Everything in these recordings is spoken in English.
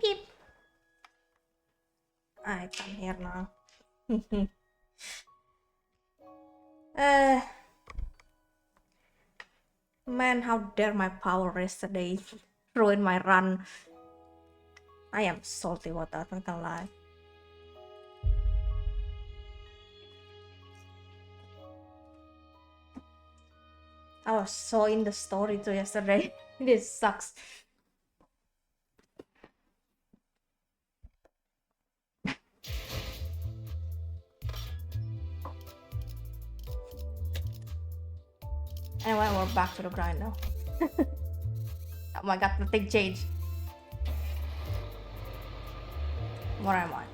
Keep. I come here now. Man, how dare my power yesterday ruin my run. I am salty about that, not gonna lie. I was so in the story too yesterday. This sucks. Anyway, we're back to the grind now. Oh my god, the thing changed. Where am I?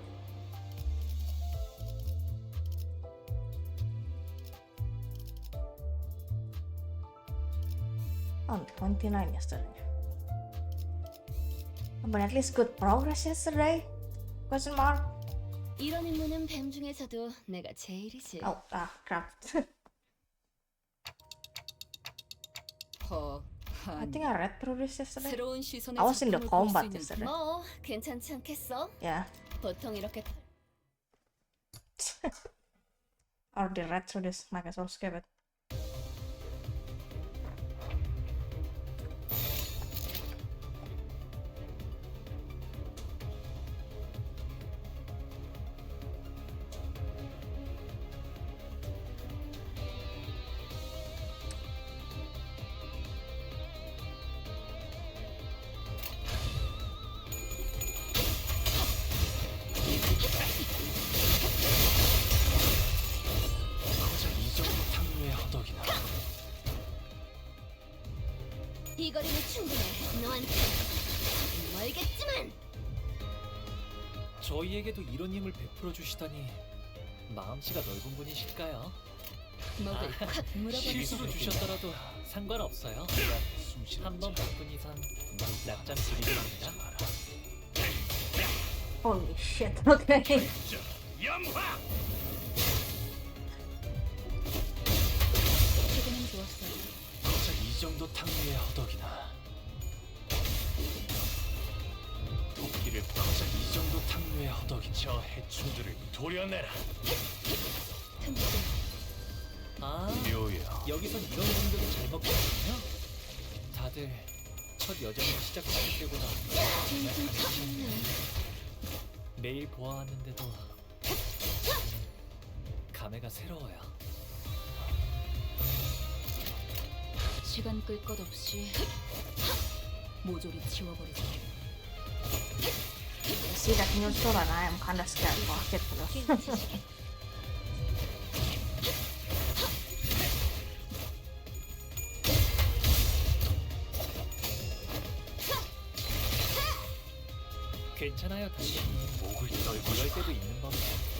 On 29 yesterday. But at least good progress yesterday? Question mark? 이런 임무는 뱀 중에서도 내가 제일이지. Oh, crap. I think I read through this yesterday. 새로운 시선에 I was in the 작품을 볼 combat 수 있는 yesterday. 뭐 괜찮지 않겠어? Yeah. 보통 이렇게 I already read through this, might as well skip it. 이 거리는 충분해. 너한테 멀겠지만. 저희에게도 이런 힘을 베풀어 주시다니 마음씨가 넓은 분이실까요? 목을 콱 물어버리고 실수로 주셨더라도 상관없어요. 한 번 바쁜 이상 낮잠 드리겠습니다. Holy shit, okay. 최근엔 좋았어요. 고작 이 정도 탕류의 허덕이나 토끼를 고작 이 정도 탕류의 허덕이나 저 해충들을 도려내라. 아, 묘야. 여기선 이런 공격을 잘 먹거든요. 다들 첫 여정을 시작하실 때보다 매일 보아왔는데도 감회가 새로워요. 시간 끌 것 없이 모조리 지워버리자. I see that new store and I am kinda scared for it for this. 괜찮아요, 다시 목을 떨고 이럴 때도 있는 법이에요.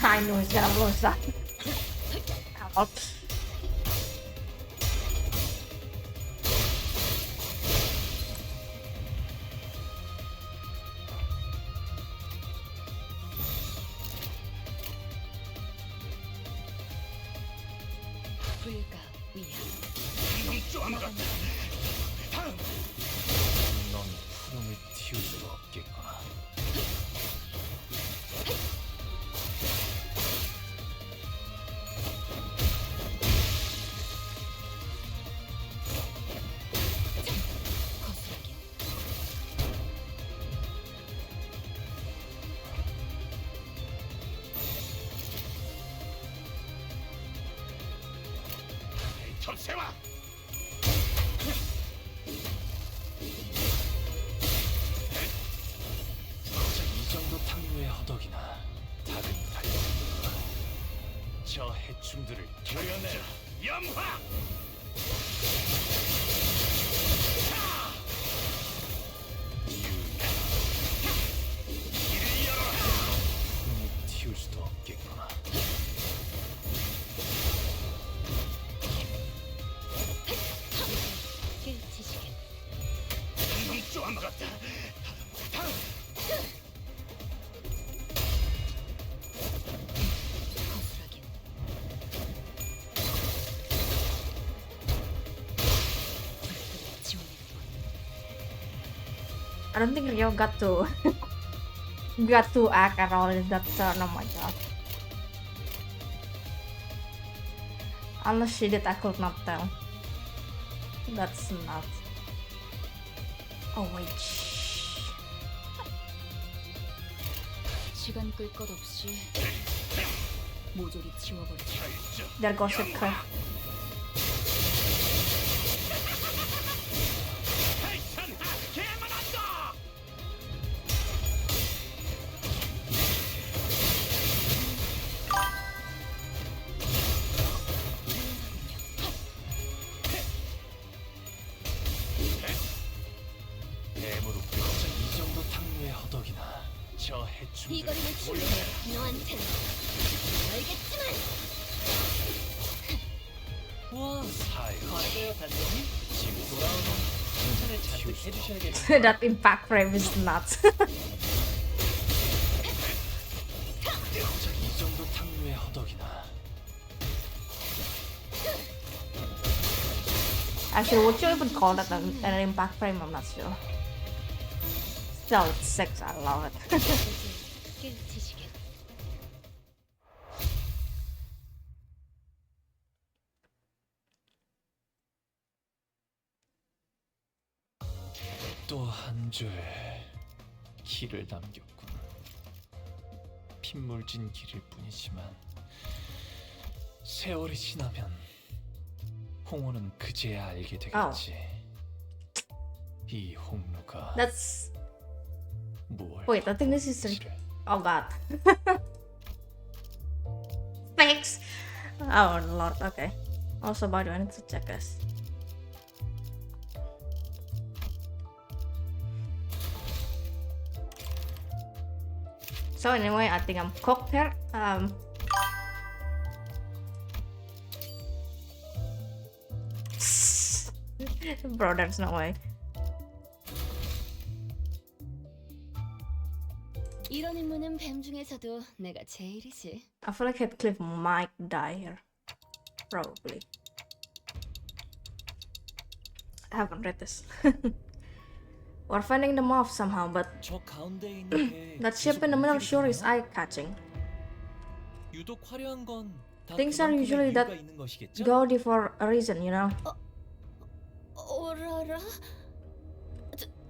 I knew he's gonna lose that. Help. 불가 위야. 넌 푸름을 틔울 수가 없겠구나. 거스르긴. 전세와 고작 이 정도 탕류의 허덕이나 다른 달려들구나. 저 해충들을 도려내라. 염화! 이를 열어라. 넌 푸름을 틔울 수도 없겠구나. 깨지시긴. 놈 같다. 거스르긴. I don't think Rio got to got to act at all in that turn. Oh my god. Unless she did, I could not tell. That's not. Oh wait. 시간 끌 것 없이 모조리 지워버리죠. There goes the curve. 대무로 뼈자 이 정도 탕류의 허덕이나 저 해충들 이 거리는 충분해. 너한텐 알겠지만. 와 사이 거래요 단장님 지금 돌아오면 칭찬을 잔뜩 해주셔야겠네요. That impact frame is nuts. 뼈자 이 정도 탕류의 허덕이나 Actually, would you even call that an impact frame? I'm not sure. Still, it's 6. I love it. 깨치시게. 또 한 줄 길을 남겼군. 핏물진 길일 뿐이지만 세월이 지나면 홍호는 그제야 알게 되겠지. 이 홍루가 That's. 무엇? Wait, I think this is. Oh god. Thanks. Oh lord. Okay. Also, by the way, I need to check this. So anyway, I think I'm cooked here. Bro, there's no way. 이런 임무는 뱀 중에서도 내가 제일이지. I feel like Heathcliff might die here. Probably. I haven't read this. We're fending them off somehow, but 저 가운데 있는 게 that ship in the middle sure is eye-catching. 유독 화려한 건 다 Things are 그만큼의 usually 이유가 that 있는 것이겠죠? gaudy for a reason, you know? 어라라?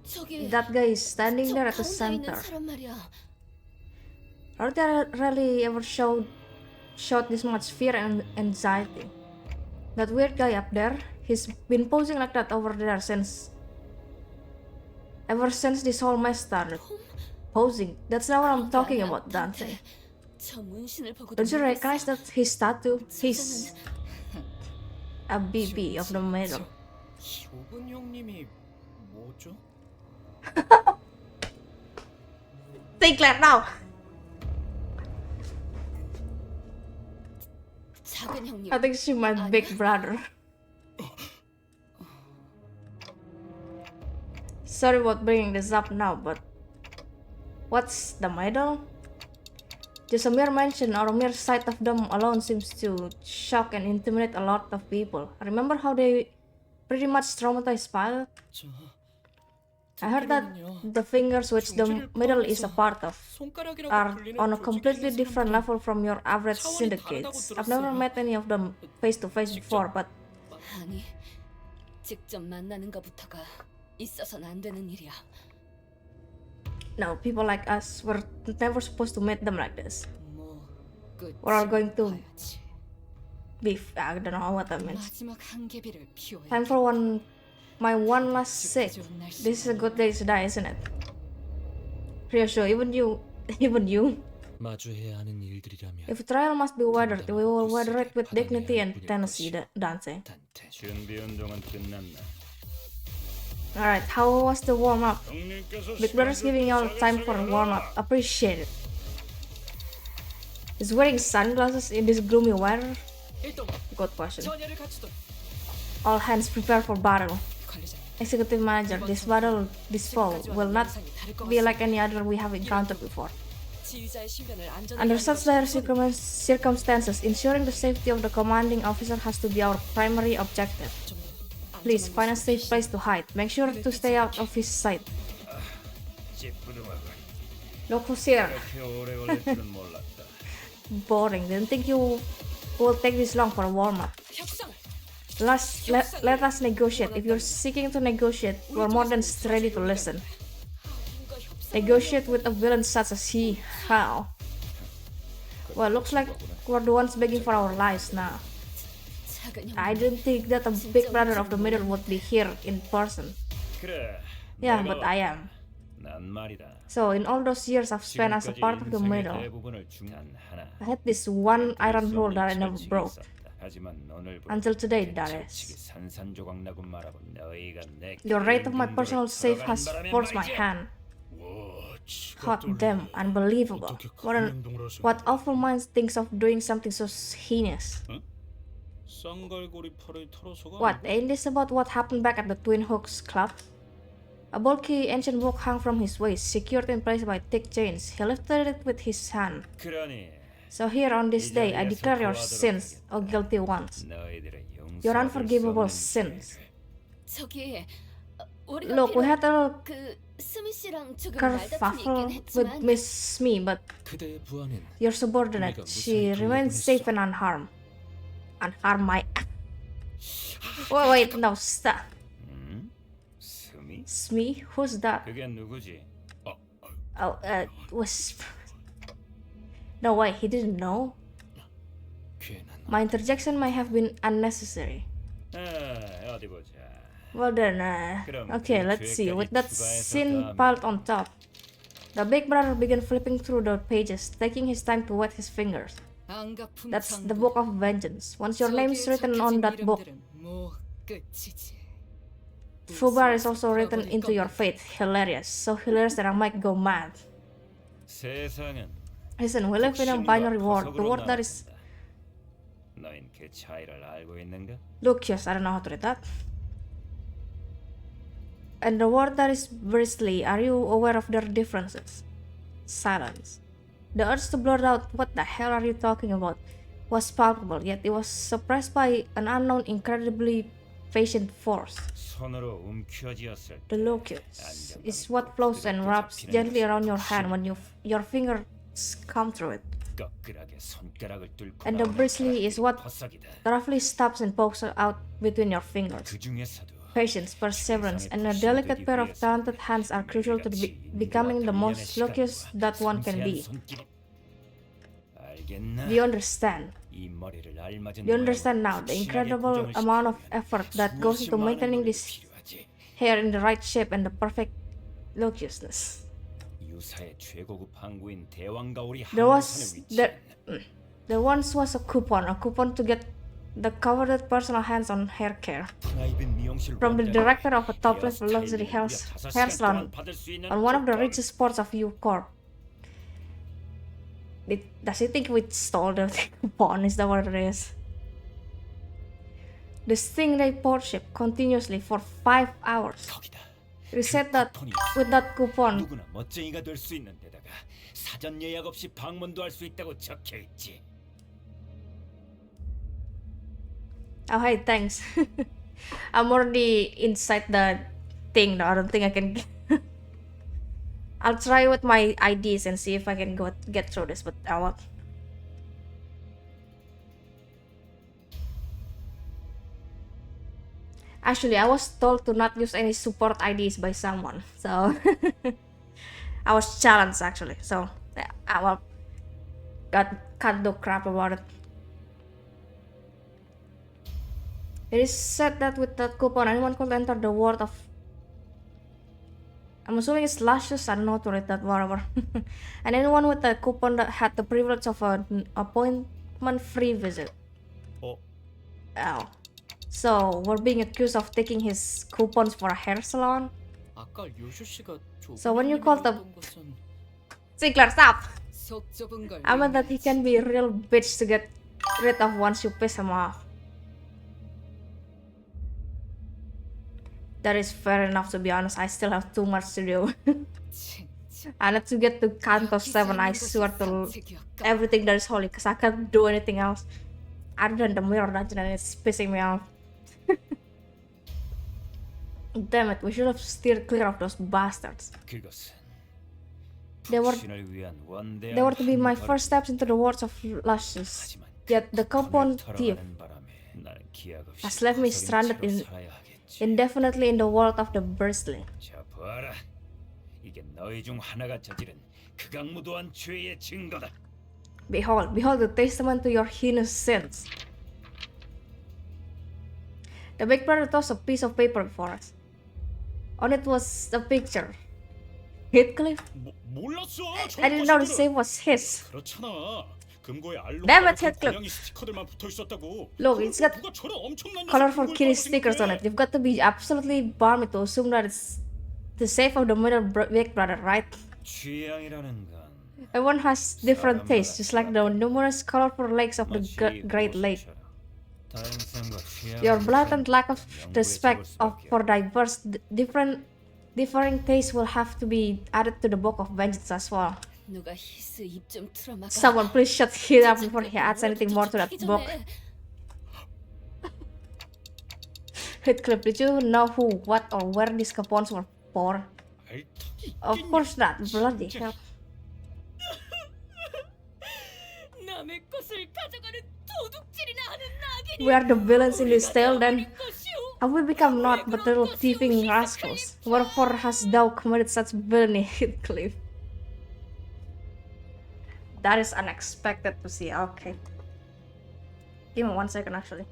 저기 That guy is standing there at the 가운데 있는 center. 사람 말이야. Are they really ever showed this much fear and anxiety? That weird guy up there, he's been posing like that over there ever since this whole mess started. Posing. That's not what I'm talking about, Dante. 저 문신을 보고 Don't you recognize that his tattoo? He's a BB of the middle. 쇼군 형님이 뭐죠? Think like now. 작은 형님. I think she my big brother. Sorry about bringing this up now, but what's the medal? Just a mere mention or a mere sight of them alone seems to shock and intimidate a lot of people. Remember how they pretty much traumatized Pilot? 저 I heard that the fingers which the medal is a part of 손가락이라고 are 불리는 on a 조직이라는 completely different 사람들은 level from your average 차원이 syndicates. 다르다고 I've never 들었어요. met any of them face to face before, but 아니, 직접 만나는 것부터가 있어서는 안 되는 일이야. no, people like us were never supposed to meet them like this. 뭐 끝을 We're all going to 봐야지. beef. I don't know what that means. 마지막 한계비를 피워야 Time for my one last sick. This is a good day to die, isn't it? Ryosho, even you. 마주해야 하는 일들이라면 If trial must be weathered, we will weather it with dignity and tenacity, Dante. 단테 준비 운동은 끝났나? Alright, how was the warm up? 형님께서 Big Brother's giving you all time for a warm up. Appreciate it. Is wearing sunglasses in this gloomy weather? 일동 Good question. 전열을 갖추던 All hands prepare for battle. 관리자님. Executive Manager, this battle this fall will not be like any other we have encountered before. 지휘자의 신변을 안전하게 Under 하는 such 것이 dire circumstances, ensuring the safety of the commanding officer has to be our primary objective. 좀더 Please 안전한 find a 곳으로 safe place to hide. Make sure to stay out of his sight. Look who's here. 이렇게 오래 걸릴 줄은 몰랐다. Boring. Didn't think you will take this long for a warm-up. 협상을. Let us negotiate. If you're seeking to negotiate, we're more than ready to listen. Negotiate with a villain such as he. How? Well, looks like we're the ones begging for our lives now. 작은 형. I didn't think that a big brother of the middle would be here in person. 그래. Yeah, 내가 but I am. 난 말이다. So in all those years I've spent as a 지금까지 part of the 인생의 middle, 대부분을 단 하나. I had this one iron rule that I never 철칙이 broke. 있었다. 하지만 오늘부터 Until today, 그 that 철칙이 is. 산산조각나고 말하고 너희가 내 Your rate of my 개인 personal 정보를 safe 들어간 has 바람에 forced my 말이야. hand. Hot Hot damn, unbelievable. What awful minds thinks of doing something so heinous? 쌍갈고리 팔을 털어서가 What, ain't this about what happened back at the Twin Hooks Club? A bulky ancient book hung from his waist, secured in place by thick chains. He lifted it with his hand. 그러니 So here on this day, I declare your sins, O guilty ones. 너희들의 Your 용서할 수 unforgivable 없는 sins. 저기 우리가 Look, we had a little 그 스미 씨랑 조금 말다툼이 kerfuffle 있긴 with 했지만 Miss Smee, but 그대의 부하는 your subordinate, she remains safe and unharmed. Unharmed my... wait, no, stop. 스미? Smee? Who's that? 그게 누구지? Oh, was... No way, he didn't know? 괜한 My interjection might have been unnecessary. 어디 보자. Well then, okay, let's see. With that scene piled on top, the big brother began flipping through the pages, taking his time to wet his fingers. 안가품 That's the 장군. book of vengeance. Once your name's written on that book, 뭐 끝이지. Fubar is also written into your fate. Hilarious. So hilarious that I might go mad. 세상은 Listen, we live in a binary world. The world that is... 너흰 그 차이를 알고 있는가? Lucius, I don't know how to read that. And the word that is bristly, are you aware of their differences? Silence. The urge to blurt out, what the hell are you talking about, was palpable, yet it was suppressed by an unknown, incredibly patient force. 손으로 움켜쥐었을 The locus is what flows and wraps gently around your hand when your fingers come through it. 거끌하게 손가락을 뚫고 And the 나오는 bristly is what 버석이다. roughly stabs and pokes out between your fingers. 그 중에서도 Patience, perseverance, and a delicate pair of talented hands are crucial to becoming the most luckiest that one can be. 알겠나? Do you understand? 이 머리를 알맞은 Do you understand now the incredible amount of effort that goes into maintaining this hair in the right shape and the perfect luciousness? 유사의 최고급 항구인 대왕가오리 There 항구선에 위치한 there once was a coupon to get the coveted personal hands-on hair care 프라이빗 미용실 from the 원장이 director of a top-level 헤어스타일을 luxury 무려 hair 5시간 salon 동안 받을 수 있는 on one of the 쿠폰. richest parts of U Corp. Does he think we stole the coupon? Is that what it is? The Stingray port ship continuously for 5 hours. 거기다. We said that with that coupon, 누구나 멋쟁이가 될 수 있는 데다가 사전 예약 없이 방문도 할 수 있다고 적혀 있지. oh hey, thanks. I'm already inside the thing though. I don't think I can. I'll try with my IDs and see if I can get through this, but I won't. Actually, I was told to not use any support IDs by someone, so I was challenged actually. So yeah, I will can't do crap about it. It is said that with that coupon, anyone could enter the world of... I'm assuming it's luscious, I don't know how to read that, whatever. And anyone with a coupon that had the privilege of an appointment-free visit. Oh. Oh. So, we're being accused of taking his coupons for a hair salon? 아까 요슈 씨가 So when you call the... 조금이라도 것은 Ziggler, stop! 속 좁은 걸 I meant that he can be a real bitch to get rid of once you piss him off. That is fair enough, to be honest. I still have too much to do. I need to get to Canto 7, I swear to everything that is holy, because I can't do anything else other than the mirror dungeon, and it's pissing me off. Damn it, we should have steered clear of those bastards. 그것은 They were 북신을 위한 원대한 They were to be my 한 first steps into the world of luscious. 하지만 Yet the coupon 털어가는 thief 바람에 나는 기약 없이 has left me 거스린 stranded 채로 in- 살아야 하겠지. indefinitely in the world of the bristling. 자 봐라, 이게 너희 중 하나가 저지른 극악무도한 죄의 증거다. Behold, behold the testament to your heinous sins. The big brother tossed a piece of paper before us. On it was a picture. Heathcliff? 몰랐어. I didn't know the same was his. 그렇잖아. 금고에 알로 Damn it, Heathcliff. 고양이 스티커들만 붙어 있었다고. Look, it's got 누가 저런 엄청난 colorful 녀석 kitty 금고에 stickers on it. 떨어뜨린 You've got to be absolutely balmy to assume that it's the safe of the big brother, right? 취향이라는 건 Everyone has different tastes, just like the numerous colorful lakes of the 마치 Great Lake. 보석처럼. 다양성과 취향을 Your blatant lack of 연구에 respect 적을 수밖에 for differing tastes will have to be added to the book of vengeance as well. 누가 히스 입좀 틀어막아. Someone please shut him up before he adds anything more to that book. Heathcliff, did you know who, what, or where these coupons were for? 알턱이 Of course not. Bloody hell. 남의 것을 가져가는 도둑질이나 하는 나귀니. We are the villains in this tale then. Have we become naught but little thieving rascals? Wherefore hast thou committed such villainy, Heathcliff? That is unexpected to see. Okay. Give me 1 second actually.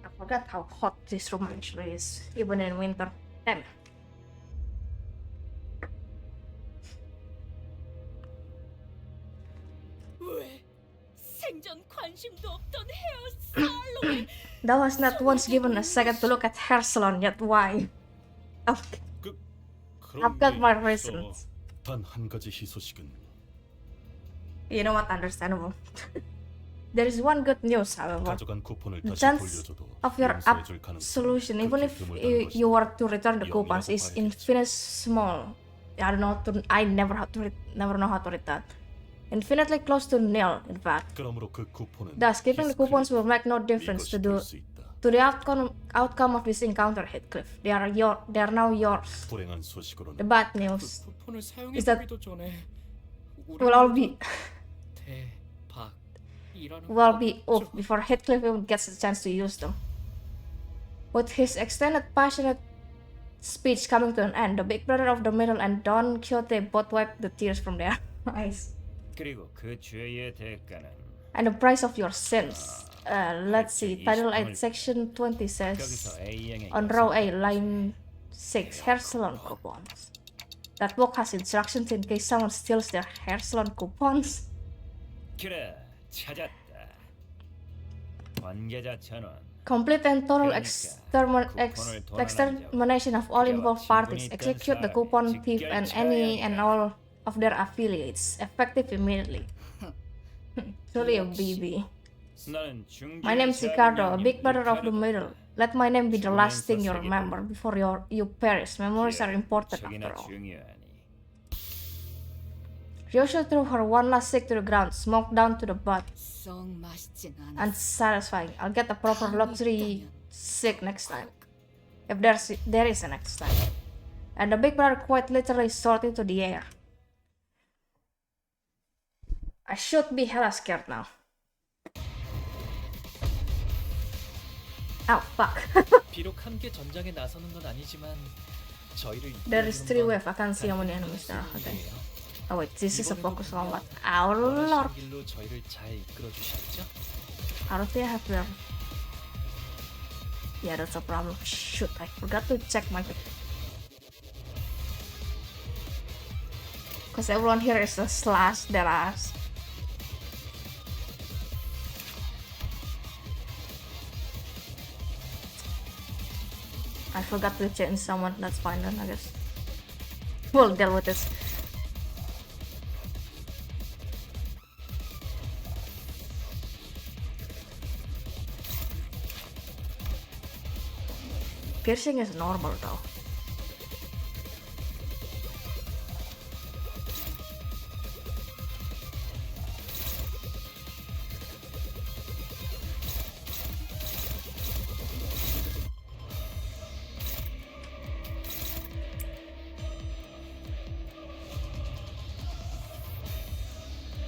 I forgot how hot this room actually is, even in winter. Damn. 왜 생전 관심도 없던 헤어살롱에 Thou hast not once given a second to look at hair salon yet. Why? Okay, I've got my reasons. 단 한 가지 희소식은 You know what? Understandable. There is one good news, however. 가져간 쿠폰을 The 다시 chance 돌려줘도 of your 용서해줄 가능성이 absolution, even 극히 if 드물다는 you 것이다. were to return the coupons, is 영이라고 봐야겠지. infinitesimal. I don't know. I never never know how to read that. Infinitely close to nil, in fact. 그러므로 그 쿠폰은 Thus, keeping the coupons will make no difference 이것이 될 수 있다. to the outcome of this encounter, Heathcliff. They are now yours. 불행한 소식으로는 The bad news 쿠폰을 사용해 is that 보기도 전에 will all be 대박이라는 will be off before Heathcliff even gets the chance to use them. With his extended, passionate speech coming to an end, the big brother of the middle and Don Quixote both wiped the tears from their eyes. 그리고 그 죄의 대가는 And the price of your sins. Let's see. Title 8, Section 20 says 여기서 A양에게 on row A, line 6, hair salon coupons. That book has instructions in case someone steals their hair salon coupons. 그래, 찾았다. 관계자 전원. Complete and total extermination of all involved parties. Execute the coupon thief and any and all of their affiliates, effective immediately. Truly a BB. 나는 My name is Ricardo, a big brother of the middle. Let my name be the last thing you remember before you perish. Memories are important after all. 중요하니. Ryosho threw her one last stick to the ground, smoked down to the butt. 썩 맛있진 않아. Unsatisfying. I'll get a proper luxury sick next time. If there is a next time. And the big brother quite literally soared into the air. I should be hella scared now. Oh fuck. 비록 함께 전장에 나서는 건 아니지만 저희를 There is 3 waves. I can't see how many enemies there are. Okay. Oh wait, this is a focus combat. Oh lord. 길로 저희를 잘 이끌어 주시겠죠? I don't think I have them. Yeah, that's a problem. Shoot, I forgot to check my... Because everyone here is a slash their ass. I forgot to change someone, that's fine then I guess. We'll deal with this. piercing is normal though.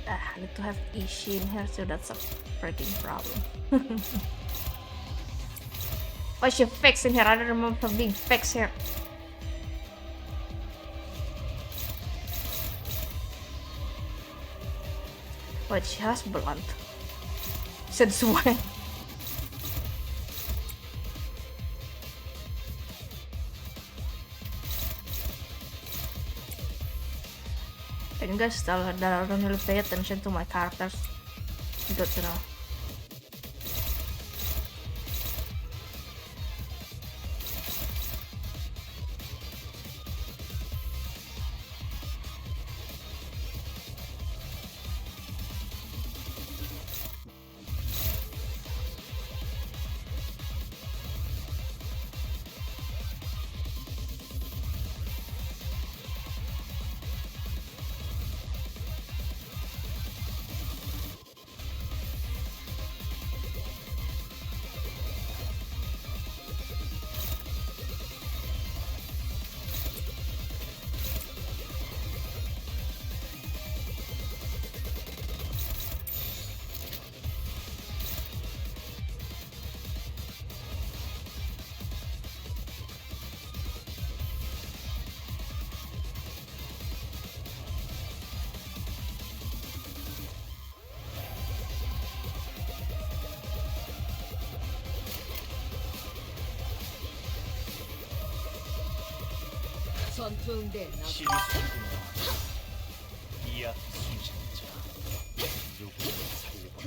I need to have Ishii in here, so that's a freaking problem. Why is she fixed in here? I don't remember her being fixed here. Wait, she has blunt. Since when? Can you guys tell that I don't really pay attention to my characters? Good to know. 전투 응대에 나 시리스군요. 이야 순신자. 누구를 살리고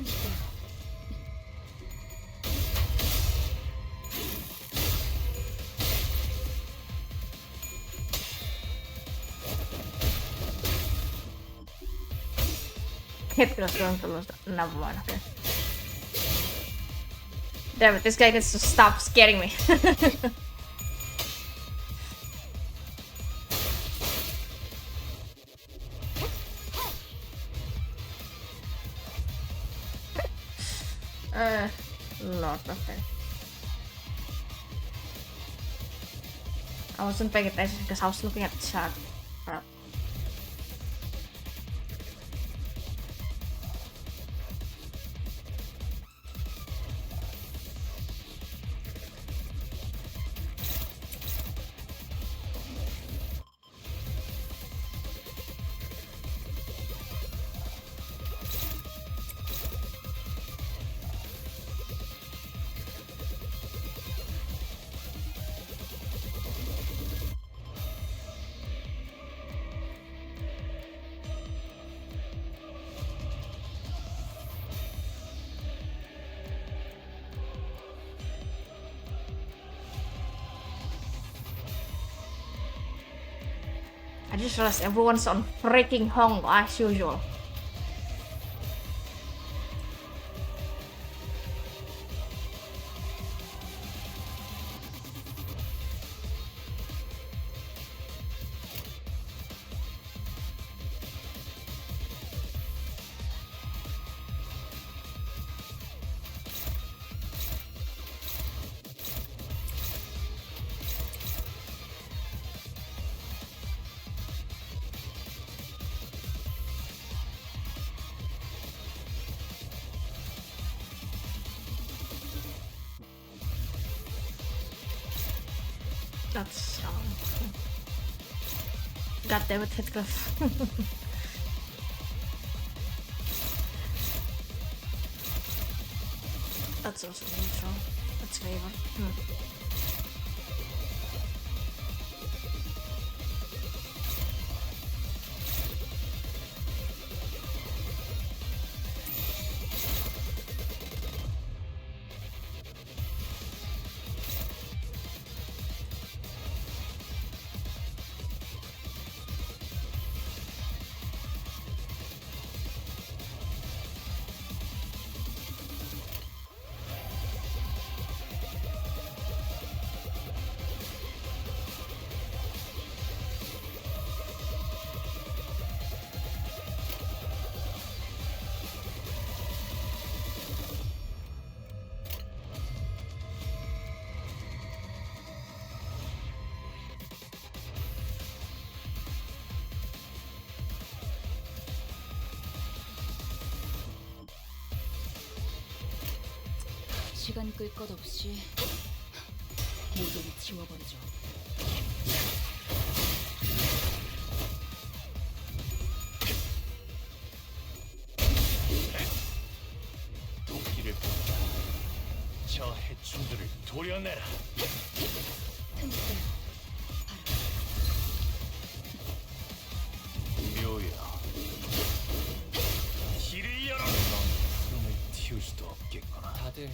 Hit goes going to lose another one, okay. Damn it, this guy gets to stop scaring me. Lord, okay. I wasn't paying attention because I was looking at the chart. Crap. I just realized everyone's on freaking Hong as usual. That's God damn it, Heathcliff. That's also neutral. That's favor. 시간 끌 것 없이 모조리 지워버리죠. 도끼를 뽑자. 저 해충들을 도려내라. 틈새 묘야. 길을 열어. 넌 숨을 틔울 수도 없겠구나. 다들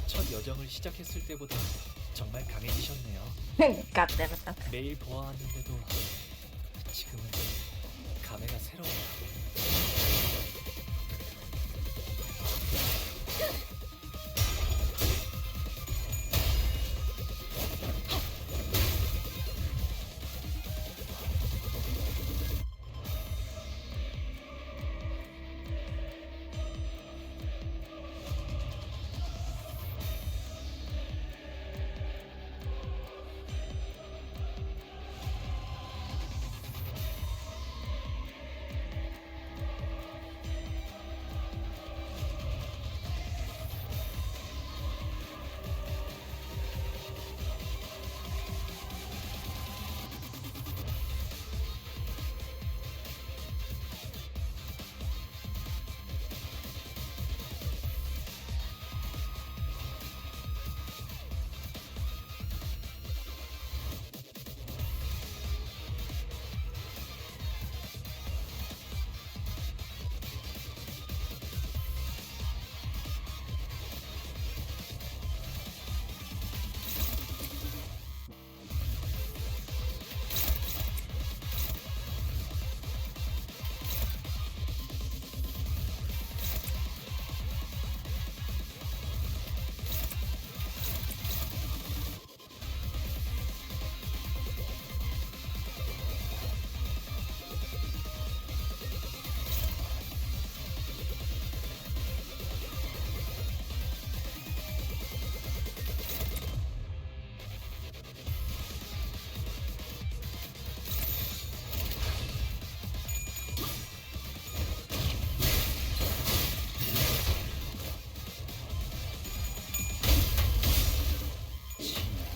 첫 여정을 시작했을 때보다 정말 강해지셨네요. God damn it. 매일 보아왔는데도 지금은 감회가 새로워요.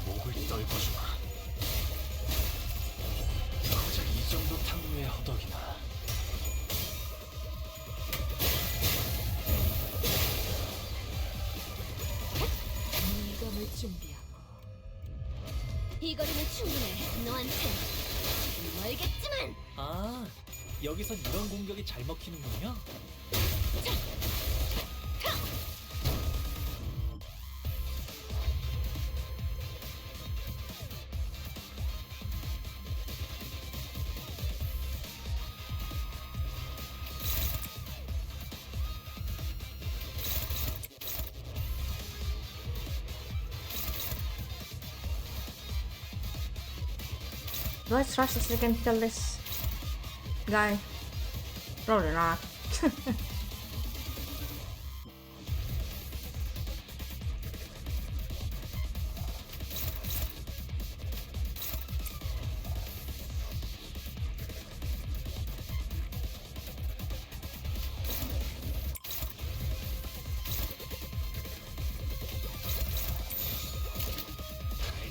목을 떨궈주마. 고작 이 정도 탕류의 허덕이나. 물감을 준비하고 이 거리는 충분해. 너한텐 지금 멀겠지만. 아, 여기선 이런 공격이 잘 먹히는군요. Do I trust that I can kill this guy? Probably not.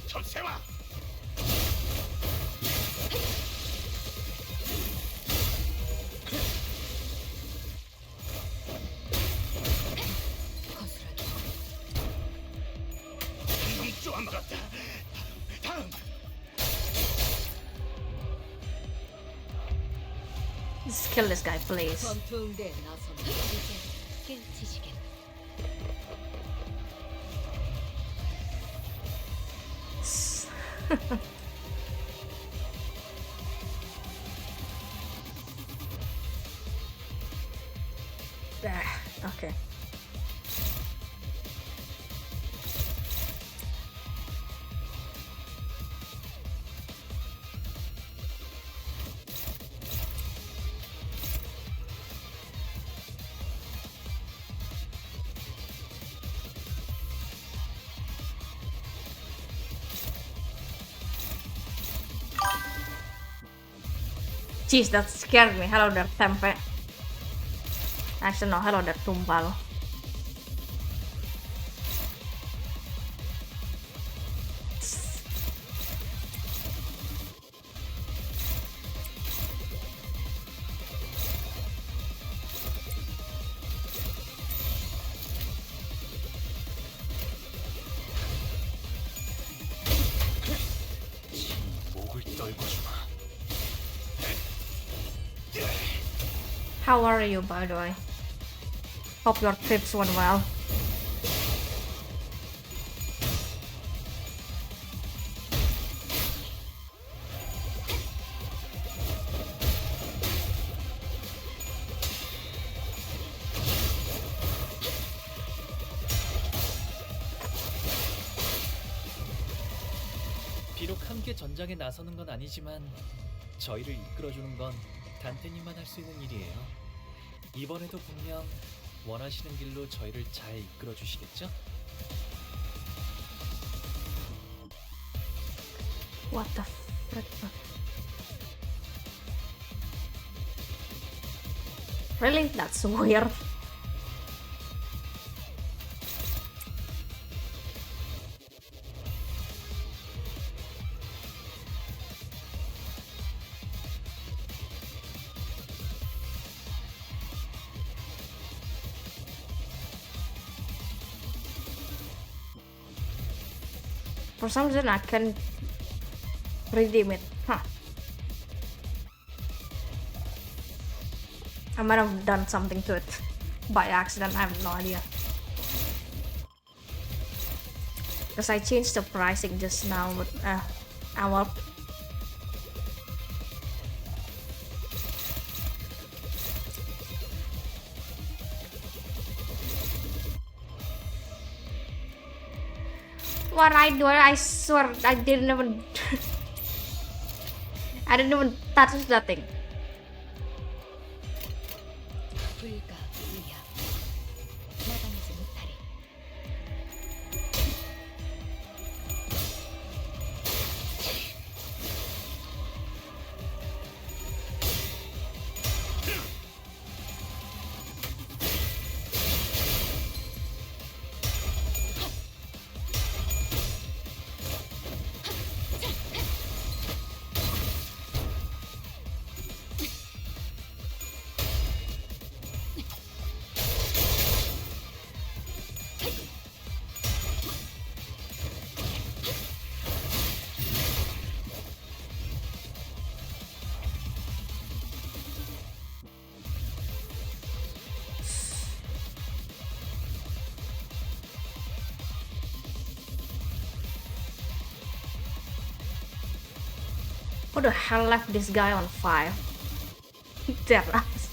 접세와. 거스르기. 놈 쪼아먹었다. 다음. Just kill this guy, please. 전투응대에 나서면 이제 깨치시겠. Okay. Jeez, that scared me. Hello there, Tempe. Actually, no, hello there, Tumbal. 떨궈주마. How are you, by the way? Hope your trips went well. 비록 함께 전장에 나서는 건 아니지만 저희를 이끌어주는 건 단테님만 할 수 있는 일이에요. 이번에도 분명 원하시는 길로 저희를 잘 이끌어 주시겠죠? What the frick? Really? That's weird. For some reason I can redeem it. Huh. I might have done something to it by accident, I have no idea. Because I changed the pricing just now, but well. What I do, I swear I didn't even I didn't even touch that thing. 불가 의야 마당하지 못하리. Who the hell left this guy on fire? Dead ass.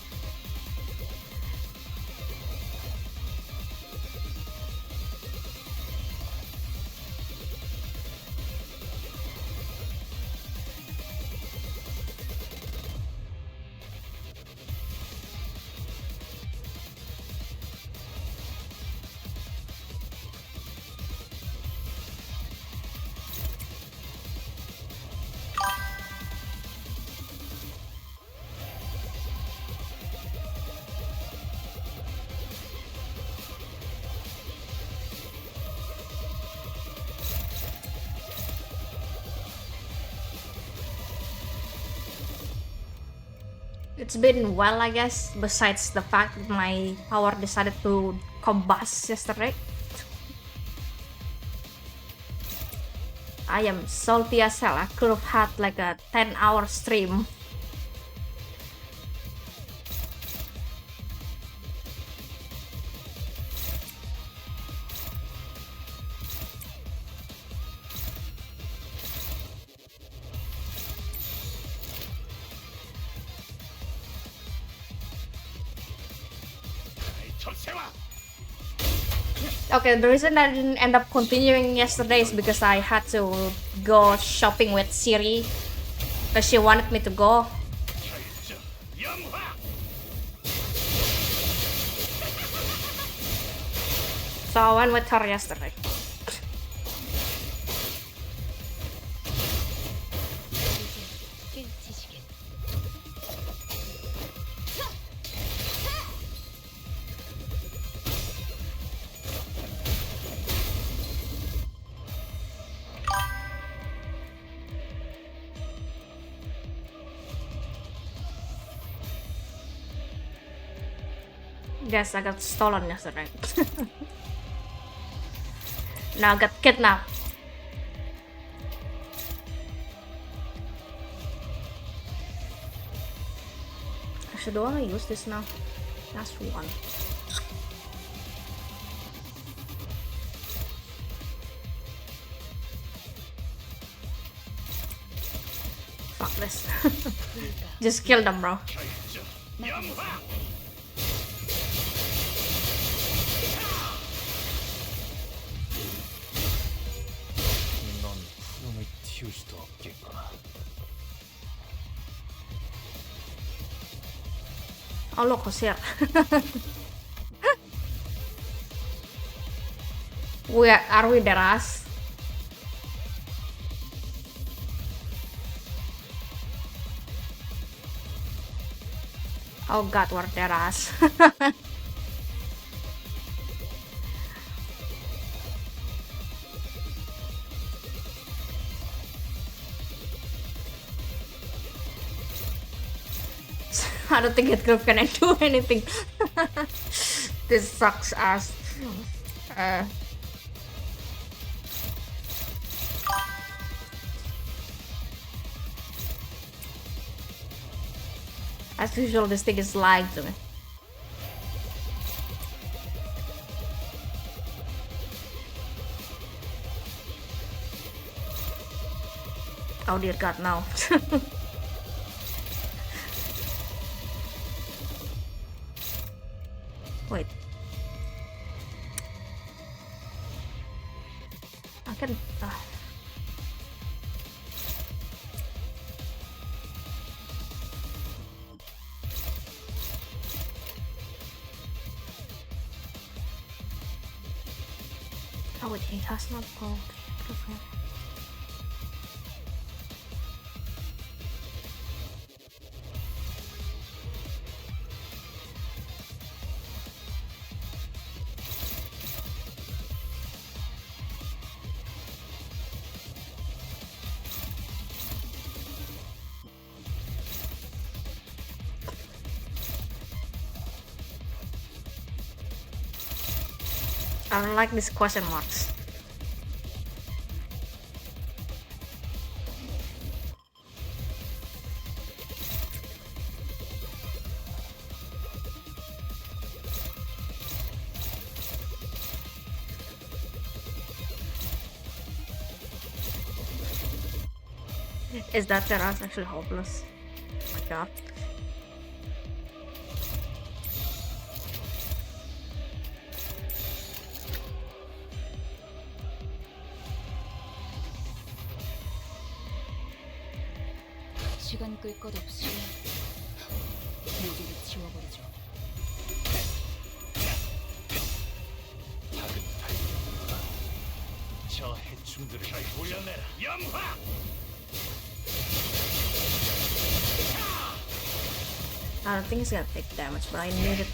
It's been well, I guess, besides the fact that my power decided to combust yesterday. I am salty as hell. I could have had like a 10-hour stream. Okay, the reason I didn't end up continuing yesterday is because I had to go shopping with Siri because she wanted me to go. So I went with her yesterday. Guess I got stolen yesterday. Now I got kidnapped. Actually, do I want to use this now? Last one. Fuck this. Just kill them, bro. 넌 푸름을 틔울 수도 없겠구나. Oh look who's here. Are we Deras? Oh god, we're Deras. I don't think it group can do anything. This sucks ass. As usual, this thing is lagged to me. Oh dear god, no. Wait. I can... Oh wait, he has not gold. Okay. I don't like these question marks. Is that terrace actually hopeless? Oh my god. 시간 끌 것 없이 모두를 지워버리죠. 작은 달걀. 저 해충들을 보여내라. 염화! I don't think it's gonna take damage, but I need it.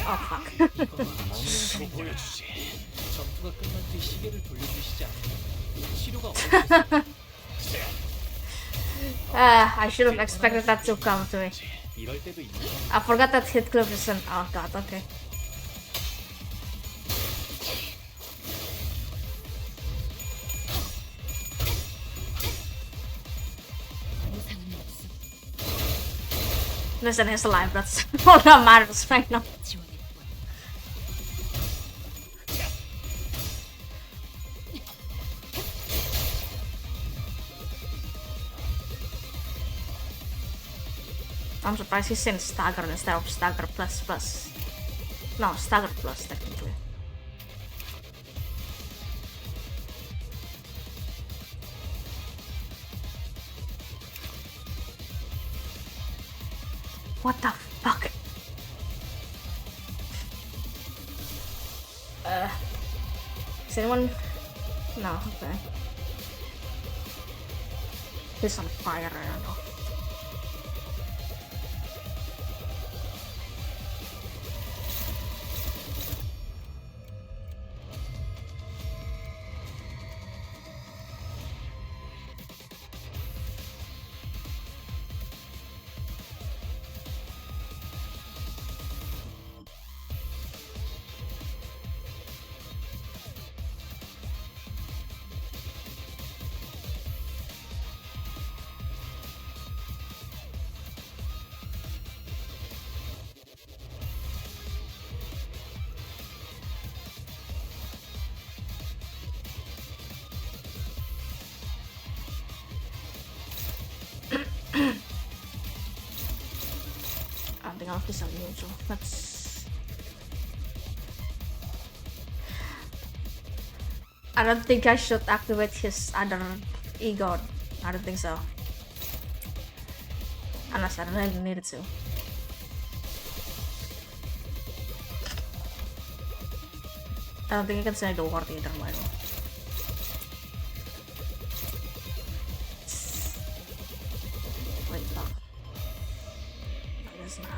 Oh fuck. 이거 보여주지. 전투가 끝난 뒤 시계를 돌려주시지 않으면 치료가 어렵겠어. I should have expected that to come to me. 이럴 때도 있는 I forgot that hit clip isn't. Oh god, okay. 무상은 없음. Listen, he's alive. That's all that matters right now. 지원일 뿐. I'm surprised he's in stagger instead of stagger plus plus. No, stagger plus technically. What the fuck? Is anyone? No, okay. He's on fire, I don't know. something else is unusual. Let's. I don't think I should activate his other ego. I don't think so. Unless I really needed to. I don't think I can say the word either, by the way. Wait, fuck. I guess not.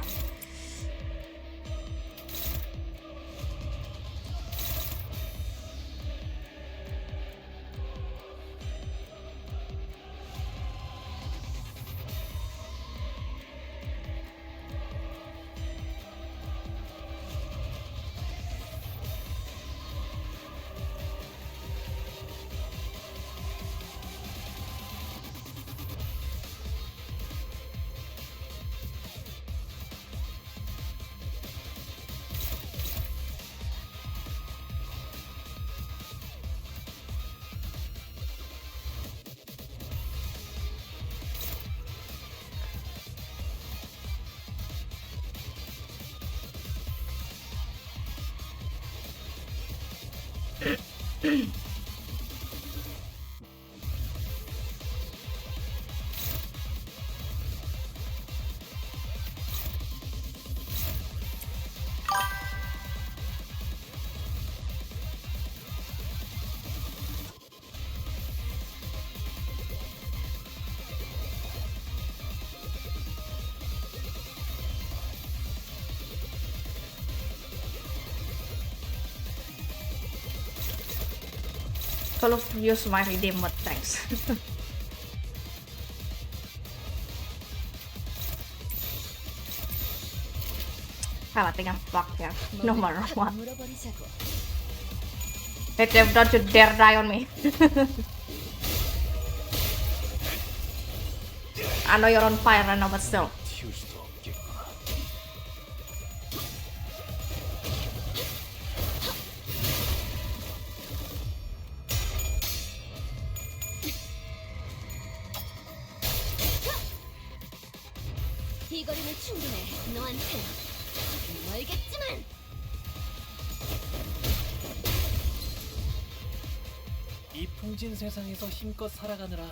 Kalau use my redeem mode, thanks. I think I'm fucked here, no matter what. 물어버리자고. Hey Dev, don't you dare die on me. I know you're on fire right now, but still. 튀울 수도 없겠구나. 이 거리는 충분해. 너한테 멀겠지만. 이 풍진 세상에서 힘껏 살아가느라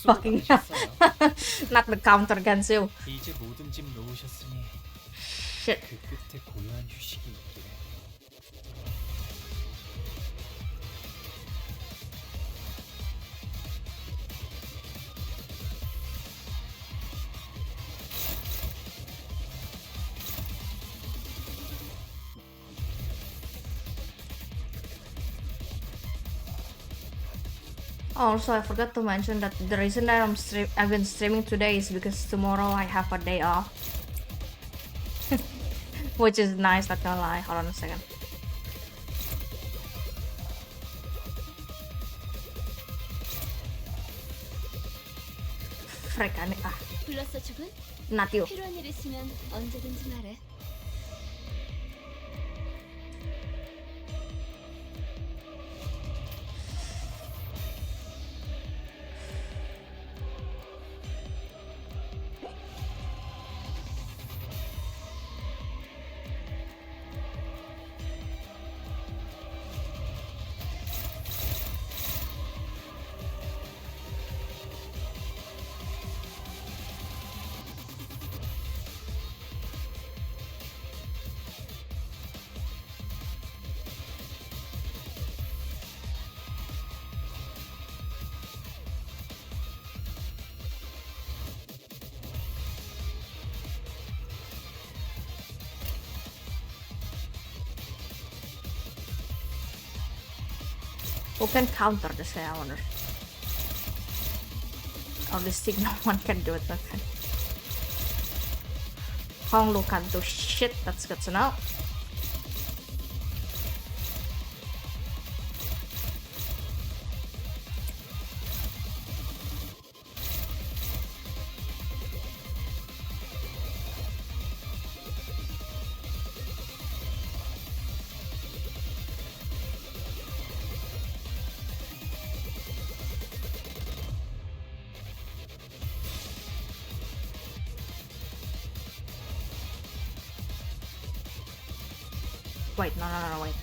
Fucking 수고 많으셨어요. not the counter Gansu. 이제 모든 짐 놓으셨으니 Shit. 그 끝에 고요한 휴식이 있기를. Also, I forgot to mention that the reason that I've been streaming today is because tomorrow I have a day off. Which is nice, not gonna lie. Hold on a second. Frick, 불렀어 죽은? not you. 필요한 일 있으면 언제든지 말해. Who can counter this guy, I wonder? Obviously, no one can do it, okay. Hong Lu can't do shit, that's good to know. Wait, no, wait.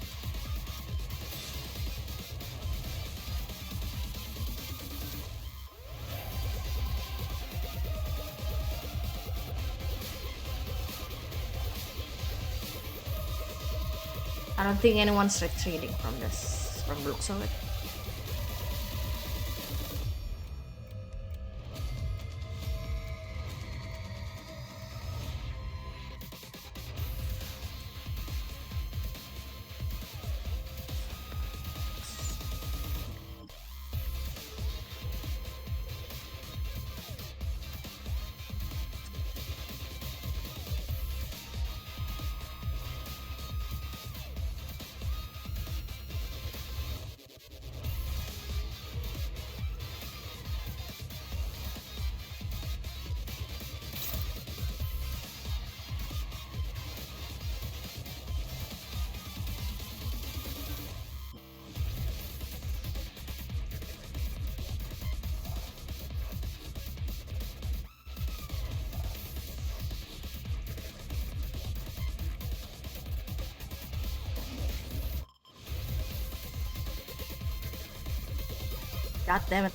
I don't think anyone's retreating from this, from the looks of it. God damn it.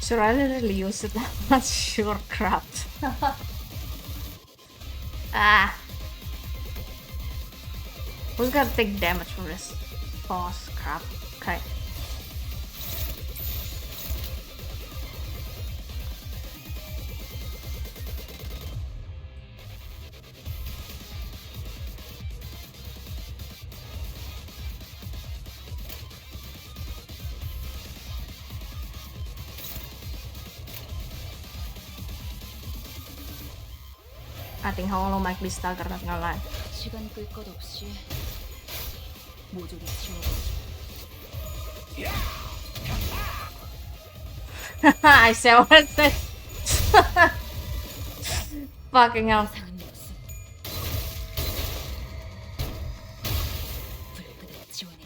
Should I really use it that much? Sure, crap. Ah. Who's gonna take damage from this? Boss, crap. Okay. I think Hollow might be staggered, not gonna lie. 시간 끌 것 없이 모조리 지워버리죠. I said what I said. Fucking hell. 상은 없음. 불그대 지원해.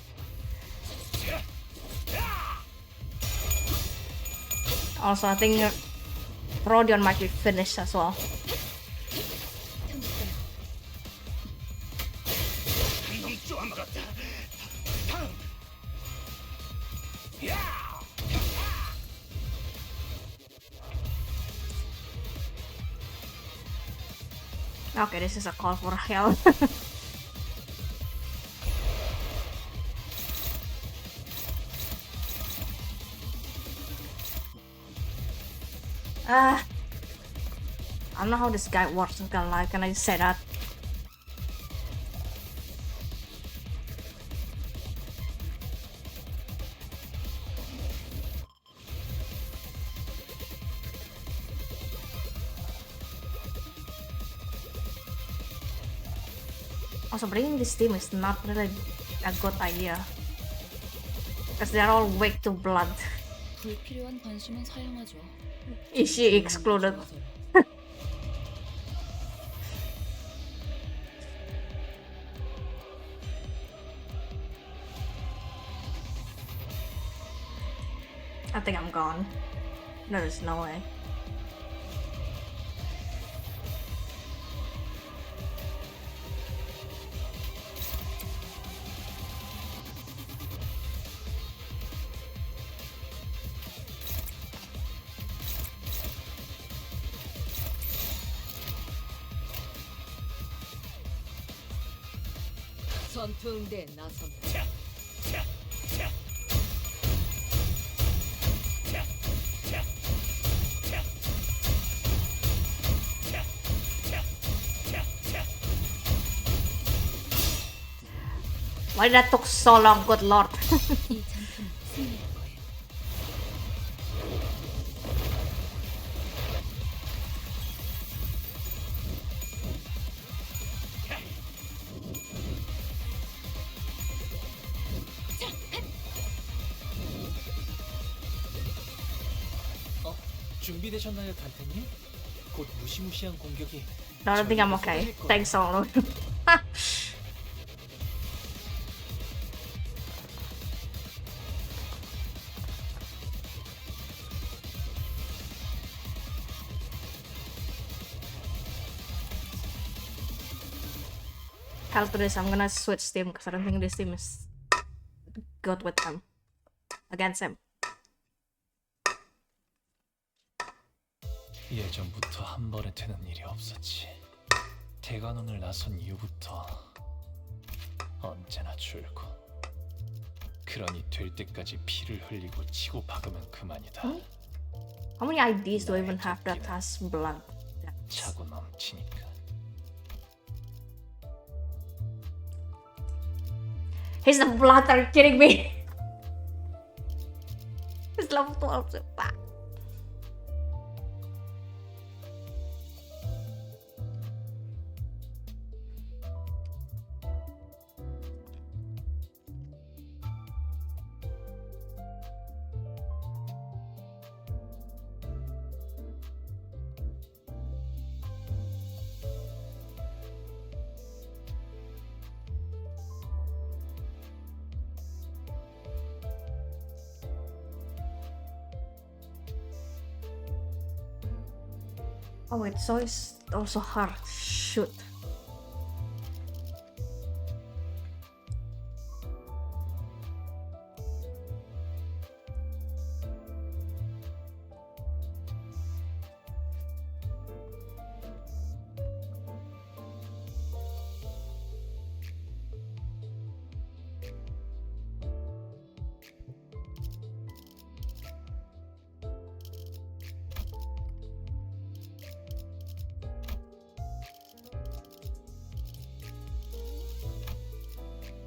Also, I think Rodion might be finished as well. 놈 쪼아먹었다. Okay, this is a call for help. I don't know how this guy works in real life. Can I just say that? Also, bringing this team is not really a good idea because they're all weak to blood. 불필요한 관심은 사양하죠. Is she excluded? I think I'm gone. There is no way. 전투 응대에 나선다. Why that took so long, good lord. 이 전투는 승리할 거예요. 준비되셨나요, 단테님? 곧 무시무시한 공격이. No, I don't think I'm okay. Thanks, Solo. After this, I'm gonna switch team because I don't think this team is good with them. Against him. 예전부터 한 번에 되는 일이 없었지. 대관원을 나선 이후부터 언제나 줄고. 그러니 될 때까지 피를 흘리고 치고 박으면 그만이다. How many IDs do I even have that has blood? 차고 넘치니까. He's the blood, are you kidding me? He's level 12, so fuck. Oh wait, so it's also hard. Shoot.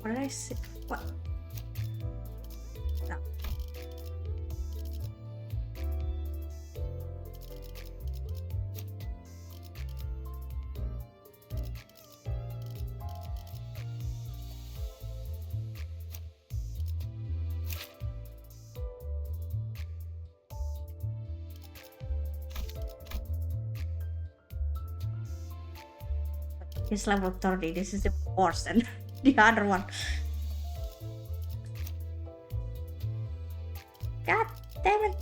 What did I say? What? No. He's level 30. This is worse than the other one. God damn it.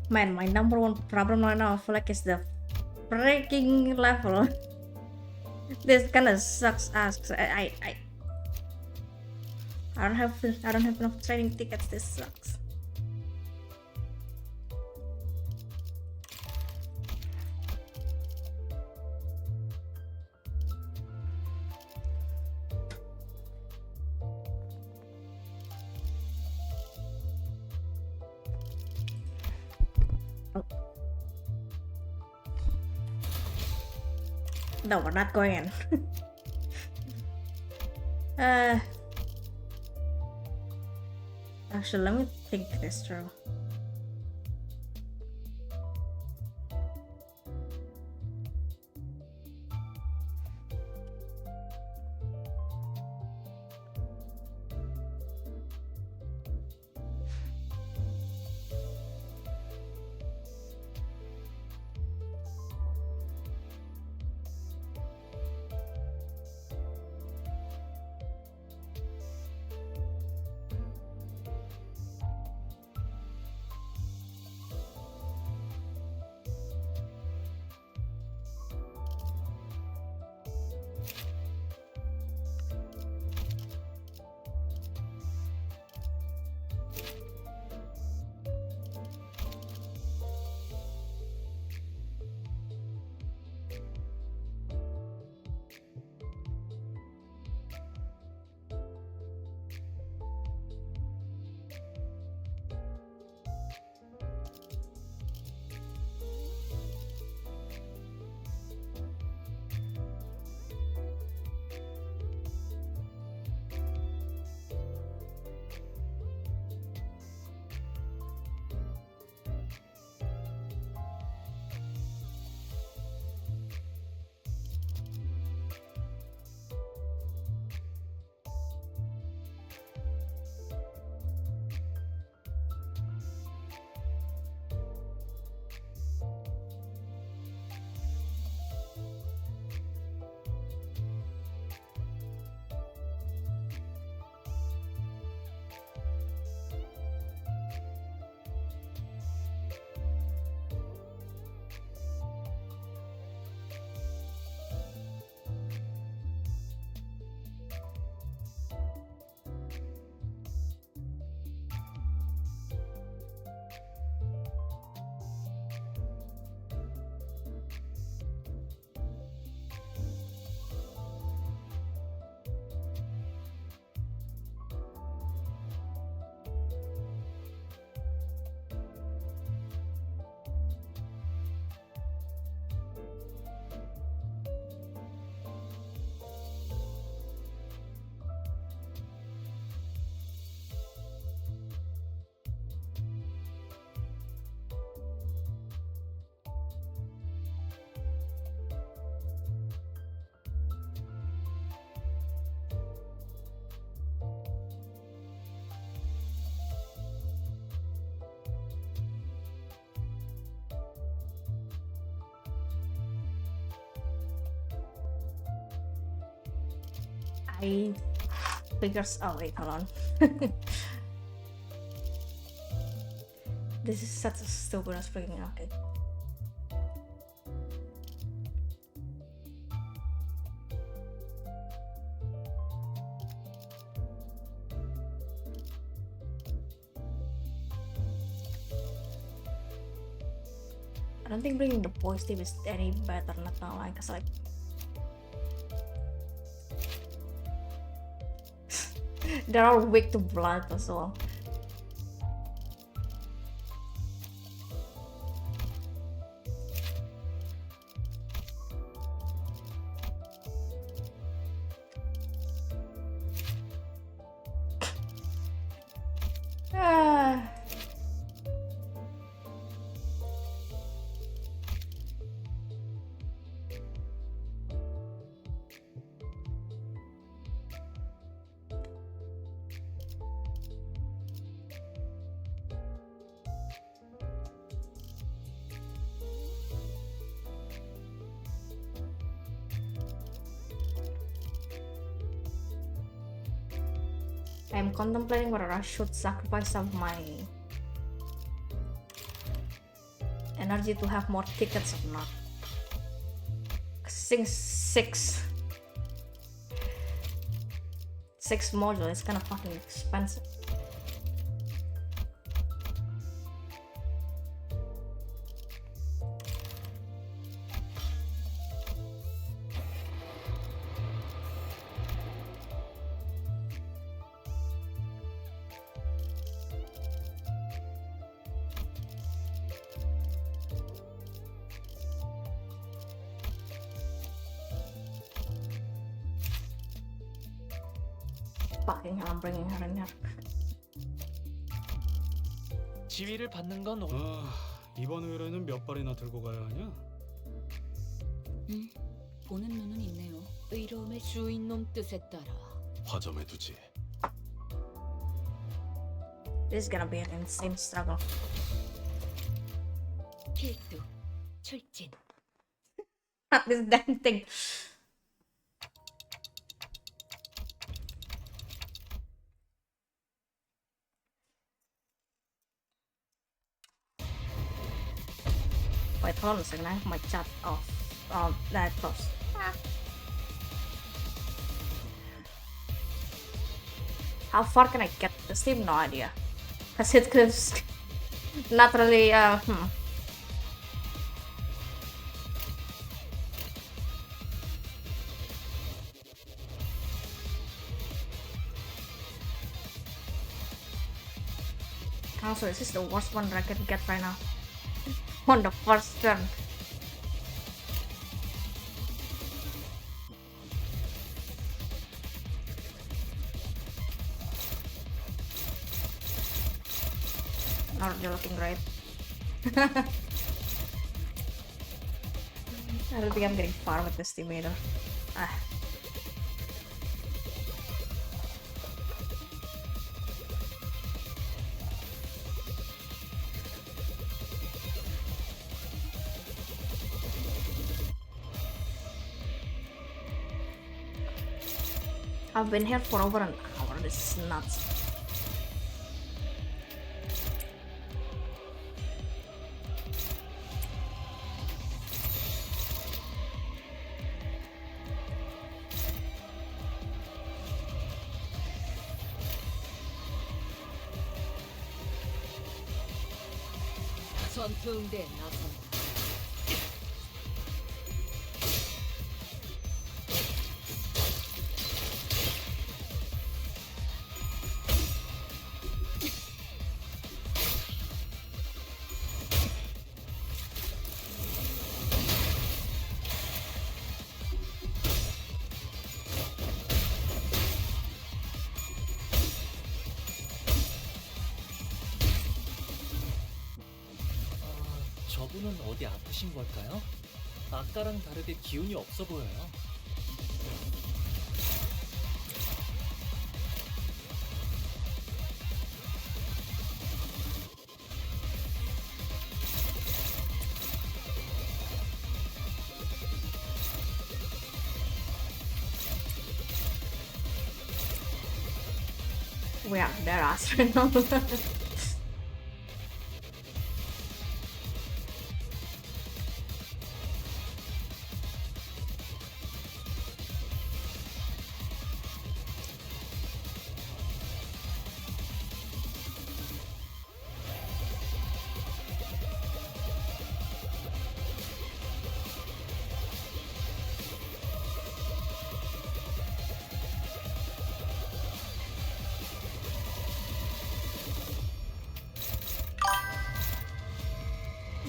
Man, my number one problem right now, I feel like, is the freaking level. This kind of sucks ass. I don't have enough training tickets. This sucks. No, we're not going in. Actually, let me think this through. I figures. Oh wait, hold on. This is such a stupid ass freaking arcade. I don't think bringing the positive is any better, not now, like, cause like they're all weak to blood as well. Ah. I am contemplating whether I should sacrifice some of my energy to have more tickets or not. Since six module is kind of fucking expensive. Fucking hell, I'm bringing her in here. 지위를 받는 건 이번 의뢰는 몇 발이나 들고 가야 하냐? 보는 눈은 있네요. 의로움의 주인놈 뜻에 따라. 화점에 두지. This is gonna be an insane struggle. 필두, 출진. Not this damn thing. Wait, hold on a second, I have my chat off. That close. How far can I get this team? No idea. Cause it could not really, Also, this is the worst one that I can get right now. On the first turn. Not really looking great. I don't think I'm getting far with this team either. I've been here for over an hour, this is nuts. 전투 응대에 나선다. 저분은 어디 아프신 걸까요? 아까랑 다르게 기운이 없어 보여요. We are their ass right now.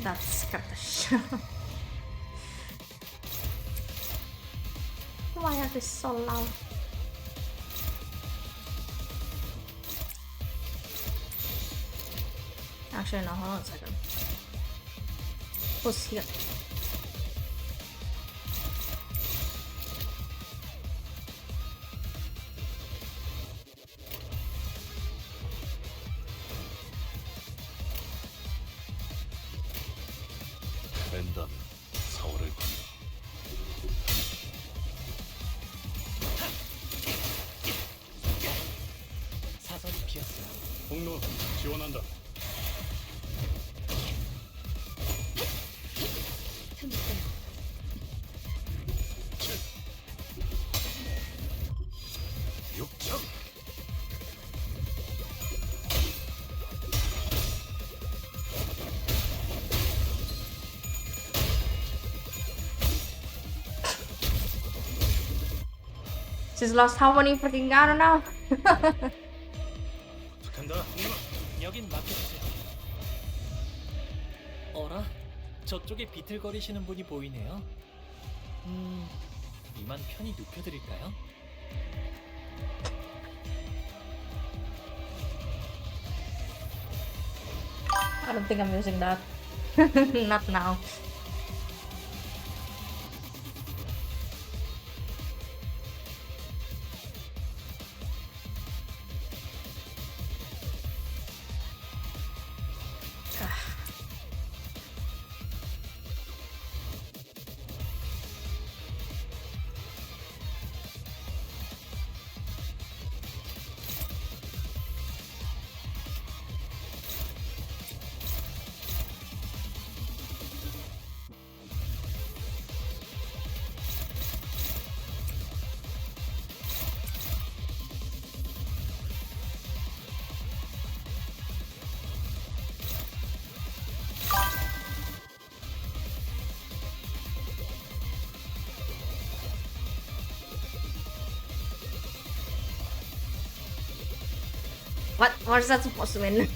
That scared the shit. Why are they so loud? Actually, no, hold on a second. Who's here? 뺀다면 4월을 건 사선이 비었어요. 공로 지원한다. 육척 She's lost how many freaking, I don't know. 간다. 여긴 맡겨주세요. 어라? 저쪽에 비틀거리시는 분이 보이네요. 이만 편히 눕혀드릴까요? I don't think I'm using that. Not now. What is that supposed to mean?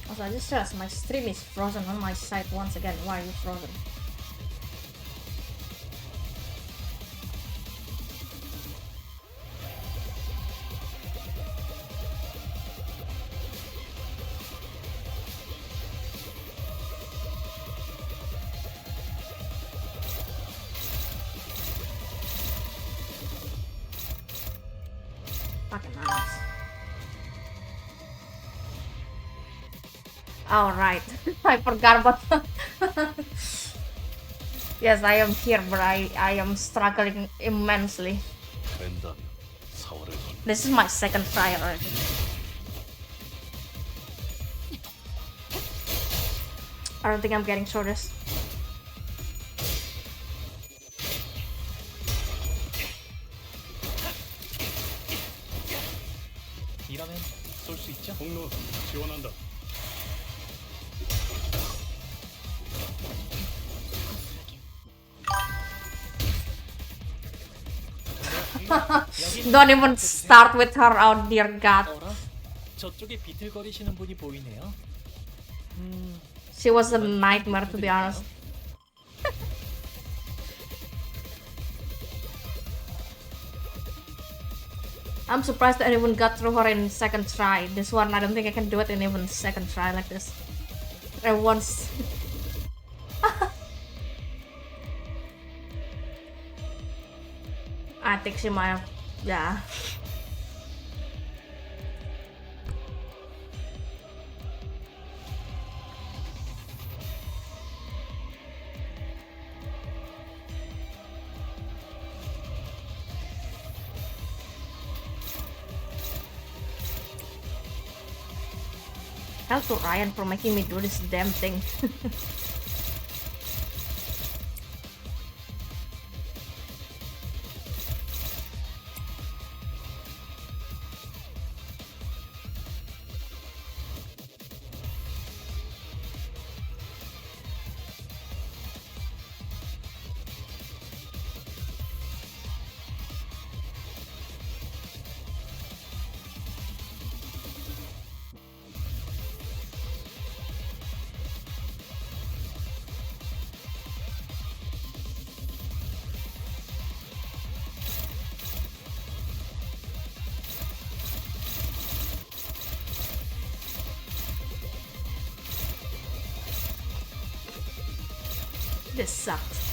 Also, I just realized my stream is frozen on my side once again. Why are you frozen? Fucking nice. Oh right, I forgot about. Yes, I am here, but I am struggling immensely. 뺀다면 4월을 건 This is my second try already. I don't think I'm getting through this. 이러면 쏠 수 있죠? 공로 지원한다. Don't even start with her, oh dear god. 어라? 저쪽에 비틀거리시는 분이 보이네요. She was a nightmare, to be honest. I'm surprised that I even got through her in second try. This one, I don't think I can do it in even second try like this. I once. I think she might have, yeah. Hell to Ryan for making me do this damn thing. This sucks.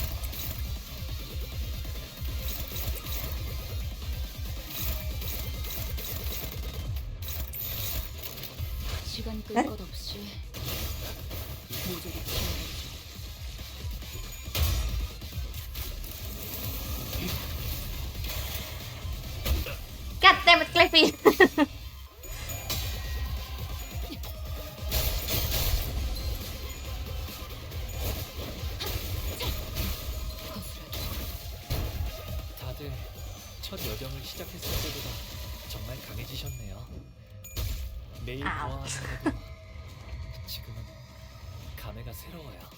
시간 끌 것 없이 모조리 치워버리죠. God damn it, Cliffy! 거스르기. 다들 첫 여정을 시작했을 때보다 정말 강해지셨네요. 매일 아우. 보아하는데도 지금은 감회가 새로워요.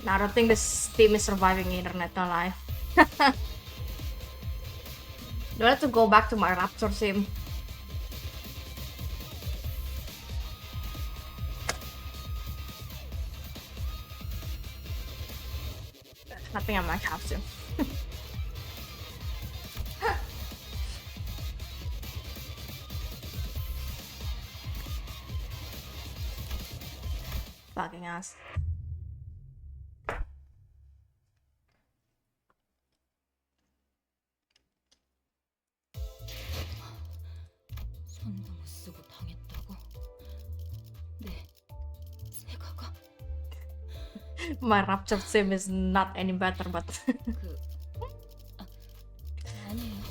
I don't think this team is surviving internet alive. Do I have to go back to my Raptor sim? I think I might have to. Fucking ass. 손도 못 쓰고 당했다고? 네, 세가가 My Raptor sim is not any better, but 아니에요.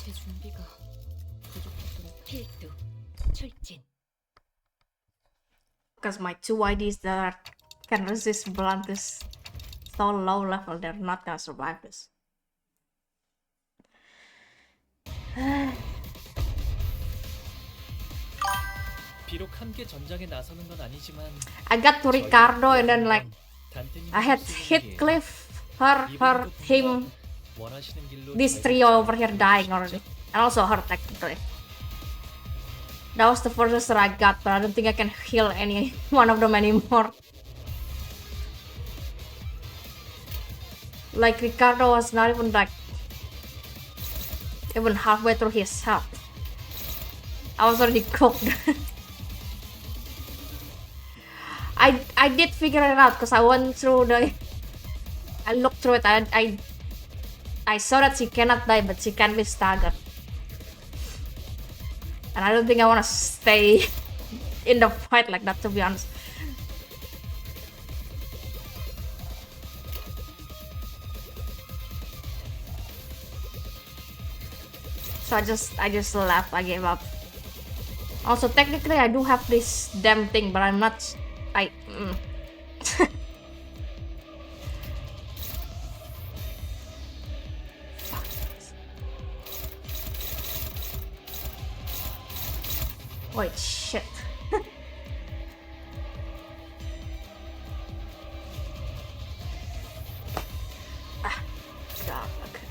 제 준비가 부족했던 필두 출진. because my two IDs that can resist blunt is so low level, they're not gonna survive this. 비록 함께 전장에 나서는 건 아니지만 I got to Ricardo and then like 단테님 I had hit Cliff, her, him, 원하시는 길로 this 저희를 trio over here 잘 dying already, and also her technically. That was the furthest that I got, but I don't think I can heal any one of them anymore. Like Ricardo was not even like even halfway through his health. I was already cooked. I did figure it out because I went through I looked through it. I saw that she cannot die, but she can be staggered. And I don't think I want to stay in the fight like that, to be honest. So I just left. I gave up. Also, technically, I do have this damn thing, but I'm not. Wait, shit. God, okay.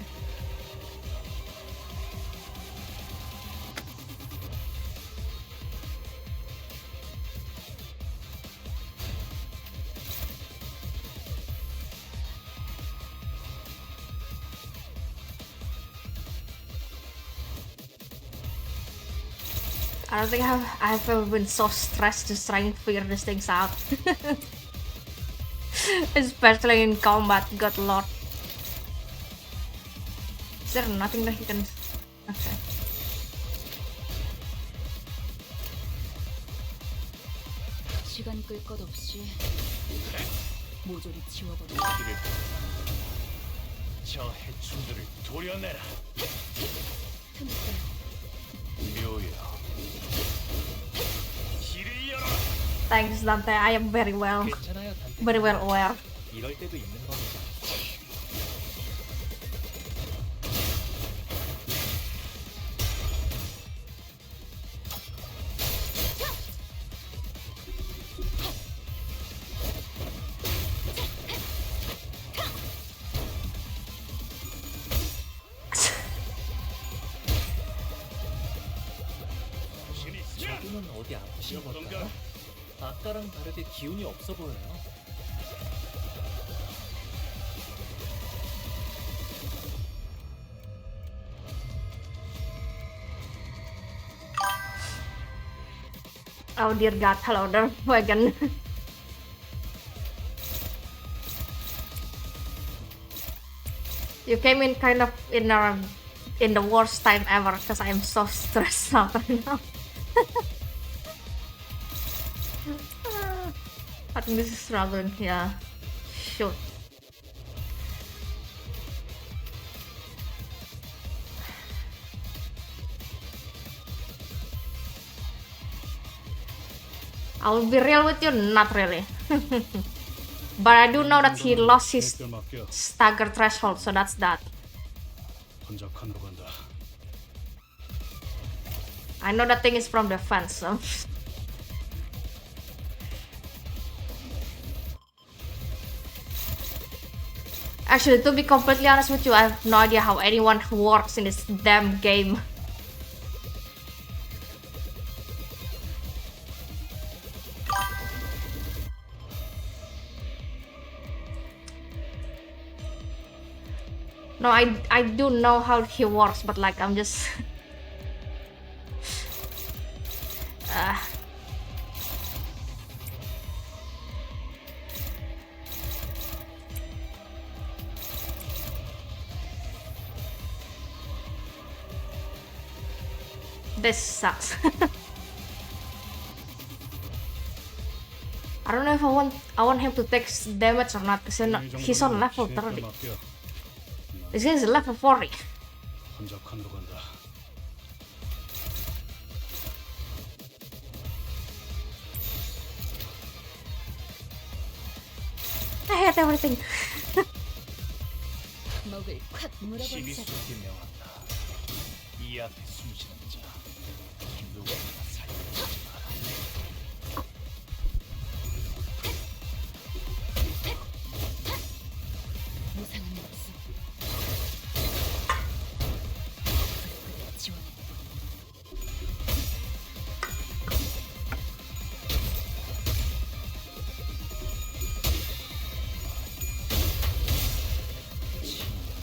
I don't think I've ever been so stressed just trying to figure these things out. Especially in combat, good lord. Is there nothing that he can... Okay. 시간 끌 것 없이 모조리 치워버리죠. 저 해충들을 도려내라. 틈을 묘야. 길을 열어. Thanks, Dante. I am very well 괜찮아요, 단테님. very well aware. 이럴 때도 있는 겁니다. 저분은 어디 아프신 걸까요? 아까랑 다르게 기운이 없어 보여요. Oh dear God, hello there, Wagon. You came in kind of in the worst time ever because I'm so stressed out right now. I think this is struggling, yeah. Shoot. I'll be real with you, not really. But I do know that he lost his 내 맡겨. stagger threshold, so that's that. 혼자 칸으로 간다. I know that thing is from the fence, so. Actually, to be completely honest with you, I have no idea how anyone works in this damn game. No, I do know how he works, but like I'm just this sucks. I don't know if I want him to take damage or not, because he's on level 30. 맡겨. This guy is level 40. 혼자 칸으로 간다. I hate everything. 먹을 콱 물어버리자. 시비 속에 명한다. 이 앞에 숨쉬는 자 누구나 살려주지 마라. 무상한 목숨. 지원해.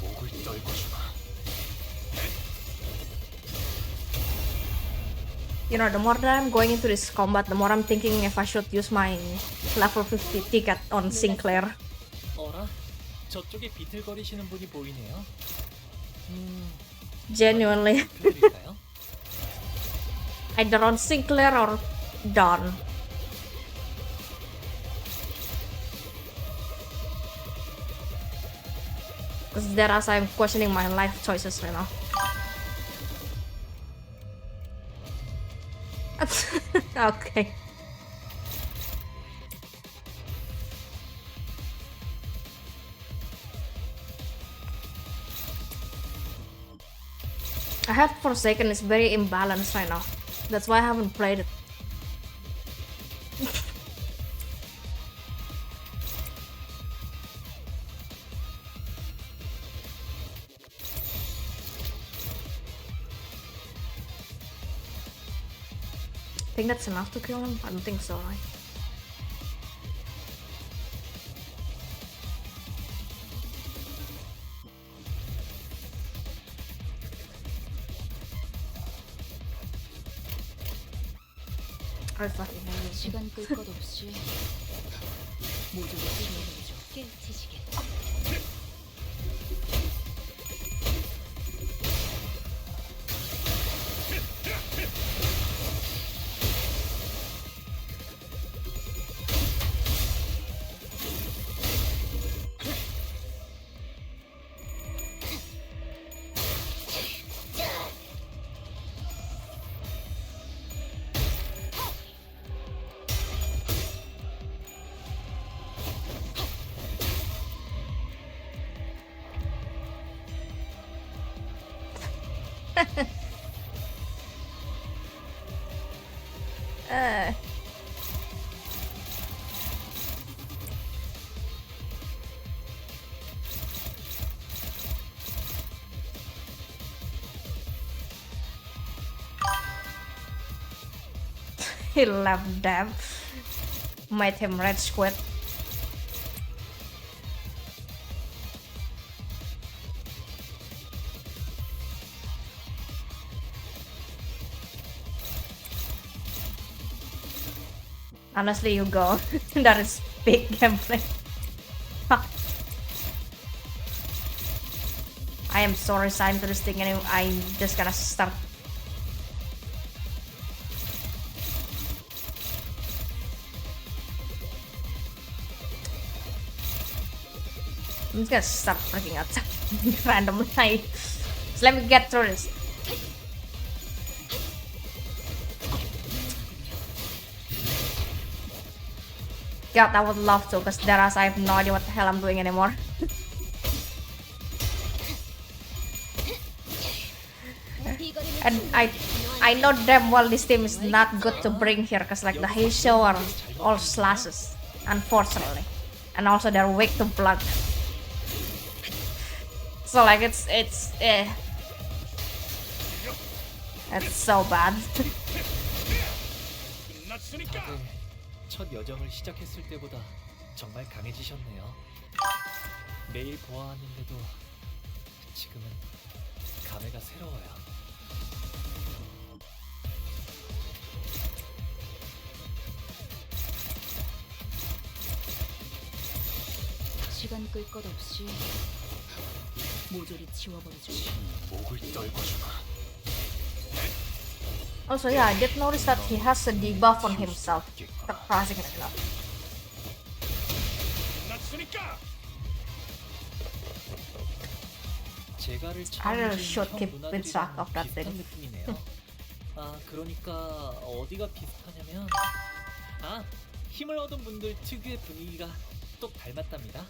목을 떨고 주마. You know, the more that I'm going into this combat, the more I'm thinking if I should use my level 50 ticket on Sinclair. 어라? 저쪽에 비틀거리시는 분이 보이네요. Genuinely. 드릴까요? Either on Sinclair or Dawn. Because there as I'm questioning my life choices right now. Okay. I have Forsaken is very imbalanced right now. That's why I haven't played it. I think that's enough to kill him? I don't think so, right? I fucking hate this. 시간 끌 것 없이 모두를 지원해줘. 깨치시게. He left them. Made him rage quit. Honestly, you go. That is big gameplay. I am so resigned to this thing and I'm just gonna start. I'm just gonna start freaking out randomly. So let me get through this. God, I would love to, because thereas I have no idea what the hell I'm doing anymore. And I know damn well this team is not good to bring here, because like the Heisho are all slashes, unfortunately. And also they're weak to blood. So like it's so bad. 다들 첫 여정을 시작했을 때보다 정말 강해지셨네요. 매일 보아왔는데도 지금은 감회가 새로워요. 시간 끌 것 없이 모조리 지워버리죠. 목을 떨궈주마. Also, yeah, I did notice that he has a debuff on himself. Surprisingly enough. 제가를 I really should keep with track of that 비슷한 thing. 느낌이네요. 아, 그러니까 어디가 비슷하냐면 힘을 얻은 분들 특유의 분위기가 똑 닮았답니다.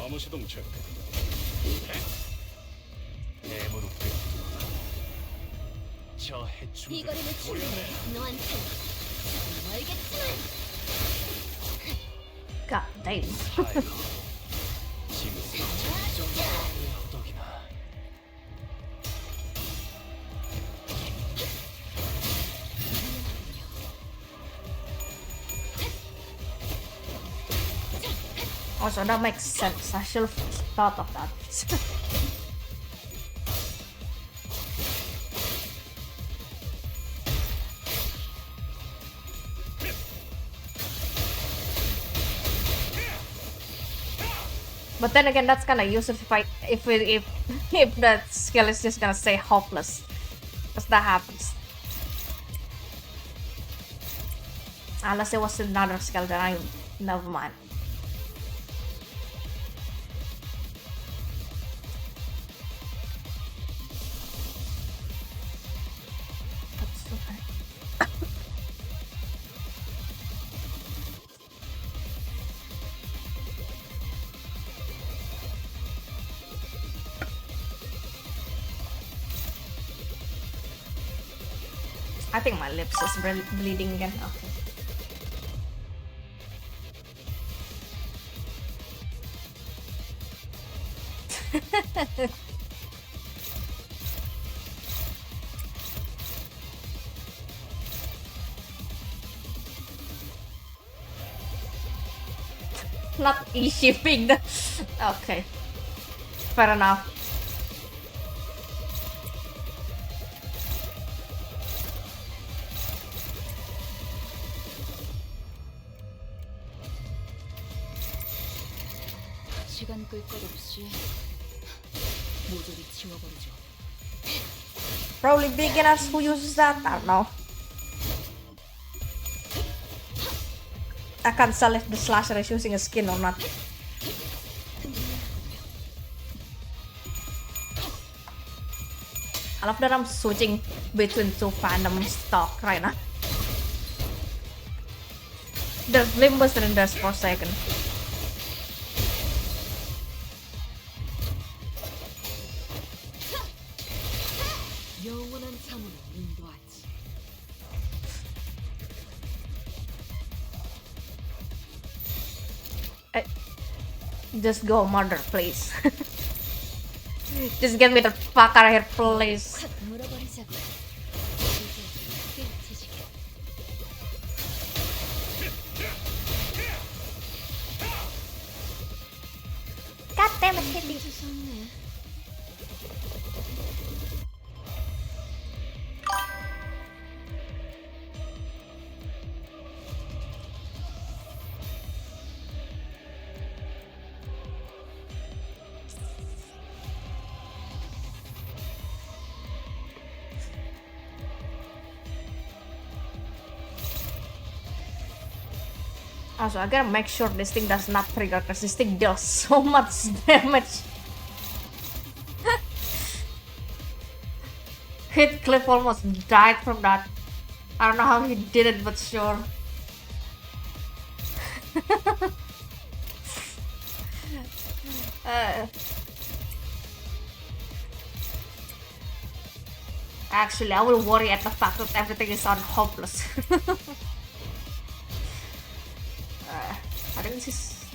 암호 시동 체크. 대무로 꿰뚫어라. 저 해충들 이거리는 충분해. 너한테 알겠지만. God damn. 타이거. 지금 정정의 허덕이나. Also, that makes sense. I should have thought of that. But then again, that's kind of useless if that skill is just gonna stay hopeless, because that happens. Unless it was another skill, then I never mind. That's okay. I think my lips is bleeding again. Okay. Not e-shipping. Okay. Fair enough. 시간 끌 것 없이 모조리 지워버리죠. Probably beginners who uses that. I don't know. I can't tell if the slasher is using a skin or not. I love that I'm switching between two fandom stock right now. There's Limbus and there's Forsaken. 영원한 참으로 인도하지. Just go murder, please. Just get me the fuck out of here, please. 확 물어버리자고. 이제 끝이시게. God damn it, Kitty. 무섭네. Also, I gotta make sure this thing does not trigger because this thing deals so much damage. Heathcliff almost died from that. I don't know how he did it, but sure. Actually, I will worry at the fact that everything is on hopeless. I think this is...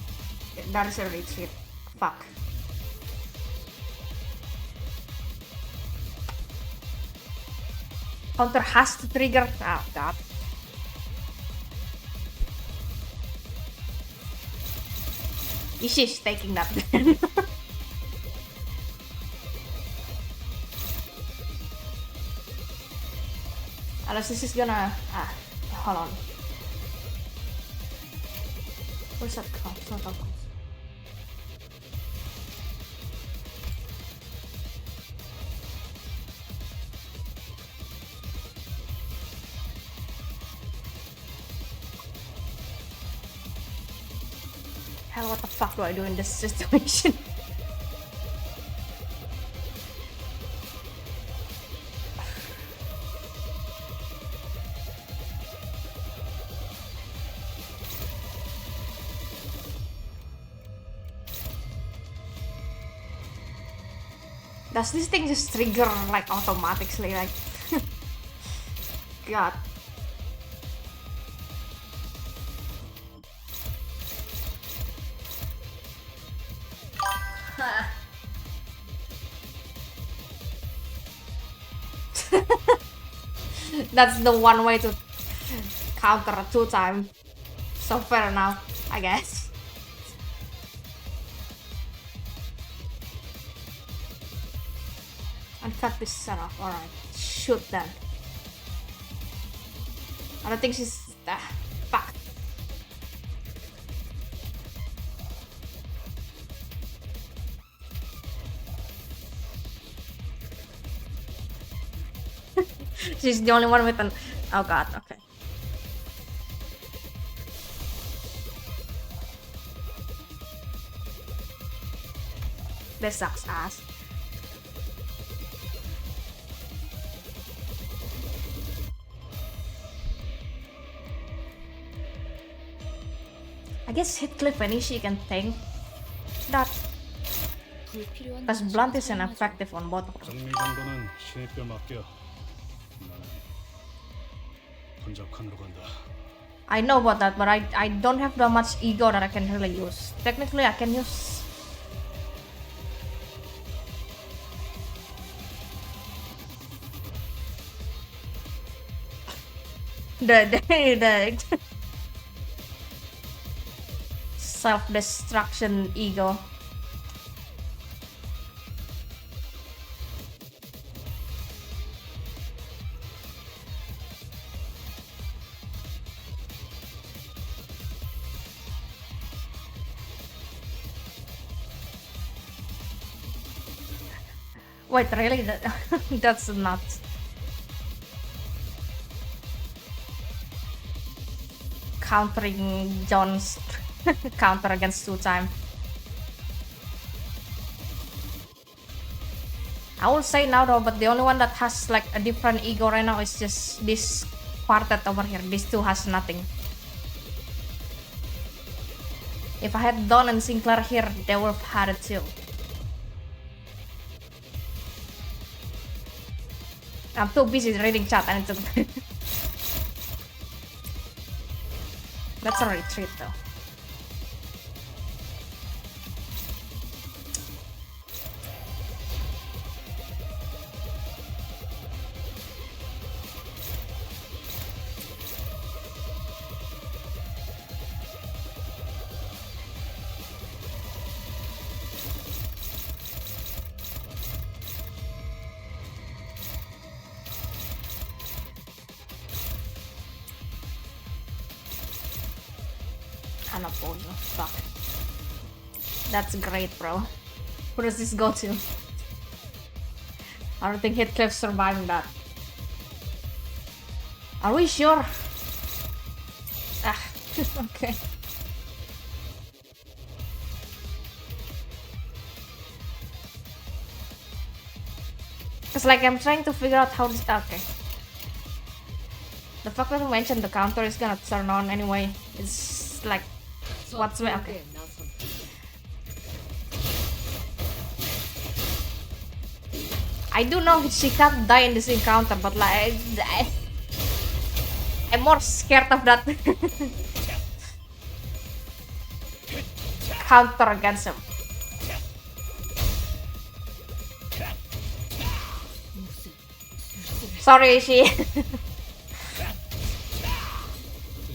that is a retreat. Fuck. Counter has to trigger. Oh god. She's taking that then. Unless this is gonna... hold on. Where's that come? It's not that close. Hell, what the fuck do I do in this situation? Does this thing just trigger like automatically? Like, God. That's the one way to counter a 2-time. So fair enough, I guess. And cut this setup. Alright, shoot then. I don't think she's... fuck. She's the only one with an... oh god, okay. This sucks ass. I guess Heathcliff and Ishii can tank that. 불필요한 Because 단서를 Blunt is 사용하지. ineffective on both of them. 정리 정도는 신의 뼈 맡겨. 나는 혼잡칸으로 간다. I know about that, but I don't have that much ego that I can really use. Technically, I can use... the self-destruction ego. Wait, really? That's nuts. Countering John's counter against 2-time. I will say Naruto, but the only one that has like a different ego right now is just this quartet over here. These two has nothing. If I had Don and Sinclair here, they would have had it too. I'm too busy reading chat. I need to. That's a retreat though. Unopposed. Fuck. That's great, bro. Who does this go to? I don't think Heathcliff's surviving that. Are we sure? Ah, okay. It's like I'm trying to figure out how this. Okay. The fact that you mentioned the counter is gonna turn on anyway. It's like. What's my. Okay. I do know she can't die in this encounter, but like. I'm more scared of that counter against him. Sorry, she.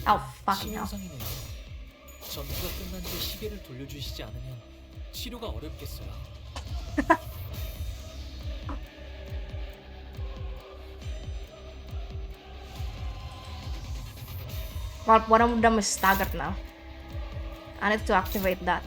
Oh, fucking hell. 치료상이네요. 전투가 끝난 뒤 시계를 돌려주시지 않으면 치료가 어렵겠어요. Well, one of them is staggered now. I need to activate that.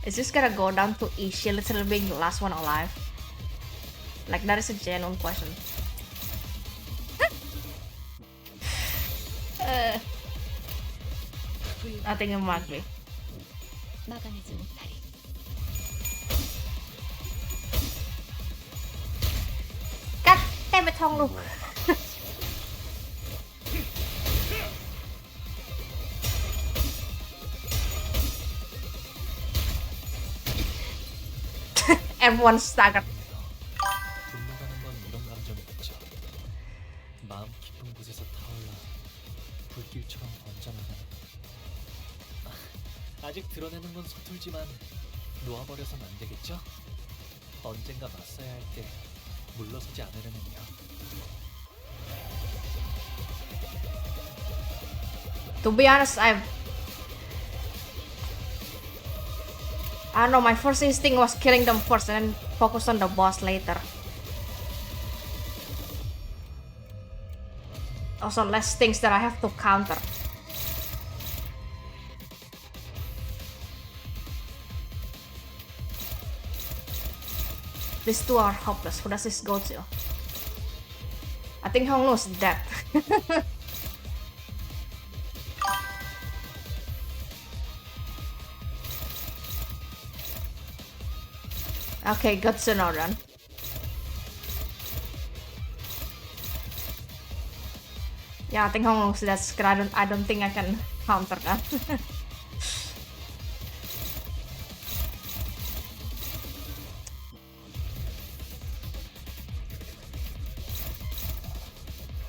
Is this gonna go down to Ishii literally being the last one alive? Like, that is a genuine question. I think it might be. God damn it, Honglu! Everyone's staggered. 분노라는 건 이런 감정이겠죠. 마음 깊은 곳에서 타올라 불길처럼 번져나가는. 아직 드러내는 건 서툴지만 놓아버려선 안 되겠죠? 언젠가 맞서야 할 때 물러서지 않으려면요. To be honest, I don't know, my first instinct was killing them first and then focus on the boss later. Also, less things that I have to counter. These two are hopeless. Who does this go to? I think Honglu's dead. Okay, good to know then. Yeah, I think Honglu's dead because I don't think I can counter that.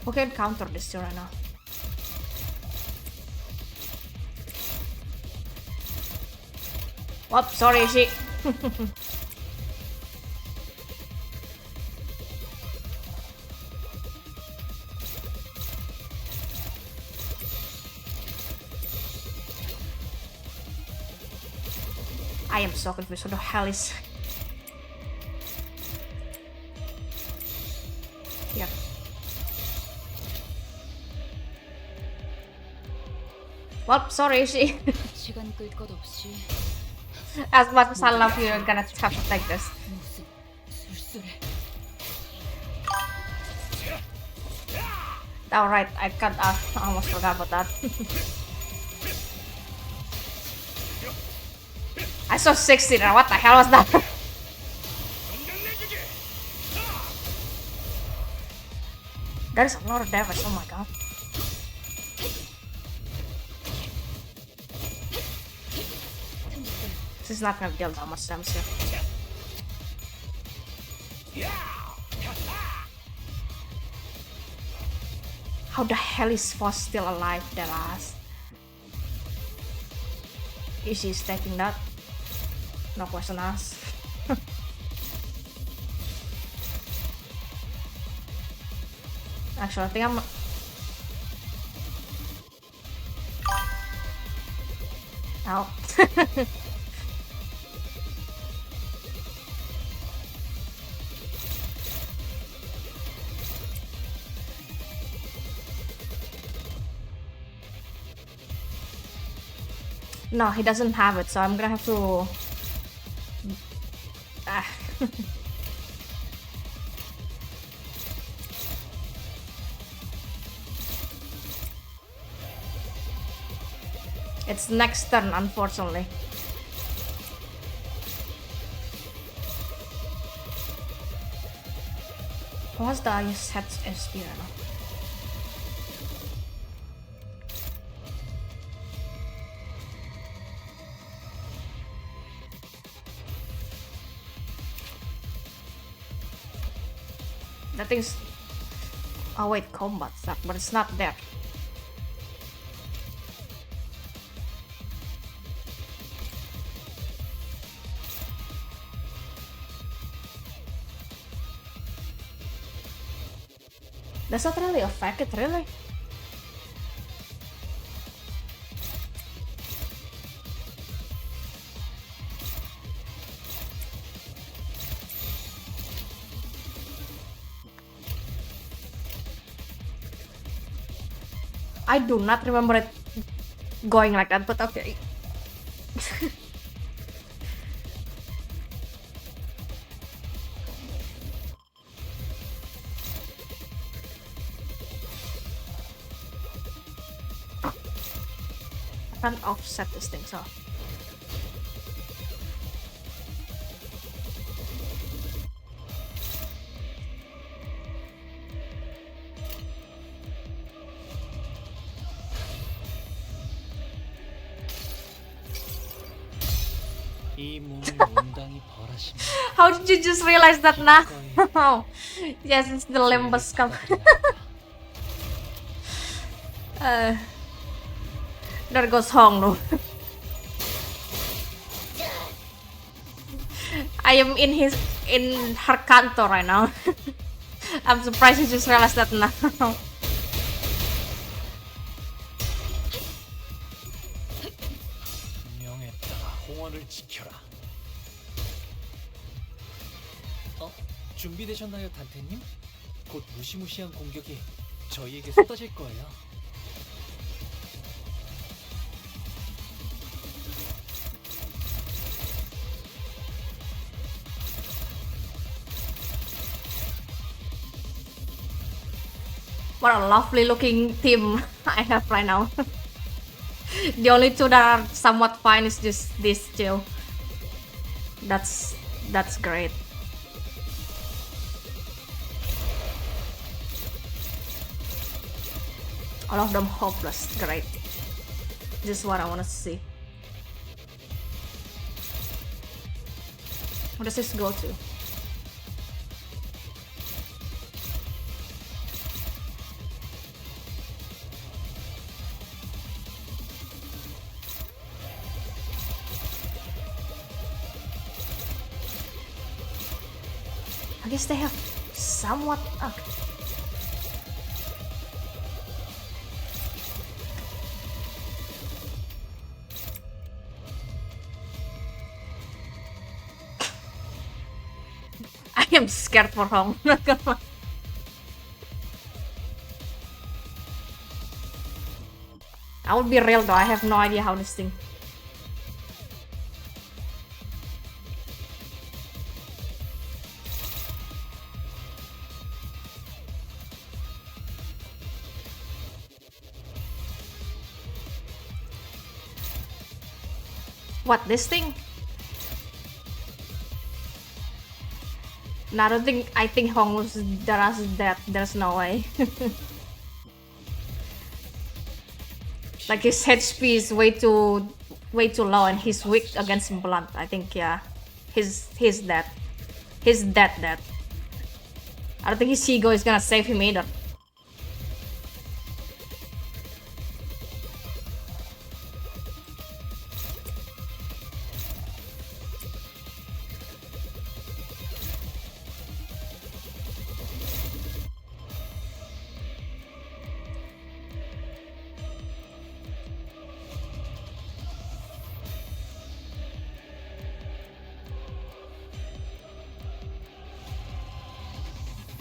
Who can counter this right now? Whoops, sorry, she. I am so confused. What the hell is here? Well, sorry, she. 시간 끌 것 없이 As much as I love you, you're gonna have to take this. 무슨 술술해. Alright, I almost forgot about that. I saw 60 there. What the hell was that? That is a lot of damage. Oh my god. This is not gonna deal that much damage here. How the hell is Foss still alive, that ass? Is she stacking that? No question asked. Actually, I think I'm... Ow. No, he doesn't have it, so I'm gonna have to... Ah. It's next turn, unfortunately. What's the highest SP right now? That thing's... Oh wait, combat stuff, but it's not there. Does that really affect it, really? I do not remember it going like that, but okay. I can't offset this thing, so. 이 몸을 온당히 벌하시면 How did you just realize that now? Yes, it's the limbus come. There goes Hong no. I am in her canto right now. I'm surprised you just realized that now. 명에 따라 홍원을 지켜라. 준비되셨나요, 단테님? 곧 무시무시한 공격이 저희에게 쏟아질 거예요. What a lovely looking team I have right now. The only two that are somewhat fine is just these two. That's great. All of them hopeless. Great. Just what I want to see. What does this go to? I guess they have somewhat... Okay. I am scared for Hong. Not gonna lie. I will be real though, I have no idea how this thing. What, this thing? No, I think Hong's Dara's dead. There's no way. Like his HP is way too low and he's weak against blunt. I think yeah. He's dead. He's dead. I don't think his ego is gonna save him either.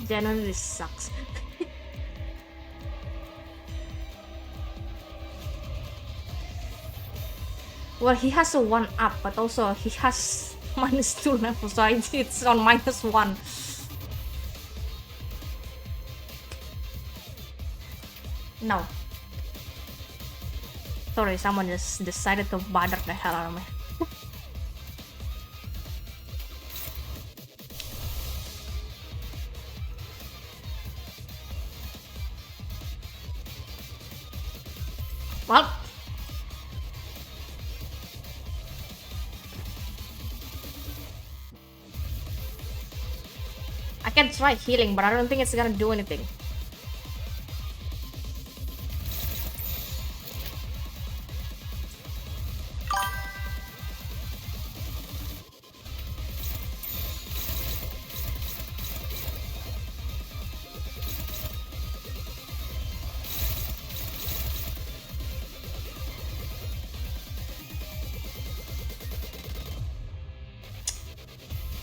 Generally this sucks. Well, he has a 1 up, but also he has -2 level, so it's on -1. No. Sorry, someone just decided to bother the hell out of me. Well, I can try healing, but I don't think it's gonna do anything.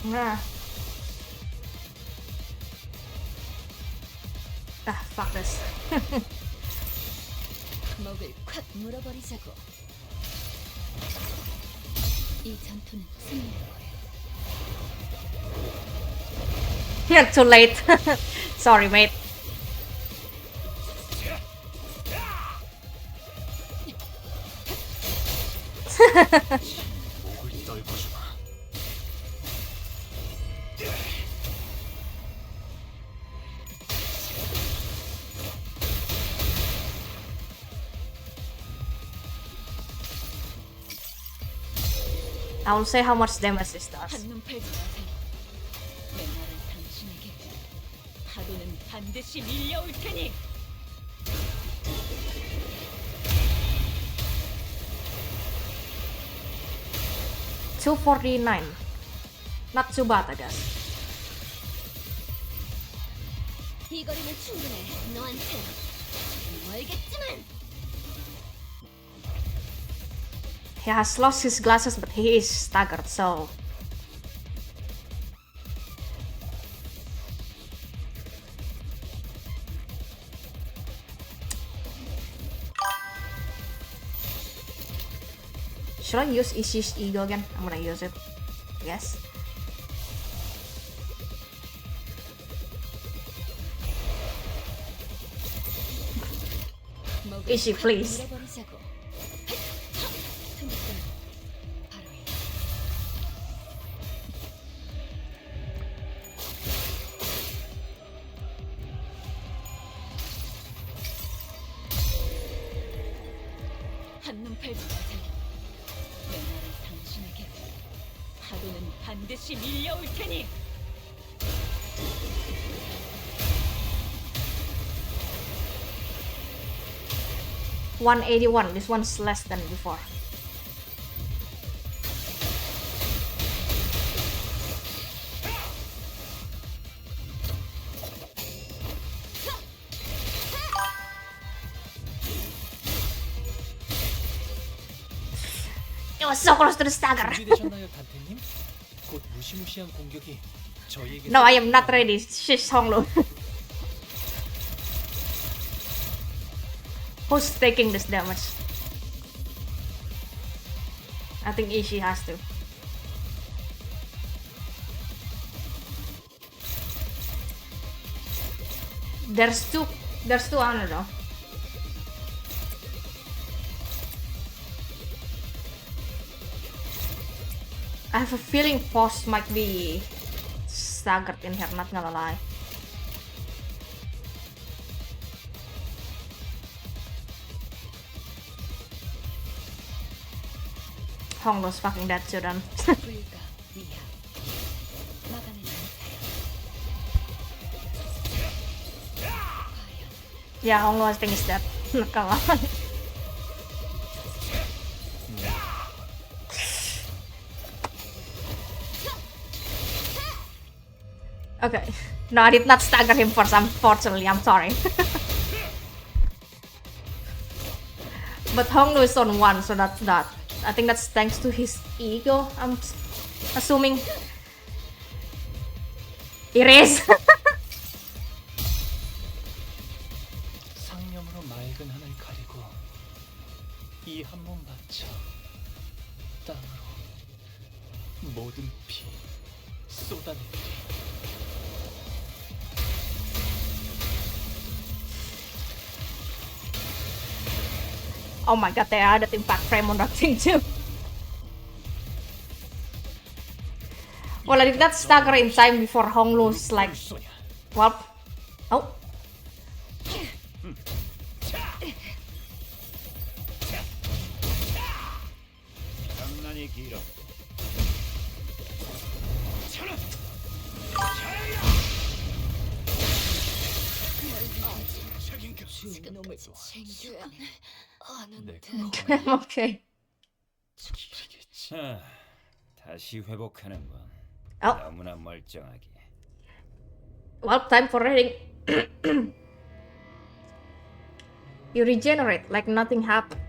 Nah. Ah, fuck this. 목을 콱 물어버리자고. 이 전투는 승리할 거야. You're too late. Sorry, mate. 목을 떨궈주마. I will say how much damage this does. 한눈 팔지 마세요. 맨날은 당신에게 파도는 반드시 밀려올 테니. $249. Not too bad, I guess. 이 거리는 충분해. 너한텐 멀겠지만. He has lost his glasses, but he is staggered, so... Should I use Ishi's ego again? I'm gonna use it. Yes. Ishi, please. 물어버리자고. 바로 이. 한눈 팔지 마세요. 맨날은 당신에게 파도는 반드시 밀려올 테니. $181. This one's less than before. It was so close to the stagger. 준비되셨나요, 단테님? 곧 무시무시한 공격이 저희에게. No, I am not ready. She's Honglu. Who's taking this damage? think Ishii has to. There's two honor though. I have a feeling Post might be staggered in here, not gonna lie. Honglo's fucking dead too then. 불가 위야. 막아내는 Yeah, Honglo I think is dead. Not gonna lie. Okay. No, I did not stagger him for some, fortunately, I'm sorry. But Honglo is on 1, so that's that. I think that's thanks to his ego, I'm assuming. Erase! 상념으로 맑은 하늘 가리고 이 한 몸 바쳐 땅으로 모든 피 쏟아내리. Oh my god, they added impact frame on that thing too. Well, I did not stagger in time before Honglu's like, well, oh. 장난이 길어. 놈을 챙겨야 하는데. 내가 Okay. 길이겠지. 다시 회복하는 건 Oh, 너무나 멀쩡하게. well, time for reading. You regenerate like nothing happened.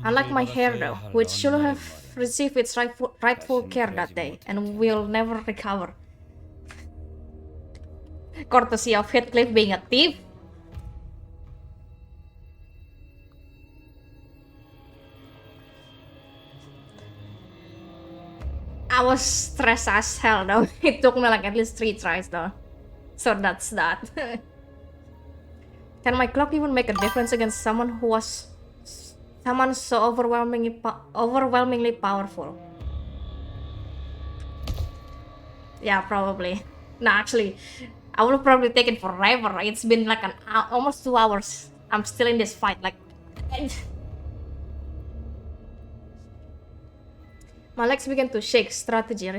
Unlike my hair though, which should have received its rightful care that day and will never recover. Courtesy of Heathcliff being a thief. I was stressed as hell though. It took me like at least 3 tries though. So that's that. Can my clock even make a difference against someone so overwhelmingly powerful? Yeah, probably. No, actually, I will probably take it forever. It's been like almost 2 hours. I'm still in this fight. Like, my legs began to shake. Strategy,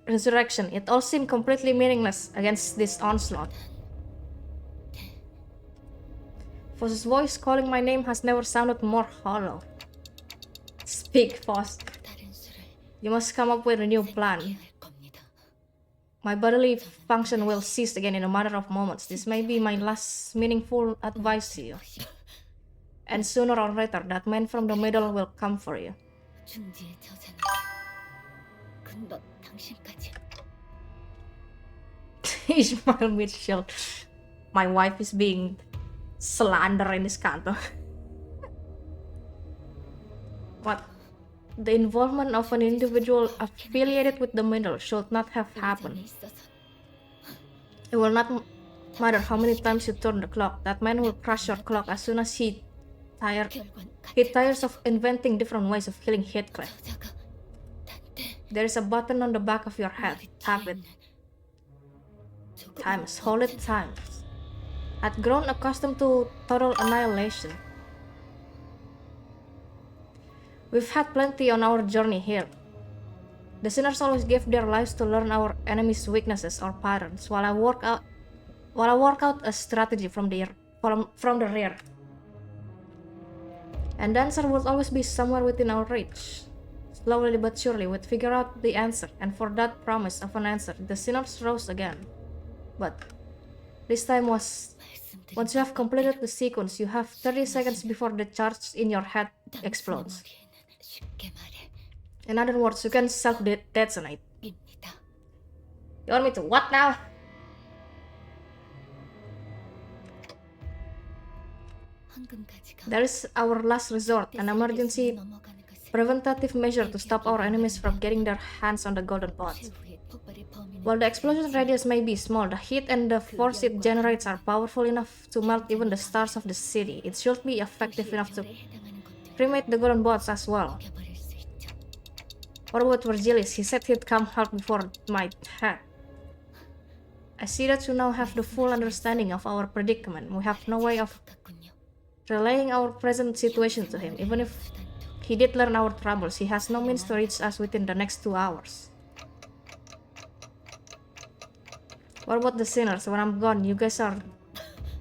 resurrection. It all seemed completely meaningless against this onslaught. Foss's voice calling my name has never sounded more hollow. Speak, Foss. 다른 수를 You must come up with a new plan. 할 겁니다. My bodily function will cease again in a matter of moments. This may be my last meaningful advice to you. And sooner or later, that man from the middle will come for you. 중지의 저자는 금방 당신까지. Ishmael Mitchell. My wife is being slandered in this canto. What? The involvement of an individual affiliated with the middle should not have happened. 있어서 It will not matter how many times you turn the clock. That man will crush your clock as soon as he tires of inventing different ways of killing Heathcliff. 저자가 단테 There is a button on the back of your head. Tap it. Times, hold it times. I'd grown accustomed to total annihilation. We've had plenty on our journey here. The sinners always give their lives to learn our enemies' weaknesses or patterns, while I work out a strategy from the rear. And the answer will always be somewhere within our reach. Slowly but surely, we'd figure out the answer, and for that promise of an answer, the sinners rose again. But this time once you have completed the sequence, you have 30 seconds before the charge in your head explodes. 쉽게 말해 In other words, you can self-detonate. 입니다. You want me to what now? 황금가지가 That is our last resort, an emergency 넘어가는 것을 preventative measure to stop our enemies from getting their hands on the golden pots. While the explosion radius may be small, the heat and the force it generates are powerful enough to melt even the stars of the city. It should be effective enough to cremate the golden bots as well. What about Virgilius? He said he'd come help before my death. I see that you now have the full understanding of our predicament. We have no way of relaying our present situation to him. Even if he did learn our troubles, he has no means to reach us within the next 2 hours. What about the sinners? When I'm gone, you guys are...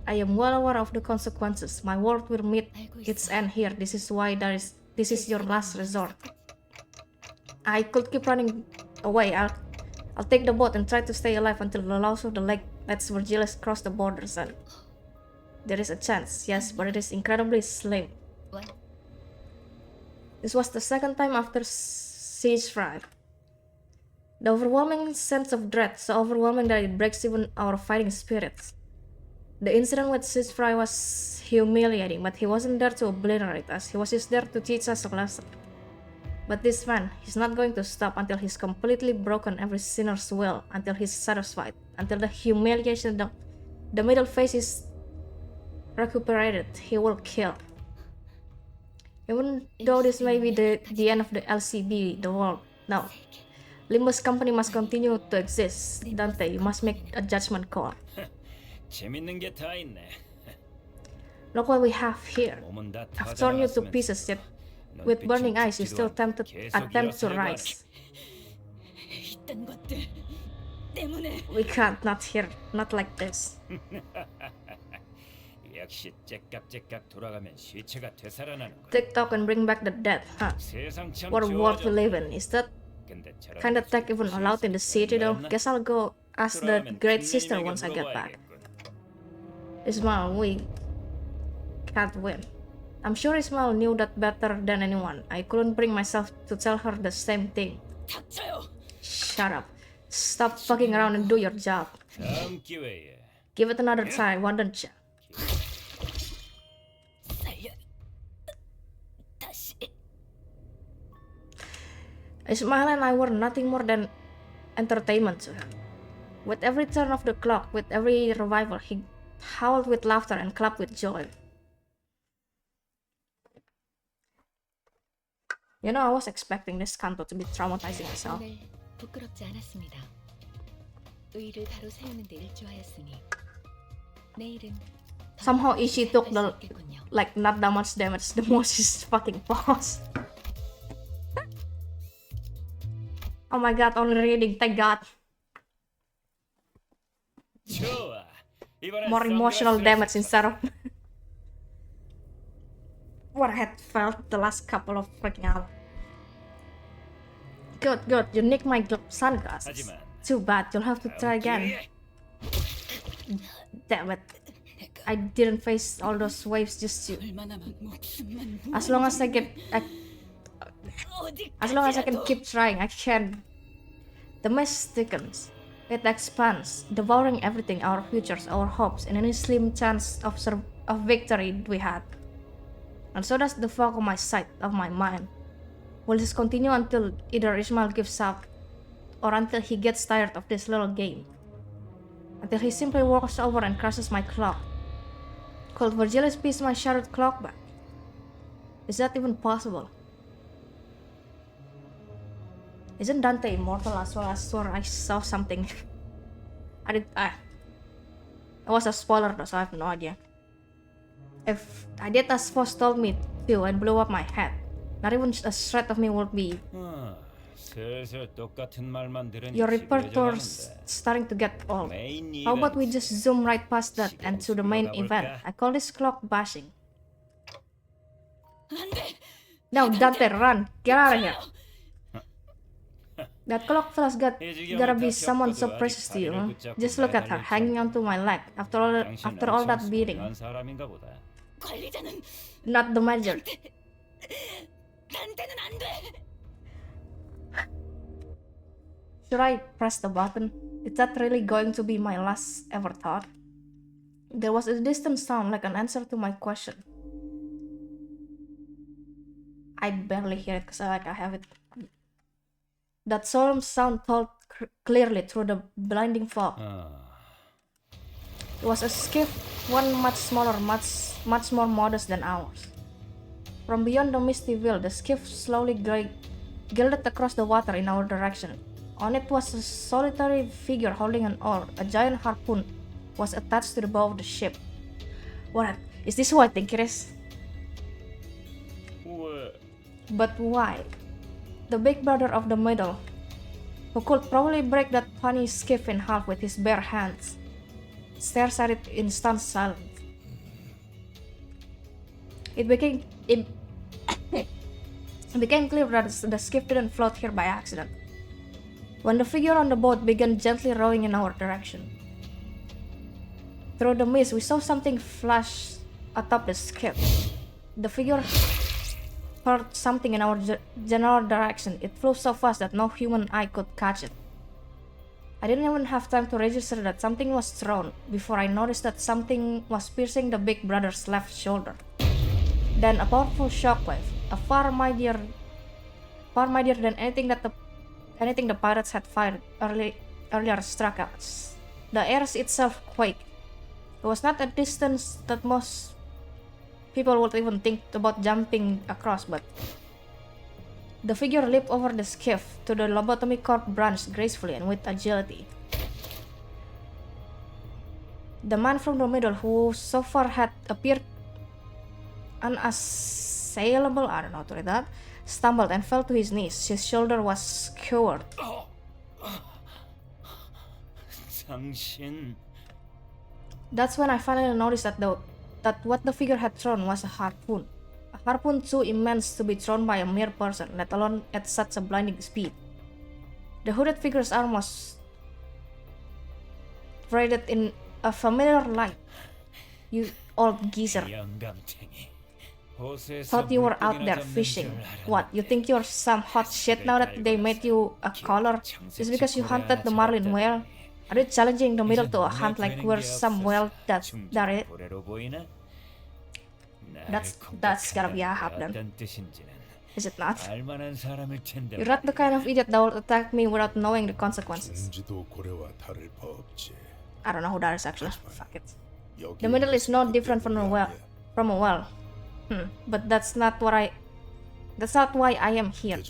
I am well aware of the consequences. My world will meet its end here. This is why this is your last resort. I could keep running away. I'll take the boat and try to stay alive until the laws of the lake lets Virgilius cross the borders, and there is a chance, yes, but it is incredibly slim. What? This was the second time after Siege Fry. The overwhelming sense of dread, so overwhelming that it breaks even our fighting spirits. The incident with Siege Fry was humiliating, but he wasn't there to obliterate us. He was just there to teach us a lesson. But this man, he's not going to stop until he's completely broken every sinner's will, until he's satisfied, until the humiliation, the middle face is recuperated. He will kill. Even though this may be the end of the LCB, the world. No. Limbus Company must continue to exist. Dante, you must make a judgment call. 재밌는 게 다 있네. Look what we have here. 몸은 다 I've torn you to 터져나갔으면서 pieces, yet with burning eyes, you still attempt to rise. 이딴 것들 때문에 We can't, not here, not like this. 역시 째깍째깍 돌아가면 시체가 되살아나는 거야. TikTok and bring back the dead, huh? 세상 참 What a world we 좋아져. live in. Is that 근데 저런 kind of tech even allowed in the city though? 몰랐나? Guess I'll go ask the 돌아가면 great 킹님에게 sister once I get back. 물어봐야겠군. Ismail, we can't win. I'm sure Ismail knew that better than anyone. I couldn't bring myself to tell her the same thing. 닥쳐요. Shut up. Stop fucking around and do your job. 다음 기회에 Give it another try, why don't you? 살려. 다시. Ismail and I were nothing more than entertainment to her. With every turn of the clock, with every revival, he howled with laughter and clapped with joy. You know, I was expecting this Canto to be traumatizing myself. 오늘 부끄럽지 않았습니다. 의의를 바로 세우는 데 일조하였으니 내일은 더 Somehow Ishi took 할수 the, 있겠군요. like, not that much damage, the most is fucking paused. Oh my god, only reading, thank god. 좋아. 이번엔 More emotional 선글라스를 damage 썼어. instead of what I had felt the last couple of freaking hours. Good, you nicked my sunglasses. 하지만 Too bad, you'll have to try 다음 again. 기회에 Damn it. I didn't face all those waves just you. 얼마나만 목숨만 As long as I can 어디까지라도 keep trying, I can. The mess thickens. It expands, devouring everything, our futures, our hopes, and any slim chance of victory we had. And so does the fog of my sight, of my mind. Will this continue until either Ismail gives up, or until he gets tired of this little game? Until he simply walks over and crushes my clock? Could Virgilius piece my shattered clock back? Is that even possible? Isn't Dante immortal as well? I swore I saw something. It was a spoiler though, so I have no idea. If I did as Foss told me to and blew up my head, not even a shred of me would be. 슬슬 똑같은 말만 들으니 Your 지루해져가는데. repertoire's starting to get old. 메인 How about we 이벤트. just zoom right past that and to the main 시간 event? 가볼까? I call this clock bashing. 안돼. Now Dante, run! Get out of here! That clock fella's gotta be someone so precious to you. Huh? Just look at her, hanging onto my leg after all that beating. 중요한 사람인가 보다. 관리자는 Not the major. 단테는 안 돼. Should I press the button? Is that really going to be my last ever thought? There was a distant sound like an answer to my question. I barely hear it because I have it. That solemn sound told clearly through the blinding fog. It was a skiff, one much smaller, much more modest than ours. From beyond the misty veil, the skiff slowly glided across the water in our direction. On it was a solitary figure holding an oar. A giant harpoon was attached to the bow of the ship. What? Is this who I think it is? But why? The big brother of the middle, who could probably break that funny skiff in half with his bare hands, stares at it in stunned silence. It became clear that the skiff didn't float here by accident. When the figure on the boat began gently rowing in our direction. Through the mist, we saw something flash atop the skiff. The figure hurled something in our general direction. It flew so fast that no human eye could catch it. I didn't even have time to register that something was thrown before I noticed that something was piercing the big brother's left shoulder. Then a powerful shockwave, far mightier than anything the pirates had fired earlier struck us. The air itself quaked. It was not a distance that most people would even think about jumping across, but the figure leaped over the skiff to the lobotomy corp branch gracefully and with agility. The man from the middle, who so far had appeared unassailable, I don't know how to read that, stumbled and fell to his knees. His shoulder was skewered. 당신 That's when I finally noticed that what the figure had thrown was a harpoon. A harpoon too immense to be thrown by a mere person, let alone at such a blinding speed. The hooded figure's arm was braided in a familiar light. You old geezer. 영감탱이. Thought you were out there fishing. What, you think you're some hot shit now that they made you a collar just because you hunted the marlin whale? Are you challenging the middle to a hunt like we're some whale that's it? That's gotta be Ahab then. Is it not? You're not the kind of idiot that will attack me without knowing the consequences. I don't know who that is actually. Fuck it. The middle is no different from a well. But that's not why I am here.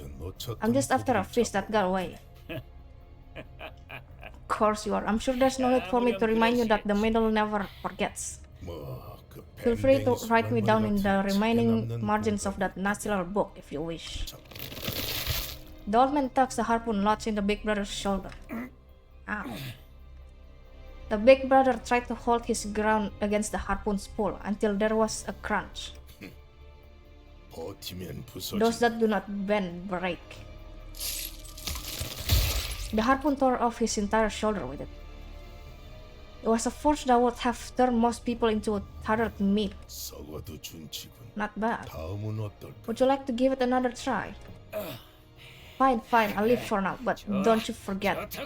I'm just after a fish that got away. Of course you are. I'm sure there's no need for me to remind you that the middle never forgets. Feel free to write me down in the remaining margins of that nasty little book if you wish. The old man tucks the harpoon lodged in the big brother's shoulder. Ow. The big brother tried to hold his ground against the harpoon's pull until there was a crunch. Those that do not bend break. The harpoon tore off his entire shoulder with it. It was a force that would have turned most people into tattered meat. Not bad. Would you like to give it another try? Fine, I'll leave for now, but don't you forget.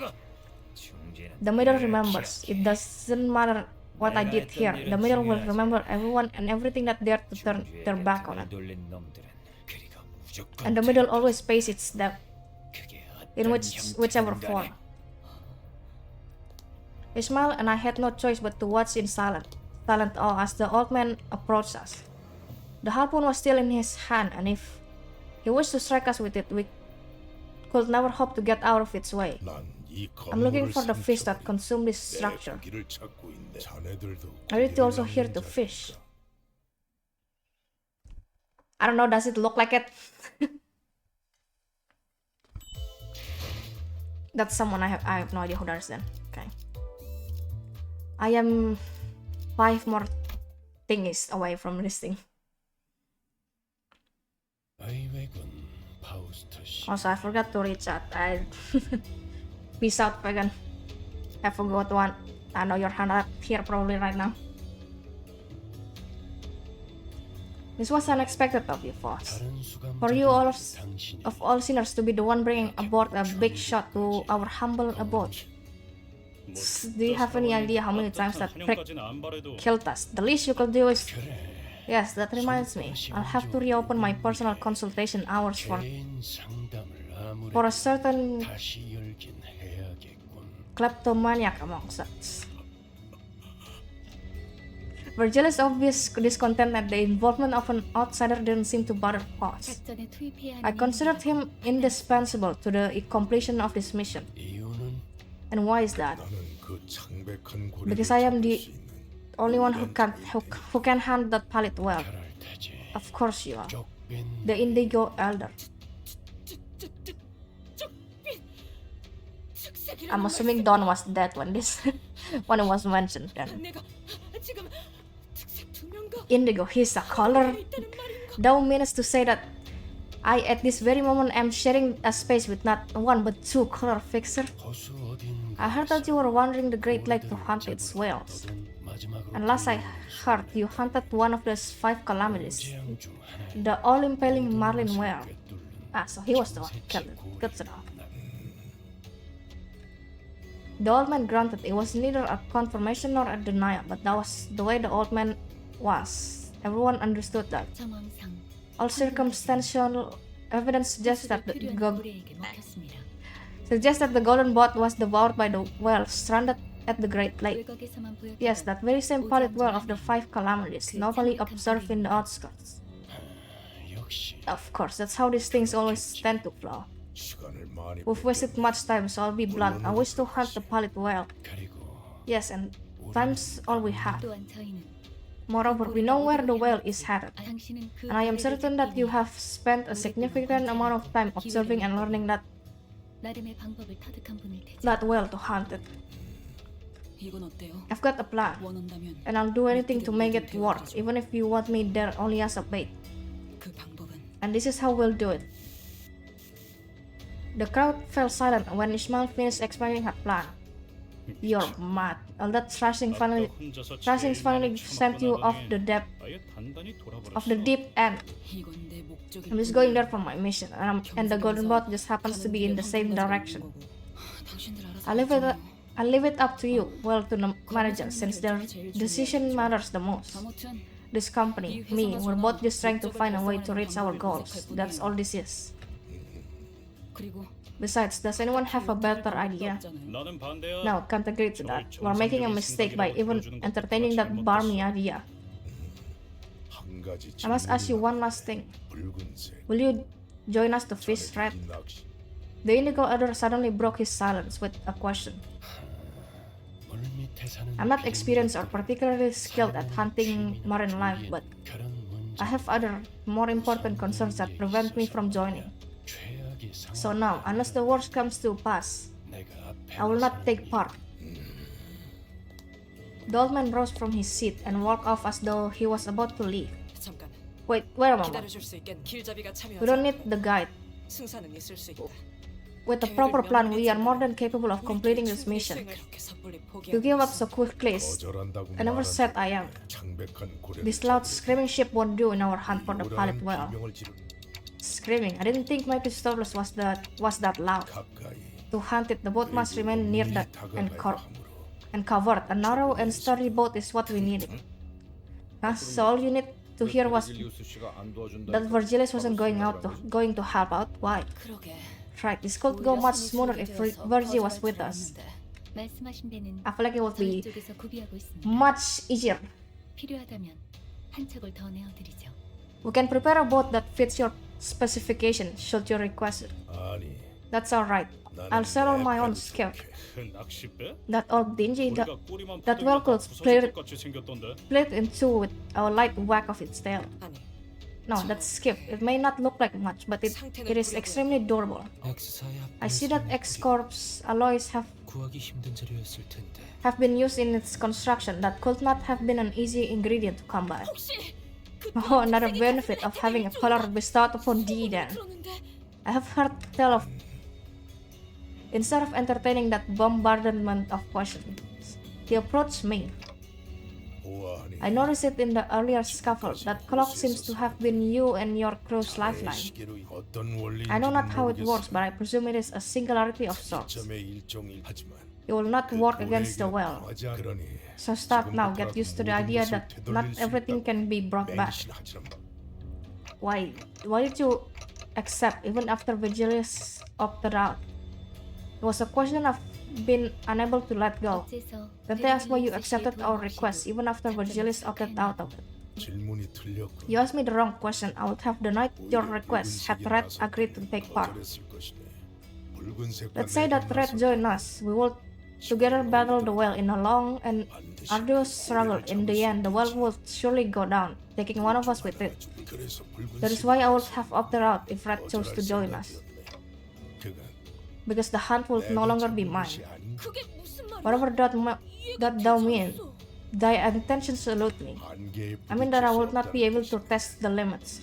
The middle remembers. It doesn't matter what I did here. The middle will remember everyone and everything that dared to turn their back on it. And the middle always pays its debt, in whichever form. He smiled, and I had no choice but to watch in silent awe as the old man approached us. The harpoon was still in his hand, and if he wished to strike us with it, we could never hope to get out of its way. I'm looking for the fish that consumed this structure. Are you two also here to fish? I don't know, does it look like it? That's someone I have no idea who that is then. Okay. I am 5 more thingies away from this thing. Also, I forgot to read chat. Peace out, Pagan. Have a good one. I know you're here probably right now. This was unexpected of you, Foss. For you all of all sinners to be the one bringing aboard a big shot to our humble abode. Do you have any idea how many times that prick killed us? The least you could do is Yes, that reminds me. I'll have to reopen my personal consultation hours for a certain 다시 열긴 해야겠군. kleptomaniac amongst us. Virgilia's obvious discontent at the involvement of an outsider didn't seem to bother Paz. 작전에 투입해야 I 하는 considered him indispensable to the completion of this mission. 이유는 And why is that? 나는 그 창백한 고리를 Because I am 잡을 the 수 있는 only one who can hand that pallet well. 잘할 테지. Of course you are. 쪽빈 The Indigo Elder. I'm assuming Don was dead when when it was mentioned. Then 내가 지금 특색 두 명과 Indigo, he's a color. Thou means to say that I at this very moment am sharing a space with not one but two color fixer. 호수 어딘가. I heard that you were wandering the Great Lake to hunt its whales. And last I heard, you hunted one of those 5 calamities, the all-impaling marlin whale. Ah, so he was the one who killed it. Good to know. The old man grunted. It was neither a confirmation nor a denial, but that was the way the old man was. Everyone understood that. 정황상 All circumstantial evidence suggests that 필요한 고래에게 먹혔습니다. the golden boat was devoured by the whale stranded at the Great Lake. 외곽에서만 보였던 Yes, that very same pallid whale of the 5 calamities, normally observed in the outskirts. 역시 Of course, that's how these things always tend to flow. 시간을 많이 We've wasted much time, so I'll be blunt. I wish to hunt the pallid whale. 그리고 Yes, and time's all we have. 또한 저희는 Moreover, we know where the whale is headed. 당신은 그 And I am 고래를 certain that you 잡기 have spent a significant amount of time observing and learning 위해 나름의 방법을 터득한 분일 테죠. that whale to hunt it. 이건 어때요? I've got a plan, 원한다면 and I'll do anything to make it work, even if you want me there only as a bait. 그 방법은 And this is how we'll do it. The crowd fell silent when Ishmael finished explaining her plan. You're mad. All that thrashing finally sent you off the depth 아예 단단히 돌아버렸어. of the deep end. 이건 내 목적일 I'm just going there for my mission, and the golden boat just happens to be in the same direction. 당신들 알아서 I'll leave it up to you, well, to the manager, since their decision matters the most. 아무튼 This company, me, we're both just trying to find a way to reach our goals. That's all this is. 그리고 Besides, does anyone have a better idea? 나는 반대야. No, can't agree to that. We're making a mistake by even entertaining that barmy idea. 한 가지 I must ask you one last thing. 붉은색. Will you join us to fish, Red? 이 낚시. The Indigo Elder suddenly broke his silence with a question. 물 밑에 사는 I'm not experienced or particularly skilled at hunting marine life, but 그런 문제 I have other, more important concerns that prevent me from joining. 최악의 상황 So now, unless the worst comes to pass, 내가 앞에 I will not take part. The old man rose from his seat and walked off as though he was about to leave. 잠깐 Wait a moment. 기다려줄 수 있겐 길잡이가 We don't 참여하자. need the guide. 승산은 있을 수 있다. With a proper plan, we are more than capable of completing this mission. 그렇게 섣불리 To 포기하고 give up so quickly is, 거절한다고 I never said I am. 창백한 고래를 This loud screaming ship won't do in our hunt for the pallid whale. 비명을 지르 Screaming. I didn't think my Pistolus was that loud. 가까이 To hunt it, the boat must remain near that and covered. A narrow and sturdy boat is what we needed. Huh? So all you need to hear was that Virgilius wasn't going to help out. Why? 그러게. Right, this could go much smoother if Virgie was with us. 말씀하신 배는 I feel like it would 저희 be 쪽에서 구비하고 있습니다. much easier. 필요하다면 한 척을 더 내어드리죠. We can prepare a boat that fits your specification should you request it. 아니 That's alright. I'll settle my own skiff. 그 낚싯배? That old dingy 우리가 꼬리만 that well could 부서질 것 같이 생겼던데. split in two with a light whack of its tail. 아니 No, that skiff. It may not look like much, but it is extremely durable. 엑스사야 I see that X-Corp's alloys 구하기 힘든 재료였을 텐데. have been used in its construction. That could not have been an easy ingredient to come by. 혹시 Oh, another benefit of having a color bestowed upon thee then. 그러는데 I have heard tell of. Instead of entertaining that bombardment of questions, he approached me. 보아하니 I noticed it in the earlier scuffle. That clock seems to have been you and your crew's lifeline. 어떤 원리인지 I know not how it works, but I presume it is a singularity of sorts. 점의 일종이 하지만 You will not work against the well. 그러니 So start now. Get used to the idea that not everything can be brought back. Why did you accept even after Vigilius opted out? It was a question of being unable to let go. 어째서 Then they asked why you accepted our request even after Virgilius opted out of it. 질문이 틀렸고 You asked me the wrong question. I would have denied your request had Red agreed to take part. Let's say that Red joined us. We will together battle the whale in a long and arduous struggle. In the end, the whale will surely go down, taking one of us with it. That is why I would have opted out if Red chose to join us. Because the hunt will no longer be mine. 그게 무슨 말이야? Whatever that thou mean, thy intentions elude me. I mean that I will not be able to test the limits.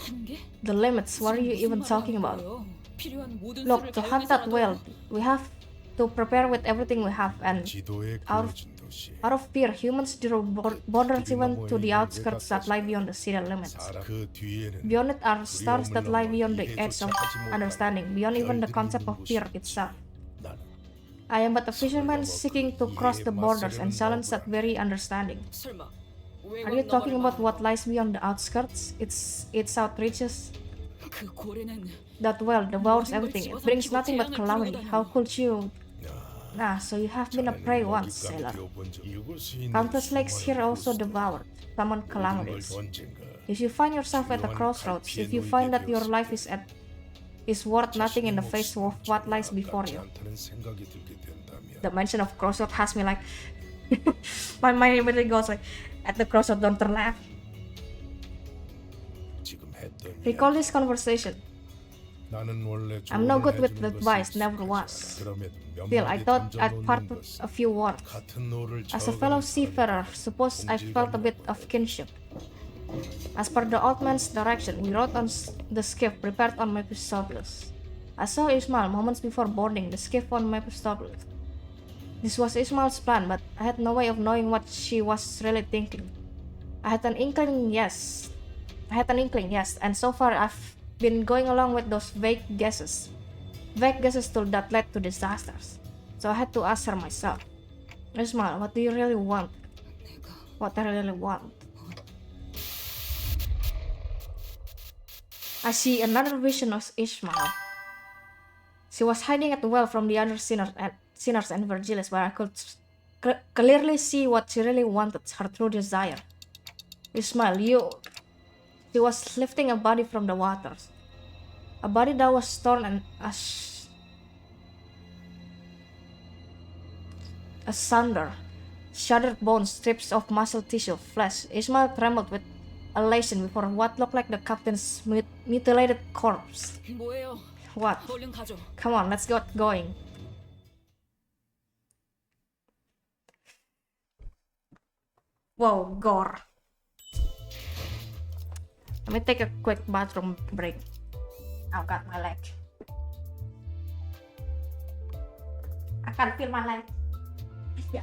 한계? The limits? What are you even talking about? 필요한 모든 Look, 수를 to 가지고 hunt that 있어라도 whale, we have to prepare with everything we have, and 지도에 out 그려진 도시 out of fear, humans drew borders even to the outskirts that lie beyond the city limits. 그 뒤에는 Beyond it are stars that lie beyond the edge of understanding, beyond even the concept of fear itself. 나는 I am but a fisherman seeking to cross the borders and challenge that very understanding. 설마 Are you talking about what lies beyond the outskirts? Its outreaches? 그 고래는 That well devours everything. It brings nothing but calamity. How could you? Ah, so you have been a prey once, sailor. Countless lakes here also devoured, summon calamities. If you find yourself at a crossroads, if you find that your life is worth nothing in the face of what lies before you. The mention of crossroads has me like my mind immediately goes like, at the crossroads, don't turn left. Recall this conversation. I'm no good with advice, never was. Still, I thought I'd part with a few words. As a fellow seafarer, suppose I felt a bit of kinship. As per the old man's direction, we rode on the skiff prepared on Mephistopheles. I saw Ismail moments before boarding the skiff on Mephistopheles. This was Ismail's plan, but I had no way of knowing what she was really thinking. I had an inkling, yes, and so far I've been going along with those vague guesses that led to disasters. So I had to ask her myself, Ismail, what do you really want? What I really want? I see another vision of Ishmael. She was hiding at the well from the other sinners and Virgilius, but I could clearly see what she really wanted, her true desire. Ishmael, she was lifting a body from the waters. A body that was torn and asunder. Shattered bones, strips of muscle tissue, flesh. Ishmael trembled with elation before what looked like the captain's mutilated corpse. 뭐예요? What? 얼른 가죠. Come on, let's get going. Whoa, gore. Let me take a quick bathroom break. I've got my leg. I can feel my leg. Yeah.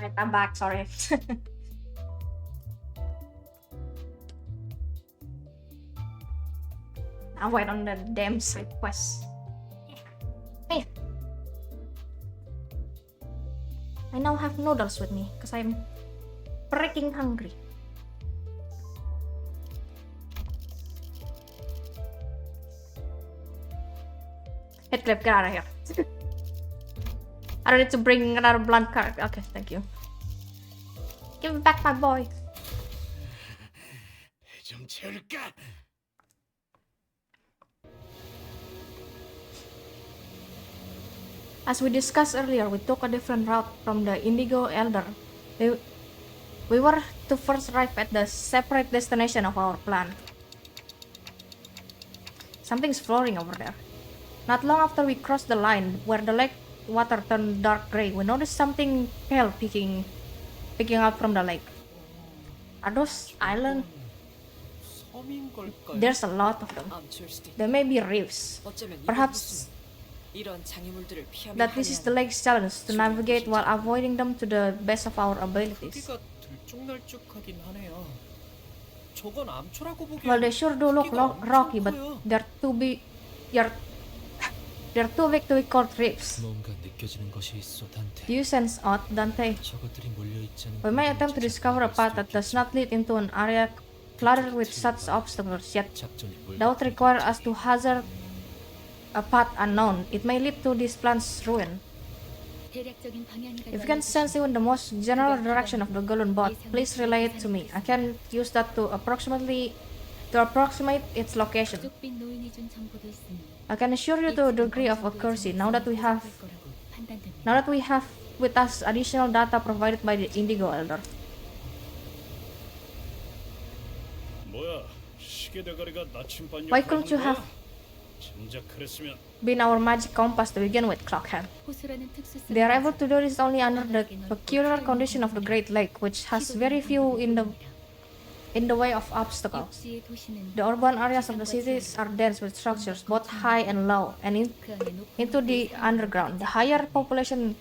Right, I'm back, sorry. I'll wait on the damn side quest. Hey. I now have noodles with me because I'm freaking hungry. Headclip, get out of here. I don't need to bring another blunt card. Okay, thank you. Give me back my boy. 배 좀 채울까? As we discussed earlier, we took a different route from the Indigo Elder. We were to first arrive at the separate destination of our plan. Something's flowing over there. Not long after we crossed the line where the lake water turned dark gray, we noticed something pale picking up from the lake. Are those islands? 섬인 걸까요? There's a lot of them. 암초일 수도 있다. There may be reefs. 어쩌면 이곳 Perhaps 호수는 이런 장애물들을 피하며 that this is the lake's challenge to navigate while avoiding them to the best of our abilities. 크기가 들쭉날쭉하긴 하네요. 저건 암초라고 보기엔 Well, they sure do look 크기가 엄청 rocky, but 커요. they're too big. They're too big to be called reefs. 뭔가 느껴지는 것이 있어, 단테. Do you sense aught, Dante? 저것들이 몰려 있자는 We may attempt to discover a path that does not lead into an area cluttered with such obstacles, yet 작전이 that would require us to hazard a path unknown. It may lead to this plan's ruin. 대략적인 방향이라도 If you can sense even the most general direction of the golden bot, please relay it to me. I can use that to approximate its location. 쪽빛 노인이 준 정보도 있으니 I can assure you to a degree of accuracy now that we have with us additional data provided by the Indigo Elder. 뭐야? 시계 대가리가 나침반 Why 역할을 couldn't you 하는 have 거야? 진작 그랬으면 been our magic compass to begin with, Clockhead? 호수라는 특수성 They are able to do this only under the peculiar condition of the Great Lake, which has very few in the way of obstacles. 육지의 도시는 The urban areas of the cities are dense with structures both high and low, and 그 안에 높은 into the underground. The higher population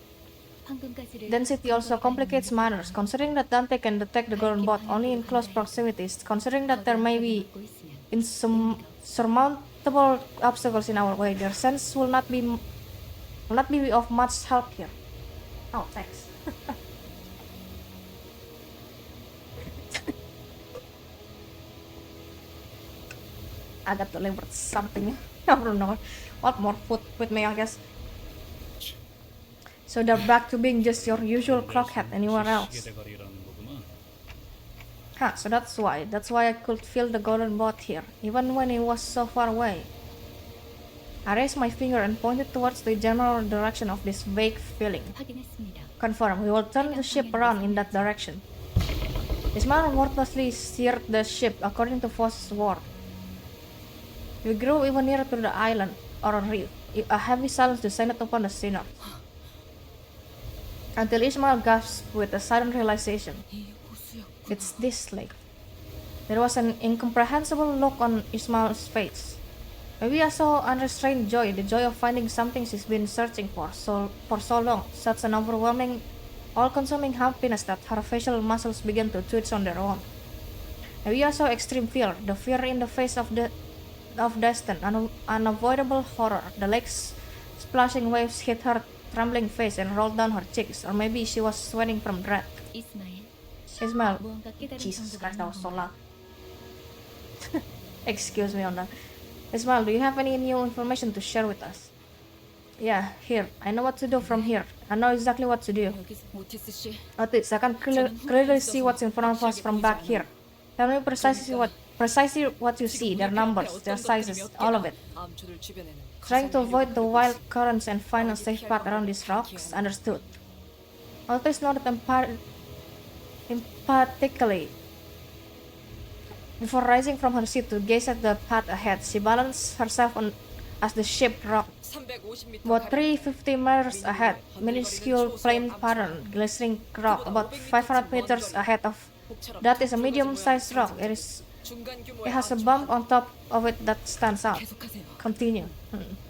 황금가스를 density also complicates matters, considering that Dante can detect the golden bot only in close proximities, considering that there may be insurmountable obstacles in our way. Their sense will not be of much help here. Oh, thanks. I got delivered something. I don't know what more food with me, I guess. So they're back to being just your usual clockhead anywhere 시계 else. 대가리라는 거구만. Huh, so that's why I could feel the golden bot here, even when it was so far away. I raised my finger and pointed towards the general direction of this vague feeling. 확인했습니다. Confirm, we will turn the ship around in that direction. Ismail wordlessly steered the ship according to Foss's word. We grew even nearer to the island, or a reef. A heavy silence descended upon the sinners. Until Ismail gasped with a sudden realization. 이 호수였구나. It's this lake. There was an incomprehensible look on Ismail's face. Maybe I saw unrestrained joy, the joy of finding something she's been searching for so long, such an overwhelming, all-consuming happiness that her facial muscles began to twitch on their own. Maybe I saw extreme fear, the fear in the face of destined, unavoidable horror. The lake's splashing waves hit her trembling face and rolled down her cheeks, or maybe she was sweating from dread. 이스마엘, Ismail, 무언가 깨달은 Jesus 정보가 Christ, that was so 있는 loud. Excuse me on that. Ismail, do you have any new information to share with us? Yeah, here. I know what to do from here. I know exactly what to do. 여기서 오티스 씨, Otis, I can clearly see what's in front of us from back here. Tell me precisely what you see, their numbers, their sizes, all of it. 암초들 주변에는 Trying to avoid the wild currents and find a safe path around these rocks? Understood. Otis nodded emphatically. Before rising from her seat to gaze at the path ahead, she balanced herself as the ship rocked. 350m About 350 meters ahead, minuscule plain pattern, glistening rock. About 500 meters ahead of that is a medium-sized rock. It has a bump on top of it that stands out. 계속하세요. Continue.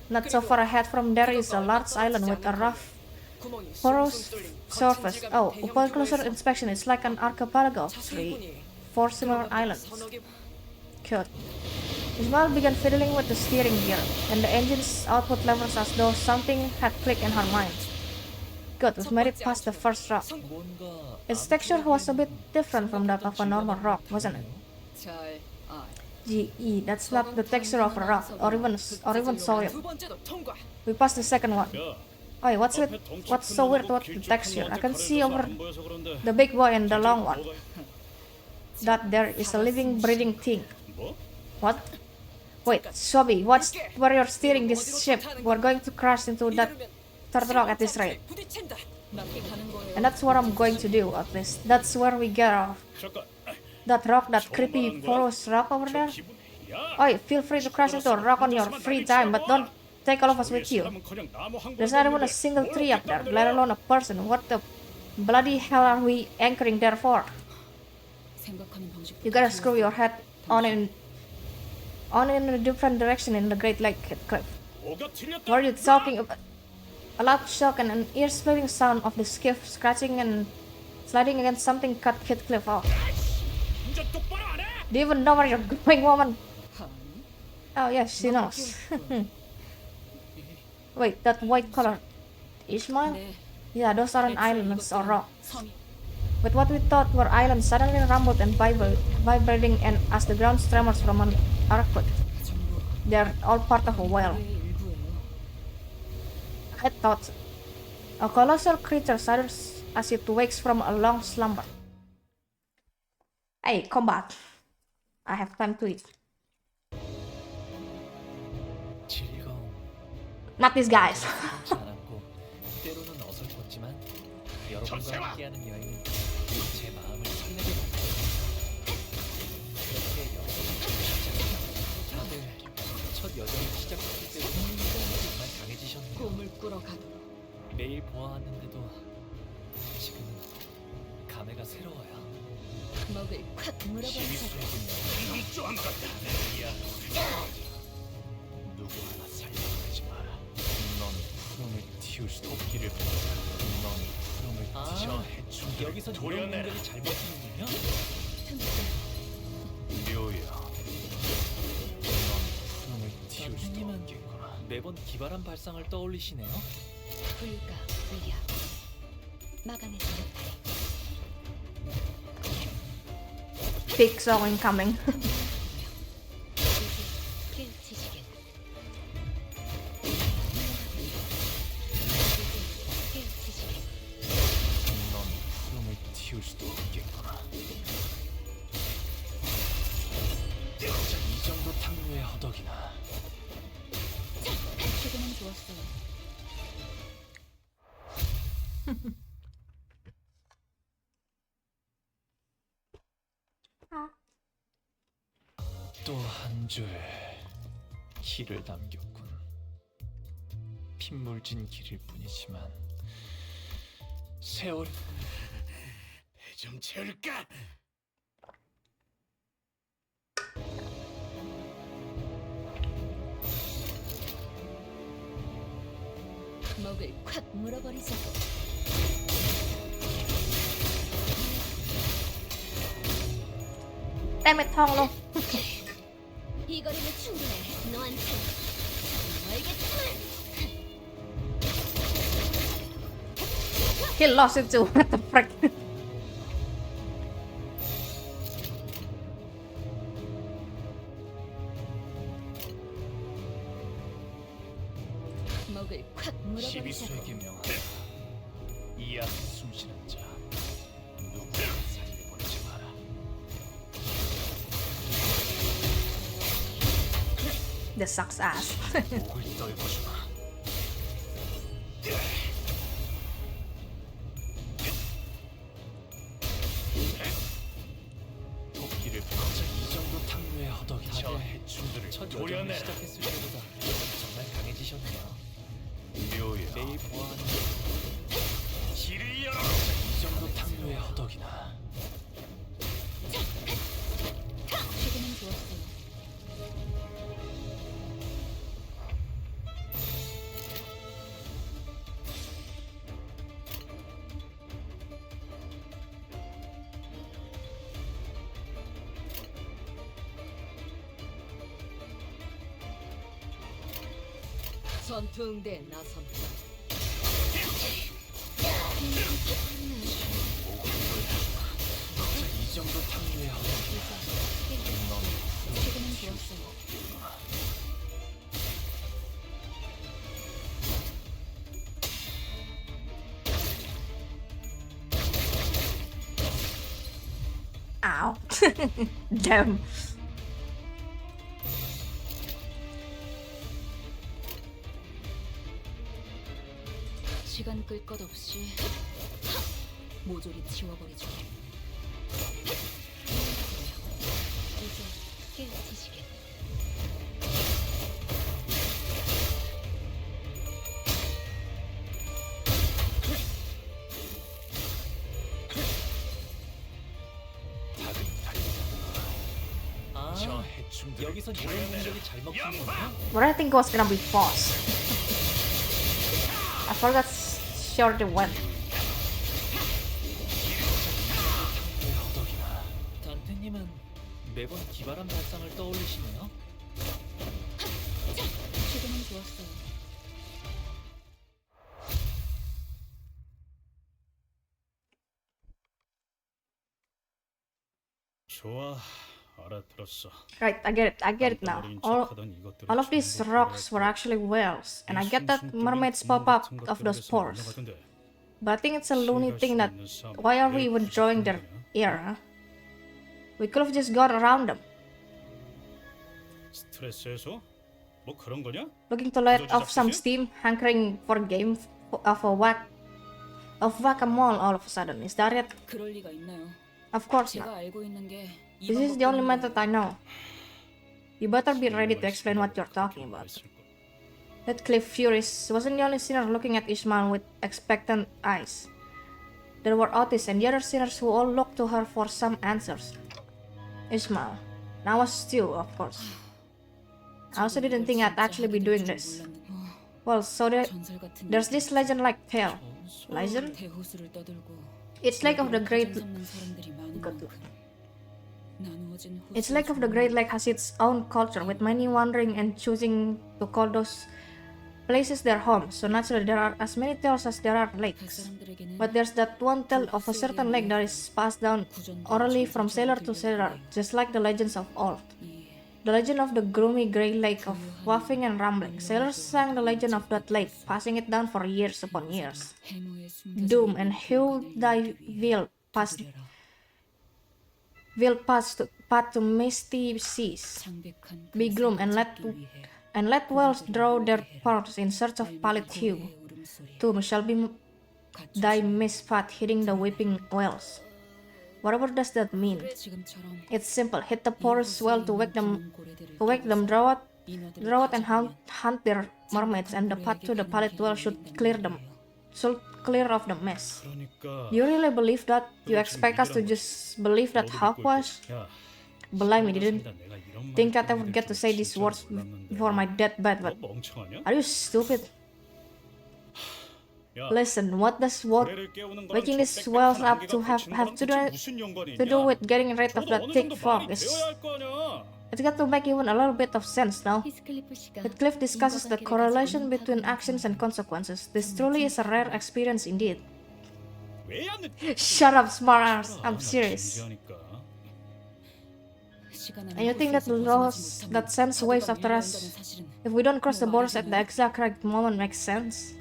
Not so far ahead from there is a large island with a rough porous surface. Oh, upon closer inspection, it's like an archipelago of 4 similar islands. Cute. Ismail began fiddling with the steering gear, and the engine's output levels as though something had clicked in her mind. Good, we've made it past the first rock. 뭔가 Its texture was a bit different from that of a normal rock, wasn't it? 잘 아. GE, that's not the texture of a rock, or even soil. We passed the second one. 야, Oi, what's so weird about the texture? I can see over the big boy and the long one that there is a living, breathing thing. 뭐? What? Wait, Shobi, what's where you're steering this ship? We're going to crash into that third rock at this rate. And that's what I'm going to do, at least. That's where we get off. 잠깐. That rock, that creepy porous rock over there. 기분. 야. Oi, feel free to crash into a rock on your free time, but don't take all of us with you. 사람은커녕 나무 한 There's 그루도 not even a 없는데 single 뭘 tree up 어떻게 there, let alone a person. What the bloody hell are we anchoring there for? 생각하는 방식. You gotta screw your head on in a different direction in the Great Lake Cliff. 뭐가 틀렸다. What are you talking about? A loud shock and an ear-splitting sound of the skiff scratching and sliding against something cut hit Cliff off. 운전 똑바로 안 해? Do you even know where you're going, woman? 아니. Oh yes, she knows. Wait, that white color. Ishmael? 네. Yeah, those aren't islands or rocks. 섬이 But what we thought were islands suddenly rumbled and vibrating and as the ground tremors from an earthquake. 전부 They're all part of a whale. 의 일부예요. I thought a colossal creature shudders as it wakes from a long slumber. Hey, come back. I have time to eat. 즐거움 Not these guys. 그렇지 않았고 때로는 어설펐지만 여러분과 함께하는 여행은 제 마음을 설레게 만들어요. 그렇게 여러분을 시작합니다. 다들 첫 여정을 시작했을 때 정말 강해지셨네요. 꿈을 꾸러 가. 매일 보아왔는데도 지금은 감회가 새로워요. 먹을 콱 물어버리자. 엉뚱한 것다. 야. 누구 하나 살려보내지 마라. 넌 푸름을 틔울 수 토끼를 보자. 넌 푸름을 아, 해충들을 여기서 이런 도려내라. 분들이 잘못했군요. 묘야. 넌 푸름을 틔울 수도 선생님은 없겠구나. 매번 기발한 발상을 떠올리시네요. 불가 위야 막아내지 못하리. Big song incoming. 깨우치시길. 깨우치시길. 넌 푸름을 틔울 수도 없겠구나. 이 정도 탕류의 허덕이나. 지금은 좋았어요. 또 한 줄 길을 남겼군. 핏물진 길일 뿐이지만 세월은 배 좀 채울까? 먹을 콱 물어버리자. Damn it, Hong Lo. 이 거리는 충분해. 너한테 멀겠지만. He lost it too. What the frick? 먹을 콱 물어버리자. 시비수에게 명하라. 이 앞에 숨쉬는 자 누구를 살려보내지 마라. This sucks ass. 목을 떨궈주마. 토끼를 보자. 이 정도 탕류의 허덕이 저 해충들을 첫 여정을 도려내라. 시작했을 때보다 정말 강해지셨네요. 묘야. 매일 보아하는 길을 열어. 이 정도 탕류의 허덕이나. 지금은 좋았어요. 전투 응대에 나선다. 이 정도 탐구야. 최근엔 좋았어요. Ow. Damn. 시간 끌 것 없이 모조리 지워버리죠. 이제 깨지시게. 답은 달리는구나. 아, 저 해충들. 여기서 이런 공격이 잘 먹히는구나. But I think it was gonna be fast. I forgot sure they went. 허덕이나. 단테님은 매번 기발한 발상을 떠올리시네요. 최근엔 좋았어요. 좋아, 알아들었어. Right, I get it now. All of these rocks were actually whales, and I get that mermaids pop up of those pores. But I think it's a loony thing that why are we even drawing their ear, huh? We could have just gone around them, 스트레스 해소? 뭐 그런 거냐? looking to let off some steam, hankering for a game of whack-a-mole all of a sudden. Is that it? 그럴 리가 있나요? Of course 제가 not. 알고 있는 게 This is the only method I know. You better be ready to explain what you're talking about. That Cliff Furies wasn't the only sinner looking at Ishmael with expectant eyes. There were Otis and the other sinners who all looked to her for some answers. Ishmael. And I was too, of course. I also didn't think I'd actually be doing this. Well, so there's this legend-like tale. Legend? 대호수를 떠들고 It's like of the great... 삼는 사람들이 많은 Got to- 만큼 나누어진 It's like of the Great Lake has its own culture, with many wandering and choosing to call those places their homes. So naturally, there are as many tales as there are lakes. 사람들에게는 But there's that one tale of a certain lake that is passed down orally from sailor to sailor, just like the legends of old. The legend of the gloomy Grey Lake of wafting and rambling. Sailors sang the legend of that lake, passing it down for years upon years. 해무에 Doom and who thy will pass to misty seas. 창백한 Be gloom and let whales draw their pearls in search of pallid hue. Doom shall be thy mispat hitting the weeping whales. Whatever does that mean? 지금처럼 It's simple. Hit the porous well to wake them, draw out and hunt their mermaids, and the path to the pallid well should clear of the mess. 그러니까 You really believe that? You expect us to just believe that hogwash? 야, Believe me, didn't 내가 이런 think 말 that I would get to say these words before my deathbed, but 너 멍청하냐? are you stupid? 야, Listen, what does 고래를 깨우는 거랑 waking 저 these 빽빽한 whales up 안개가 to have 걷힌 거랑 to 대체 do 무슨 연관이 to do 있냐? with getting rid of 너도 that 어느 thick 정도 fog? 말이 되어야 할 거 아니야. It's got to make even a little bit of sense now. 히스클리프 씨가 That Cliff discusses the 인과관계를 correlation 가지고 between 있는 actions and consequences. This truly is a rare experience indeed. 왜안 늦지? Shut up, smart ass. I'm serious. 진지하니까. And you think that that sends waves after us if we don't cross the borders at the exact right moment makes sense?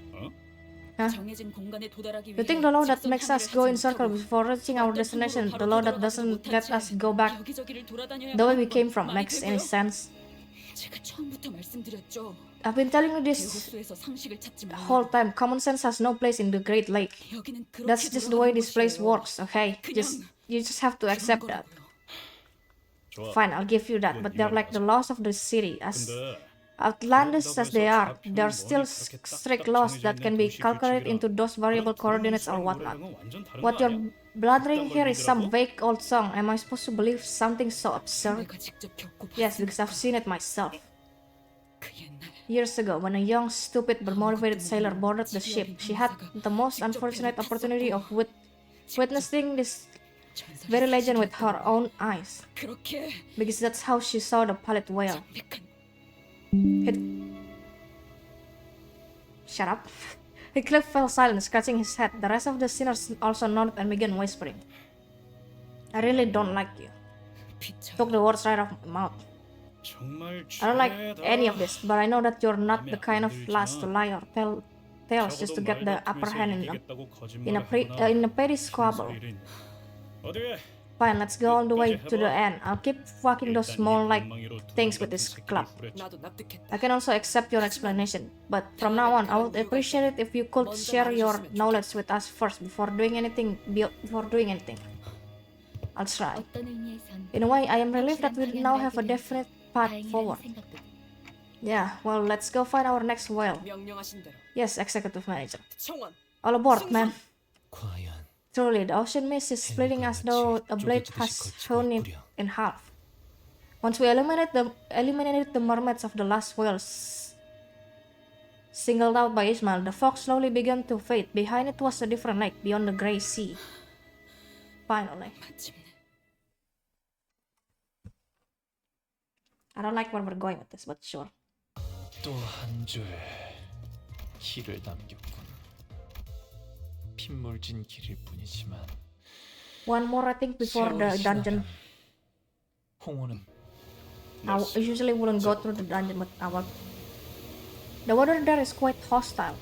Huh? 정해진 공간에 도달하기 You think the law that makes us go in circle before reaching our destination, the law that doesn't let us go back the way we came from, makes any sense? 제가 처음부터 말씀드렸죠. I've been telling you this 대호수에서 상식을 찾지 말라고. whole time. Common sense has no place in the Great Lake. 여기는 그렇게 That's just the way this place 돌아가는 works, okay? You just have to accept that. Fine, I'll give you that, but they're like the laws of the city. As 근데 outlandish as they are, there are still strict laws that can be calculated into those variable coordinates or whatnot. What you're blathering here is some vague old song. Am I supposed to believe something so absurd? 내가 직접 겪고 Yes, because I've seen it myself. 그 옛날 Years ago, when a young, stupid but motivated sailor boarded the ship, she had the most unfortunate opportunity of witnessing this very legend with her own eyes. 그렇게 Because that's how she saw the pallid whale. 창백한 Shut up. Heathcliff fell silent, scratching his head. The rest of the sinners also nodded and began whispering. I really don't like you. Took the words right off my mouth. I don't like any of this, but I know that you're not the kind of lass to lie or tell tales just to get the upper hand in a petty squabble. Fine, let's go all the way to the end. I'll keep fucking those small like things with this club. 나도 납득했다. I can also accept your explanation, but from now on, I would appreciate it if you could share your knowledge with us first before doing anything. I'll try. 어떤 의미에선 In a way, I am relieved that we now have a definite path 다행이라는 forward. 생각도 Yeah, well, let's go find our next whale. 명령하신 대로. Yes, executive manager. 청원. All aboard, man. 과연 Truly, the ocean mist is splitting as though a blade has hewn it in half. Once we eliminated the mermaids of the last whales singled out by Ismail, the fog slowly began to fade. Behind it was a different lake beyond the gray sea. Finally. 마침내. I don't like where we're going with this, but sure. 또 한 줄 길을 남겼군. 핏물진 길일 뿐이지만 One more, I think, before the 세월이 dungeon. 지나면 홍어는 I usually wouldn't go through the dungeon, but I will. The weather there is quite hostile.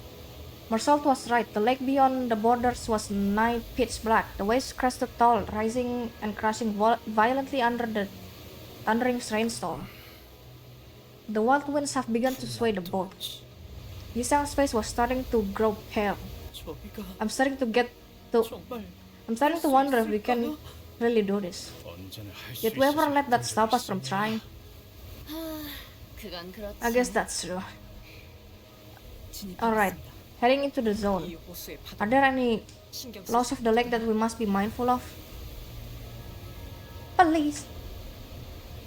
Marsault was right. The lake beyond the borders was nigh pitch black. The waves crested tall, rising and crashing violently under the thundering rainstorm. The wild winds have begun to sway the boat. Yisang's face was starting to grow pale. 저희가 I'm starting to wonder if we can really do this. Did we ever let that stop us from trying? 그건 그렇지. I guess that's true. 진입하겠습니다. Alright, heading into the zone. 이 호수의 파도. Are there any 신경 laws of the lake that we must be mindful of? Please.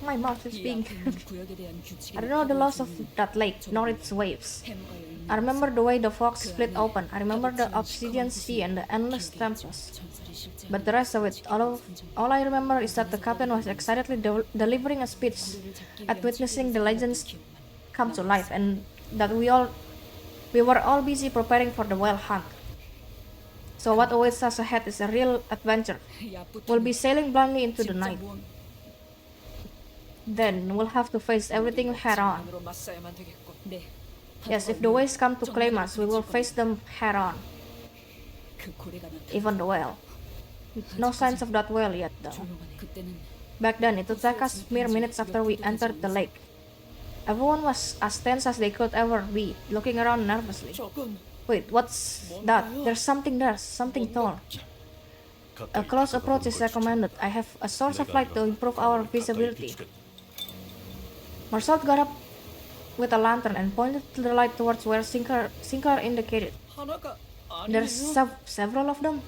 My mouth is 이 being. 앞에 있는 구역에 대한 규칙을 I don't know the laws of 파악하는 that lake, nor its waves. 해머가 열린 I remember the way the fog split open. I remember the obsidian sea and the endless tempest. 전설이 실제 But the rest of it, all I remember is that the captain was excitedly delivering a speech at witnessing the legends come to life, and that we were all busy preparing for the whale hunt. So what awaits us ahead is a real adventure. We'll be sailing blindly into the night. Then we'll have to face everything head on. 으로 맞서야만 되겠고. 네. Yes, if the waves come to claim us, we will face them head on. 그 고래가 나타나. Even the whale. No signs of that whale yet, though. 조용하네. 그때는 Back then, it would take us mere minutes after we entered the lake. Everyone was as tense as they could ever be, looking around nervously. 저건 Wait, what's that? There's something there, something tall. A close approach is recommended. I have a source of light to improve our visibility. Marsault got up with a lantern and pointed the light towards where Sinclair indicated. 하나가 There's several of them.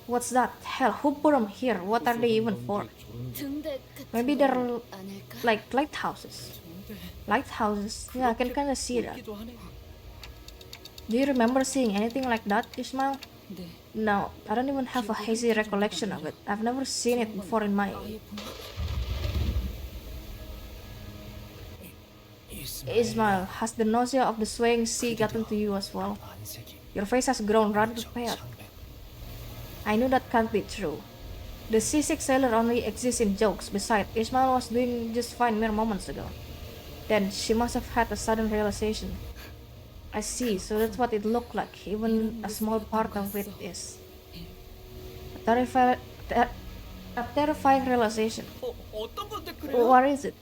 What's that? Hell, who put them here? What are they even for? 등대 Maybe they're 아닐까? like lighthouses. Lighthouses? Yeah, I can kind of see that. 기도 하네. Do you remember seeing anything like that, Ismail? 네. No, I don't even have a hazy recollection of it. I've never seen it before in my... 아예 본 Ismail, has the nausea of the swaying sea gotten to you as well? Your face has grown rather pale. I knew that can't be true. The seasick sailor only exists in jokes. Besides, Ismail was doing just fine mere moments ago. Then she must have had a sudden realization. I see, so that's what it looked like. Even a small part of it is. A terrifying realization. 어떤 건데 그래요? What is it?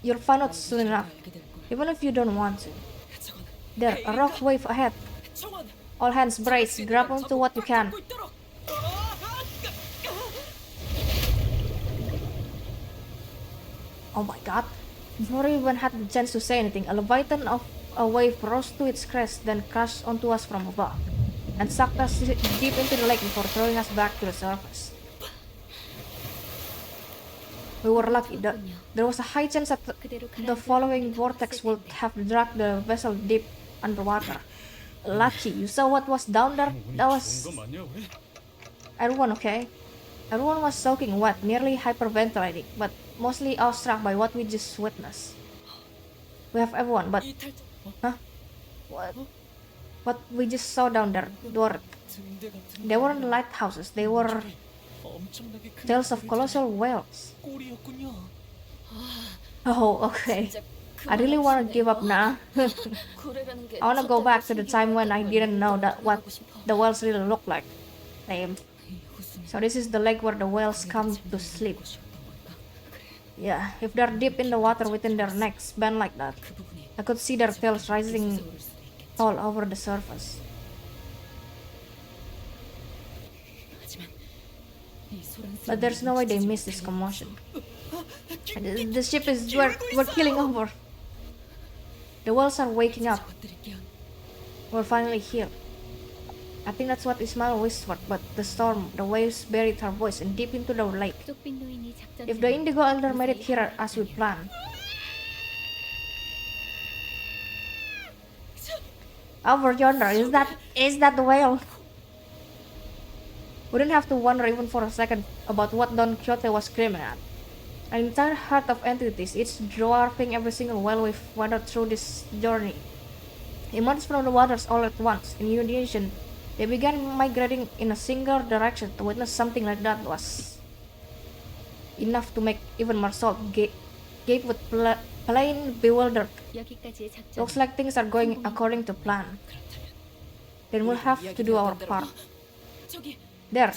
You'll find out soon enough, 알게 될 거야. even if you don't want to. 저건 There, a rock wave ahead. 청원. All hands brace, grab onto what you can. 잡고 있도록. Oh my god. Before we even had the chance to say anything, a leviathan of a wave rose to its crest, then crashed onto us from above, and sucked us deep into the lake before throwing us back to the surface. We were lucky. There was a high chance that the following vortex would have dragged the vessel deep underwater. Lucky. You saw what was down there? That was... Everyone okay? Everyone was soaking wet, nearly hyperventilating, but mostly awestruck by what we just witnessed. We have everyone, but... 이 탈. Huh? What we just saw down there, 등대 같은 they weren't lighthouses. They were 엄청나게 큰 tales of colossal whales. 꼴이었군요. Oh, okay. 진짜 I really want to give up now. 고래라는 게 I want to go back to the time when I didn't know that what 하고 싶어. the whales really look like. Damn. 이 웃음이 So this is the lake where the whales come to sleep. 곳이었던 걸까? 그래, Yeah, if they're deep in the water within their necks, bend like that, 그 부분이 I could see their tails rising 솟아오를 수도 있겠지. tall over the surface. 하지만 이 소란스러운 But there's no way they missed this commotion. The ship is we're killing over. The whales are waking up. 저것들이 We're finally here. I think that's what Ismail whispered, but the storm, the waves buried her voice and deep into the lake. 쪽빈 노인이 작전. If the Indigo Elder made it here as we planned. Over yonder, is that the whale? We didn't have to wonder even for a second about what Don Quixote was screaming at. An entire herd of entities, each dwarfing every single whale we've wandered through this journey, emerged from the waters all at once. In unison, they began migrating in a single direction. To witness something like that was enough to make even Marceau gape with plain bewildered. 여기까지의 작전. Looks like things are going according to plan. Then we'll have to do our part. 저기 There.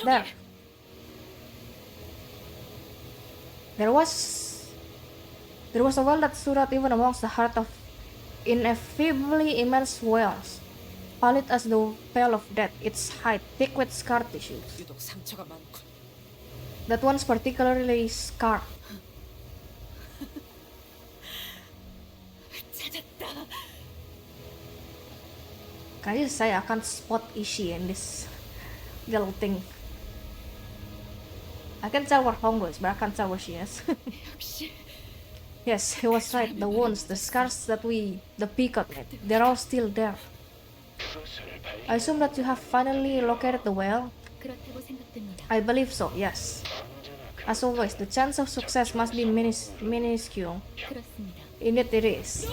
There was a whale that stood out even amongst the herd of ineffably immense whales, pallid as the veil of death, its hide thick with scar tissues. 유독 상처가 많군. That one's particularly scarred. 찾았다. Can I just say I can't spot Ishii in this little thing. I can tell where Hongo is, but I can't tell where she is. 역시 Yes, he was right. The wounds, the scars that the peacock made, they're all still there. I assume that you have finally located the whale? 그렇다고 생각됩니다. I believe so, yes. As always, the chance of success must be minuscule. 그렇습니다. Indeed it is.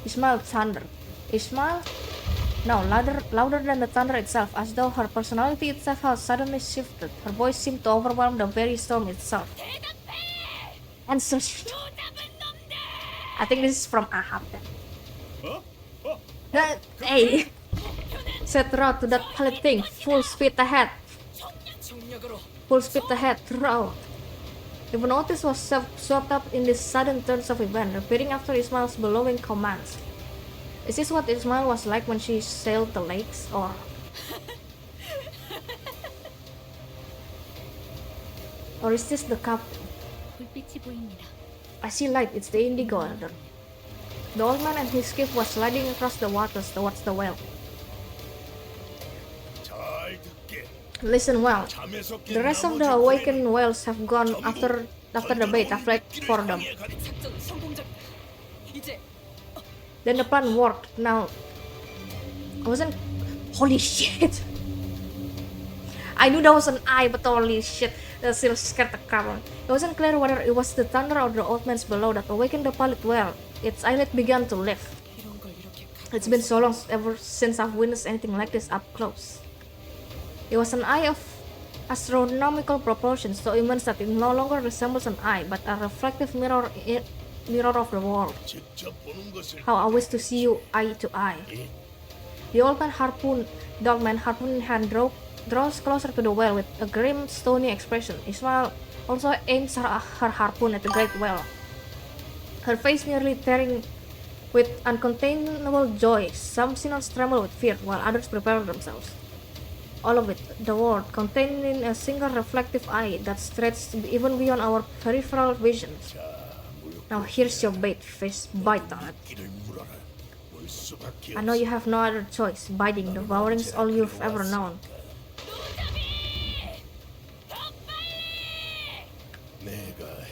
Ismail thundered. Ismail? No, louder than the thunder itself, as though her personality itself had suddenly shifted. Her voice seemed to overwhelm the very storm itself. Answer. I think this is from Ahab then. Hey! Set route to that pallid thing. Full speed ahead. 정력으로 Full speed ahead. Route. Even Otis was swept up in these sudden turns of events, repeating after Ismail's bellowing commands. Is this what Ismail was like when she sailed the lakes, or? Or is this the captain? 불빛이 보입니다. I see light, it's the Indigo Elder. The old man and his skiff was sliding across the waters towards the whale. 잘 듣게. Listen well. 잠에서 깬 The rest of the 나머지 awakened whales have gone after the bait I've laid for them. 작전 성공적. 이제 Then the plan worked. Now, I wasn't. Holy shit! I knew that was an eye, but holy shit, that still scared the crap out of me. It wasn't clear whether it was the thunder or the old man's below that awakened the pallid whale. Its eyelid began to lift. 이런 걸 이렇게 It's been so long ever since I've witnessed anything like this up close. It was an eye of astronomical proportions, so immense that it no longer resembles an eye, but a reflective mirror of the world. 직접 보는 것을 How I wish to see you eye to eye. The old man dog man harpoon in hand, draws closer to the whale with a grim, stony expression. Ismail also aims her harpoon at the great whale, her face nearly tearing with uncontainable joy. Some sinners tremble with fear, while others prepare themselves. All of it, the world, contained in a single reflective eye that stretched even beyond our peripheral visions. Now here's your bait, fish. Bite on it. 길을 물어라. 올 수밖에 I know you have no other choice. Biting, devouring's all you've ever known.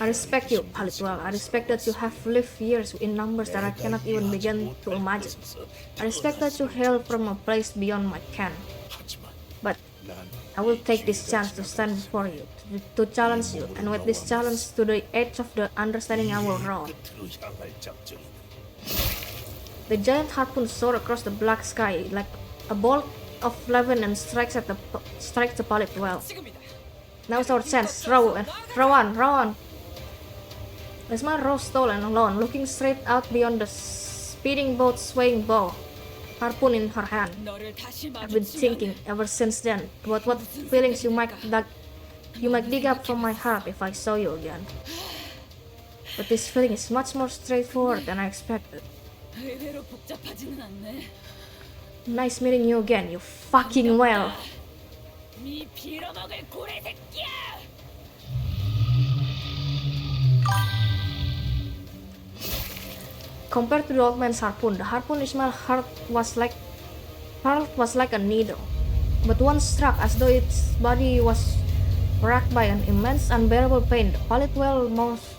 I respect you, pallid whale. I respect that you have lived years in numbers that I cannot even begin to imagine. I respect that you hail from a place beyond my ken. 하지만 But 난 I will take this chance to stand before you, to challenge you, and with this challenge to the edge of the understanding I will roll. 끝으로 향할 작정이다. The giant harpoon soared across the black sky like a bolt of lightning and strikes the pilot well. 지금이다. Now's our chance. Row on, row on. Ismail rose tall and alone, looking straight out beyond the speeding boat's swaying bow, harpoon in her hand. 너를 다시 I've been 마주치면 thinking ever since then about what feelings you might dig up from my heart if I saw you again. But this feeling is much more straightforward than I expected. 의외로 복잡하지는 않네. Nice meeting you again, you fucking whale. 네 빌어먹을 고래 새끼야. Compared to the old man's harpoon, the harpoon Ismail hurled was like a needle. But once struck, as though its body was racked by an immense, unbearable pain, the pilot whale mouth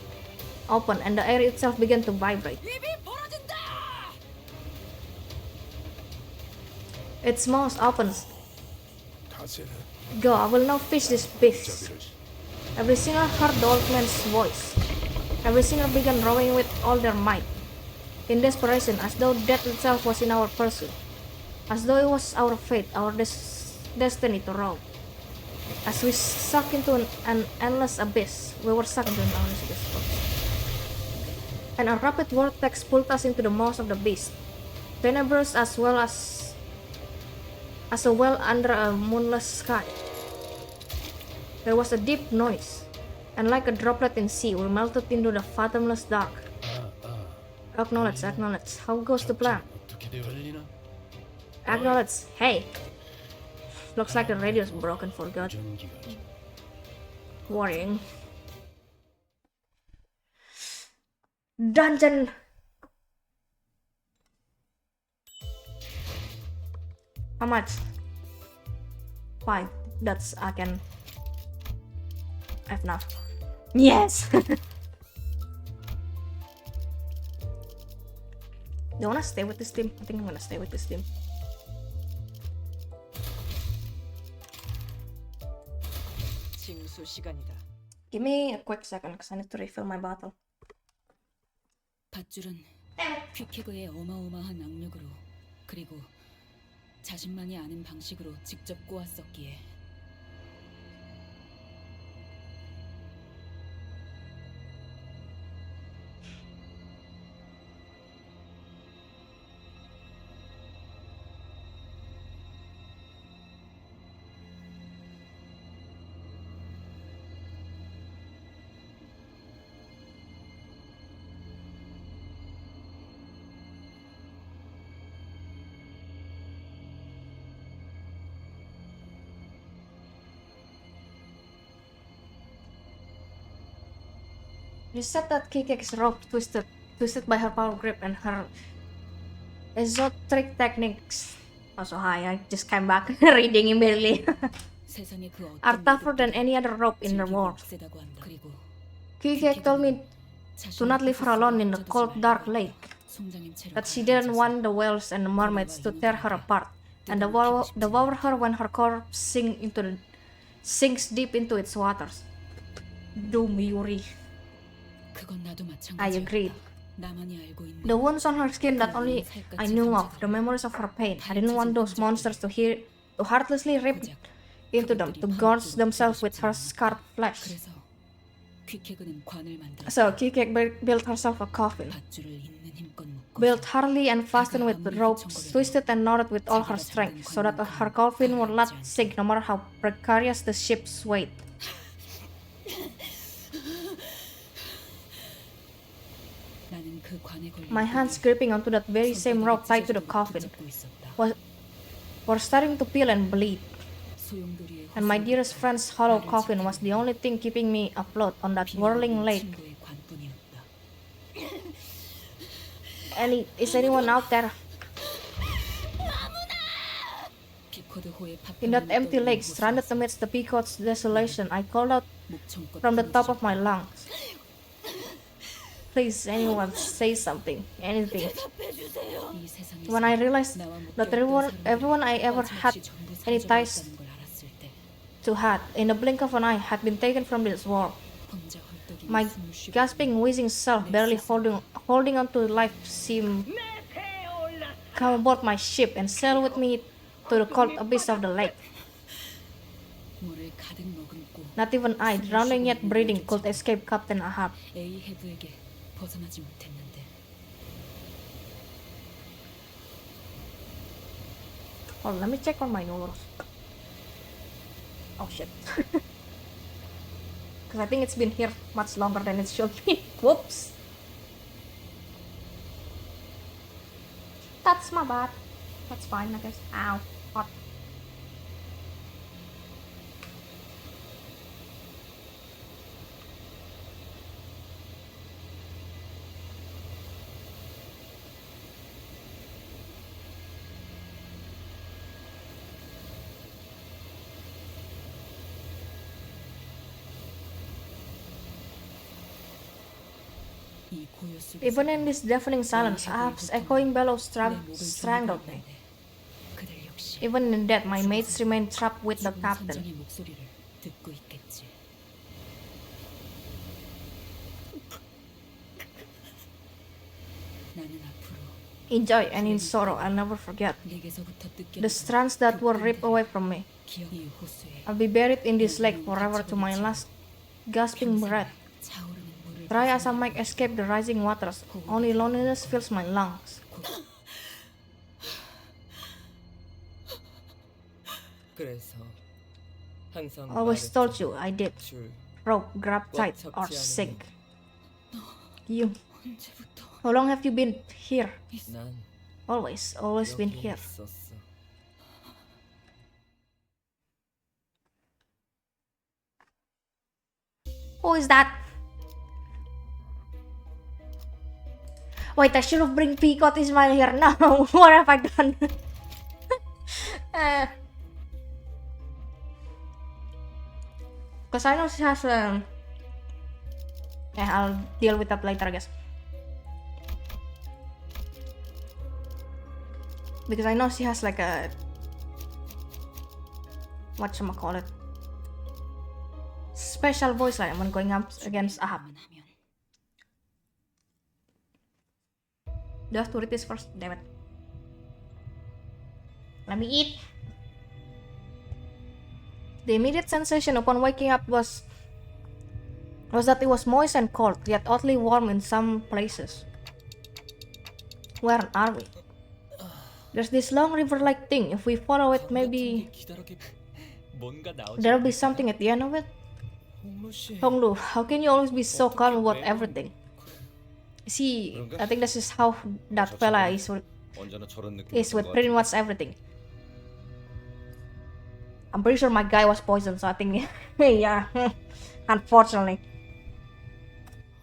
opened and the air itself began to vibrate. 입이 벌어진다. Its mouth opens. 가세는 Go, I will now fish this beast. 자비를 Every singer heard the old man's voice. Every singer began rowing with all their might. In desperation, as though death itself was in our pursuit. As though it was our fate, our destiny to row. As we sucked into an endless abyss, we were sucked into an endless abyss. And a rapid vortex pulled us into the mouth of the beast, tenebrous as a well under a moonless sky. There was a deep noise, and like a droplet in sea, we melted into the fathomless dark. Acknowledge. How goes the plan? 어떻게 되어리나? Acknowledge. Hey! Looks like the radio's broken for good. 전기가 Worrying. Dungeon! How much? 5. That's I can have enough. Yes! Do you wanna stay with this team? I think I'm gonna stay with this team. 징수 시간이다. Give me a quick second because I need to refill my bottle. 밧줄은 퀵해그의 어마어마한 악력으로 그리고 자신만이 아는 방식으로 직접 꼬았었기에 You said that Kikek's rope twisted by her power grip and her esoteric techniques. Also, hi, I just came back reading immediately. 세상에 그 어떤 Are tougher than any other rope in the world. 세다고 한다. 그리고 Kikek told me to not leave her alone in the cold, dark lake. 송장인 채로 That she didn't want the whales and the mermaids to tear her apart and devour her when her corpse sinks deep into its waters. Doom Yuri. 그건 나도 I 마찬가지야. agreed. 나만이 알고 있는 The wounds on her skin that only I knew of, the memories of her pain. I didn't want those monsters to heartlessly rip into them, to gorge themselves with her scarred flesh. 그래서 퀵해그는 관을 만들어 So Kikek built herself a coffin, 밧줄을 있는 힘껏 묶어 built hardly and fastened with ropes, twisted and knotted with all her strength, so that her coffin would not sink no matter how precarious the ship swayed. 나는 그 관에 걸린 My hands gripping onto that very same rope tied to the coffin were starting to peel and bleed, 소용돌이의 and my dearest friend's hollow coffin was the only thing keeping me afloat on that whirling lake. 친구의 관뿐이었다. Is anyone out there? 피코드호의 In that empty lake, stranded amidst the Pequot's desolation, I called out from the top of my lungs. Please, anyone, say something, anything. 이 세상에 When I realized that everyone I ever had any ties 걸 알았을 때 to had, in the blink of an eye, had been taken from this world. 혼자 헐떡이는 My 숨을 쉬고 gasping, wheezing self, barely holding on to life, seemed come aboard my ship and sail with me to the cold abyss of the lake. 물을 가득 머금고 Not even I, drowning yet breathing, could escape Captain Ahab. 에이헤브에게 벗어나지 못했는데 Oh, let me check on my notes. Oh shit. Because I think it's been here much longer than it should be. Whoops. That's my bad. That's fine, I guess. Ow. Hot. 이 고요 속에서 Even in this deafening silence, Ahab's echoing bellows strangled me. 그들 역시 Even in death, my mates remained trapped with the 죽은 captain. 선장의 목소리를 듣고 있겠지. 나는 앞으로 In joy and in sorrow, I'll never forget 내게서부터 뜯겨 the strands that were ripped away from me. 기억 이 호수에 I'll be buried in this lake forever to my last gasping breath. 차오르는 물을 Try as I might escape the rising waters, only loneliness fills my lungs. 그래서 항상 Always told you I did. 줄 Rope, grab tight, or sink. You. How long have you been here? 난 Always been 여기 here. 있었어. Who is that? Wait, I should have bring Peacock Ismail here now. What have I done? Because I know she has I'll deal with that later, I guess. Because I know she has like a whatchamacallit, special voice line when going up against Ahab. 하면 Do I have to read this first? Damn it. Let me eat. The immediate sensation upon waking up was that it was moist and cold, yet oddly warm in some places. Where are we? There's this long river-like thing. If we follow it, maybe 뭔가 나오지 there'll be something at the end of it. 홍루씨 Honglu, how can you always be so calm about everything? See, I think this is how that fella is with pretty much everything. I'm pretty sure my guy was poisoned, so I think, yeah, unfortunately.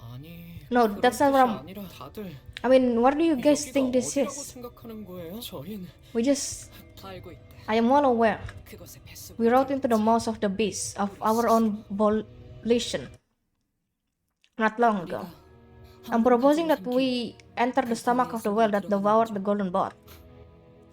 아니 No, that's not what I'm... 아니라 다들 I mean, what do you guys think this 어디라고 is? 생각하는 거예요? 저희는 We just... 다 알고 있다. I am well aware. 그곳에 뱃속 We rode into the mouth of the beast of our own volition not long ago. I'm proposing that we enter the stomach of the whale that devoured the golden boat.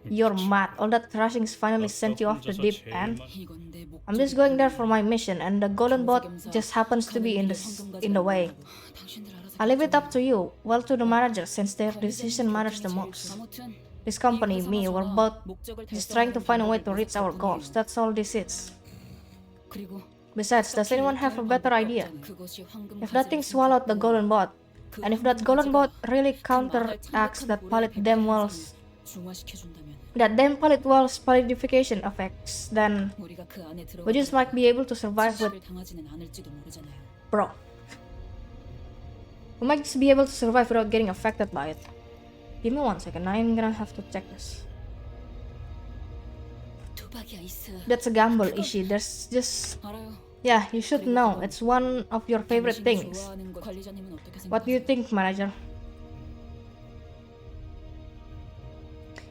You're mad. All that thrashing finally sent you off the deep end. 이건 내 목. I'm just going there for my mission, and the golden boat just happens to be in the way. 당신들 알아서 I leave it up to you, well, to the manager, since their decision matters the most. 아무튼 This company, me, we're both 목적을 just trying to find a way to reach our goals. That's all this is. 그리고 Besides, does anyone have a better idea? 그것이 황금 If that thing swallowed the golden boat, and if that golden boat really counteracts that pallet damn well's 중화시켜준다면 solidification effects, then 우리가 그 안에 들어가 we just might be able to survive with 당하지는 않을지도 모르잖아요. bro. We might just be able to survive without getting affected by it. Give me 1 second, I'm gonna have to check this. 도박이야 있어. That's a gamble, Ishi. There's just... 알아요. Yeah, you should know. It's one of your favorite 당신이 things. 좋아하는 거 관리자님은 어떻게 What do you 생각하세요? think, manager?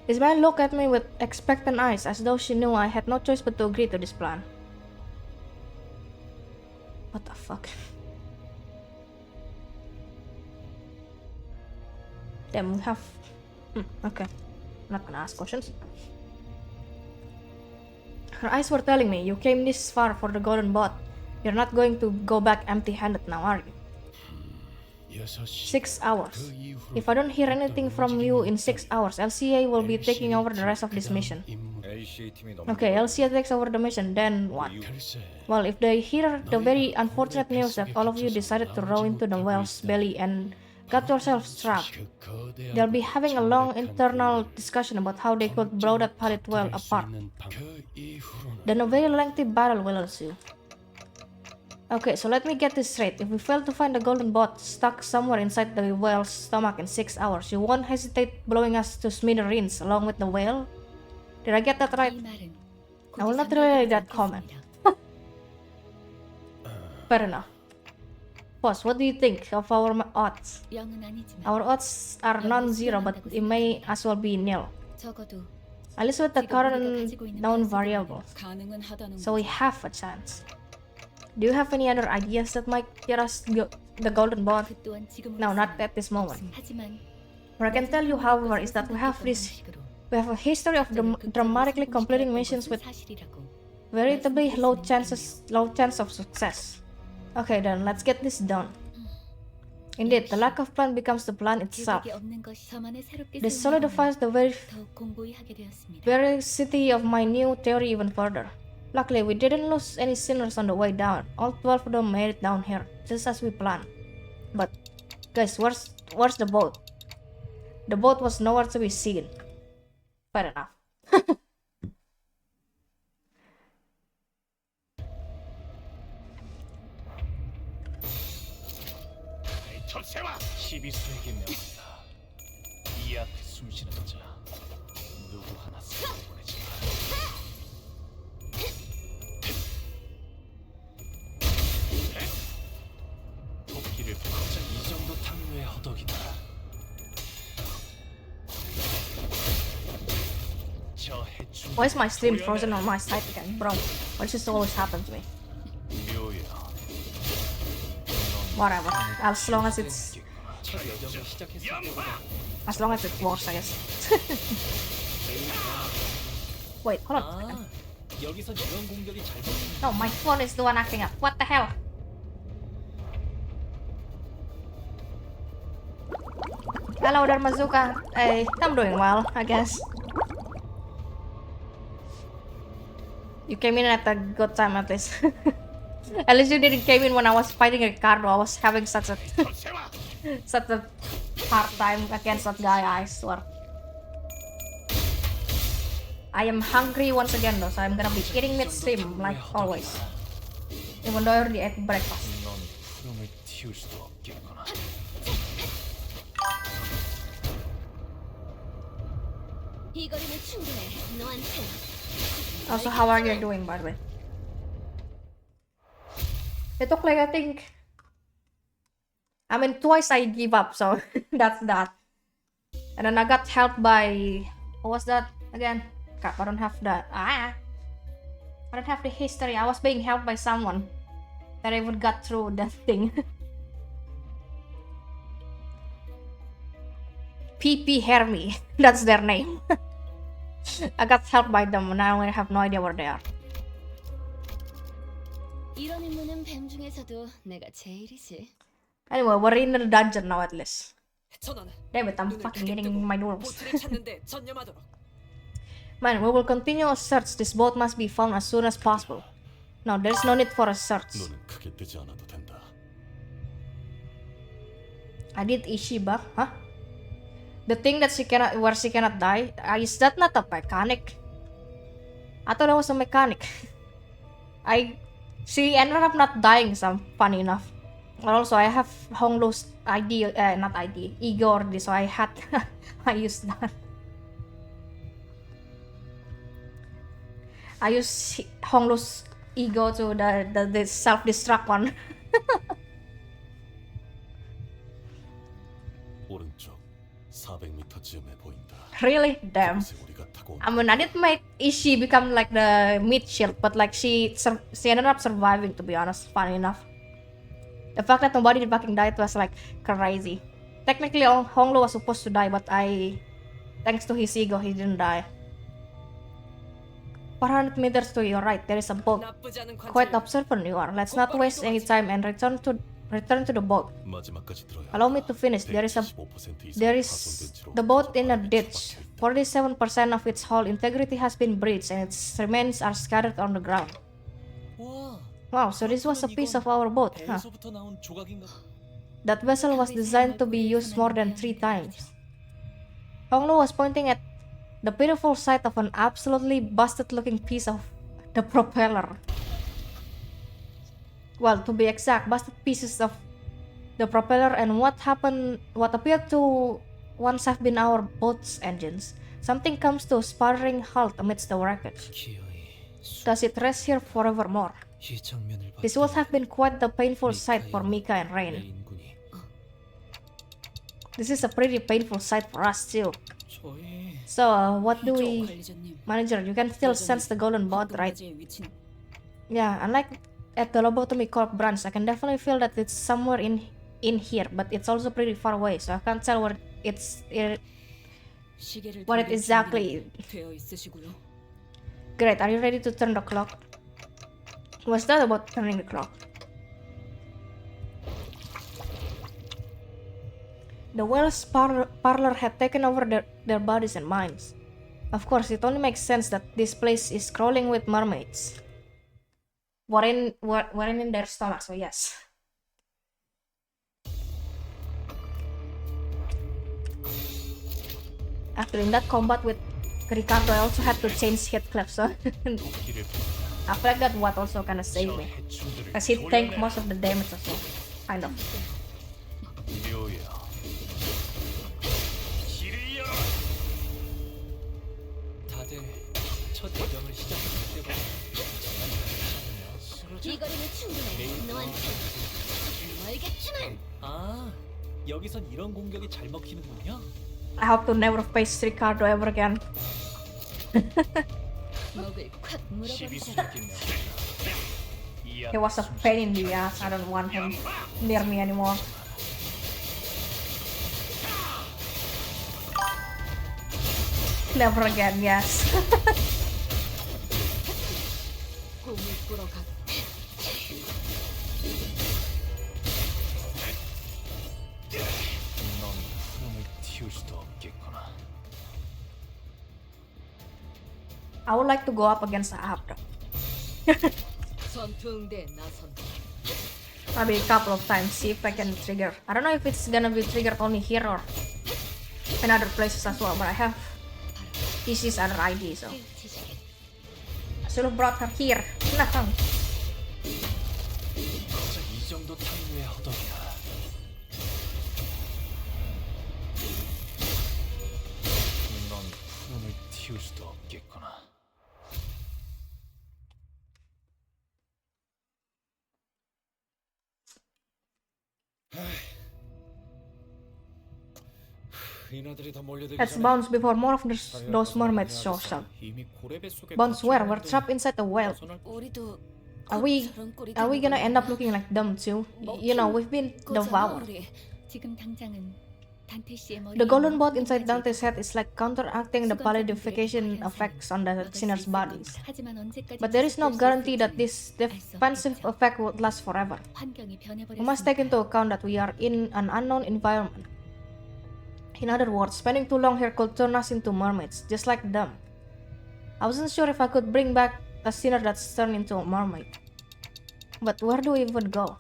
Ismail looked at me with expectant eyes, as though she knew I had no choice but to agree to this plan. What the fuck? Damn, we have... okay. I'm not gonna ask questions. Her eyes were telling me, you came this far for the golden boat. You're not going to go back empty-handed now, are you? 6 hours. If I don't hear anything from you in 6 hours, LCA will be taking over the rest of this mission. Okay, LCA takes over the mission, then what? Well, if they hear the very unfortunate news that all of you decided to row into the whale's belly and got yourselves trapped, they'll be having a long internal discussion about how they could blow that pilot whale apart. Then a very lengthy battle will ensue. Okay, so let me get this straight. If we fail to find the golden bot stuck somewhere inside the whale's stomach in 6 hours, you won't hesitate blowing us to smithereens along with the whale? Did I get that right? 이 말은 I will 굳이 not relay 상관하지 that comment. 않겠습니다. Fair enough. Boss, what do you think of our odds? 0은 아니지만 Our odds are non-zero, but it may as well be nil. 적어도 At least with the current known variables. 가능은 하다는 So we have a chance. Do you have any other ideas that might get us the golden bot? 그 또한 지금으로서는 No, not at this moment. 하지만 What I can tell you, however, is that we have a history of dramatically completing missions with 사실이라고. veritably low chance of success. Okay, then let's get this done. Indeed, the lack of plan becomes the plan itself. 계획이 없는 것이 저만의 새롭게 This 세운 solidifies the very 더욱 공고히 하게 되었습니다. veracity of my new theory even further. Luckily, we didn't lose any sinners on the way down. All 12 of them made it down here, just as we planned. But, guys, where's the boat? The boat was nowhere to be seen. Fair enough. 조세와 12수에게 명한다. 이 앞에 숨쉬는 자 누구 하나 살려보내지 마라. 토끼를 고작 이 정도 탕류의 허덕이다. 저 해충 Why is my stream frozen on my side again, bro? Why does this always happen to me? 묘야. Whatever. As long as it's 첫 여정을 시작했을 때보다 as long as it works, I guess. Wait, hold on. 아 여기선 이런 공격이 잘 먹히는 No, my phone is the one acting up. What the hell? Hello there, Mazuka. Hey, I'm doing well, I guess. You came in at a good time, at least. At least you didn't came in when I was fighting Ricardo. I was having such a hard time against that guy, I swear. I am hungry once again though, so I'm gonna be eating midstream like always. Even though I already ate breakfast. 넌 푸름을 틔울 수도 없겠구나. 이 거리는 충분해. 너한테. Also, how are you doing, by the way? It took like, I mean, twice I give up, so that's that. And then I got helped by, what was that again? Crap, I don't have that. I don't have the history. I was being helped by someone that even got through that thing. PP Hermie, that's their name. I got helped by them, and now I have no idea where they are. 이런 임무는 뱀 중에서도 내가 제일이지. Anyway, we're in the dungeon now at least. 전원. Damn it, I'm 눈을 fucking 크게 getting 뜨고 my nerves. 보트를 찾는데 전념하도록. Man, we will continue a search. This boat must be found as soon as possible. No, there's no need for a search. 너는 크게 뜨지 않아도 된다. I did Ishiba, huh? The thing that where she cannot die, is that not a mechanic? I thought that was a mechanic. She ended up not dying, so funny enough. And also, I have Honglu's ID, not ID, ego already, so I had, I used that. I used Honglu's ego to the self-destruct one. 오른쪽 400m쯤에 보인다. Really? Damn. 그곳에 우리가 타고 온 I mean, I did make Ishii become like the mid shield, but like she ended up surviving, to be honest. Funny enough, the fact that nobody fucking died was like crazy. Technically, Honglu was supposed to die, but thanks to his ego, he didn't die. 400 meters to your right, there is a boat. 나쁘지 않은 Quite 관찰력. observant you are. Let's not waste any time and return to the boat. 마지막까지 들어야 Allow me to finish. There is the boat in a ditch. 47% of its hull integrity has been breached and its remains are scattered on the ground. 와, Wow, so this was a piece of our boat, huh? 배에서부터 나온 조각인가? That vessel was designed to be used more than 3 times. Honglu was pointing at the pitiful sight of an absolutely busted-looking piece of the propeller. Well, to be exact, busted pieces of the propeller and what appeared to once have been our boat's engines. Something comes to a sputtering halt amidst the wreckage. 기어이 Does it rest here forevermore? 이 장면을 This would have been quite the painful sight for Mika and Rain. 인군이 This is a pretty painful sight for us too. 저희 So, what do 저 we... 관리자님, Manager, you can still sense the golden bond, right? 방금까지의 위치는 Yeah, unlike at the Lobotomy Corp branch, I can definitely feel that it's somewhere in here, but it's also pretty far away, so I can't tell where 시계를 what it 돌릴 exactly. 준비는 되어 있으시고요. Great, are you ready to turn the clock? What's that about turning the clock? The whale's parlor had taken over their bodies and minds. Of course, it only makes sense that this place is crawling with mermaids. What in their stomachs, so yes. After in that combat with Ricardo, I also had to change Heathcliff, so 도끼를 I feel like that what also kinda saved me. 해충들을 Cause he tanked most of the damage as well. Kind of. 묘야. 다들 첫 대경을 시작했을 때보다 이 거리는 충분해. 너한테 알겠지만 아, 여기선 이런 공격이 잘 먹히는군요. I hope to never face Ricardo ever again. 목을 콱 물어버리자. 12수준이면 He was a pain in the ass. I don't want him near me anymore. Never again, yes. 꿈을 꾸러 가. 넌 흐름을 틔울 수도 없겠구나. I would like to go up against Ahab though. 전투응대 나선다. Maybe a couple of times, see if I can trigger. I don't know if it's gonna be triggered only here or in other places as well, but I have Ishi's other ID, so I should have brought her here. Nah. 진짜 이 정도 탕류의 허덕이야. 넌 흐름을 틔울 수도 없겠구나. 인하들이 더 몰려들기 Let's 전에 bounce before more of those mermaids shows up. 이미 고래배 속에 Bounce where? We're 갇혀있는데 trapped inside the whale. 벗어날 우리도 Are we 저런 꼴이 Are we gonna 되는 end up 거야. looking like them too? You know, we've been 거잖아, devoured. 우리. 지금 당장은 단테 씨의 머리에 The golden 있는 bot inside 한 Dante's head is like counteracting the palidification effects on the sinners' bodies. 하지만 언제까지 But there is no 지속될 수 guarantee that 있을지는 this defensive effect would last forever. 환경이 We must take into 변해버렸습니다. account that we are in an unknown environment. In other words, spending too long here could turn us into mermaids, just like them. I wasn't sure if I could bring back a sinner that's turned into a mermaid. But where do we even go?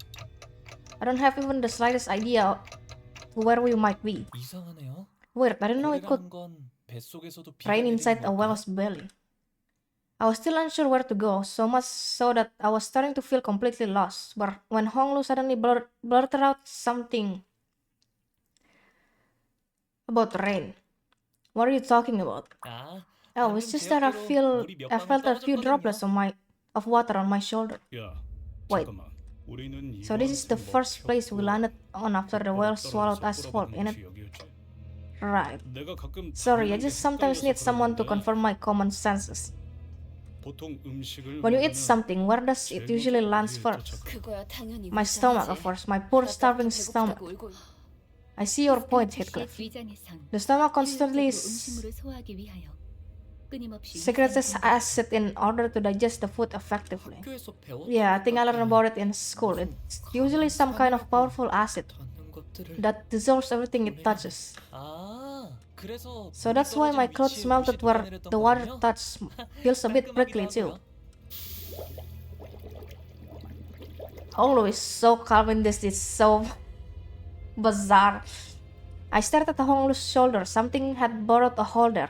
I don't have even the slightest idea where we might be. 이상하네요. Weird, I didn't know it could 고래라는 건 뱃속에서도 rain 비가 inside a 내리는 whale's belly. I was still unsure where to go, so much so that I was starting to feel completely lost. But when Honglu suddenly blurted out something about rain. What are you talking about? 아, Oh, it's just that I felt a few droplets of water on my shoulder. 야, Wait. 잠깐만. 우리는 So this is the first place we landed on after the whale swallowed asphalt in it. Right. 내가 가끔 Sorry, I just sometimes need someone to confirm my common senses. 보통 음식을 When you eat 먹으면 something, where does it usually lands first? 그거야 당연히 My stomach, of course, my poor starving stomach. I see your point, 단테 씨의 Heathcliff. 위장에선 The stomach constantly 효율적으로 음식물을 소화하기 위하여 끊임없이 Secrets acid in order to digest the food effectively. 학교에서 배웠던 Yeah, I think I 것 learned 같아. about it in school. It's usually some kind of powerful acid 닿는 것들을 that dissolves everything it touches. 아, 그래서 So that's why my clothes melted where the water touch feels a bit prickly too. Honglu is so calm in this, it's so bizarre. I stared at Honglu's shoulder. Something had burrowed a hole there,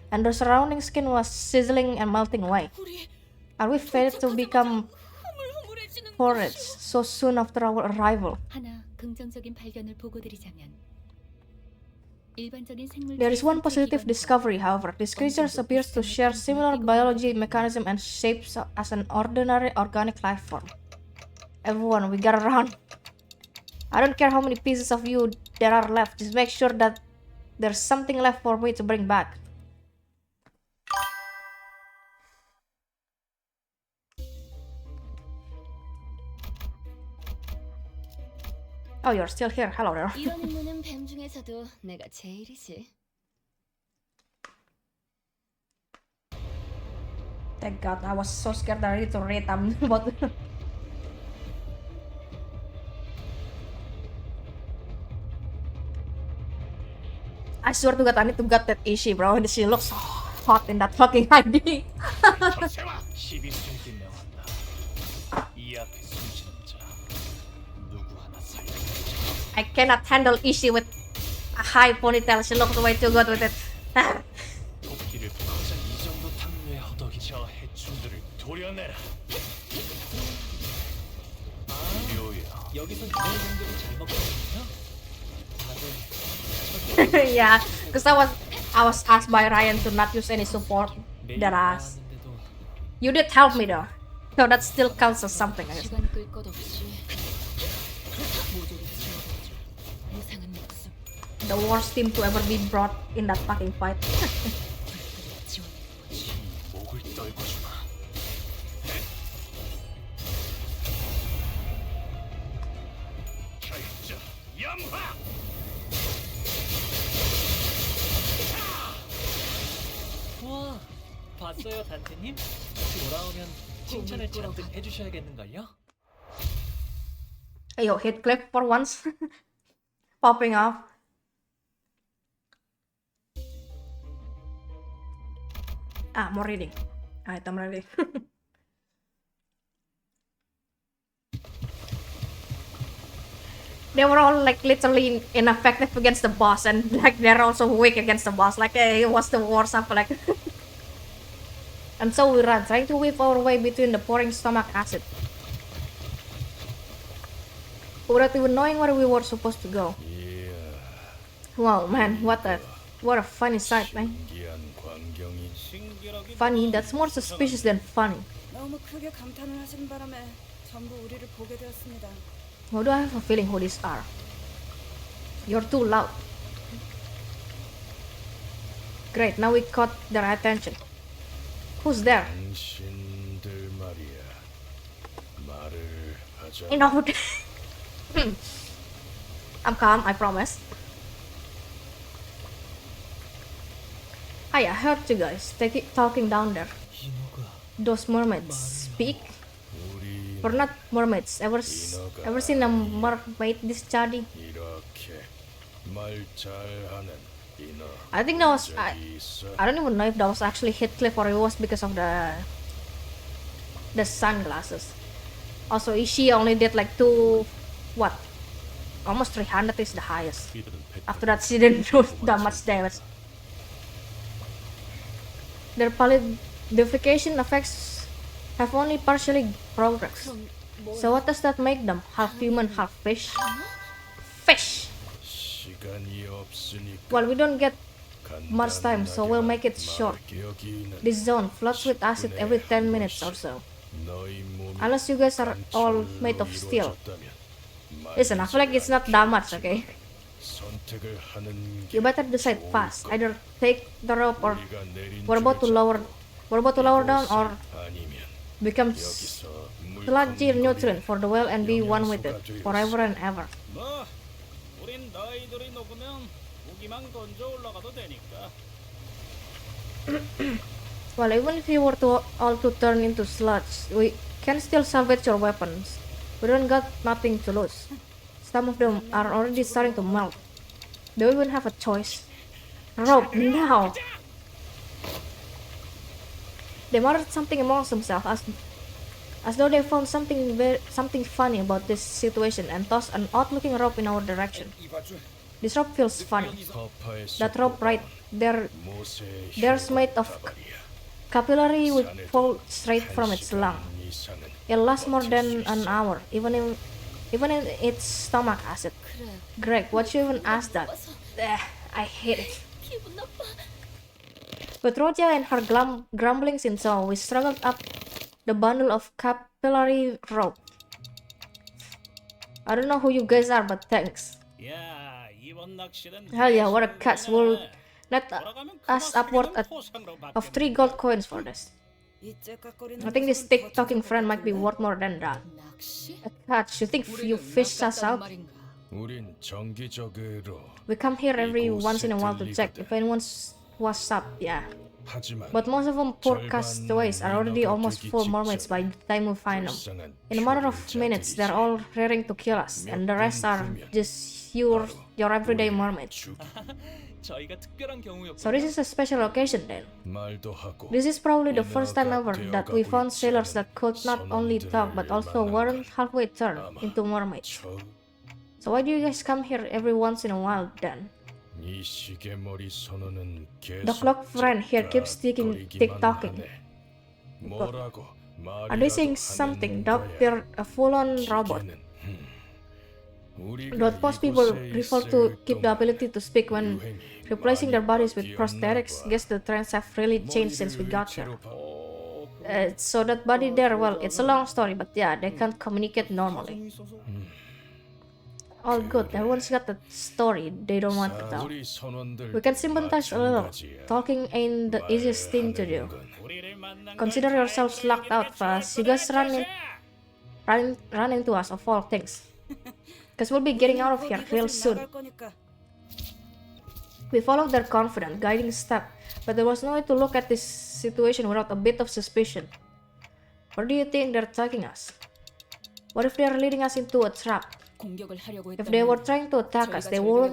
and the surrounding skin was sizzling and melting away. 우리 Are we fated to become 흐물흐물해지는 porridge 것이오. so soon after our arrival? 하나 긍정적인 발견을 보고드리자면 일반적인 생물 There is one positive discovery, however. This creature appears to share similar biology, mechanism, and shapes as an ordinary organic life form. Everyone, we gotta run. I don't care how many pieces of you there are left. Just make sure that there's something left for me to bring back. Oh, you're still here. Hello there. 이런 임무는 뱀 중에서도 내가 제일이지. Thank God, I was so scared that I need to read but I swear to God, I need to get that Ishi, bro. She looks so hot in that fucking ID. 전세와 12수에게 명한다. 이 앞에 숨지는 자 누구 하나 살려주지. I cannot handle Ishi with a high ponytail. She looks way too good with it. 토끼를 거저 이 정도 탐로에 허덕이 저 해충들을 도려내라. 묘야. 여기서 이런 정도로 잘 먹거든요. 다들 Yeah, because I was asked by Ryan to not use any support. 매일 That ass. 나왔는데도 You did help me though. So that still counts as something, I guess. 시간 끌 것 없이 모조리 지워버리죠. 무상한 목숨. The worst team to ever be brought in that fucking fight. 지 목을 떨고 주마. 결정 연화. 우와, 봤어요, 단테님? 돌아오면 칭찬을 잔뜩 해주셔야겠는걸요? Yo, hit clip for once. Popping off. Ah, more reading. Alright, I'm ready. They were all like literally ineffective against the boss, and like they're also weak against the boss. Like it was the worst of like. And so we ran, trying to weave our way between the pouring stomach acid, without even knowing where we were supposed to go. Wow, man, what a funny sight, man. Funny? That's more suspicious than funny. 너무 크게 감탄을 하시는 바람에 전부 우리를 보게 되었습니다. Why do I have a feeling who these are? You're too loud. Great, now we caught their attention. Who's there? Enough. I'm calm, I promise. Hi, I heard you guys talking down there. Those mermaids speak? We're not mermaids. Ever seen a mermaid this chatty? I think that was I don't even know if that was actually Heathcliff or it was because of the sunglasses. Also, Ishii only did like almost 300 is the highest. After that, she didn't do that much damage. Their palidification effects have only partially progressed. So what does that make them? Half human, half fish? Fish! Well, we don't get much time, so we'll make it short. This zone floods with acid every 10 minutes or so. Unless you guys are all made of steel. Listen, I feel like it's not that much, okay? You better decide fast. Either take the rope or we're about to lower down or become sludgy nutrient for the well and be one with it forever and ever. 뭐, 우린 너희들이 녹으면 무기만 건져 올라가도 되니까. Well, even if you were to all to turn into sludge, we can still salvage your weapons. We don't got nothing to lose. Some of them are already starting to melt. Do we even have a choice? Rope now! They muttered something amongst themselves as though they found something funny about this situation and tossed an odd-looking rope in our direction. This rope feels funny. That rope right there's made of capillary would fall straight from its lung. It'll last more than an hour, even in its stomach acid. Greg, what you even asked that? I hate it. 기분 나빠. With Roja and her grumblings in tow, we struggled up the bundle of capillary rope. I don't know who you guys are, but thanks. 야, 이번 낚시는 Hell yeah, what a catch. We'll net us upward of 3 gold coins for this. 이 째깍거리는 I think this tick-talking friend might be worth more than that. 낚시? A catch, you think you fish us out? 말인가? 우린 정기적으로 We come here every once in a while to check if anyone's was up, yeah. 하지만 But most of them poor castaways are already almost full mermaids by the time we find them. In a matter of minutes, they're all raring to kill us, and the rest are just your everyday mermaids. 저희가 특별한 경우였군요. So this is a special occasion then. 말도 하고 This is probably the first time ever that we found sailors that could not only talk but also weren't halfway turned into mermaids. 저 So why do you guys come here every once in a while then? 이 시계머리 선언은 계속 The clock friend here keeps tick-tocking. 뭐라고 Are they saying something? Doubt they're a full-on robot. Don't most people prefer to keep the ability to speak when replacing their bodies with prosthetics? Guess the trends have really changed since we got here. So that body there, well, it's a long story, but yeah, they can't communicate normally. All good, everyone's got a story they don't want to tell. We can sympathize a little. Talking ain't the easiest thing to do. Consider yourselves locked out fast. You guys run into us of all things. Because we'll be getting out of here real soon. We followed their confident, guiding step, but there was no way to look at this situation without a bit of suspicion. Where do you think they're taking us? What if they're leading us into a trap? 공격을 하려고 If they were trying to attack us, they would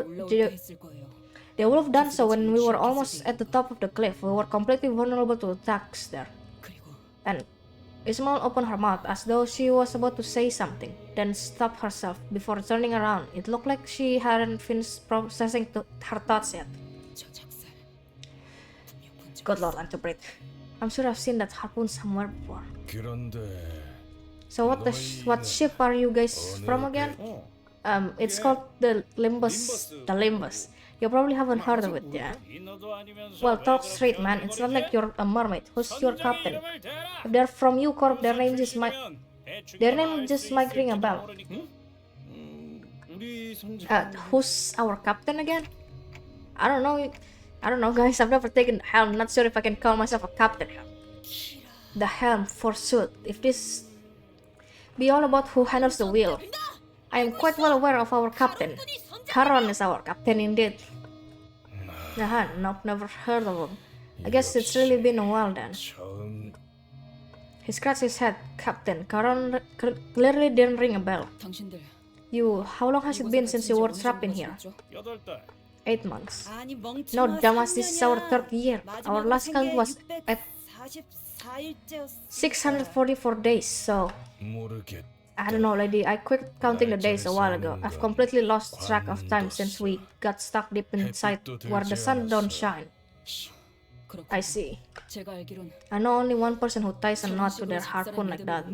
have done so when we were almost at the top of the cliff. We were completely vulnerable to attacks there. And Ismail opened her mouth as though she was about to say something, then stopped herself before turning around. It looked like she hadn't finished processing her thoughts yet. Good lord, interpret. I'm sure I've seen that harpoon somewhere before. So what ship are you guys from again? It's called the Limbus. The Limbus. You probably haven't heard of it, yeah? Well, talk straight, man. It's not like you're a mermaid. Who's your captain? If they're from U Corp, their name just might ring a bell. Who's our captain again? I don't know, guys. I've never taken the helm. Not sure if I can call myself a captain. The helm, forsooth. If this be all about who handles the wheel, I am quite well aware of our captain. Charon is our captain indeed. Nope, never heard of him. I guess it's really been a while then. He scratched his head. Captain, Charon clearly didn't ring a bell. How long has it been since you were trapped in here? 8 months. No, dumbass, this is our 3rd year. Our last count was at 644 days, so I don't know, lady. I quit counting the days a while ago. I've completely lost track of time since we got stuck deep inside where the sun don't shine. I see. I know only one person who ties a knot to their harpoon like that.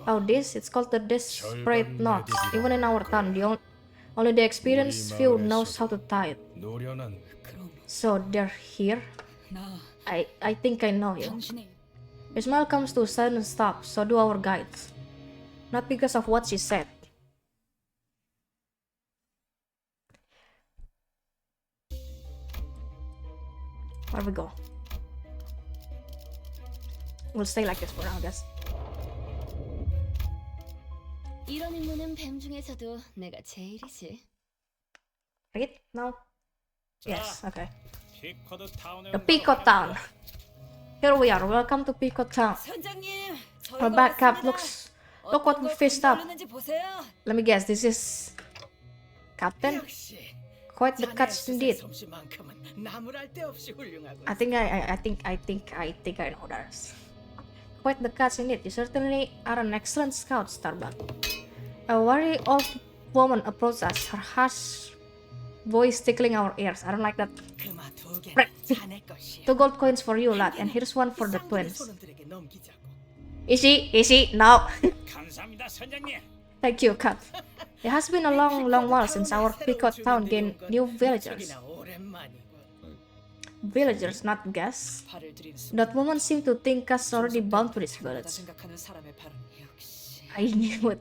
Oh, it's called the desperate knot. Even in our town, only the experienced few knows how to tie it. So they're here? I think I know you. Ismail comes to a sudden stop, so do our guides. Not because of what she said. Where we go? We'll stay like this for now, I guess. 이런 임무는 뱀 중에서도 내가 제일이지. Right? No? Yes, okay. 피커드 타운에 The Pico Town. Here we are. Welcome to Pico Town. 선장님, Our 저희가 back up 왔습니다. look what we fished up. 건드렸는지 보세요. Let me guess. This is Captain. 역시 Quite the cuts indeed. 솜씨만큼은 나무랄 데 없이 훌륭하고. I think I know that. Quite the cuts indeed. You certainly are an excellent scout, Starbuck. A very old woman approached us, her harsh voice tickling our ears. I don't like that. 금화 두 개는 Right. 자네 것이야. 2 gold coins for you, lad, and here's one for the 쌍둥이 twins. 소년들에게 넘기자고. Easy, no. 감사합니다, 선장님. Thank you, Kat. It has been a long while since our Picot town gained new villagers. 저기나 오랜만이고. Villagers, not guests. 발을 들이는 That woman seemed to think us already bound to this village. 생각하는 사람의 발은 역시 I knew it.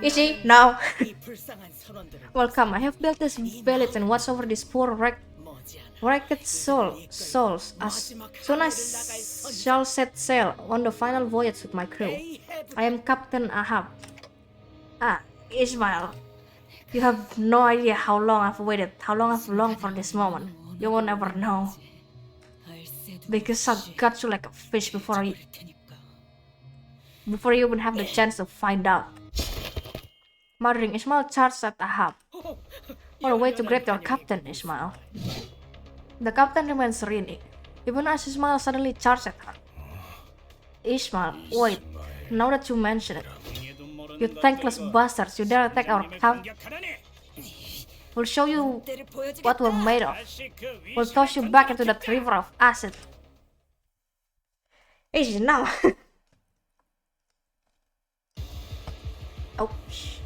Easy, now. 이 불쌍한 선원들을 Welcome. I have built this village and watched over these poor 머지않아 wrecked souls. As soon as shall set sail on the final voyage with my crew. I am Captain Ahab. Ishmael. You have no idea how long I've waited, how long I've longed for this moment. You won't ever know. Because I've got you like a fish before you even have the chance to find out. Muttering, Ishmael charged at Ahab. What a way to greet your captain, Ishmael. The captain remained serene, even as Ishmael suddenly charged at her. Ishmael, wait, now that you mention it, you thankless bastards, you dare attack our camp? We'll show you what we're made of. We'll toss you back into that river of acid. Easy now. Ouch.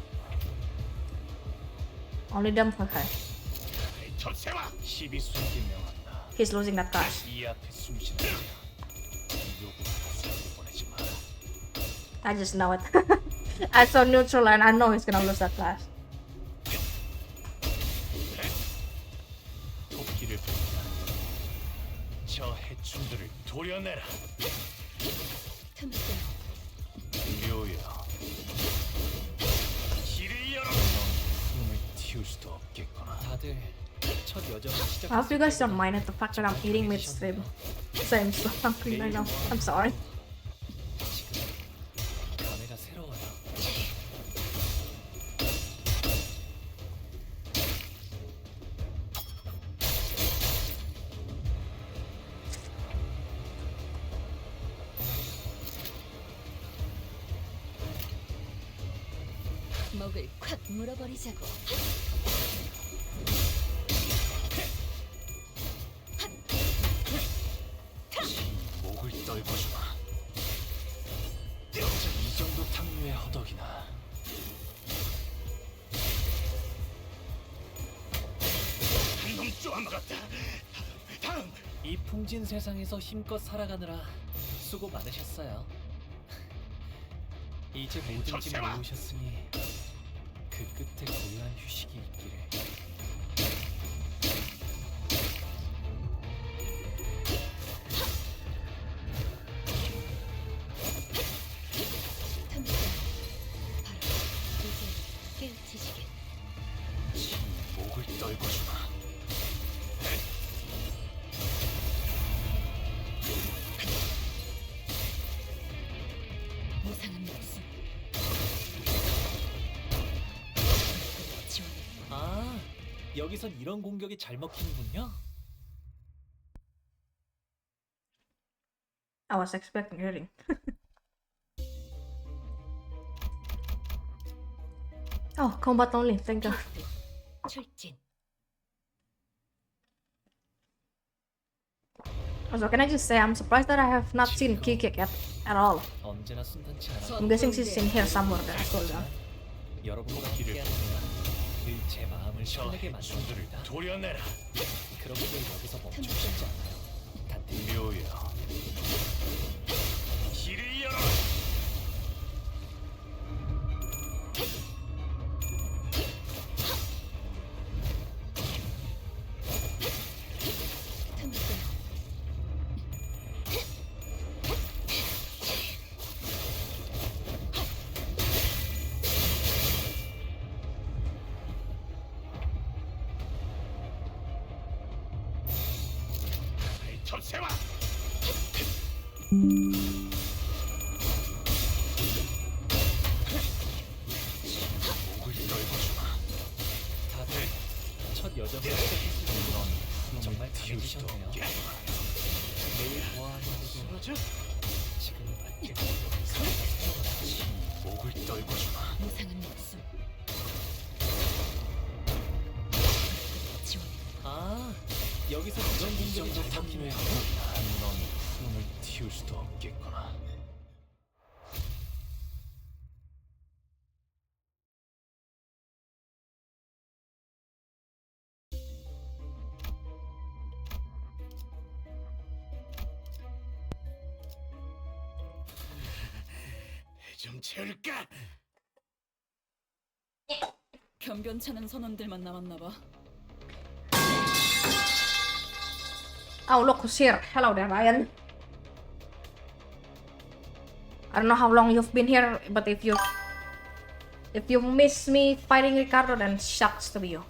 Only them, okay. He's losing that class. I just know it. I saw neutral and I know he's gonna lose that class. 토끼를 부른다. 저 해충들을 도려내라. 묘야. 길을 열어. 넌 숨을 틔울 수도 없겠구나. 다들 첫 여정을 시작. I hope you guys don't mind it, the fact that I'm eating midstream. Same, so hungry right now. I'm sorry. 감회가 새로워요. 먹을 콱 물어버리자고. 목을 떨궈주마. 어째 이 정도 탕류의 허덕이나. 한놈 쪼아먹었다. 다음. 이 풍진 세상에서 힘껏 살아가느라 수고 많으셨어요. 이제 모든 짐을 놓으셨으니 그 끝에 고요한 휴식이 있기를. 목을 떨궈주마. 무상한 목숨. 아, 여기선 이런 공격이 잘 먹히는군요. I was expecting hearing. Oh, combat only, thank God. 출진. Also, can I just say, I'm surprised that I have not seen Kikik at all. 언제나 순탄치 않아. I'm guessing she's in here somewhere there, so yeah. 여러분과 함께하는 늘 제 마음을 저 설레게 해충들을 만듭니다. 도려내라. 그러기를 여기서 멈추고 싶지 않아요. 단테 묘야. 길을 열어. 톱세와. 목을 떨궈주마. 다들 첫 여정을 시작했을 때 정말 튀울 수도 강해지셨네요. 없겠구나. 매일 보아하면서도 지금은 밝게 목을 떨궈주마. 무상한 목숨. 지원. 아, 여기서 그런 이 공정이 정도 잡히네요. 넌 푸름을 틔울 수도 없겠구나. 좀 채울까? 변변찮은 선원들만 남았나 봐. Oh, look who's here. Hello there, Ryan. I don't know how long you've been here, but if you miss me fighting Ricardo, then shucks to you.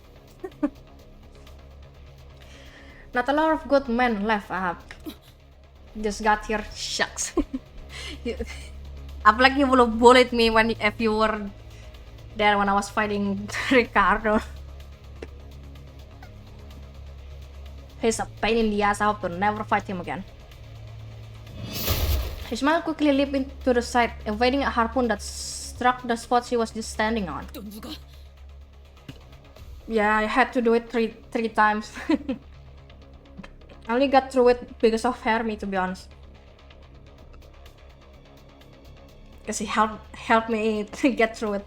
Not a lot of good men left. Just got here. Shucks. Apalagi you would have bullied me if you were there when I was fighting Ricardo. He's a pain in the ass. I hope to never fight him again. Ishmael quickly leaped into the side, evading a harpoon that struck the spot she was just standing on. 또 누가? Yeah, I had to do it three times. I only got through it because of Hermie, to be honest. Because he helped me to get through it.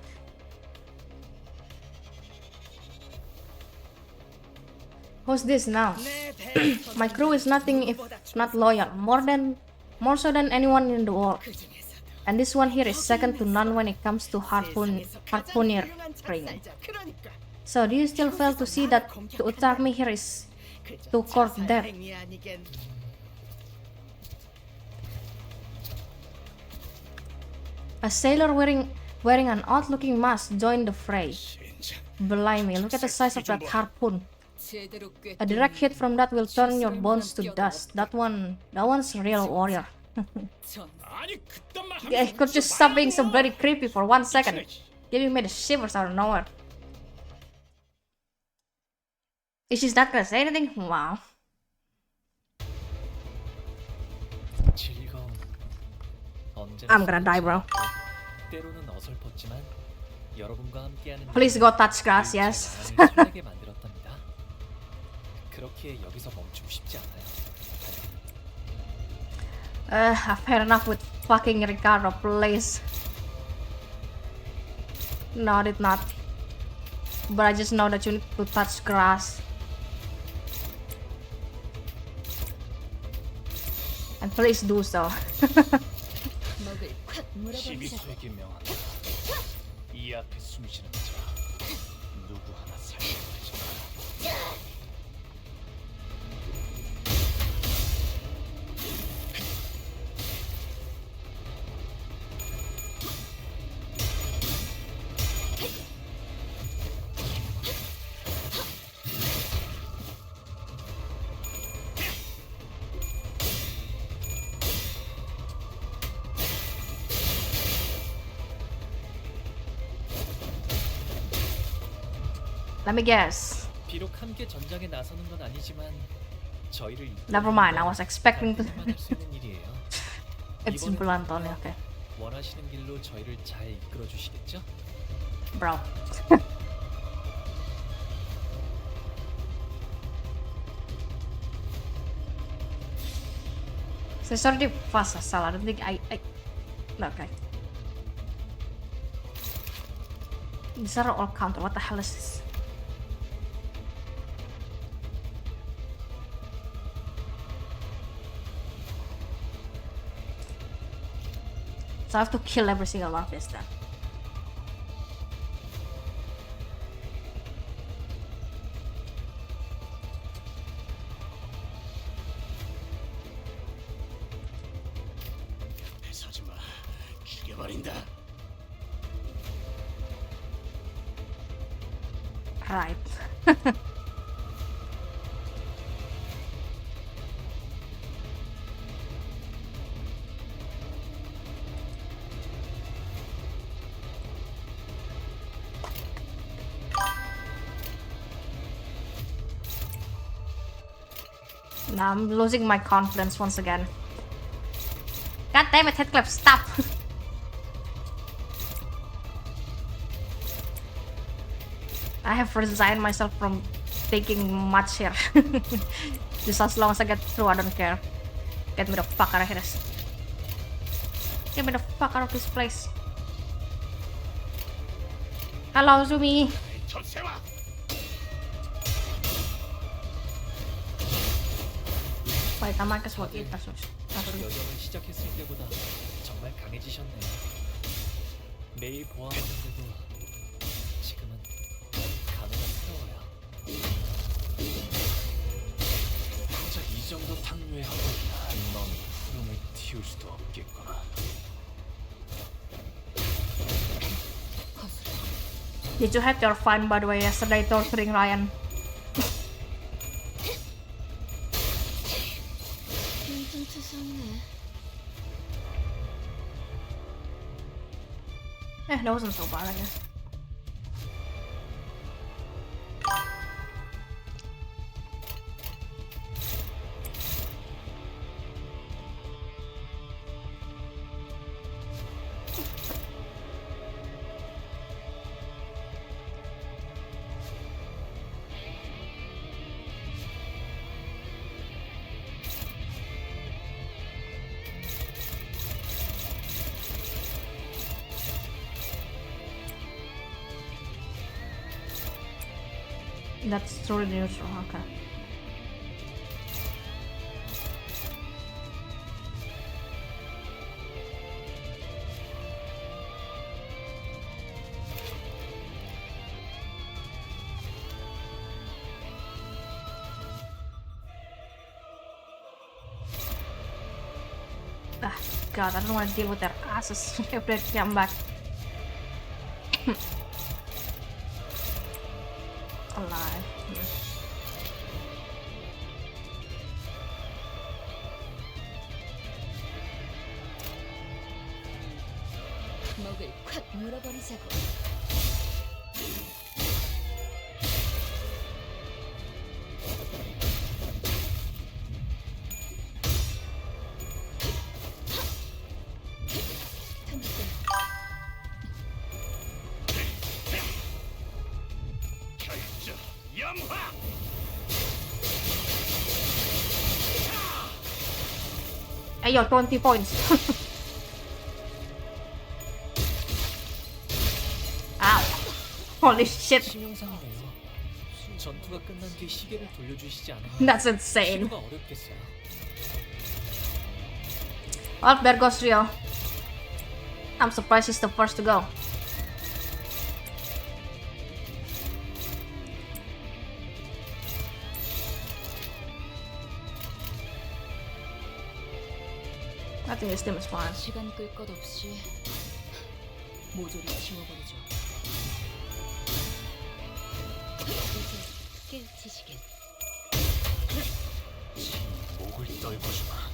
Who's this now? My crew is nothing if not loyal, more so than anyone in the world. And this one here is second to none when it comes to harpooneering. So do you still fail to see that to attack me here is to court death? A sailor wearing an odd-looking mask joined the fray. Blimey, look at the size of that harpoon. 제대로 꿰. A direct hit from that will turn your bones to dust. That one's a real warrior. 아니 그딴 말 Yeah, he could just stop being so bloody creepy for 1 second, giving me the shivers out of nowhere. Is she not gonna say anything? Wow. 즐거움. 언제나 I'm gonna die, bro. 때로는 어설펐지만 여러분과 함께하는 Please go touch grass, yes. 설레게 만들었답니다. 그렇게 여기서 멈추고 싶지 않아요. I've had enough with fucking Ricardo, please. No, I did not. But I just know that you need to touch grass. And please do so. 먹을 콱 물어버리자. 시비수에게 명한다. 이 앞에 숨쉬는 자 누구 하나 살려버리지 마라. Let me guess. 비록 함께 전장에 나서는 건 아니지만 저희를 Never mind, I was expecting to. 단테님만 할수 있는 일이에요. It's 이번에도 blunt only, okay. 원하시는 길로 저희를 잘 이끌어 주시겠죠? Bro. Sensitive fast asal. I don't think I... No, okay. These are all counter. What the hell is this? So I have to kill every single one of this then. 서지 마. 죽여버린다. Right. Now I'm losing my confidence once again. God damn it, Heathcliff, stop! I have resigned myself from taking much here. Just as long as I get through, I don't care. Get me the fuck out of here. Get me the fuck out of this place. Hello, Zumi. Wait, I might as well eat that. 여정을 시작했을 때보다 정말 강해지셨네요. 매일 보아하는데도 지금은 감회가 새로워요. 고작 이 정도 탕류에 하고 넌 푸름을 틔울 수도 없겠구나. Did you have your fun, by the way, yesterday torturing Ryan? 좀 투성이네. That wasn't so bad, I guess. That's truly neutral, okay. Ah, God, I don't want to deal with their asses if they come back. Alive. 먹을 콱 물어버리자고. Hey, yo, 20 points. Ow. Holy shit. 치명상이네요. 전투가 끝난 뒤 시계를 돌려주시지 않으면 That's insane. 치료가 어렵겠어요. Well, there goes Rio. I'm surprised he's the first to go. I think this team is fine. 시간 끌 것 없이 모조리 지워버리죠. 이제 깨우치시길. 목을 떨궈주마.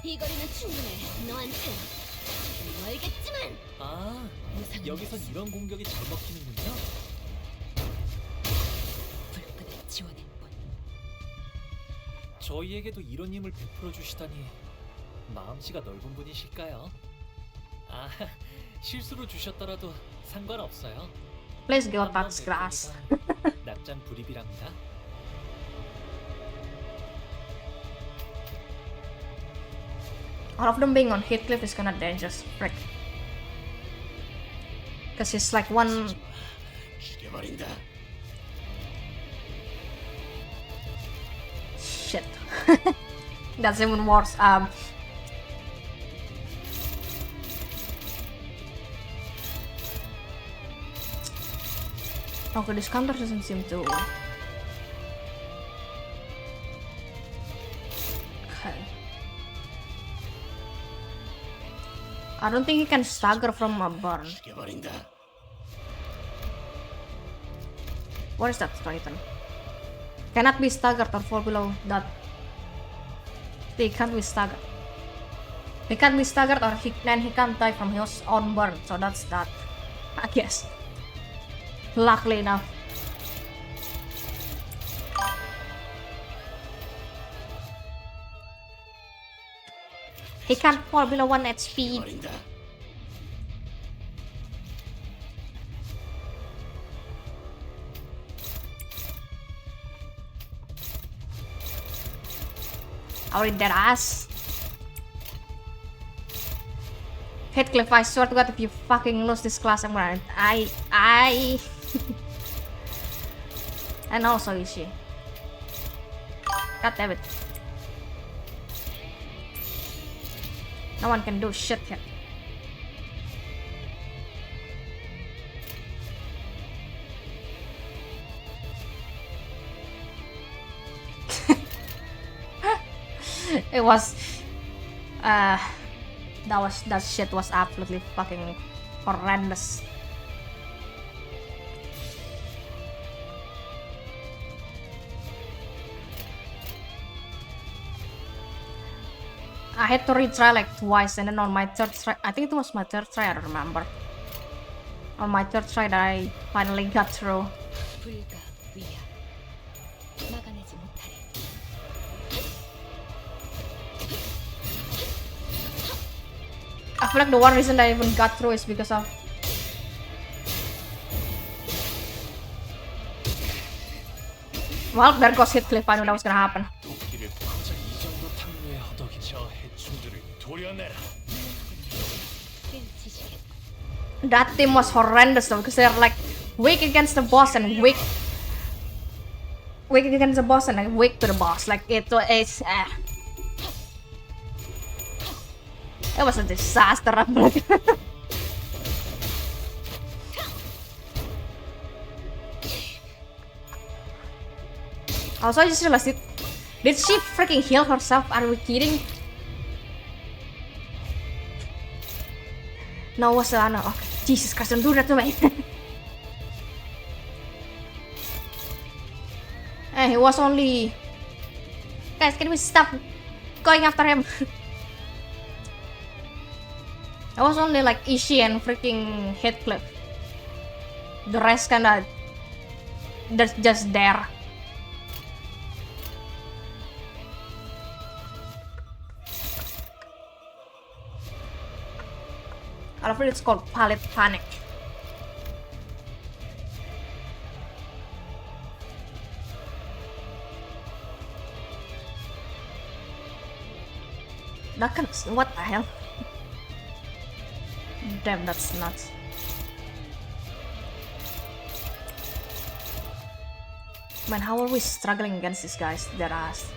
이 거리는 충분해. 너한테 멀겠지만. 아, 여기선 이런 공격이 잘 먹히는군요. 불끈을 지워낼 뿐. 저희에게도 이런 힘을 베풀어 주시다니 마음씨가 넓은 분이실까요? 아, 실수로 주셨더라도 상관없어요. Please go 한번 touch grass. 베푸니까 납장 불입이랍니다. All of them being on Heathcliff is kinda dangerous. Frick. Because he's like one. 죽여버린다. Shit. That's even worse. Okay, this counter doesn't seem to. Okay. I don't think he can stagger from a burn. 죽여버린다. What is that Triton? Cannot be staggered or fall below that. They can't be staggered. He can't be staggered or he can't die from his own burn. So that's that. I guess. Luckily enough. He can't fall below 1 HP. Already dead ass. Heathcliff, I swear to God, if you fucking lose this class, I'm gonna. And also Ishi. God damn it. No one can do shit here. It was that shit was absolutely fucking horrendous. I had to retry like twice, and then on my third try, I think it was my third try, I don't remember. On my third try that I finally got through. 불가위야. 막아내지 못하리. I feel like the one reason that I even got through is because of well, there goes Heathcliff. I knew that was gonna happen. 도끼를 고작 이 정도 탕류의 허덕이 저 해충들을 도려내라. That team was horrendous though, because they're like weak against the boss and weak against the boss and like weak to the boss. Like it was a disaster. Also, I just realized it. Did she freaking heal herself? Are we kidding? No, was no. Okay. Jesus Christ, don't do that to me. Hey, he was only. Guys, can we stop going after him? It was only like Ishii and freaking Heathcliff. The rest kinda. They're just there. I love it, it's called Palette Panic. That kind of, what the hell? Damn, that's nuts. Man, how are we struggling against these guys? Their ass.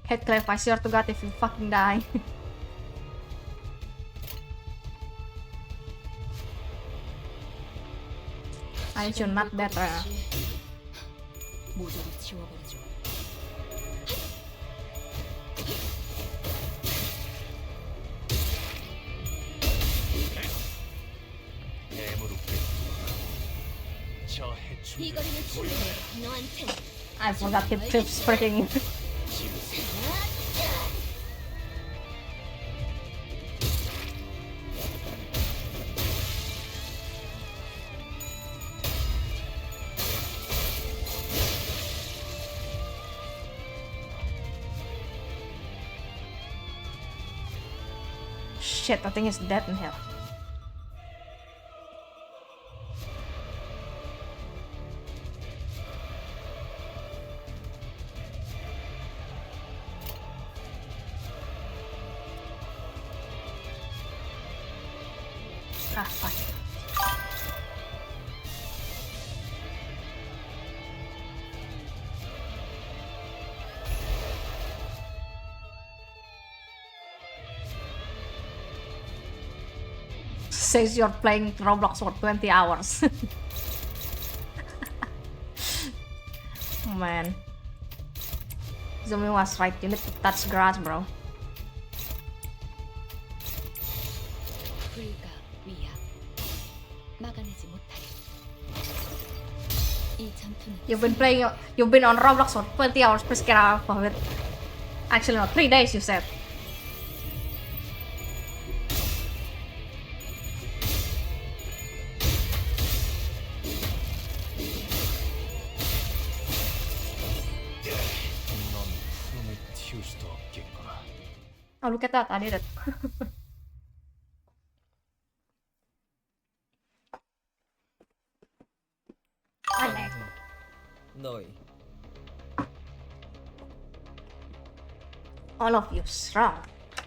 Heathcliff, I swear to God, if you fucking die. I should not better. 모조리 지워버리죠. 저 해충들을 이거리는 충분해. 너한텐 I forgot Heathcliff's freaking. Shit, I think it's dead in here. Ah, fuck. Says you're playing Roblox for 20 hours. Man. Zumi was right, you need to touch grass, bro. You've been on Roblox for 20 hours. Please get out of it. Actually, no, 3 days. You said. 넌 푸름을 틔울 수도 없겠구나. Oh, look at that! I did it. 너희 All of you strong,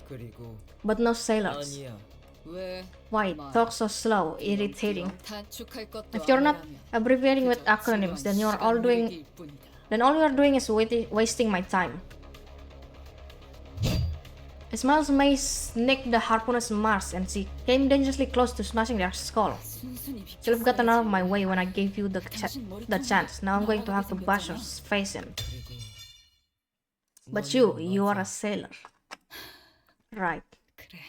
그리고 but no sailors. 아니야. 왜 Why talk so slow, irritating? 단축할 것도 If you're not 아니라면 abbreviating with 그저 acronyms, then 지루한 you're all 시간 doing. 늘리기일 뿐이다. Then all you're doing is wasting my time. Ismail's mace nicked the harpooner's mast, and she came dangerously close to smashing their skull. 순순히 Should have gotten out of my 비켰어야지. way when I gave you the chance. Now I'm going to have to bash your face in. But you are a sailor. Right. 그래,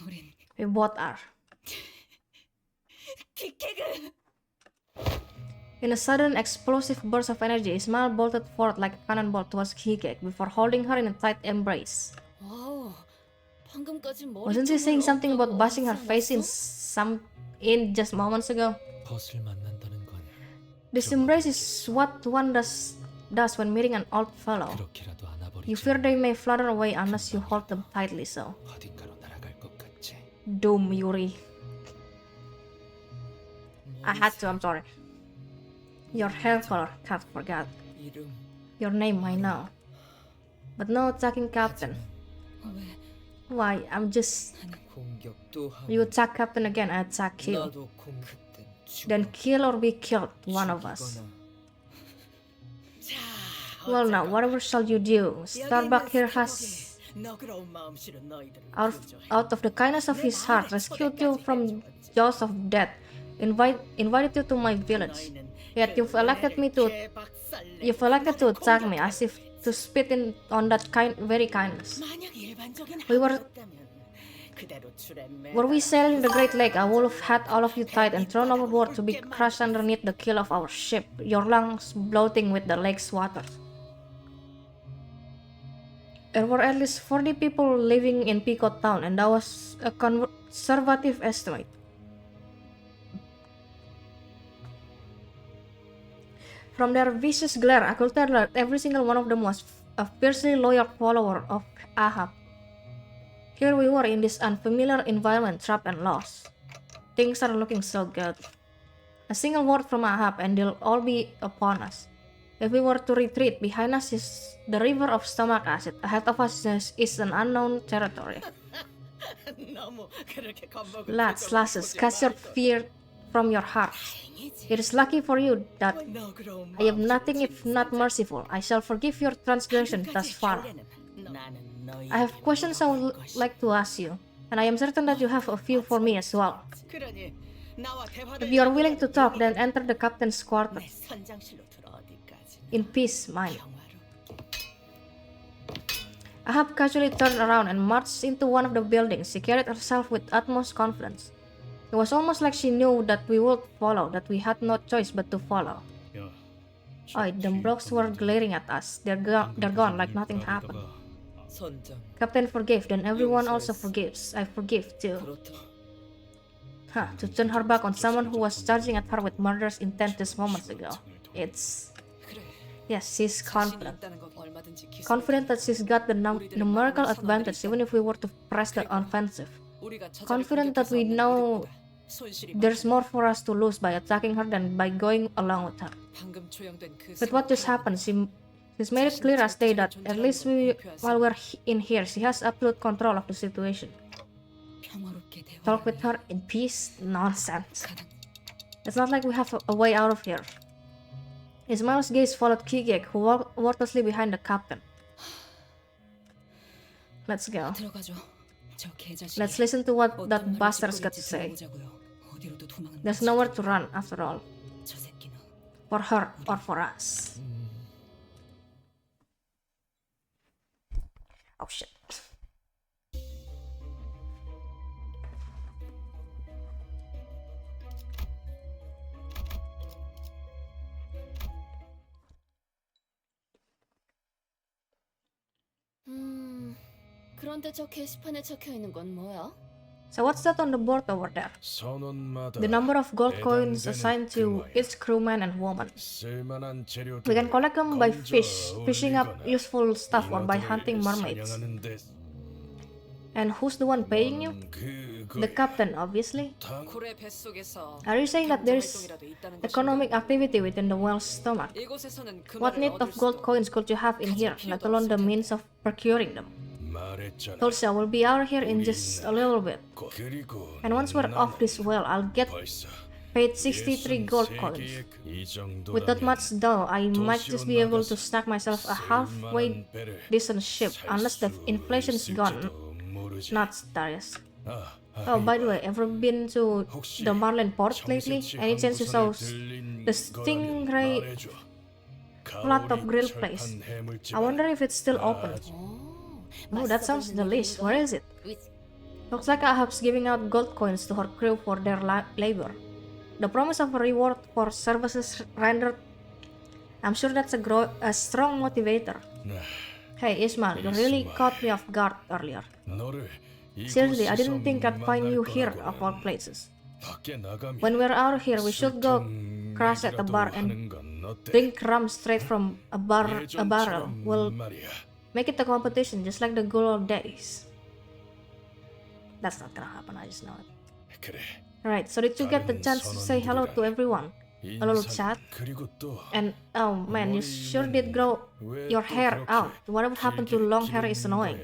우린 We both are. 킥킥을 In a sudden explosive burst of energy, Ismail bolted forth like a cannonball towards Kikek before holding her in a tight embrace. 와우, 방금까지 머리 Wasn't he saying something about 어쩌고 bashing her 항상 face in just moments ago? 벗을 만난다는 건 This embrace is what one does when meeting an old fellow. 그렇게라도 You 안아버리지. fear they may flutter away unless you hold them tightly so. 어딘가로 날아갈 것 같지. Doom, Yuri. I had to, I'm sorry. Your hair color, can't forget. 이름 Your name, I know. But no attacking captain. 왜 Why, I'm just... 공격도 하고 You attack captain again, I attack you. 나도 그땐 죽어. Then kill or be killed, one of us. 죽이거나 Well now, whatever shall you do? Starbuck here has, 너그러운 마음씨로 너희들을 구조해. out of the kindness of his heart, rescued you from jaws of death, invited you to my village. Yet you've elected to attack me as if to spit on that very kindness. Were we sailing the Great Lake, I would have had all of you tied and thrown overboard to be crushed underneath the keel of our ship, your lungs bloating with the lake's water. There were at least 40 people living in Pico Town, and that was a conservative estimate. From their vicious glare, I could tell that every single one of them was a fiercely loyal follower of Ahab. Here we were in this unfamiliar environment, trapped and lost. Things are looking so good. A single word from Ahab and they'll all be upon us. If we were to retreat, behind us is the river of stomach acid. Ahead of us is an unknown territory. 너무 그렇게 겁먹을 Lads, 필요가 lasses, 없지 cast your 말고. fear from your hearts. It is lucky for you that 너그러운 I am 마음씨로 nothing if not 짐승자. merciful. I shall forgive your transgression thus 지금까지 far. 결례는 나는 너희에게 I have questions I would 원할 like to ask you, and I am certain that you have a few for me as well. 그러니 나와 대화를 If you are willing to talk, then 영원히 enter the captain's 내 quarters. 선장실로 들어 어디까지 In peace, mind. 평화로. Ahab casually turned around and marched into one of the buildings. She carried herself with utmost confidence. It was almost like she knew that we would follow, that we had no choice but to follow. 야, Oh, the blocks were glaring at us. They're gone like nothing happened. 선장 Captain forgave, then everyone also forgives. I forgive too. 그렇다. Huh, to turn her back on someone who was charging at her with murderous intent just moments ago. It's... 그래. Yes, she's 자신이 confident. 있다는 건 얼마든지 기술을 Confident that she's got the numerical advantage even if we were to press the offensive. 우리가 저자를 Confident that we 공격해서 know 얻는 이득보다 손실이 there's 많다. more for us to lose by attacking her than by going along with her. 방금 조형된 그 But what just happened, she's made it clear as day that at least while we're in here, she has absolute control of the situation. 평화롭게 대화. Talk with her in peace? Nonsense. 가능. It's not like we have a way out of here. Ismail's gaze followed Kigek, who walked wordlessly behind the captain. Let's go. 들어가죠. 저 개자식. Let's listen to what that bastard's got to say. 어디로도 도망은 There's nowhere to run, after all. 저 새끼는 For her or for us. Oh shit. 그런데 저 게시판에 적혀 있는 건 뭐야? So what's that on the board over there? The number of gold coins assigned to each crewman and woman. We can collect them by fishing up useful stuff or by hunting mermaids. And who's the one paying you? The captain, obviously. 고래 뱃속에서 Are you saying that there's 고통이라도 있다는 것이냐? economic activity within the whale's stomach? 이곳에서는 그 What 말을 need 얻을 of gold 수도 coins could you have in here, let alone the means of procuring them? Tulsa will be out here in just a little bit. And once we're off this whale, I'll get paid 63 gold coins. With that much dough, I might just be able to snag myself a halfway decent ship, unless the inflation's gone nuts, Darius. Oh, by the way, ever been to the Marlin port lately? Any chance you saw the Stingray flat-top grill place? I wonder if it's still open. Oh, that sounds delish. Where is it? Looks like Ahab's giving out gold coins to her crew for their labor. The promise of a reward for services rendered. I'm sure that's a strong motivator. Hey Ismail, you really caught me off guard earlier. Seriously, I didn't think I'd find you here of all places. When we're out here, we should go crash at a bar and drink rum straight from a barrel. We'll make it a competition, just like the good old days. That's not gonna happen, I just know it. Right, so did you get the chance to say hello to everyone? A little chat? And oh man, you sure did grow your hair out. Whatever happened to long hair is annoying.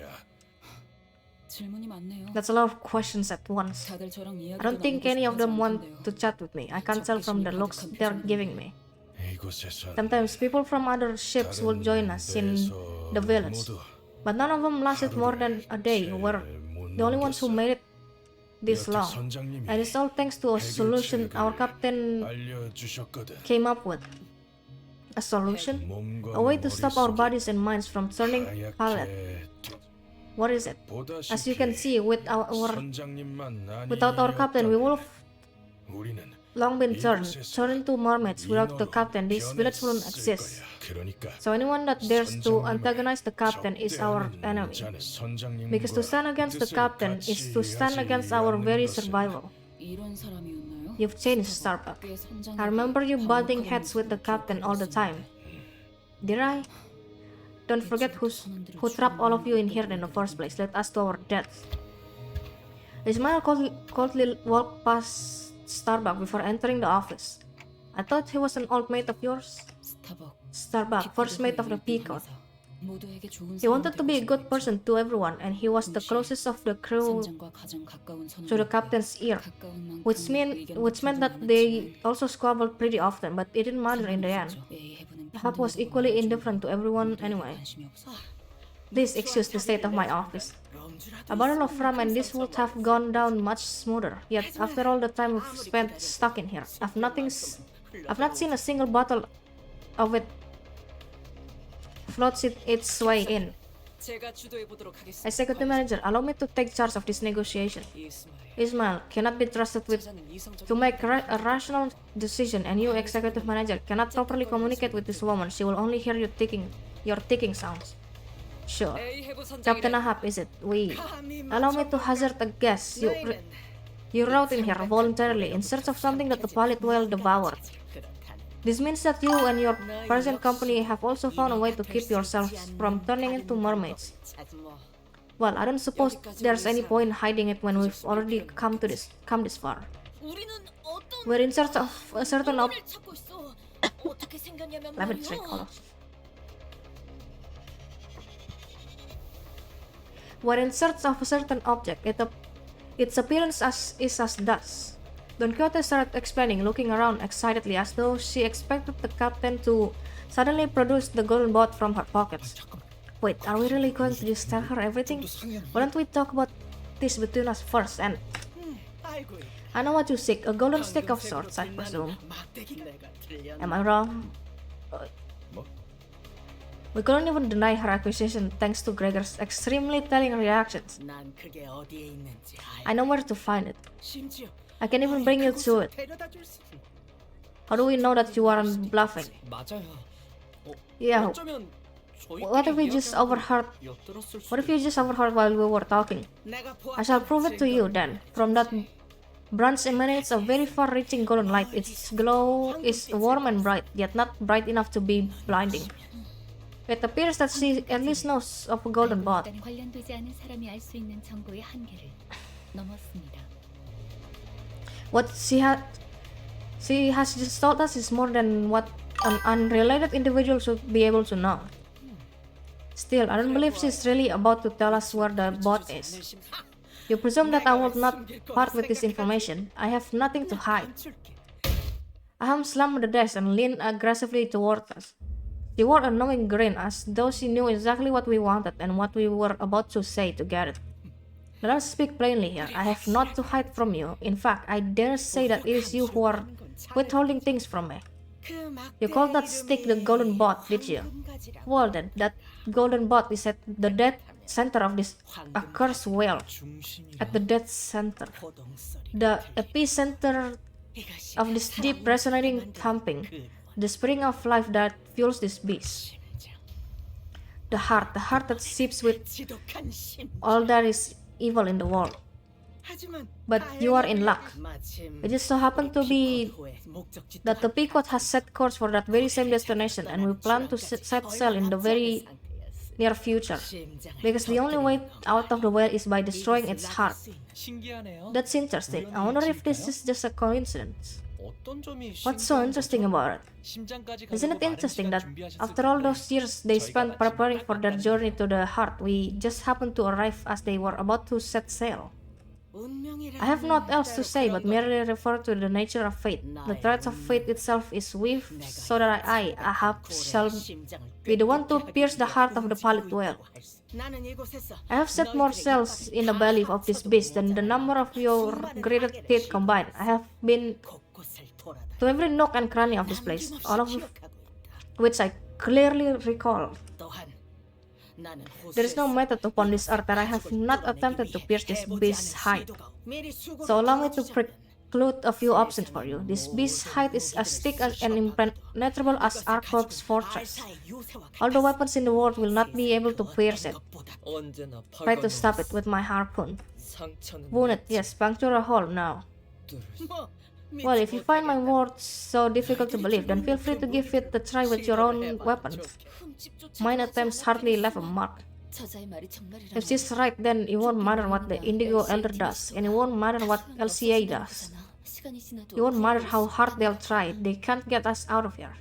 질문이 많네요. That's a lot of questions at once. 다들 저랑 I don't think any of them want to chat with me. I can't tell from the looks they're giving me. Sometimes people from other ships will join us in the village, but none of them lasted more than a day. We're the only ones who made it this long, and it's all thanks to a solution our captain came up with. A solution? A way to stop our bodies and minds from turning pallid. What is it? As you can see, without our captain, we would have long been turned into mermaids. Without the captain, this village wouldn't exist. So anyone that dares to antagonize the captain is our enemy. Because to stand against the captain is to stand against our very survival. 이런 사람이었나요? You've changed, Starbuck. I remember you butting heads with the captain all the time. Did I? Don't forget who trapped all of you in here in the first place, led us to our deaths. Ismail coldly walked past Starbuck before entering the office. I thought he was an old mate of yours. Starbuck, first mate of the Peacock. 모두에게 좋은 He wanted to be a good person to everyone, and he was the closest of the crew 선장과 가장 가까운 to the captain's ear, which meant that they also squabbled pretty often, but it didn't matter in the end. Ahab was equally indifferent to everyone anyway. Please excuse the state of my office. A bottle of rum and this would have gone down much smoother. Yet after all the time we've spent stuck in here, I've not seen a single bottle of it floats its way in. 제가 주도해 보도록 하겠습니다. Executive manager, allow me to take charge of this negotiation. Ismail cannot be trusted to make a rational decision, and you, executive manager, cannot properly communicate with this woman. She will only hear your ticking sounds. Sure. Captain Ahab, is it? Allow me to hazard a guess. You rode in here voluntarily in search of something that the pallid whale devoured. This means that you and your present company have also found a way to keep yourselves from turning into mermaids. Well, I don't suppose there's any point hiding it when we've already come this far. We're in search of a certain Let me drink, hold on. We're in search of a certain object. Its appearance is as dust. Don Quixote started explaining, looking around excitedly as though she expected the captain to suddenly produce the golden boat from her pockets. Wait, are we really going to just tell her everything? Why don't we talk about this between us first? And I know what you seek, a golden stick of sorts, I presume. Am I wrong? We couldn't even deny her accusation thanks to Gregor's extremely telling reactions. I know where to find it. I can even bring you to it. How do we know that you aren't bluffing? 맞아요. Yeah, 어쩌면 What if we just overheard? What if you just overheard while we were talking? I shall prove it to you then. From that branch emanates a very far-reaching golden light. Its glow is warm and bright, yet not bright enough to be blinding. It appears that she at least knows of a golden bot. 관련되지 않은 사람이 알 수 있는 정보의 한계를 넘었습니다. What she has just told us is more than what an unrelated individual should be able to know. Still, I don't believe she's really about to tell us where the bot is. You presume that I will not part with this information. I have nothing to hide. Aham slammed the desk and leaned aggressively toward us. She wore a knowing grin as though she knew exactly what we wanted and what we were about to say together. Let us speak plainly here. I have naught to hide from you. In fact, I dare say that it is you who are withholding things from me. You called that stick the golden bot, did you? Well then, that golden bot is at the dead center of this accursed well. At the dead center. The epicenter of this deep resonating thumping. The spring of life that fuels this beast. The heart that seeps with all that is evil in the world. But you are in luck. It just so happened to be that the Pequot has set course for that very same destination, and we plan to set sail in the very near future. Because the only way out of the well is by destroying its heart. 신기하네요. That's interesting. I wonder if this is just a coincidence. 어떤 점이 What's so interesting about it? 심장까지 Isn't it 가려고 interesting 많은 that 시간 after all those 준비하셨을 years they 저희가 spent 마침 preparing for their 딱 journey to the heart, we just happened to arrive as they were about to set sail? I have naught else to say but merely refer to the nature of fate. The threads of fate itself is weaved so that Ahab, shall be the one to pierce the heart of the pallid whale. I have set more cells in the belly of this beast than the number of your gritted teeth combined. I have been to every nook and cranny of this place, all of which I clearly recall. There is no method upon this earth that I have not attempted to pierce this beast's hide. So allow me to preclude a few options for you. This beast's hide is as thick and impenetrable as Arkok's fortress. All the weapons in the world will not be able to pierce it. 언제나 Try to stop it with my harpoon. 상처는 Wound it, yes, puncture a hole now. Well, if you find my words so difficult to believe, then feel free to give it a try with your own weapons. Mine attempts hardly left a mark. 저자의 말이 정말이라면 If she's right, then it won't matter what the Indigo Elder does, and it won't matter what LCA does. 시간이 지나도 It won't matter how hard they'll try, they can't get us out of here.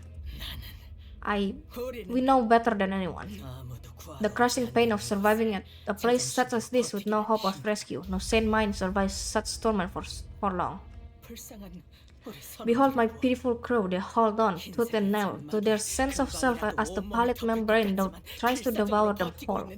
We know better than anyone. The crushing pain of surviving at a place such as this with no hope of rescue. No sane mind survives such torment for long. Behold my pitiful crew, they hold on, tooth and nail, to their sense of self as the pallid membrane tries to devour them whole.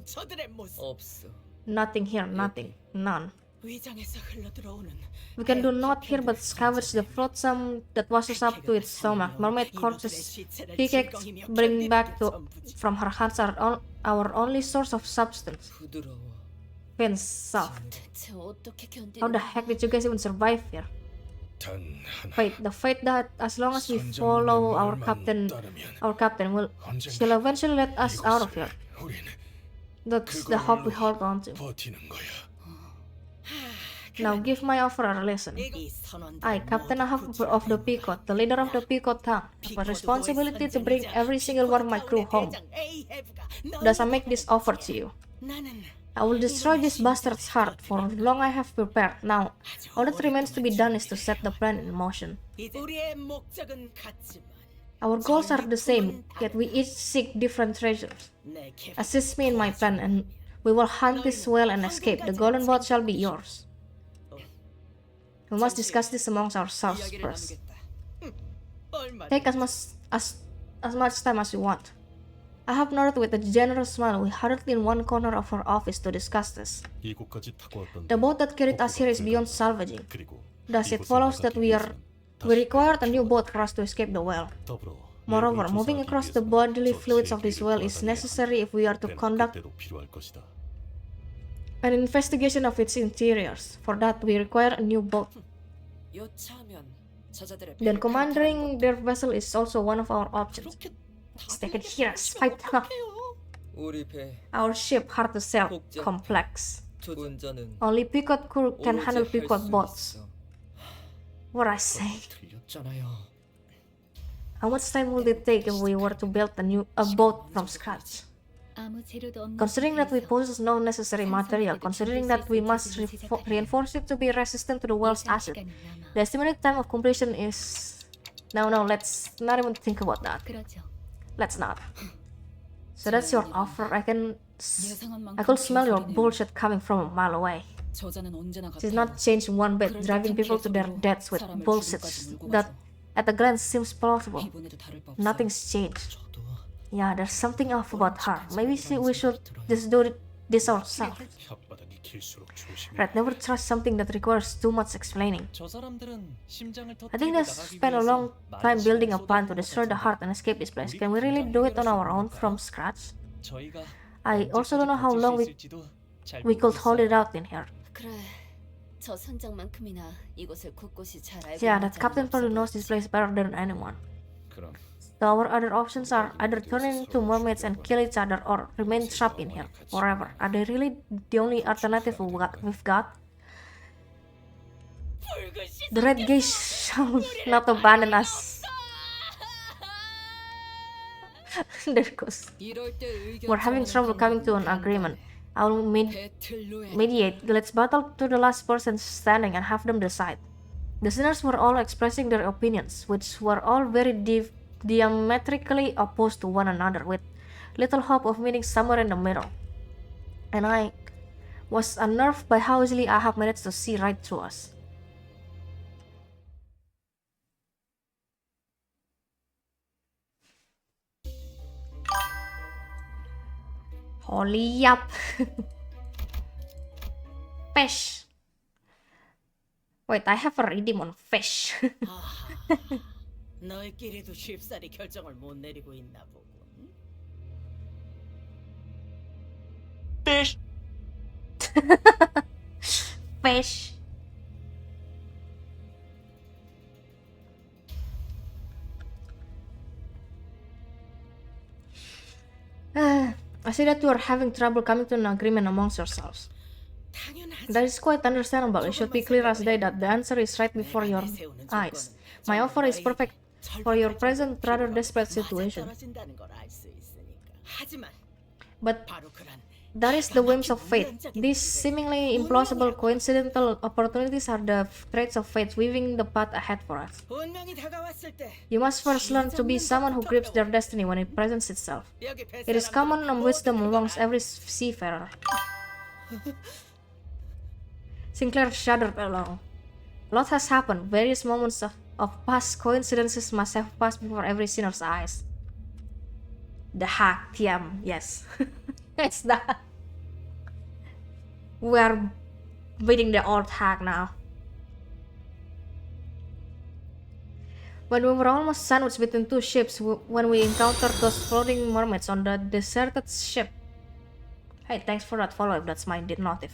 없어. Nothing here, nothing, none. We can do naught here but scavenge the flotsam that washes up to its stomach. Mermaid corpses, tea cakes bring back from her hands are our only source of substance. 부드러워. Fins soft. 대체 어떻게 견디는 How the heck did you guys even survive here? Fate, the fate that as long as we follow our captain will she'll eventually let us out of here. That's the hope we hold on to. Now give my offer a listen. I, Captain Ahab of the Pequot, the leader of the Pequot town, have a responsibility to bring every single one of my crew home. Thus I make this offer to you. I will destroy this bastard's heart, for long I have prepared. Now, all that remains to be done is to set the plan in motion. Our goals are the same, yet we each seek different treasures. Assist me in my plan, and we will hunt this whale and escape. The golden boat shall be yours. We must discuss this amongst ourselves first. Take as much time as you want. I have nodded with a generous smile. We huddled in one corner of our office to discuss this. The boat that carried us here is beyond salvaging. Thus, it follows that we required a new boat for us to escape the whale. Moreover, moving across the bodily fluids of this whale is necessary if we are to conduct an investigation of its interiors. For that, we require a new boat. 여차하면 저자들의 Then commanding their vessel is also one of our options. Let's take it here, fight. 우리 배 Our ship hard to sail, complex. 운전은 Only Pequot crew can handle 오로지 Pequot 할수 boats. 있어. What I say? 들렸잖아요. How much time would it take if we were to build a boat from scratch? 아무 재료도 없는 Considering that we 상태에서 possess no necessary material, considering that we must reinforce it to be resistant to the world's 예상 acid, 시간이 남아. the estimated time of completion is... No, let's not even think about that. 그러죠. Let's not. So that's your offer. I 예상한 만큼 could smell your 기술이네요. bullshit coming from a mile away. 저자는 언제나 She's 같아요. not changed one bit, driving people to their deaths with bullshit that at a glance seems plausible. 이번에도 다를 바 없어요. Nothing's changed. 저도 Yeah, there's something off about her. Maybe we should just do this ourselves. 혓바닥이 길수록 조심해. Right, never trust something that requires too much explaining. 저 사람들은 심장을 I think they 터뜨리고 나가기 spent a long 위해서 time 많은 building a 시간을 plan to 쏟아부은 destroy 것 the heart 같은데 and escape this place. Can we really do it on our own from scratch? 저희가 I also don't know how 언제까지 long 버틸 수 있을지도 잘 we could hold it 모르겠어요. out in here. 그래. 저 선장만큼이나 이곳을 곳곳이 잘 알고 Yeah, 있는 that captain 자는 probably 없어 knows this place better than anyone. 그럼 So our other options are either turn into mermaids and kill each other or remain trapped in here forever. Are they really the only alternative we've got? The red gaze shall not abandon us. There it goes. 이럴 때 의견 We're having trouble coming to an agreement. I will mediate. Let's battle to the last person standing and have them decide. The sinners were all expressing their opinions, which were all very diametrically opposed to one another, with little hope of meeting somewhere in the middle. And I was unnerved by how easily Ahab managed to see right through us. Holy yup. Fish. Wait, I have a redeem on fish. 너희끼리도 쉽사리 결정을 못 내리고 있나 보군. Fish. Fish. I see that you are having trouble coming to an agreement amongst yourselves. 당연하지. That is quite understandable. It should be clear as day that the answer is right before your eyes. My offer is perfect for your present rather desperate situation. 떨어진다는 걸 알 수 있으니까. 하지만 But 바로 그런 that is the whims of fate. These seemingly implausible coincidental opportunities are the threads of fate weaving the path ahead for us. 운명이 다가왔을 때 You must first learn to be someone who grips their destiny when it presents itself. 여기 It is common wisdom amongst every seafarer. Sinclair shuddered along. A lot has happened. Various moments of past coincidences must have passed before every sinner's eyes. The hack, TM, yes. It's that. We are beating the old hack now. When we were almost sandwiched between two ships, when we encountered those floating mermaids on the deserted ship. Hey, thanks for that follow if that's my notif.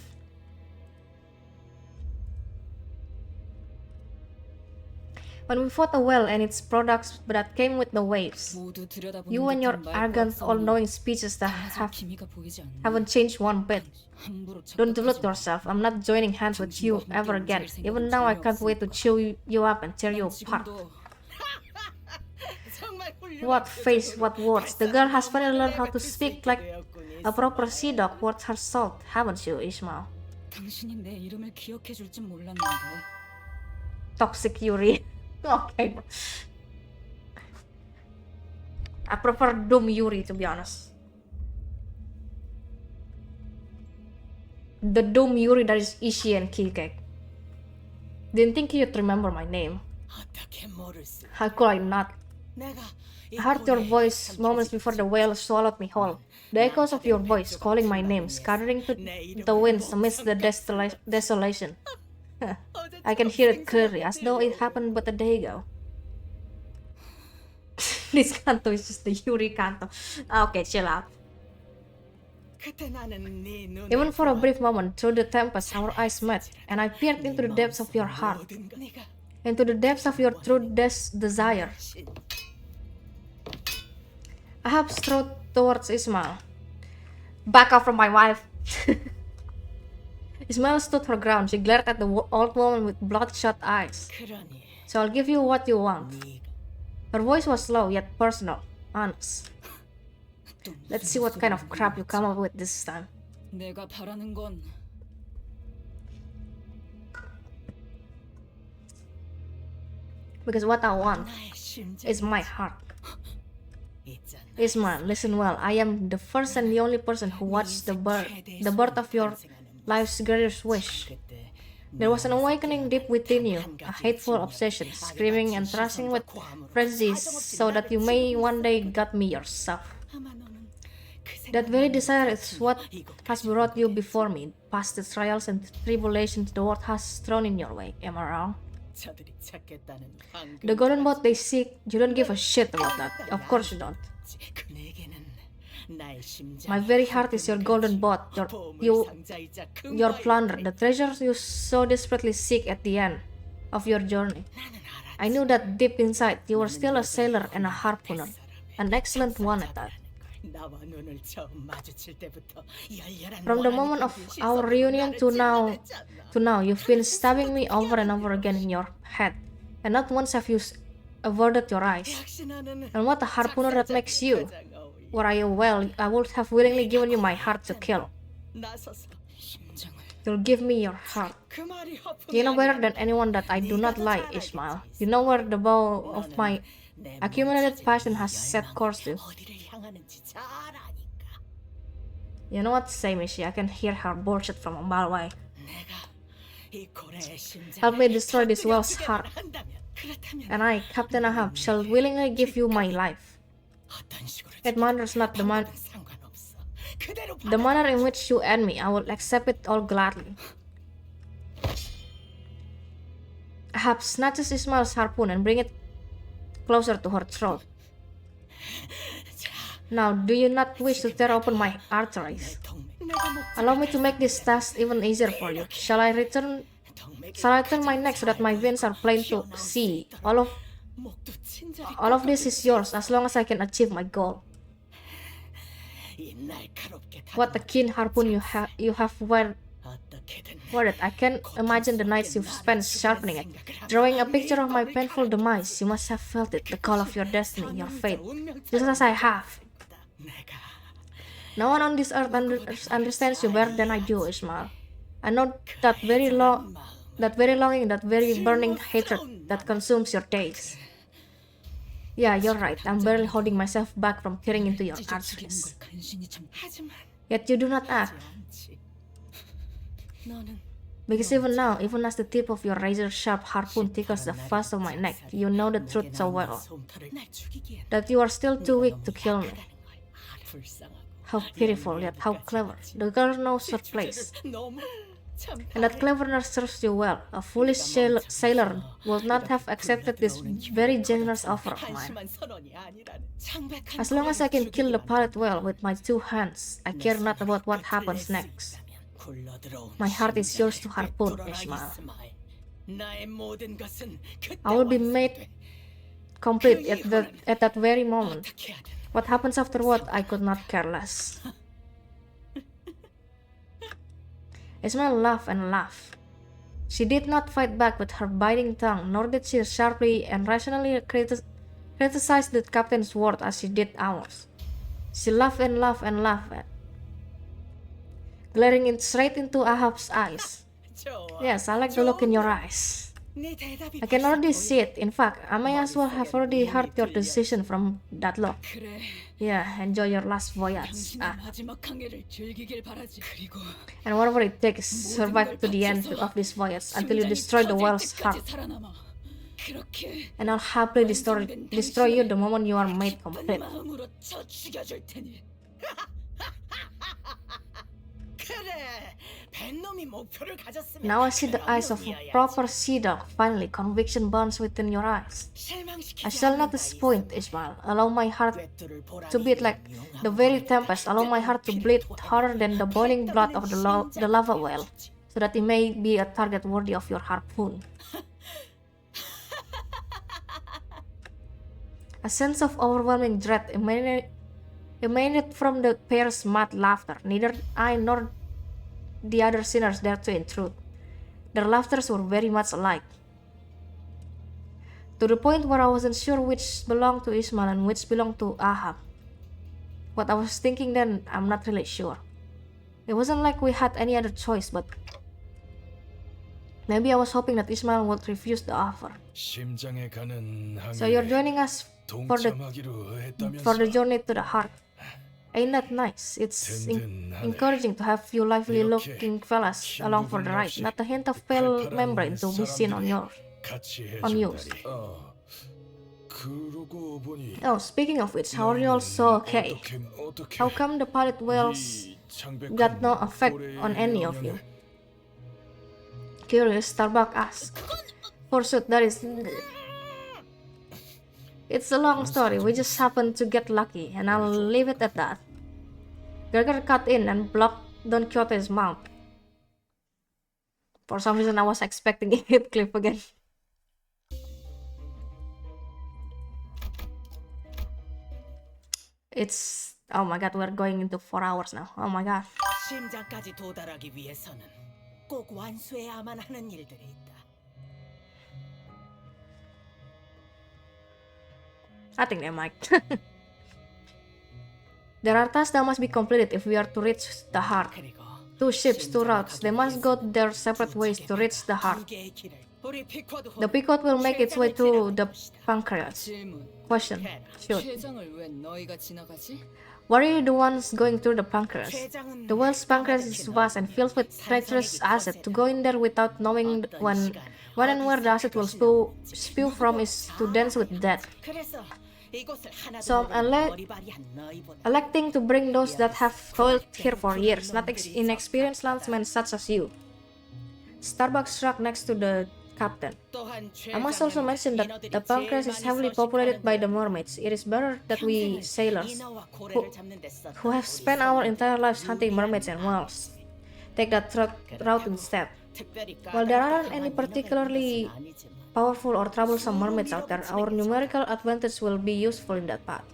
When we fought a whale and its products that came with the waves. 모두 들여다보는 You and your 듯한 arrogant, 말과 all-knowing speeches that 싸움이 기미가 보이지 않나? haven't changed one bit. 함부로 Don't delude 착각하지 마. yourself. I'm not joining hands with you ever again. Even now, I can't wait to chew you up and tear you apart. 지금도 정말 훌륭한 What face, what words. The girl has finally learned how to speak like a proper sea dog worth her salt, haven't you, Ishmael? 당신이 내 이름을 기억해 줄 줄 몰랐는데. Toxic Yuri. Okay. I prefer Doom Yuri, to be honest. The Doom Yuri that is Ishii and Killcake. Didn't think you'd remember my name. 어떻게 모를 수? How could I not? 내가 이 I heard your 고뇌에 voice moments 삼키지 before the whale swallowed me whole. The echoes of your voice calling my name, scattering to the winds amidst the desolation. I can hear it clearly, as though it happened but a day ago. This Canto is just the Yuri Canto. Okay, chill out. 그때 나는 네 눈에 Even for a brief moment, through the tempest, our eyes met, and I peered into the depths of your heart, 모든 걸 네가 into the depths of your true desire. 신 Ahab strode towards Ismail. Back off from my wife. Ismail stood her ground. She glared at the old woman with bloodshot eyes. 그러니 So I'll give you what you want. 네가 Her voice was low yet personal, honest. Let's see what kind of crap you come up with this time. 내가 바라는 건 Because what I want 나의 심장 is my heart. 있잖아. Ismail, listen well. I am the first and the only person who watched the birth of your life's greatest wish. 그때 There was an awakening deep within you, a hateful obsession, screaming and thrashing with frenzies so that you may one day gut me yourself. 아마 너는 그 That very desire is what has brought you before me, past the trials and tribulations the world has thrown in your way. Am I wrong? 저들이 찾겠다는 황금 The golden boat they seek, you don't give a shit about that. Of course you don't. 그 내게는 나의 심장 My very heart is your golden boat, 상자이자 your plunder, the treasures you so desperately seek at the end of your journey. I knew that deep inside you were still a sailor and a harpooner, an excellent one at that. 나와 눈을 처음 마주칠 때부터 열렬한 From the moment of our reunion to now, you've been stabbing me over and over again in your head, and not once have you averted your eyes. And what a harpooner that makes you! Were I well, I would have willingly given you my heart to kill. 나서서 You'll give me your heart. 그 말이 You know better than anyone that I do not lie, Ishmael. You know where the bow of my accumulated passion has set course to. 어디를 향하는지 잘 아니까. You know what to say, Mishi. I can hear her bullshit from a mile away. 내가 이 고래의 심장을 Help me destroy this whale's heart, 한다면 그렇다면 and I, Captain Ahab, shall willingly give you my life. 어떤 식으로 It matters not the 상관없어. 그대로 the manner in which you end me. I will accept it all gladly. Ahab snatches Ismail's harpoon and bring it closer to her throat. Now, do you not wish to tear open my arteries? Allow me to make this task even easier for you. Shall I turn my neck so that my veins are plain to see? All of this is yours as long as I can achieve my goal. What a keen harpoon you have wielded. I can imagine the nights you've spent sharpening it, drawing a picture of my painful demise. You must have felt it, the call of your destiny, your fate, just as I have. No one on this earth understands you better than I do, Ismail. I know that very longing, that very burning hatred that consumes your days. Yeah, you're right. I'm barely holding myself back from tearing into your arteries. Yet you do not act. Because even now, even as the tip of your razor-sharp harpoon tickles the fuzz of my neck, you know the truth so well. That you are still too weak to kill me. How pitiful, yet how clever. The girl knows her place. And that cleverness serves you well. A foolish sailor would not have accepted this very generous offer of mine. As long as I can kill the pilot whale with my two hands, I care not about what happens next. My heart is yours to harpoon, Ishmael. I will be made complete at that very moment. What happens afterward, I could not care less. Ismael laughed and laughed. She did not fight back with her biting tongue, nor did she sharply and rationally criticize the captain's word as she did ours. She laughed and laughed and laughed, glaring straight into Ahab's eyes. Yes, I like the look in your eyes. I can already see it. In fact, I may as well have already heard your decision from that look. Yeah, enjoy your last voyage. And whatever it takes, survive to the end of this voyage until you destroy the whale's heart. And I'll happily destroy you the moment you are made complete. Now I see the eyes of a proper sea dog. Finally, conviction burns within your eyes. I shall not disappoint, Ismael. Allow my heart to beat like the very tempest. Allow my heart to bleed harder than the boiling blood of the lava whale, so that it may be a target worthy of your harpoon. A sense of overwhelming dread emanated from the pair's mad laughter. Neither I nor the other sinners dared to intrude. Their laughters were very much alike, to the point where I wasn't sure which belonged to Ismail and which belonged to Ahab. What I was thinking then, I'm not really sure. It wasn't like we had any other choice, but maybe I was hoping that Ismail would refuse the offer. So you're joining us for the journey to the heart. Ain't that nice? It's encouraging to have you lively looking fellas along for the ride, not a hint of pale membrane to be seen on yours. Oh, speaking of which, how are you all so okay? How come the pilot whales got no effect on any of you? Curious, Starbuck asked. Forsooth, that is... It's a long story, we just happened to get lucky, and I'll leave it at that. Gregor cut in and blocked Don Quixote's mouth. For some reason I was expecting a hit clip again. It's... oh my god, we're going into 4 hours now. Oh my god. 심장까지 도달하기 위해서는 꼭 완수해야만 하는 일들이 있다. I think they might. There are tasks that must be completed if we are to reach the heart. 2 ships, 2 routes. They must go their separate ways to reach the heart. The Pequod will make its way through the pancreas. Question. Shoot. Why are you the ones going through the pancreas? The whale's pancreas is vast and filled with treacherous acid. To go in there without knowing when and where the acid will spew from is to dance with death. So I'm electing to bring those that have toiled here for years, not inexperienced landsmen such as you. Starbucks shrugged next to the captain. I must also mention that the pancreas is heavily populated by the mermaids. It is better that we sailors, who have spent our entire lives hunting mermaids and whales, take that route instead. While there aren't any particularly powerful or troublesome mermaids out there, our numerical advantage will be useful in that path.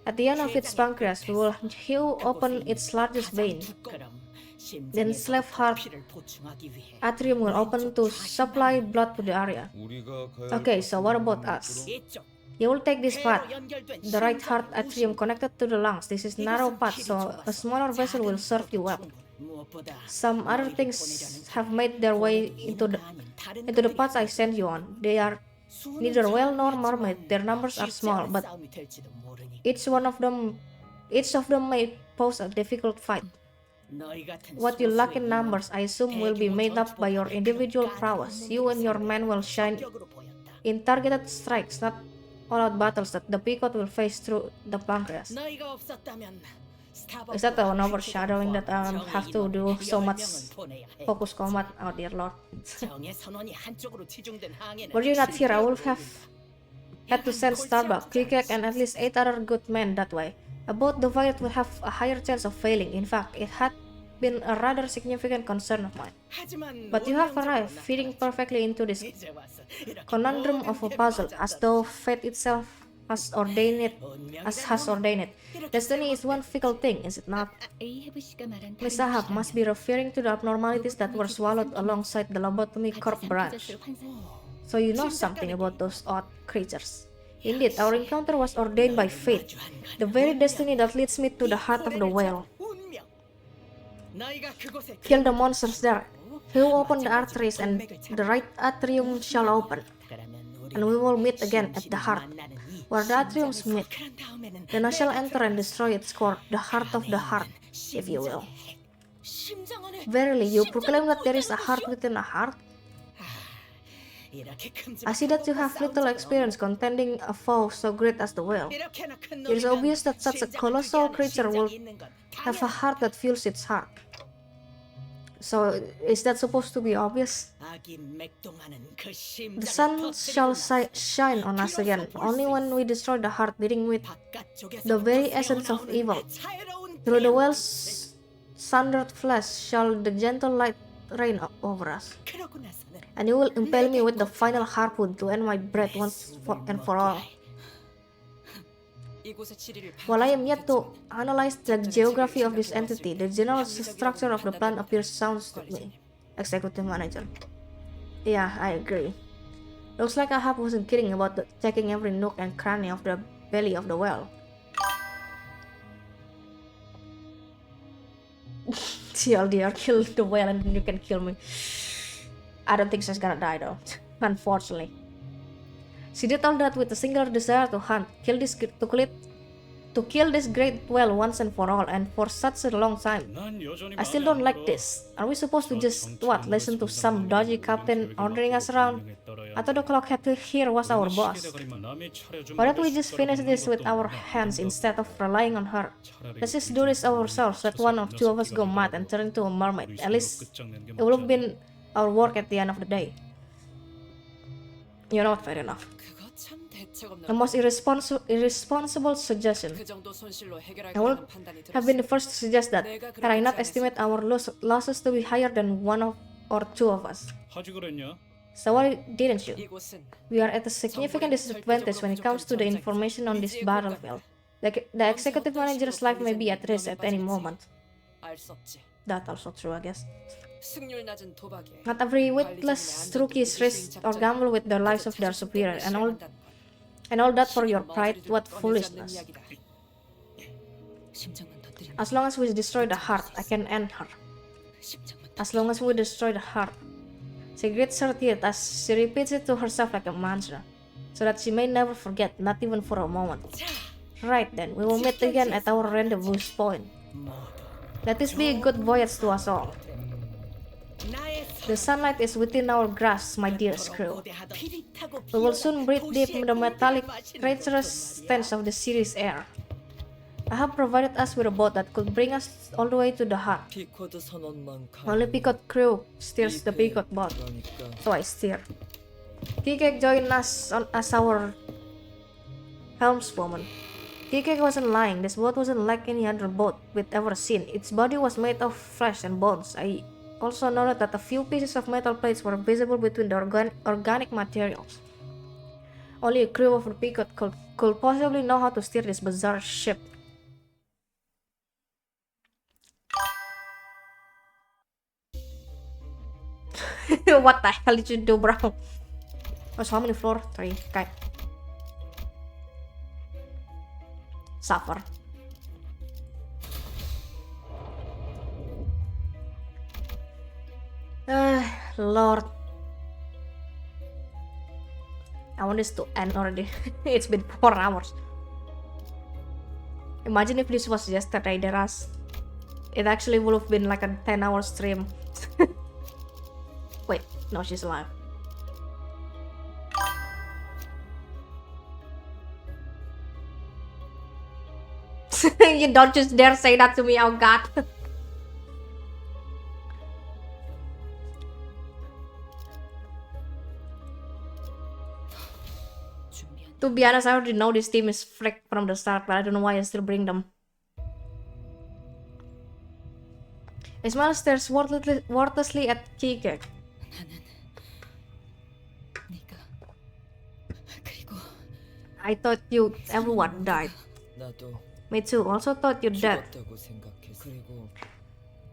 At the end of its pancreas, we will hew open its largest vein. Then slave heart atrium will open to supply blood to the area. Okay, so what about us? You will take this path, the right heart atrium connected to the lungs. This is narrow path, so a smaller vessel will serve you well. Some other things have made their way into the paths I sent you on. They are neither whale nor mermaid. Their numbers are small, but each of them may pose a difficult fight. What you lack in numbers, I assume, will be made up by your individual prowess. You and your men will shine in targeted strikes, not all-out battles that the Pequod will face through the pancreas. Is that an overshadowing that I have to do so much focus combat? Oh dear lord. Were you not here, I would have had to send Starbuck, Kikek, and at least 8 other good men that way. A boat divided would have a higher chance of failing. In fact, it had been a rather significant concern of mine. But you have arrived, fitting perfectly into this conundrum of a puzzle, as though fate itself has ordained it. Destiny is one fickle thing, is it not? Miss Ahab must be referring to the abnormalities that were swallowed alongside the lobotomy corp branch. So you know something about those odd creatures. Indeed, our encounter was ordained by fate, the very destiny that leads me to the heart of the whale. Kill the monsters there. He will open the arteries and the right atrium shall open, and we will meet again at the heart, where the atriums meet. Then I shall enter and destroy its core, the heart of the heart, if you will. Verily, you proclaim that there is a heart within a heart? I see that you have little experience contending a foe so great as the whale. It is obvious that such a colossal creature will have a heart that fills its heart. So, is that supposed to be obvious? The sun shall shine on us again, only when we destroy the heart dealing with the very essence of evil. Through the whale's sundered flesh shall the gentle light reign over us. And you will impale me with the final harpoon to end my breath once and for all. 이곳의 지리를 While I am 파악하지 yet to 못했지만 analyze the geography of this entity, the general structure of the plan 판단해보라, appears sound to me. 관리자님. Executive Manager. Yeah, I agree. Looks like Ahab wasn't kidding about checking every nook and cranny of the belly of the well. TLDR, kill the whale and then you can kill me. I don't think she's gonna die though, unfortunately. She did all that with a singular desire to hunt, to kill this great whale once and for all, and for such a long time. I still don't like this. Are we supposed to just, listen to some dodgy captain ordering us around? I thought the clock here was our boss. Why don't we just finish this with our hands instead of relying on her? Let's just do this ourselves, let one or two of us go mad and turn into a mermaid. At least it would have been our work at the end of the day. You know what, fair enough. 그거 참 대책 없는 The most irresponsible suggestion. 그 정도 손실로 해결할 I would 거라는 판단이 have been the 들었어. first to suggest that. Had I not estimate our losses to be higher than one or two of us. 하지 그랬냐? So why didn't you? 이곳은 We are at a significant disadvantage when it comes to the information on this battlefield. The executive manager's life may be at risk at any moment. 알 수 없지. That's also true, I guess. 승률 낮은 도박에 Not every witless rookies risk or gamble with the lives of their superior, and all that for your pride. What foolishness! 심장만 터뜨리면 As long as we destroy the heart, I can end her. 심장만 As long as we destroy the heart. She grits her teeth as she repeats it to herself like a mantra, so that she may never forget, not even for a moment. Right then, we will meet again at our rendezvous point. Let this be a good voyage to us all. 나의 The sunlight is within our grasp, my dearest crew. We will soon breathe deep in the metallic, treacherous stench of the sea's air. I have provided us with a boat that could bring us all the way to the heart. 피코드 선원만 가. Only Peacock crew steers the Peacock boat, 그러니까 so I steer. Kikek joined us as our helmswoman. Kikek wasn't lying. This boat wasn't like any other boat we'd ever seen. Its body was made of flesh and bones. I also noted that a few pieces of metal plates were visible between the organic materials. Only a crew of the Peacock could possibly know how to steer this bizarre ship. What the hell did you do, bro? Oh, so how many floor? 3. Okay. Suffer. Lord. I want this to end already. It's been 4 hours. Imagine if this was yesterday, it actually would have been like a 10-hour stream. Wait, no, she's alive. You don't just dare say that to me, oh god. To be honest, I already know this team is fricked from the start, but I don't know why I still bring them. Ismail stares wordlessly at Kikek. 나는 네가 그리고 I thought everyone died. 나도 Me too, also thought you're dead. 죽었다고 생각했어. 그리고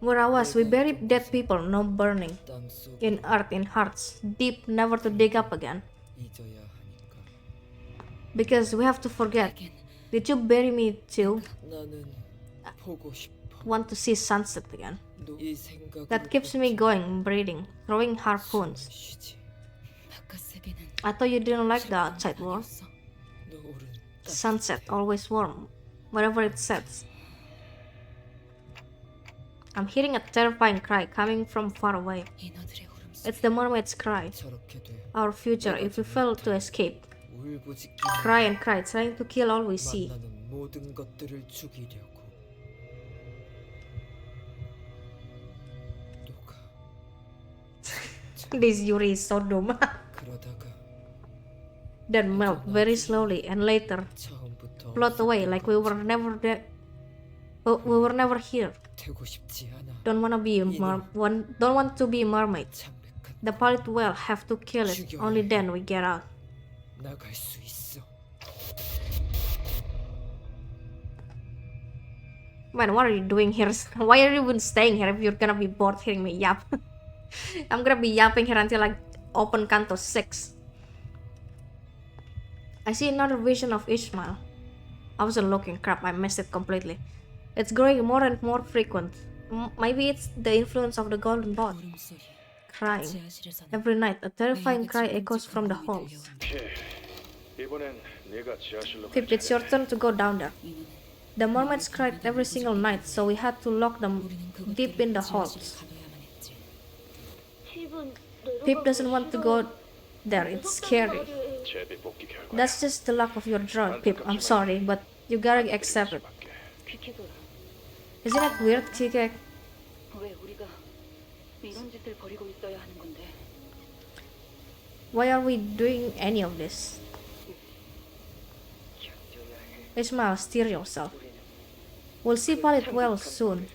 Where I was, we buried dead people, no burning. 땅속 In earth, in hearts, deep, never to dig up again. 잊어야 하니까. Because we have to forget. Did you bury me too? 나는 보고 싶어. Want to see sunset again. 이 생각으로 That keeps me going, breathing, throwing harpoons. 쉬지. 바깥 세계는 I thought you didn't like the outside world. 노을은 Sunset, always warm, wherever it sets. I'm hearing a terrifying cry coming from far away. 인어들의 울음소리. It's the mermaid's cry. 저렇게 돼. Our future if we fail to escape. 울부짖기 Cry and cry, trying to kill all we see. 만나는 모든 것들을 죽이려고. 누가 This Yuri is so dumb. 그러다가 Then melt very slowly and later 처음부터 float away like we were never there. We were never here. 되고 싶지 않아. Don't want to be a mermaid. 창백한 The pilot will have to kill it. Only then we get out. 나갈 수 있어. Man, what are you doing here? Why are you even staying here if you're gonna be bored hearing me yap? I'm gonna be yapping here until I open Canto 6. I see another vision of Ishmael. I wasn't looking, crap, I missed it completely. It's growing more and more frequent. Maybe it's the influence of the golden bot. 울음소리. Crying. 지하실에서는 Every night, a terrifying 메이가 cry 지금 echoes from the 끔찍한 halls. 오케이. 이번엔 네가 지하실로 Pip, it's your turn to go down there. 이유는 The mermaids cried every single night, so we had to lock them 우리는 deep in the 그것들을 halls. 지하실에 가둬야만 했지. Pip doesn't want to go there, it's scary. 제비 뽑기 결과. That's just the luck of your draw, Pip. I'm sorry, but you gotta accept it. Isn't it weird, Kike? 왜 우리가 이런 짓을 벌이고 있어야 하는 건데? Why are we doing any of this? Ishmael, steer yourself. We'll see Palit well soon,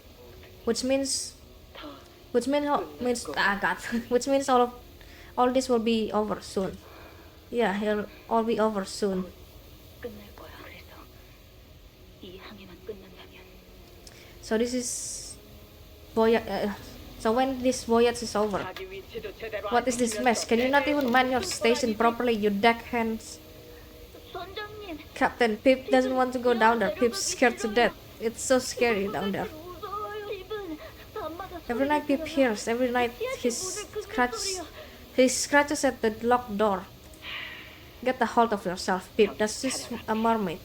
which means which means all this will be over soon. Yeah, it'll all be over soon. 끝날 거야. 그래서 이 항해만 끝난다면 So this is so when this voyage is over, what is this mess? Can you not even man your station properly, you deckhands? 선장님. Captain Pip doesn't want to go down there. Pip's scared to death. It's so scary down there. Every night Pip hears, every night he scratches at the locked door. Get a hold of yourself, Pip. That's just a mermaid.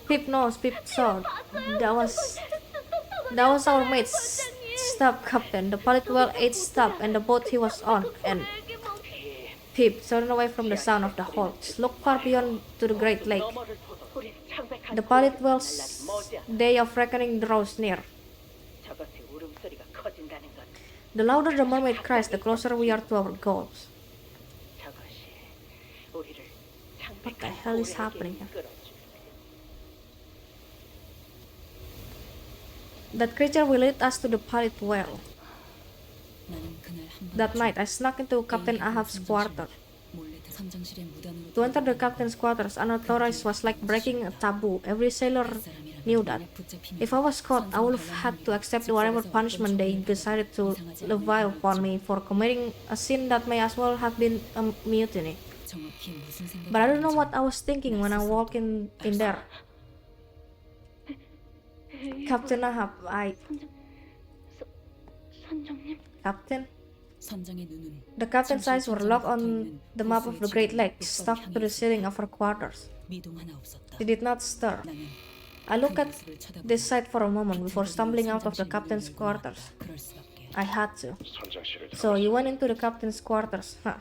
Pip knows, Pip saw. That was our mate. Stop, Captain. The pilot well 8 stopped and the boat he was on. And Pip, turn away from the sound of the hulks. Look far beyond to the Great Lake. The pilot well's day of reckoning draws near. 저것의 울음소리가 커진다는 건 The louder the mermaid cries, the closer we are to our goals. 저것이 우리를 What the hell is happening here? That creature will lead us to the pilot well. 나는 그날 한 That night, I snuck into Captain Ahab's quarter. 몰래 선장실의 무단으로 To enter the captain's quarters unauthorized was like breaking a taboo. Every sailor knew that. If I was caught, I would have had to accept whatever punishment they decided to levy upon me for committing a sin that may as well have been a mutiny. 정확히 무슨 생각이 But I don't know what I was thinking when I walked in there. Captain Ahab, 선장님. Captain? 선장의 눈은 The captain's eyes were locked on the map of the Great Lake, stuck to the ceiling of our quarters. 미동 하나 없었다. He did not stir. 나는 I looked at this sight for a moment before stumbling out of the captain's quarters. 그럴 수밖에. I had to. 선장실을 So you went into the captain's quarters, huh?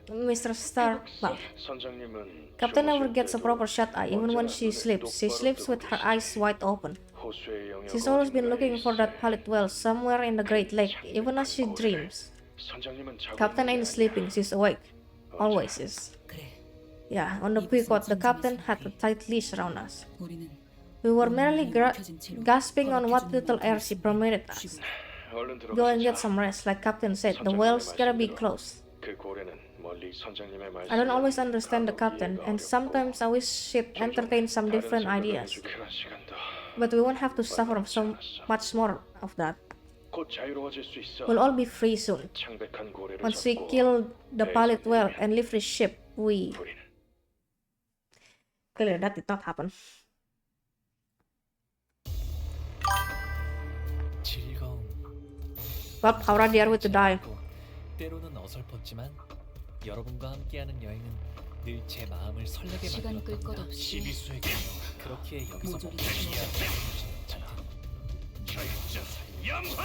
Mr. Star, well, 선장님은 Captain never gets a proper shut-eye even when she sleeps. She sleeps with her eyes wide open. 호수의 영역 She's always been looking for that pilot well somewhere in the Great Lake, even as she dreams. 선장님은 자고 Captain ain't sleeping, she's awake. Always is. 그래. Yeah, on the Pequot, the captain had a tight leash around us. 우리는 We were merely gasping on what little air she permitted us. 얼른 Go and 들어가서 get some rest, like Captain said. The well's gotta be closed. 그 고래는 멀리 선장님의 말씀 I don't always understand the captain, and sometimes I wish she'd entertain some different ideas. 그런 시간도 But we won't have to suffer so much more of that. 곧 자유로워질 수 있어. We'll all be free soon. 창백한 고래를 Once we 잡고 kill the pilot well and leave the ship, we... 우리는 Clearly, that did not happen. 즐거움. Well, how ready are we to die? 때로는 어설펐지만 여러분과 함께하는 여행은 늘 제 마음을 설레게 시간 끌 것 만들었답니다. 없이 12수의 경우 그렇게 여기서 모조리 멈추지 절정 영화.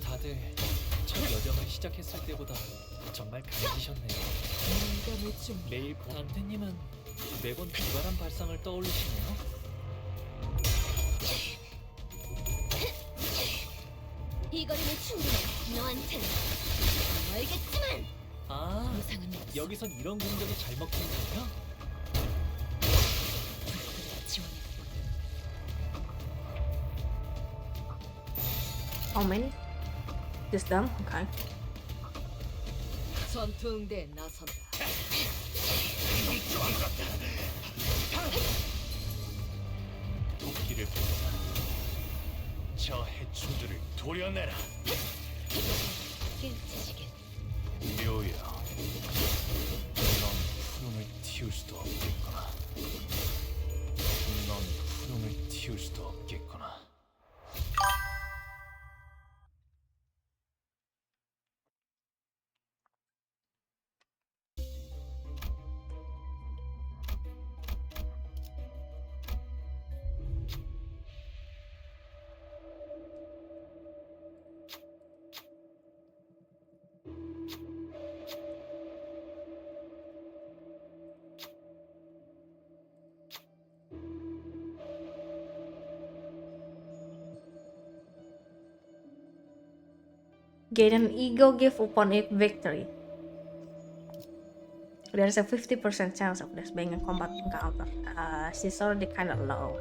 다들 첫 여정을 시작했을 때보다 정말 강해지셨네요. 뭔가 못좀 매일 단테님은 매번 기발한 발상을 떠올리시네요. 이 거리는 충분해. 너한테는 알겠지만 아, 이상한 일 없어. 여기선 이런 공격이 잘 먹히는군요. 지원해. How many? Just them? Okay. 전투 응대에 나선다. 도끼를 보내라. 저 해충들을 도려내라. 깨우치시길. 묘야. 넌 푸름을 틔울 수도 없겠구나. 넌 푸름을 틔울 수도 없겠구나. Gain an ego gift upon each victory. There's a 50% chance of this being a combat encounter. She's already kind of low.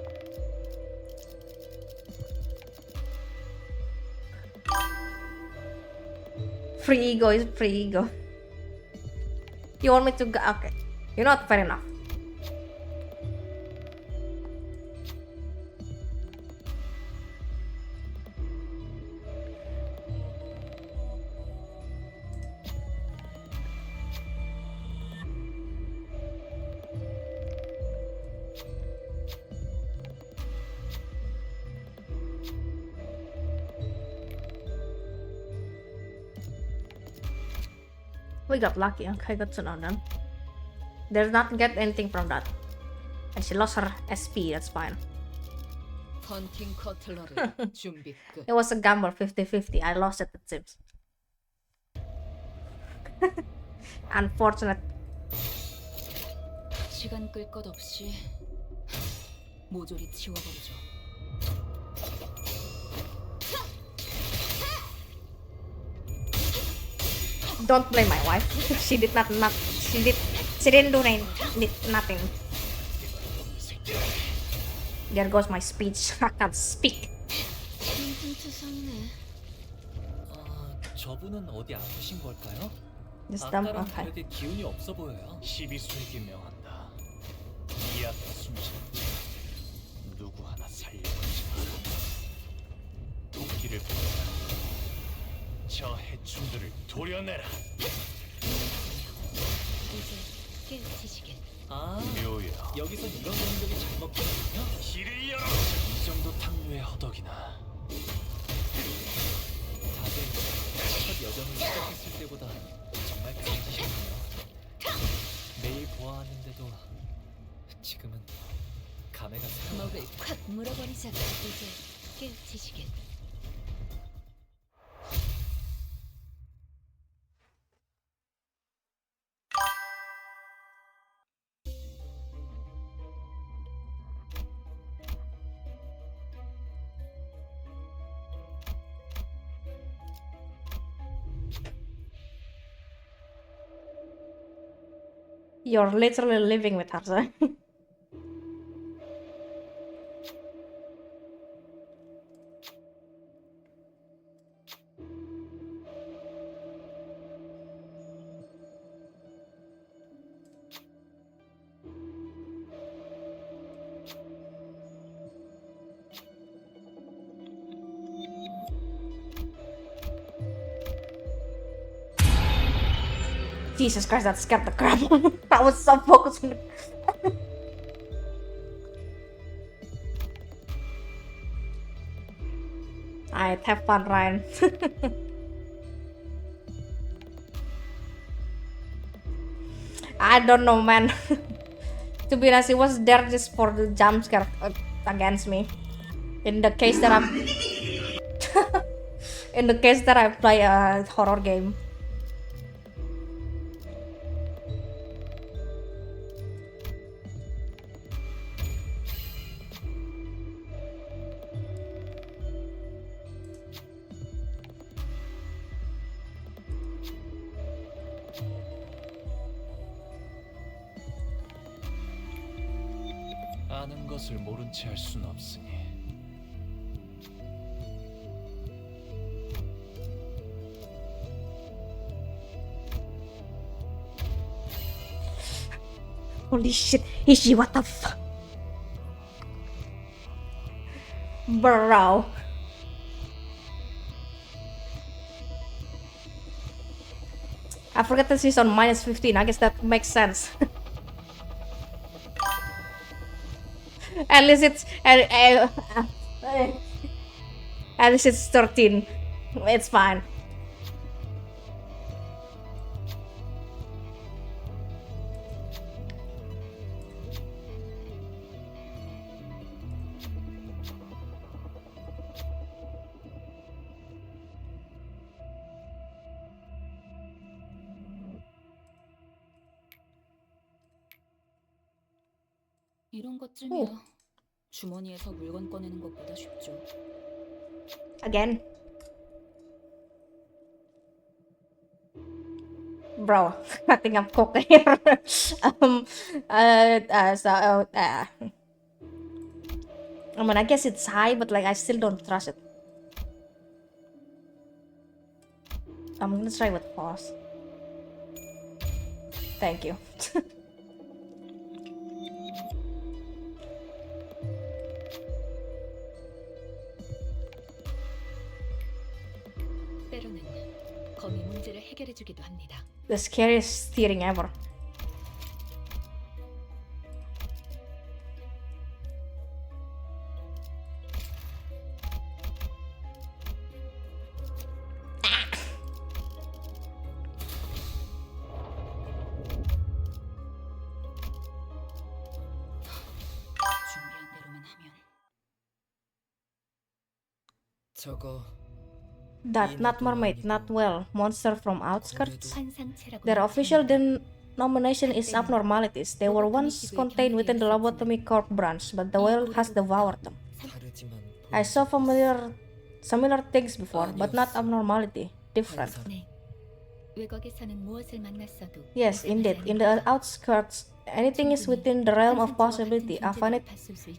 Free ego is free ego. You want me to go? Okay. You're not fair enough. We got lucky. Okay, good to know then. Did not get anything from that. And she lost her SP, that's fine. 헌팅 커틀러를 준비 끝. It was a gamble 50-50. I lost it seems. Unfortunate. 시간 끌 것 없이 모조리 치워버리죠. Don't blame my wife. She didn't do nothing. There goes my speech. I can't speak. 저분은 어디 아프신 걸까요? Just dumb. 아까랑 Okay. 다르게 기운이 없어 보여요. 12수에게 명한다. 이 앞에 숨지는 자 누구 하나 살려보지 마라. 도끼를 보내라. 저 해충들을 도려내라. 이제 깨우치시길. 아, 묘야. 여기선 이런 공격이 잘 먹히는군요. 길을 열어. 이 정도 탕류의 허덕이나. 다들 첫 여정을 시작했을 때보다 정말 강해지셨네요. 매일 보아왔는데도 지금은 감회가 새로워요. 먹을 콱 물어버리자고. 이제 깨우치시길. You're literally living with her, sir. Jesus Christ, that scared the crap. I was so focused on it. Alright, have fun, Ryan. I don't know, man. To be honest, it was there just for the jump scare against me. In the case that I'm... in the case that I play a horror game. 아는 것을 모른 채 할 순 없으니 Holy shit, Ishi, what the fuck? Bro. I forgot that she's on -15. I guess that makes sense. At least it's at least it's 13. It's fine. 이런 것쯤이야. 주머니에서 물건 꺼내는 것보다 쉽죠. Again. Bro, I think I'm cooked here. I mean, I guess it's high, but like, I still don't trust it. I'm gonna try with pause. Thank you. 때로는 검이 문제를 해결해주기도 합니다. The scariest steering ever. 준비한 대로만 하면. 저거 That not mermaid, not well. Monster from outskirts. 환상체라고 Their official denomination is abnormalities. They were once contained within the Lobotomy Corp branch, but the whale has devoured them. 다르지만 I saw similar things before, but not abnormality. Different. 네. 외곽에서는 무엇을 만났어도 Yes, indeed. In the outskirts, anything is within the realm of possibility. I find it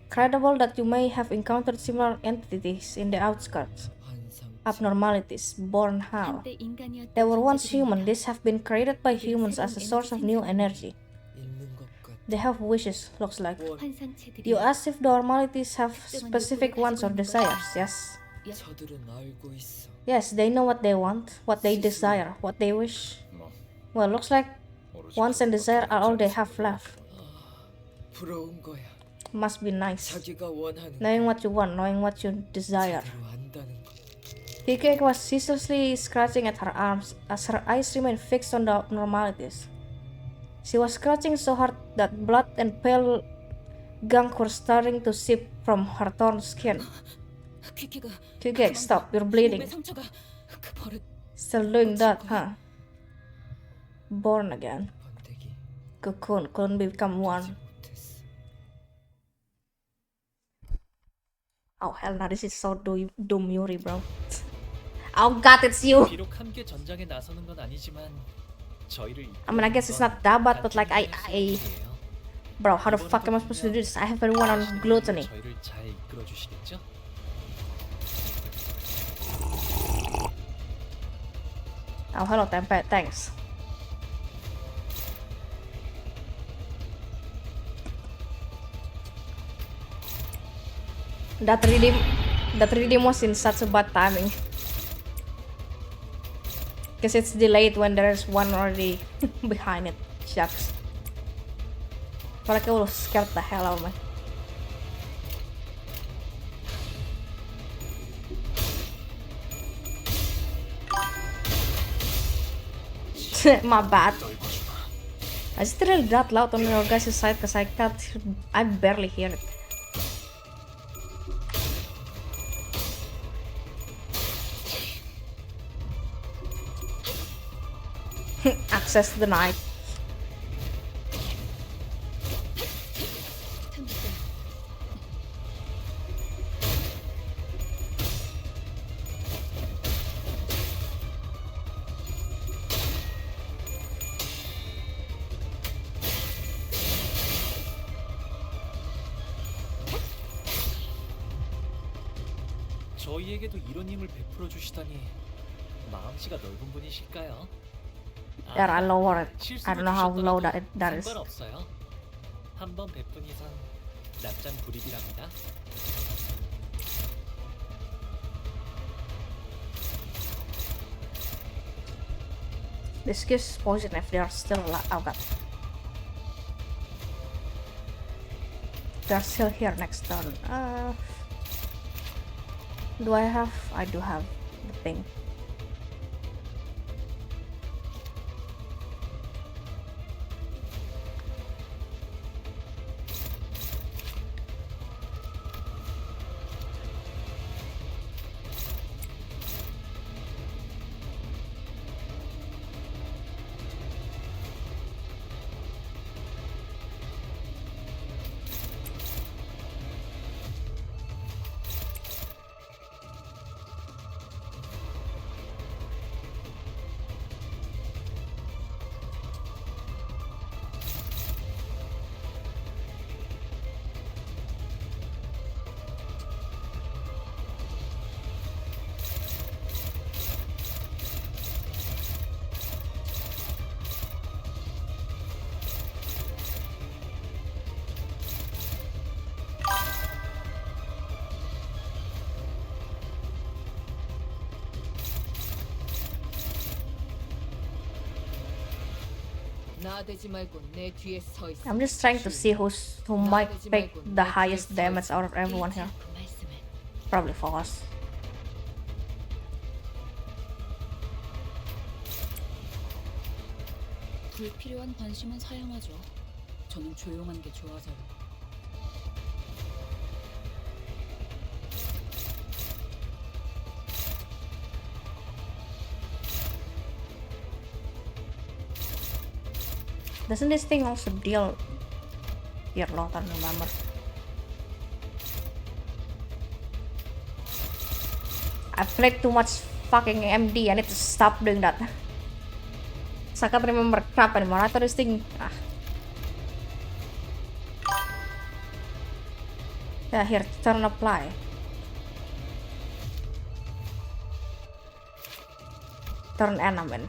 credible that you may have encountered similar entities in the outskirts. 환상 Abnormalities, born how? 한때 인간이었던 They were once 존재들입니다. human. These have been created by humans as a source of new energy. 있는 것 같아. They have wishes, looks like. 환상체들이 You ask if the abnormalities have specific wants or desires. Yes. 저들은 알고 있어. Yes, they know what they want, what they desire, what they wish. 뭐 Well, looks like wants and desire are all they have left. 부러운 거야. Must be nice. 자기가 원하는 Knowing what you want, knowing what you desire. 제대로 안다는 거. Kike was ceaselessly scratching at her arms as her eyes remained fixed on the abnormalities. She was scratching so hard that blood and pale gunk were starting to seep from her torn skin. 퀴키가 Kike, stop, you're bleeding. 몸에 상처가 그 버릇. Still doing that, huh? Born again. 번데기 Cocoon couldn't become one. 못했어. Oh hell no, this is so doom Yuri, bro. Oh god, it's you! 비록 함께 전장에 나서는 건 아니지만 저희를 I mean, I guess it's not that bad, but like, Bro, how the fuck am I supposed to do this? I have everyone on gluttony. 저희를 잘 이끌어 주시겠죠? Oh, hello, Tempe, thanks. That redeem was in such a bad timing. Because it's delayed when there's one already behind it. Shucks. Feel like I would have scared the hell out of me. My bad. Is it really that loud on your guys' side? Because I barely hear it. Access denied. 저희에게도 이런 힘을 베풀어 주시다니 마음씨가 넓은 분이실까요? There, I lower it. I 실수로 don't know how low 주셨더라도 that is. 상관없어요. 한 번 베푼 이상 납작 불입이랍니다. This gives poison if they are still alive. Oh god. They're still here next turn. Do I have? I do have the thing. 나대지 말고 내 뒤에 서 있어. I'm just trying to see who might take the highest damage out of everyone here. 그 말씀을. Probably Focus. 불필요한 관심은 사양하죠. 저는 조용한 게 좋아서요. Doesn't this thing also deal here? I don't remember. I played too much fucking MD. I need to stop doing that. So I can't remember crap anymore. I thought this thing. Yeah, here, turn apply. Turn N, I mean.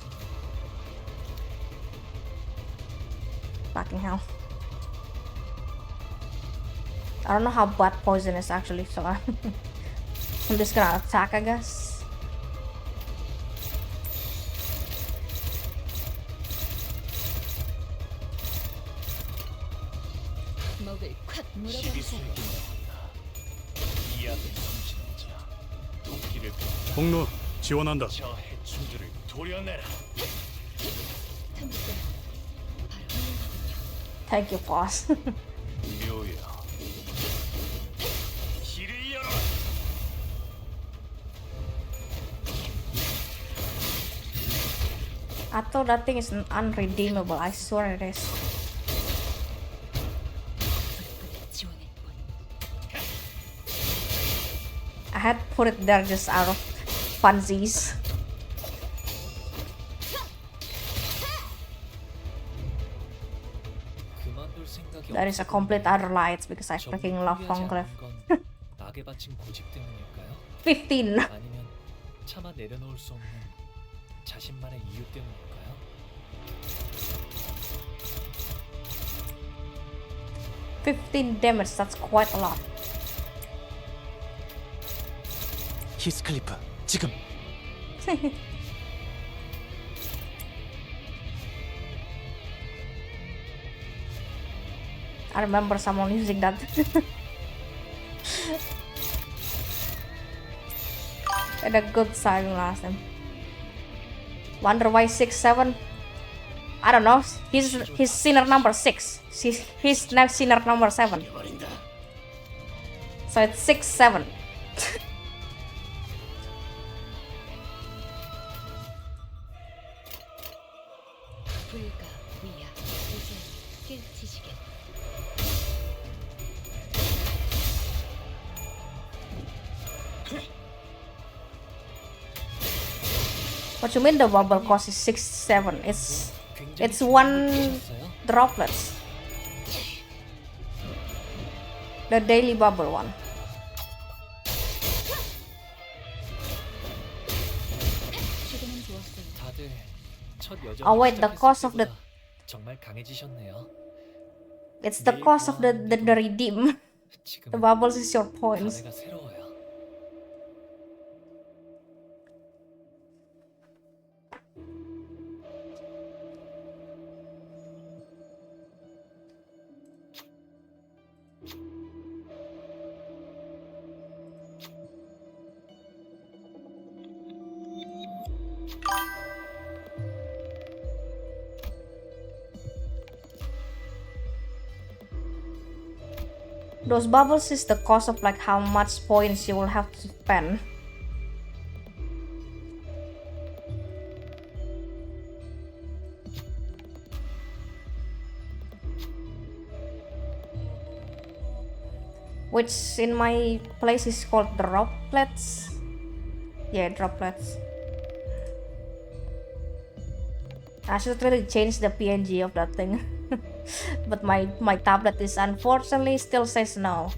Fucking hell. I don't know how bad poison is actually, so I'm just gonna attack, I guess. 먹을 콱 물어버리세요. 시비수에게 이 앞에 숨지는 자 도끼를 공로 지원한다. 저 해충들을 도려내라. 틈새. 바로 Thank you, boss. 묘야 길을 열어. I thought that thing is unredeemable. I swear it is. 지원할 뿐. I had put it there just out of funsies. 그만둘 생각이 That is a 없어도 complete other lie. It's because I 전부 freaking love 포기하지 Conclave. 않는 건 악에 바친 고집 때문일까요? 15. 아니면 차마 내려놓을 수 없는 자신만의 이유 때문일까요? 15 damage. That's quite a lot. 히스클리프 지금. I remember someone using that. Had a good saving last time. Wonder why 6-7? I don't know. He's sinner number 6. He's now sinner number 7. So it's 6-7. 불가 위야 이제 깨우치시겠. What you mean the bubble cost is 6-7? It's one droplets. The daily bubble one. 시도는 좋았어요. 다들 첫 여정 Oh, wait, the cost of the- 정말 강해지셨네요. It's the cost of the redeem. The bubbles is your points. 감회가 새로워요. Those bubbles is the cost of like how much points you will have to spend. Which in my place is called droplets. Yeah, droplets. I should really change the PNG of that thing. But my tablet is unfortunately still says no.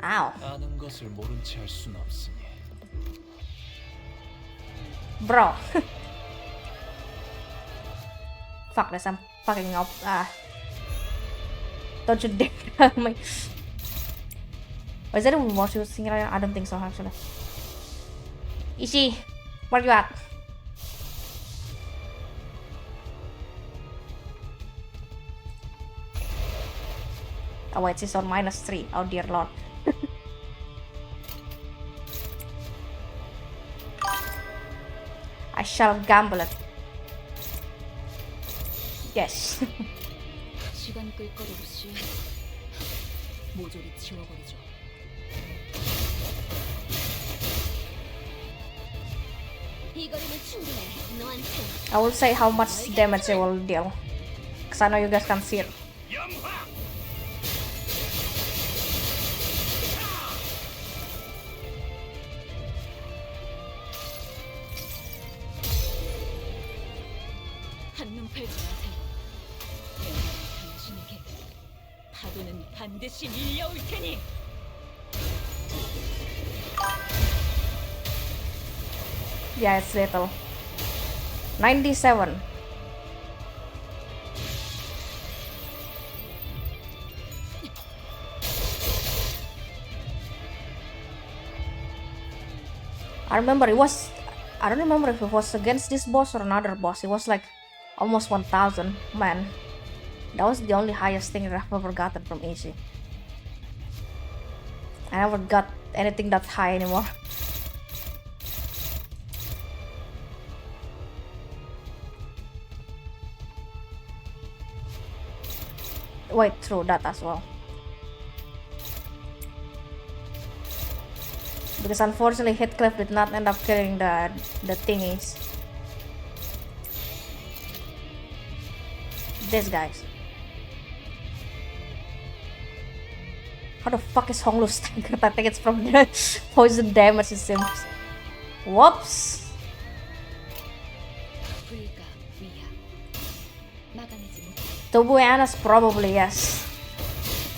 Ow. 아는 것을 모른 채 할 순 없으니. Bro. Fuck this, I'm fucking up. Don't you dare tell me. Is that a more shooting? I don't think so actually. Ishi, where you at? Oh wait, she's on -3. Oh dear lord. I shall gamble it. Yes. 시간 끌거리 없이 모조리 지워버리죠. 이거리면 충분해. 너한테. I will say how much damage it will deal. Cause I know you guys can see it. 한눈 팔지 마세요. 당신에게 파도는 반드시 밀려올 테니. Yeah, it's little. 97. I remember it was, I don't remember if it was against this boss or another boss. It was like almost 1000. Man, that was the only highest thing that I've ever gotten from AC. I never got anything that high anymore. Wait, true that as well. Because unfortunately Heathcliff did not end up killing the thingies. These guys. How the fuck is Honglu's tank? I think it's from the poison damage it seems. Whoops. 불가 위야. 막아내지 못해. To be honest, probably yes.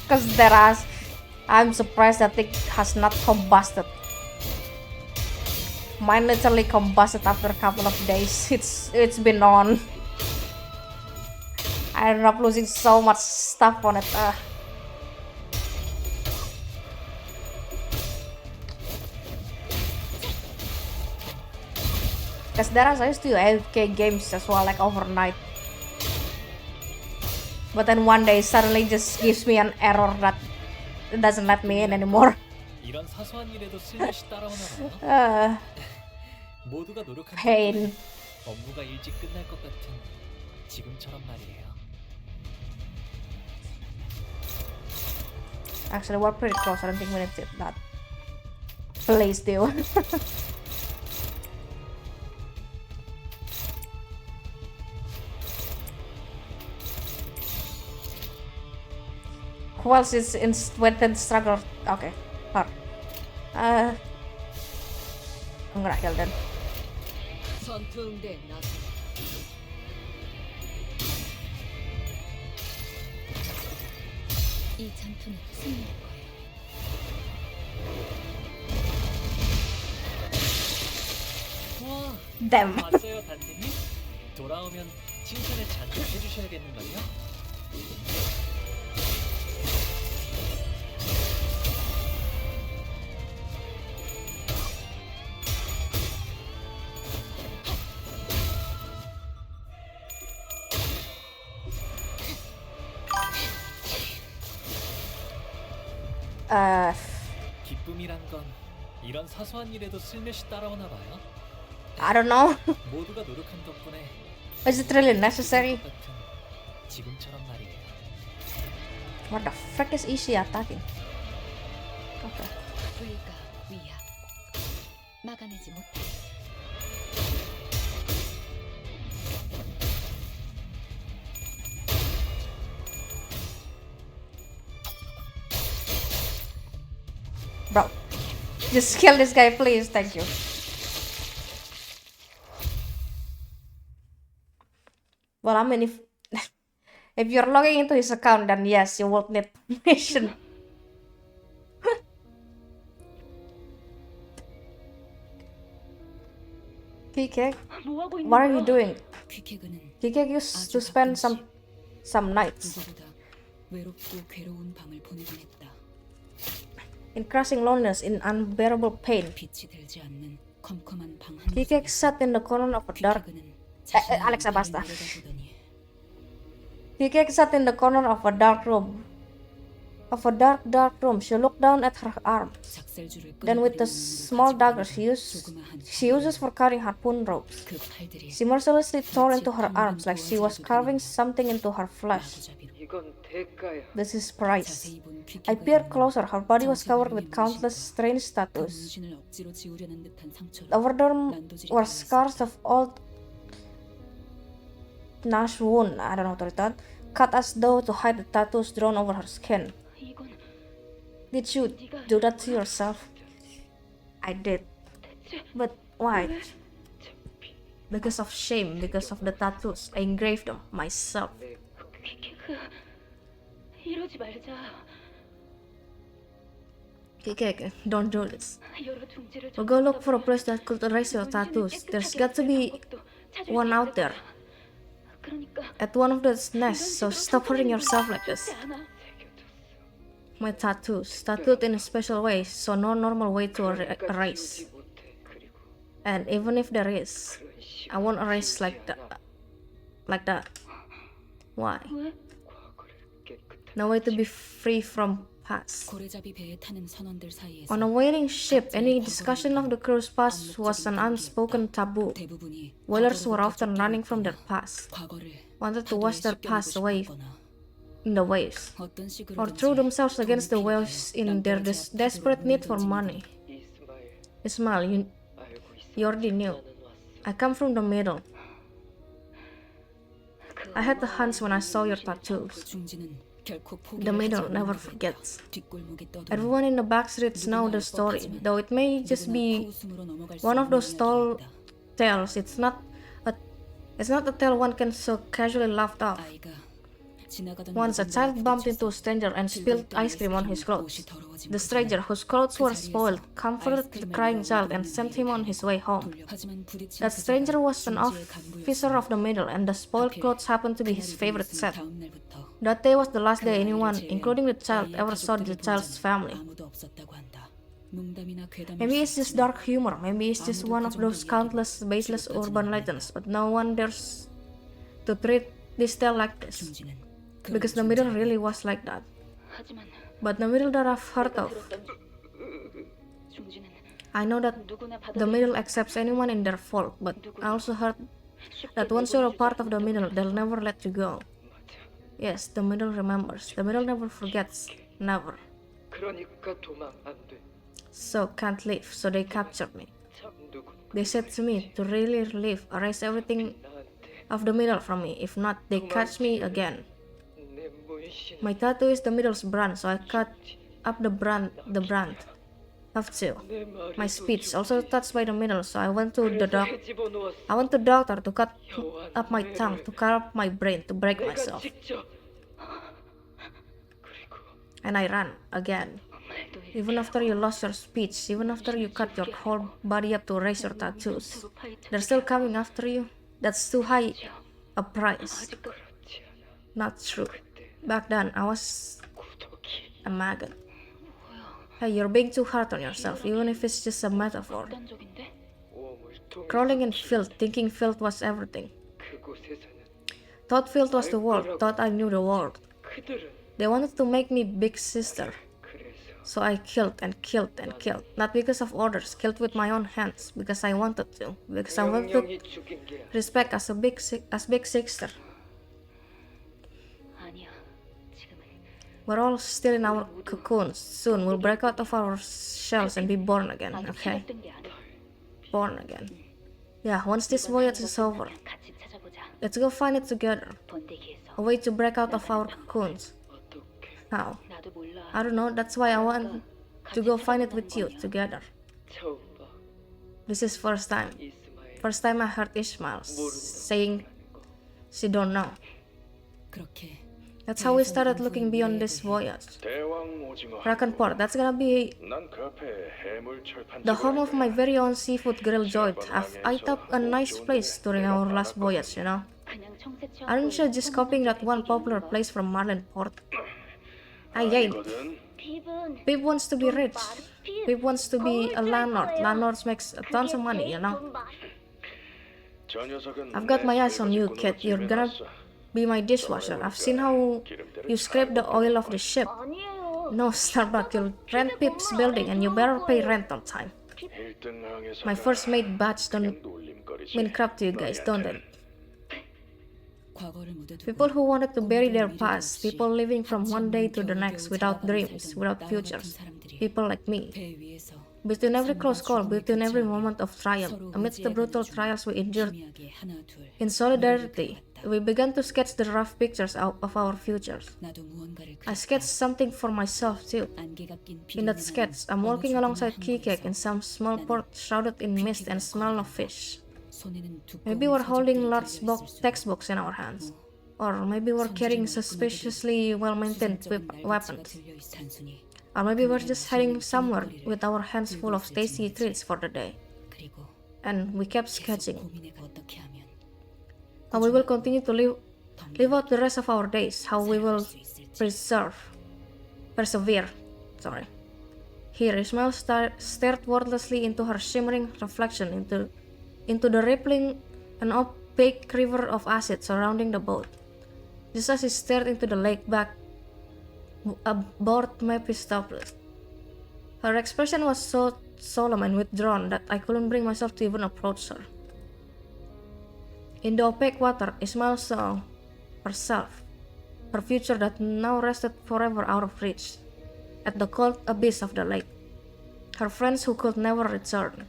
Cause there are, I'm surprised that it has not combusted. Mine literally combusted after a couple of days. It's been on. I ended up losing so much stuff on it. Cause there are, I used to do AFK games as well, like overnight. But then one day suddenly just gives me an error that it doesn't let me in anymore. 이런 사소한 일에도 슬며시 따라오나 봐요. 모두가 노력하는 Pain. 업무가 일찍 끝날 것 같은 지금처럼 말이에요. Actually, we're pretty close. I don't think we need that. Please do. Who else is within struggle? Okay, her. I'm gonna kill them. 전투응대 나서. 이 전투는 승리할 거예요. 와, Them. 봤어요, 단테님? 돌아오면 칭찬을 잔뜩 해주셔야겠는걸요? 기쁨이란 건 이런 사소한 일에도 슬며시 따라오나 봐요. I don't know. 모두가 노력한 덕분에 Is it really necessary? 같은 지금처럼 말이에요. What the frick is Ishi attacking? Okay. 불가 위야 막아내지 못해. Bro, just kill this guy, please. Thank you. Well, I mean, if you're logging into his account, then yes, you will need permission. Kikek, what are you doing? 퀴케그는 Kikek used to spend some nights 누구보다 외롭고 괴로운 밤을 보내곤 했다. in crushing loneliness, in unbearable pain. 빛이 들지 않는 컴컴한 방 Kikek sat in the corner of a dark. 퀴케그는 Alexa, basta. 내려다보더니 Kikek sat in the corner of a dark room. Dark room. She looked down at her arm. 작살줄을 Then, with the small dagger she uses for carrying harpoon ropes, 그 팔들이 she mercilessly tore into her arms like she was carving something into her flesh. 마구잡이로 이건 대가야. This is price. 자세히 본 I 퀴케그의 peered 눈은 closer. Her body was covered 정체불명의 with countless 문신과 strange 그 tattoos. 문신을 억지로 지우려는 듯한 상처로 Over them 난도질이 were 가능했었다. scars of old Nash wound. I don't know how to read that. Cut as though to hide the tattoos drawn over her skin. 이건 Did you do that to yourself? I did. But why? Because of shame, because of the tattoos. I engraved them myself. 퀴케그 이러지 말자. Kikek, don't do this. 여러 둥지를 We'll go look for a place that could erase your tattoos. There's got to be one out there. 그러니까 At one of those nests, so stop hurting yourself like this. My tattoos, tattooed in a special way, so no normal way to erase. And even if there is, I won't erase like that. Why? No way to be free from past. 고래잡이 배에 타는 선원들 사이에서 On a waiting ship, any discussion of the crew's past was an unspoken taboo. 대부분이 Whalers were often running from their past, 과거를 wanted to wash their past away 싶었거나 in the waves, 어떤 식으로든지 or threw themselves against the waves in their desperate need for money. Ismail, you already knew. I come from the middle. I had the hunch when I saw your tattoos. 중지는 결코 The 포기를 middle 하지 never 않는 forgets. 뒷골목에 떠도는 Everyone in the back streets know the story, though it may just be 코웃음으로 넘어갈 수 one of 없는 those tall 이야기입니다. tales. It's not a tale one can so casually laugh off. 아이가 지나가던 Once a 누군가와 child bumped into a 부딪혀서 stranger and spilled ice cream on his clothes. 옷이 더러워진 The 것을 stranger, whose clothes 그 were 자리에서 spoiled, comforted the crying child and sent him on his way home. 하지만 부딪힌 That stranger was an 중지의 officer of the middle, and the spoiled clothes happened to be his favorite set. 다음 날부터 That day was the last day 그 anyone, 아이를 제외한 including the child, 아이의 ever saw 가족들을 the 본 child's 자는 family. 아무도 없었다고 한다. 농담이나 괴담일 Maybe 수 it's just 있지만 dark humor, maybe it's just one of those countless, baseless urban legends, but no one dares to treat this tale like this. 중지는 Because the middle really was like that. 하지만 But the middle that I've heard of, 들었던 중지는 I know that 누구나 the middle accepts anyone in their fault, but I also heard that once you're a part of the middle, they'll never let you go. Yes, the middle remembers. The middle never forgets. Never. 그러니까 도망 안 돼. So can't leave, so they captured me. 참 누군 They said to me to really leave, erase everything 나한테 of the middle from me. If not, they catch me again. 내 문신 My tattoo is the middle's brand, so I cut up the brand. Have to. 내 말을 My speech also touched by the middle, so I went to the 집어넣었어. I went to doctor to cut up my tongue, to cut up my brain, to break 내가 myself. 직접 그리고 And I ran again. Even after you lost your speech, even after you cut your whole body up to erase your tattoos, they're still coming after you. That's too high a price. 그렇지 않아. Not true. 그때 Back then, I was 구독이 a maggot. Hey, you're being too hard on yourself, even if it's just a metaphor. 몸을 통해 Crawling in filth, thinking filth was everything. 그곳에서는 Thought filth was the world, thought I knew the world. 그들은 They wanted to make me big sister. 그래서 So I killed and killed and killed. Not because of orders, killed with my own hands. Because I wanted to. Because I wanted 명령이 죽인 게 아니야. respect as big sister. 아니야. 지금은 We're all still in our cocoons. Soon we'll break out of our shells and be born again, 아직 okay? 시작된 게 아니야. Born again. Yeah, once this voyage is over, 같이 찾아보자. let's go find it together. 번데기에서 A way to break out of our cocoons. 어떻게 How? 나도 몰라. I don't know, that's why I want to go find it with you together. 처음 봐. This is first time. 이스마엘 First time I heard Ishmael saying she don't know. 그렇게 That's how we started looking beyond this voyage. 대왕 오징어. Rakanport, that's gonna be 난그 앞에 해물 철판. the home of my very own seafood grill joint. I took a nice place during our last voyage, you know. 그냥 청새 취향. Aren't you just copying that one popular place from Marlin Port? I ain't. 피분. Pip wants to be rich. Pip wants to be a landlord. Landlords makes tons of money, you know. I've got my eyes on you, kid. You're gonna be my dishwasher. I've seen how you scrape the oil off the ship. 아니에요. No, Starbuck, you'll rent Pip's building and you better pay rent on time. My first mate batch don't mean crap to you guys, don't they? 과거를 묻어두고 People who wanted to bury their past, people living from one day to the next without dreams, without futures. People like me. 배 위에서 Between every close call, between every moment of triumph, amidst the brutal trials we endured, 미하게 하나 둘 in solidarity, we began to sketch the rough pictures of our futures. 나도 무언가를 I sketched something for myself too. 안개가 낀 In that sketch, I'm walking alongside Kikek in some small port shrouded in mist and smell of fish. 손에는 두꺼운 Maybe we're holding 서적들이 large 들려 있을 수도 textbooks in our hands. Or maybe we're carrying suspiciously well-maintained 수상쩍은 weapons. 날개치가 들려 있- 단순히 Or maybe we're just heading somewhere with our hands full of tasty treats for the day. 그리고 And we kept 계속 sketching 고민해가 어떻게 하면 how we will continue to live out the rest of our days, how we will 살아갈 수 있을지. persevere. Sorry. Here, Ismail stared wordlessly into her shimmering reflection into the rippling and opaque river of acid surrounding the boat. Just as he stared into the lake back aboard Mephistopheles. Her expression was so solemn and withdrawn that I couldn't bring myself to even approach her. In the opaque water, Ismail saw herself, her future that now rested forever out of reach, at the cold abyss of the lake. Her friends who could never return.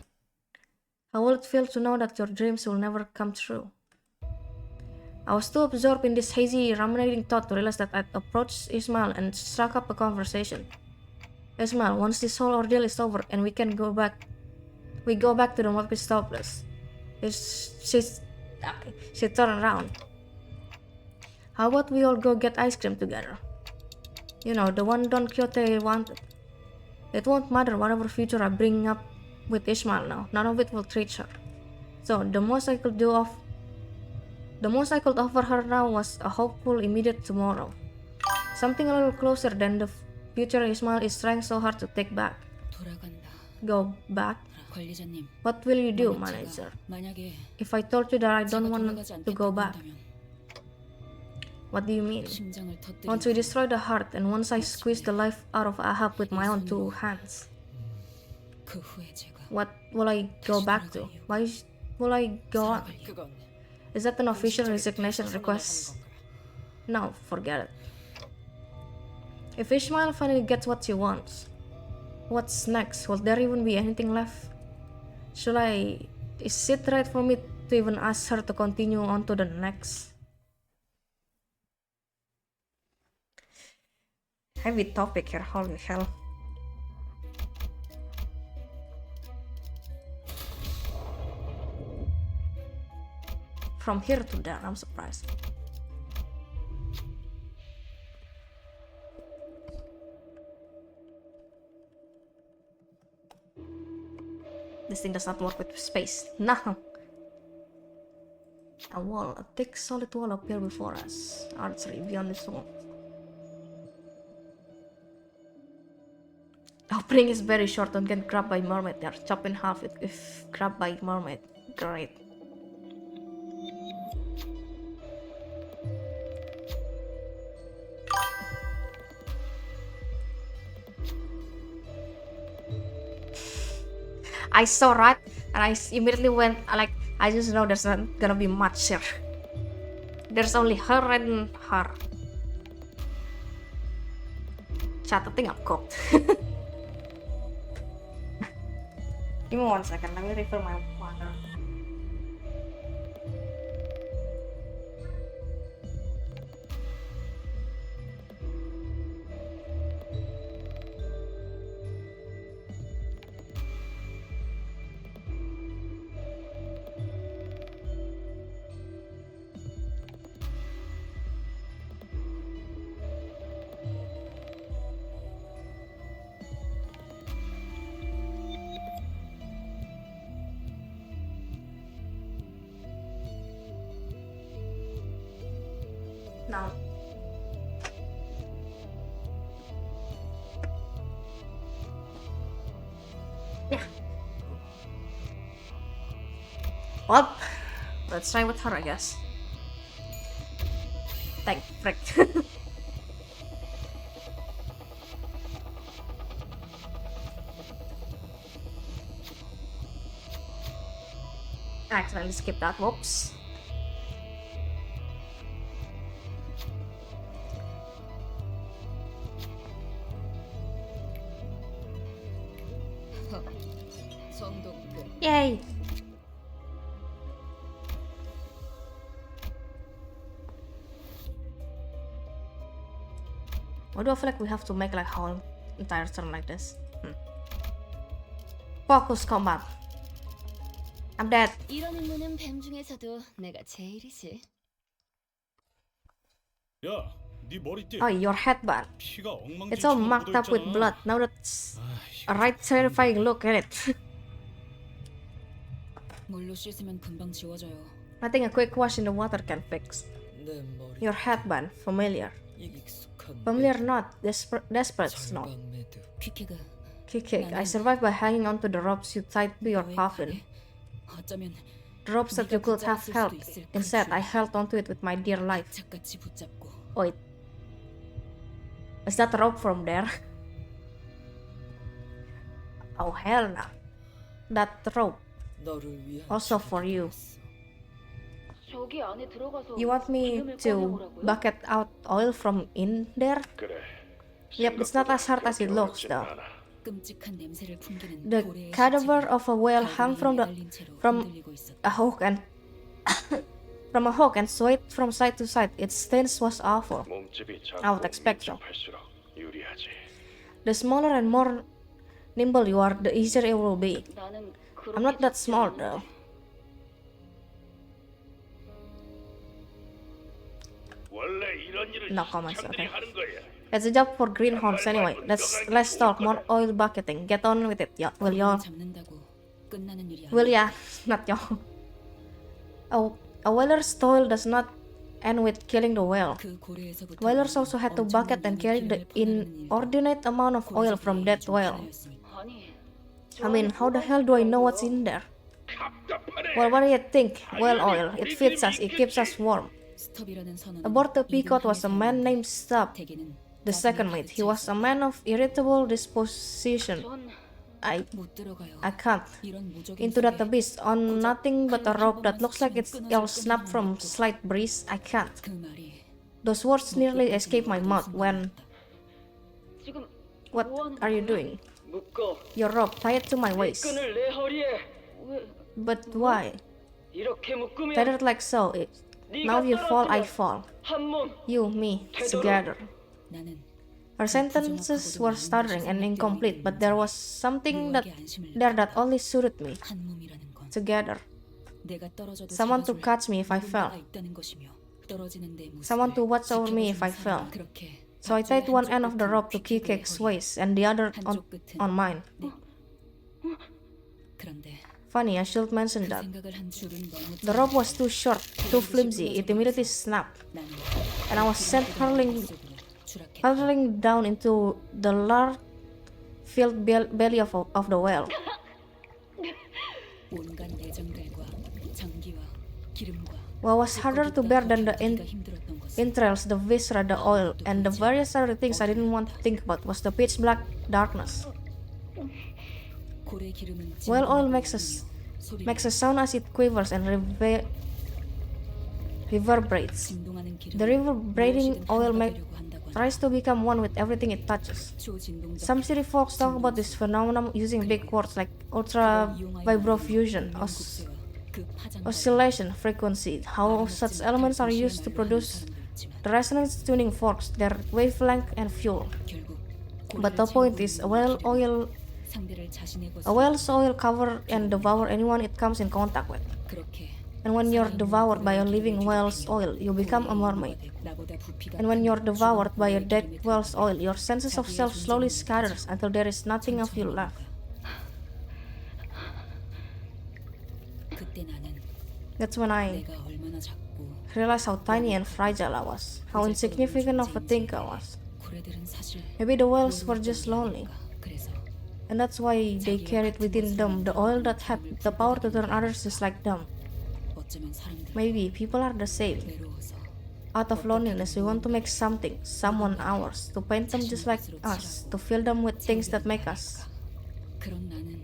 How would it feel to know that your dreams will never come true? I was too absorbed in this hazy, ruminating thought to realize that I'd approached Ismail and struck up a conversation. Ismail, once this whole ordeal is over and we go back to the Mephistopheles. She turned around. How about we all go get ice cream together? You know, the one Don Quixote wanted. It won't matter whatever future I bring up with Ismail now. None of it will reach her. So the most I could offer her now was a hopeful, immediate tomorrow. Something a little closer than the future Ismail is trying so hard to take back. 돌아간다. Go back? 관리자님, What will you do, 만약 manager? 제가 만약에 If I told you that I don't 제가 want 돌아가지 to go 않겠다고 back, 한다면 what do you mean? 심장을 터뜨리고 Once we destroy the heart and once I squeeze the life out of Ahab with my own two hands, 그 후에 제가 what will I go back to? Why will I go on? 그건 Is that an official resignation request? No, forget it. If Ishmael finally gets what she wants, what's next? Will there even be anything left? Is it right for me to even ask her to continue on to the next? Heavy topic here, holy hell. From here to there, I'm surprised. This thing does not work with space. No. A wall, a thick solid wall appeared before us. Archery beyond this wall. Opening is very short and get grabbed by mermaid. They are chopped in half if grabbed by mermaid. Great. I saw right and I immediately went like I just know there's not gonna be much here. There's only her and her. Chat, I think I'm cooked. Give me 1 second, let me refill my water. Now. Yeah. Well, let's try with her, I guess. Thank frick. I accidentally skipped that. Whoops. Yay! Why do I feel like we have to make like whole entire turn like this? Focus combat. I'm dead. 이런 임무는 뱀 중에서도 내가 제일이지. 야, 네 머리띠. Oh, your headband. 피가 It's all 엉망진창으로 marked up with 묻어있잖아. blood. Now that's a right terrifying look at it. 물로 씻으면 금방 지워져요. I think a quick wash in the water can fix. 내 머리 Your headband, familiar. 익숙한 Familiar not, desperate not. 매듭. 퀴키가 Kick. I survived by hanging onto the ropes you tied to your coffin. 어쩌면 The ropes that you could have held. Instead, I held onto it with my dear life. 착같이 붙잡고. Wait. Is that rope from there? Oh hell no. That rope. 너를 위한 Also for you. 저기 안에 들어가서 You want me 기름을 to 꺼내오라고요? bucket out oil from in there? 그래. Yep, it's not as hard as it looks though. 끔찍한 냄새를 풍기는 The 고래의 cadaver 시체가 of a whale hung from 달린 채로 from 흔들리고 있었다. a hook and from a hook and swayed from side to side. Its stance was awful. 몸집이 I would expect so. 밀접할수록 유리하지. The smaller and more nimble you are, the easier it will be. 나는 I'm not that small though. 원래 이런 일은 No comments, 시청들이 okay. 하는 거야. It's a job for greenhorns anyway. Let's talk more oil bucketing. Get on with it, yeah. Will y'all? 잡는다고 끝나는 일이 Will 아니야. ya? Not y'all. A whaler's toil does not end with killing the whale. 그 고래에서부터 Whalers also had to bucket and carry the inordinate amount of oil from that whale. 아니 I mean, how the hell do I know what's in there? Well, what do you think? Well, oil. It feeds us. It keeps us warm. 스톱이라는 선언은 Aboard the Peacock was a man named Stubb, 대개는 the second mate. He was a man of irritable disposition. 전 못 들어가요. I can't. 이런 무적인 Into that 속에 abyss on nothing but a rope that looks like it's all snapped from slight breeze. I can't. 그 말이 Those words nearly escaped my mouth when. 지금 What are you doing? 묶어 Your rope, tie it to my waist. 끈을 내 허리에 왜 But why? 이렇게 묶으면 Tied it like so. Now you fall, I fall. 한몸 You, me, together. 나는 Her sentences were stuttering and incomplete, but there was something that there that only suited me. 한 몸이라는 건 Together. 내가 떨어져도 Someone to 잡아줄 catch me if I fell. 누군가가 있다는 것이며 떨어지는 내 모습을 Someone to watch over me if I 지켜봐주는 fell. 사람. 그렇게 So I tied one end of the rope to Kikek's waist and the other on mine. 그런데 Funny, I should mention 그 that. 생각을 한 줄은 너무 The rope was too short, too flimsy. It immediately snapped, 나는 and I was sent hurtling 추락했다. down into the lard-filled belly of the whale. 온갖 내장들과 전기와 기름과 What was harder to bear than the 버티기가 힘들었던 것은 entrails, the viscera, the oil, and the various other things I didn't want to think about was the pitch black darkness. 고래 기름은 Whale oil 진동하고 makes 소리를 a sound as it quivers and reverberates. 진동하는 기름은 The reverberating 무엇이든 oil 하나가 되려고 한다고 한다. tries to become one with everything it touches. 초진동적 Some city folks talk about this phenomenon using big words like ultra vibrofusion, 영국세와 그 파장과 oscillation, frequency, how such elements are used to produce the resonance tuning forks, their wavelength and fuel. 결국 But the point is, a 상대를 자신의 것으로 whale's oil cover and devour anyone it comes in contact with. 그렇게 And when you're devoured by a living whale's oil, you become a mermaid. 나보다 부피가 And when you're devoured by a dead whale's oil, your senses of self slowly scatters until there is nothing of you left. 그때 나는 That's when I 내가 얼마나 작고 realized how tiny and fragile I was, how insignificant of a thing I was. 고래들은 사실 Maybe the whales were just lonely, 그래서 and that's why they carried within them the oil that had the power to turn others just like them. 어쩌면 사람들은 Maybe people are the same. 외로워서 Out of loneliness, we want to make something, someone ours, to paint them just like us, to fill them with things that make us. 그런 나는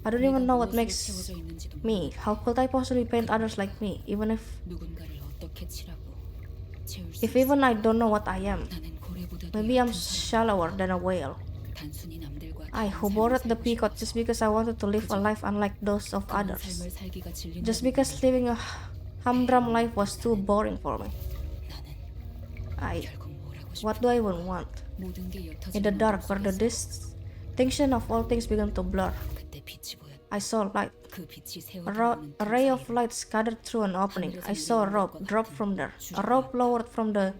I don't even know what 무엇으로 makes 채워져 있는지도 me. How could I possibly paint others like me, even if 누군가를 어떻게 칠하고 채울 수 if even I don't know what I am? 나는 고래보다 Maybe I'm shallower than a whale. 단순히 남들과 I who boarded the peacock just because I wanted to live a life unlike those of others. 삶을 살기가 질린다고 Just because living a humdrum life was too boring for me. 나는 결국 뭘 하고 싶어 What do I even want? 모든 게 In the 옅어지는 dark, where the distinction of all things began to blur, 그때 빛이 보였다. I saw light. 그 빛이 A ray of light scattered through an opening. I saw a rope drop from there. A rope lowered from the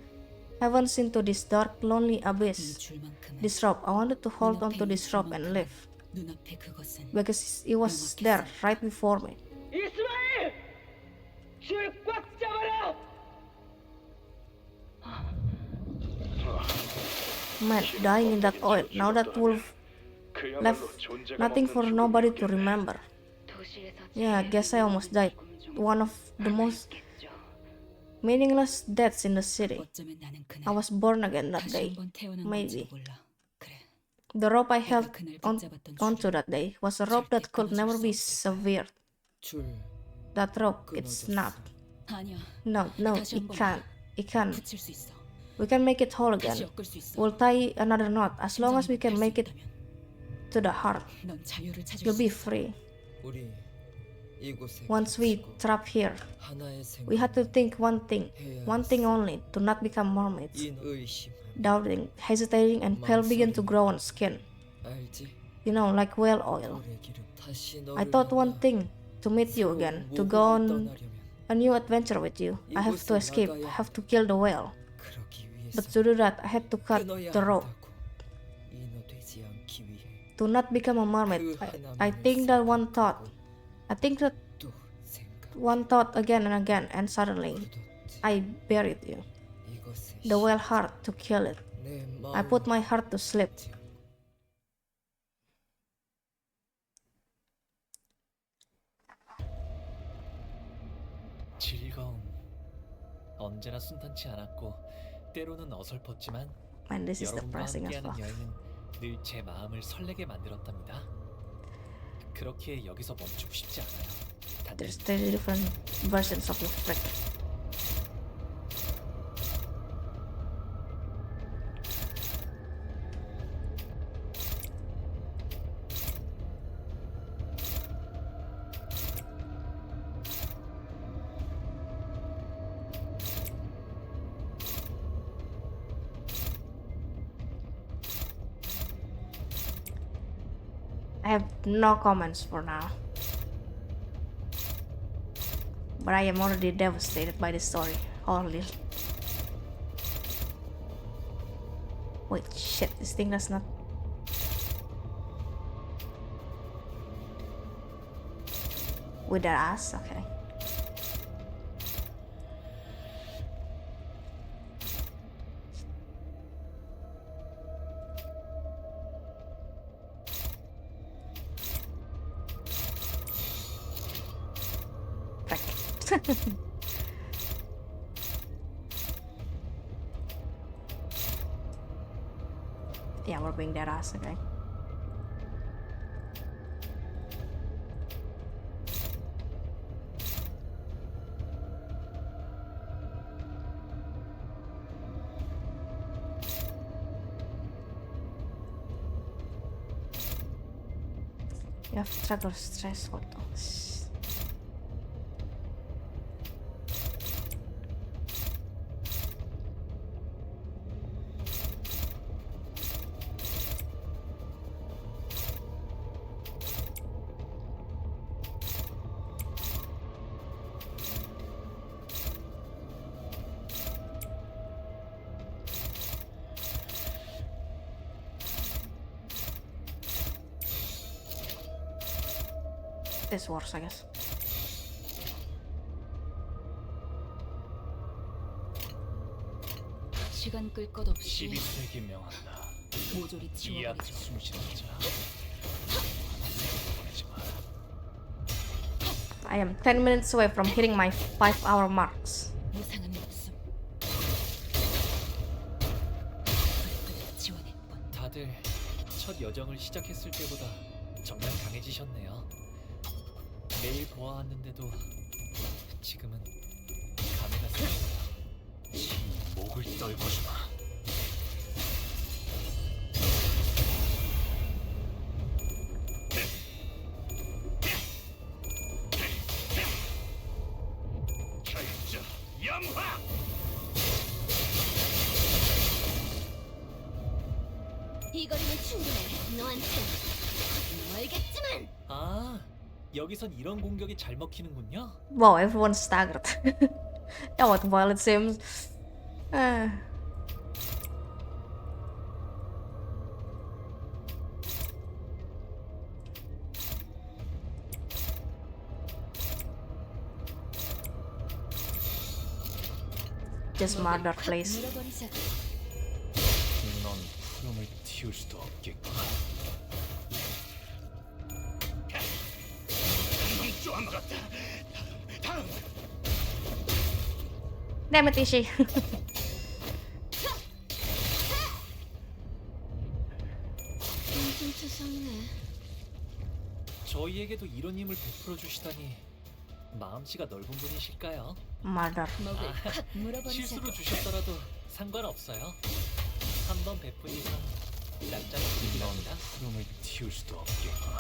heavens into this dark, lonely abyss. 줄만큼은 This rope, I wanted to hold onto this rope and live. 눈앞에 그것은 Because it was there, right before me. 이스마엘! 줄 꽉 잡아라! Man, dying in that oil. Now that wolf left nothing for nobody to remember. Yeah, I guess I almost died. One of the most meaningless deaths in the city. 어쩌면 나는 I 그날 was born again that 다시 day. 한번 태어난 Maybe. 건지도 몰라. 그래. The rope I held 그날 on, 붙잡았던 onto that day was a rope that could never be severed. 줄 That rope, it snapped. 아니야. No, 다시 it 한번 can't. It can't. 붙일 수 있어. We can make it whole 다시 again. 엮을 수 있어. We'll tie another knot as long as we can make it to the heart. 넌 자유를 찾을 You'll 수 be 있어. free. 우리 이곳에 Once we trap here, 하나의 we had to think one thing only, to not become mermaids. 의심 Doubting, hesitating, and pale began to grow on skin. 알지? You know, like whale oil. 기름 다시 I thought one thing, to meet you again, to go on a new adventure with you. I have to escape, I have to kill the whale. 그러기 위해서 But to do that, I had to cut the rope. 인어되지 않기 위해 To not become a mermaid, I think that one thought 또 생각 one thought again and again, and suddenly, I buried you. 이것에 The whale heart, to kill it. 내 I put my heart to sleep. 즐거움 언제나 순탄치 않았고 때로는 어설펐지만 And this is 여러분과 depressing as 함께하는 well. 여행은 늘 제 마음을 설레게 만들었답니다. 그렇게 여기서 멈추고 싶지 않아요. 단지 There's 30 different versions of the frick. I have no comments for now. But I am already devastated by this story. Holy. Wait, shit, this thing does not. With their ass? Okay. Frick. Yeah, we're being their ass, okay. You have struggle stress hormones. This works, I guess. 시간 끌 것 없이 12세기 명한다. 모조리 이 앞에 지워버리죠. 숨쉬는 자. 보내지 마라. I am 10 minutes away from hitting my 5-hour marks. 무상한 목숨. 불끈 지원할 뿐. 다들 첫 여정을 시작했을 때보다 정말 강해지셨네요. 매일 보아왔는데도 지금은 감회가 새로워요. 목을 떨궈주마. 결정 영화. 이 거리는 충분해. 너한텐 멀겠지만. 아, 여기선 이런 공격이 잘 먹히는군요. Wow, everyone's staggered. Yeah, what violent sims. Just murder, please. 물어버리자. 넌 푸름을 틔울 수도 없겠구나. 좀 같다. 다음. Damn it, Ishi. 좀 투성이네. 저희에게도 이런 힘을 베풀어 주시다니 마음씨가 넓은 분이실까요? Murder. 먹을 칵 물어버리자. 실수로 주셨더라도 상관없어요. 한 번 베푼 이상 납작 넌 드리랍니다. 푸름을 틔울 수도 없겠구나.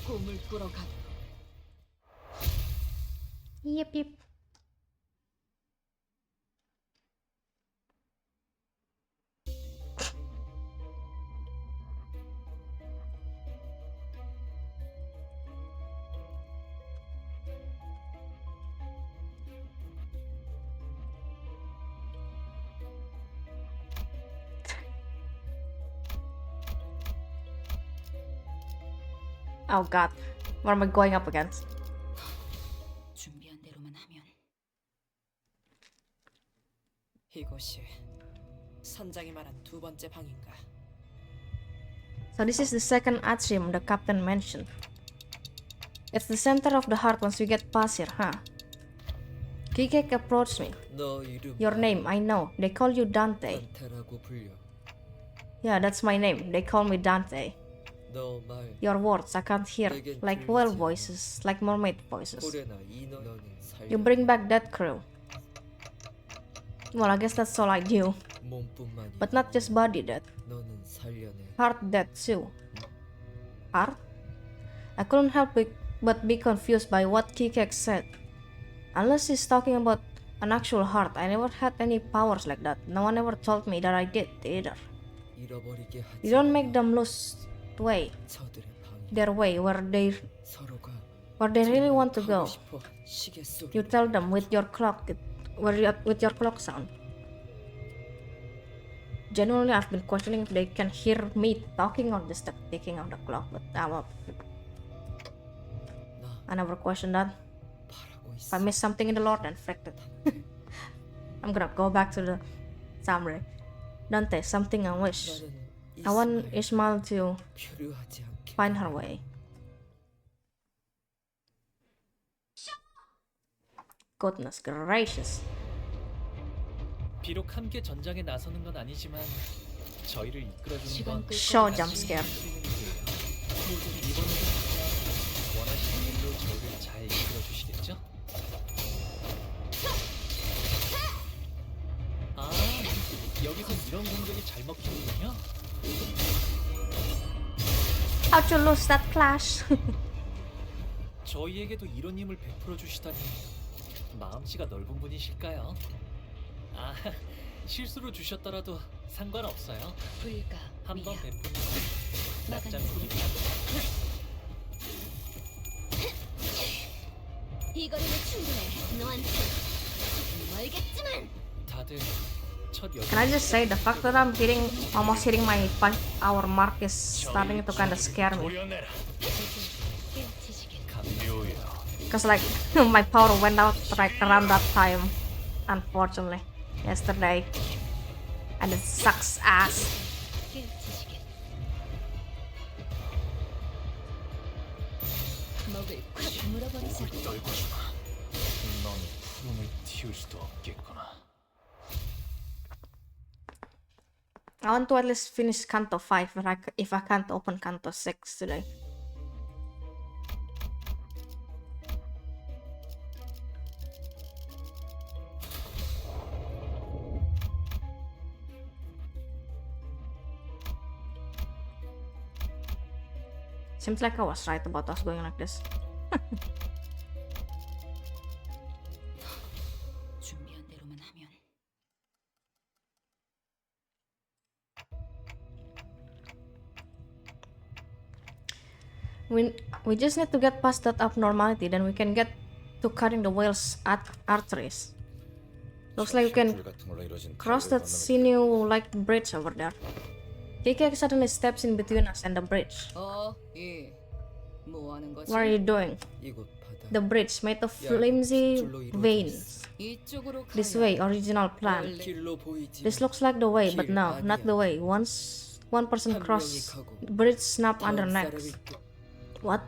곰을 꾸러 가. Yep, yep. Oh god, what am I going up against? 준비한 대로만 하면. 이곳이 선장이 말한 두 번째 방인가? So this is the second atrium the captain mentioned. It's the center of the heart once you get past here, huh? Kikek approached me. 너 이름 Your name, I know. They call you Dante. 단테라고 불려. Yeah, that's my name. They call me Dante. 너 말 Your words I can't hear, like whale voices, like mermaid voices. 고래나 인어 너는 살려. You bring back that crew. Well, I guess that's all I do. 몸뿐만이 But not just body death. 너는 살려내. Heart death too. Heart? I couldn't help but be confused by what Kikek said. Unless he's talking about an actual heart, I never had any powers like that. No one ever told me that I did either. 잃어버리게 하지. You don't make them lose 저들의 방이 their way where they 서로가 really want to go. 하고 싶어 시계 소리. You tell them with your clock with your clock sound. Genuinely, I've been questioning if they can hear me talking or just the ticking of the clock, but I never questioned that. If I miss something in the lore, then frick it. I'm gonna go back to the summary. Dante, something I wish. I want Ismail to 표류하지 않게. find her way. Goodness gracious. 비록 함께 전장에 나서는 건 아니지만 저희를 이끌어주는 시간 건 끌 Show 것 jump scare. 이번에도 원하시는 일로 저희를 잘 이끌어주시겠죠? 아, 여기서 이런 공격이 잘 먹히는군요. How'd you lose that clash? 저희에게도 이런 힘을 베풀어 주시다니 마음씨가 넓은 분이실까요? 아, 실수로 주셨더라도 상관없어요. 불가 한번 위야. 베푸면 납작 막아내세요. 굴입니다. 이 거리는 충분해. 너한테 조금 멀겠지만. 다들 첫 여정 Can I just say the fact that I'm almost hitting my 5-hour mark is starting to kind of scare me. 도려내라. 깨우치시길. 묘야. Cause like my power went out right around that time, unfortunately, yesterday, and it sucks ass. 깨우치시길. 먹을 콱 물어버리자. 떨구지마. 넌 푸름을 틔울 수도 없겠구나. I want to at least finish Canto V if I can't open Canto 6 today. Seems like I was right about us going like this. 준비한 대로만 하면 We just need to get past that abnormality, then we can get to cutting the whale's arteries. Looks like we can cross that sinew-like bridge over there. Kiki suddenly steps in between us and the bridge. 뭐 하는 거지? What are you doing? 이곳 바다. The bridge made of flimsy veins. 이쪽으로 가야. This way, original plan. 길로 보이지. This looks like the way, but no, not the way. Once one person crossed, the bridge snapped under necks. What?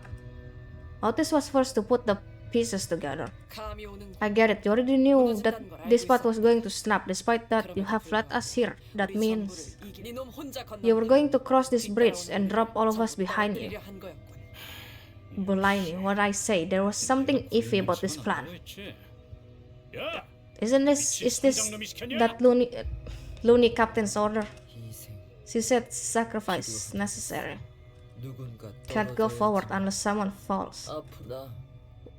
Otis was first to put the pieces together. 감이 오는 I get it. You already knew that this part was going to snap. Despite that, you have led us here. That means 네놈 혼자 건너. you were going to cross this bridge and drop all of us behind you. 한 거였군. Blimey, what I say? There was something iffy about this plan. 야, Is this that loony captain's order? 희생. She said sacrifice is necessary. 누군가 Can't go 떨어져야지. forward unless someone falls. 아프다.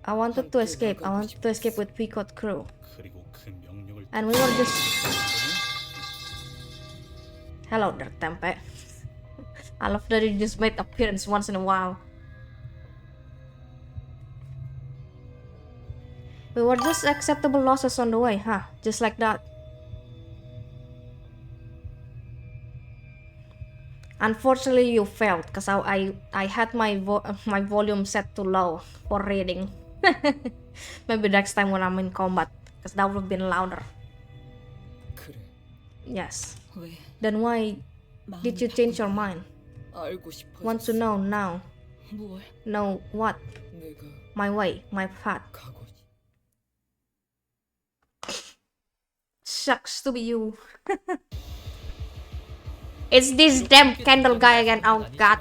I wanted to escape. I wanted to escape with Peacock crew. 그리고 그 명령을 And we were just... Hello there, Tempe. I love that you just made appearance once in a while. We were just acceptable losses on the way, huh? Just like that. Unfortunately, you failed because I had my volume set too low for reading. Maybe next time when I'm in combat, because that would have been louder. 그래. Yes. 왜? Then why did you change your mind? 알고 싶어. Want to know now? 뭘? Know what? 내가 My way, my path. 가고. Sucks to be you. It's this damn candle guy again. Oh god.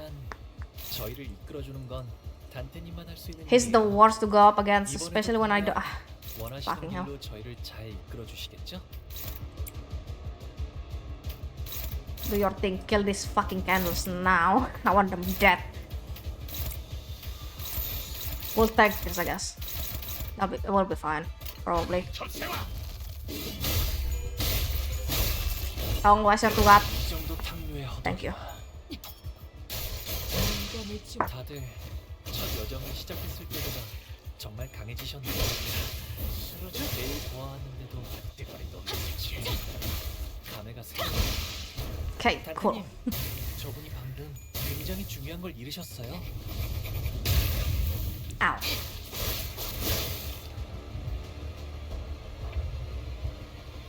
저희를 이끌어주는 건 단테님만 할 수 있는 He's the 일이에요. worst to go up against, especially when I do. 원하시는 fucking hell. 길로 저희를 잘 이끌어주시겠죠? Do your thing. Kill these fucking candles now. I want them dead. We'll take this, I guess. We'll be fine. Probably. Don't waste your God. 이 정도 탕류에 Thank you. 다들 첫 여정을 시작했을 때보다 정말 강해지셨네요. 매일 보아왔는데도 감회가 새로워. Okay, cool. 단테님, 저분이 방금 굉장히 중요한 걸 잃으셨어요. Ow.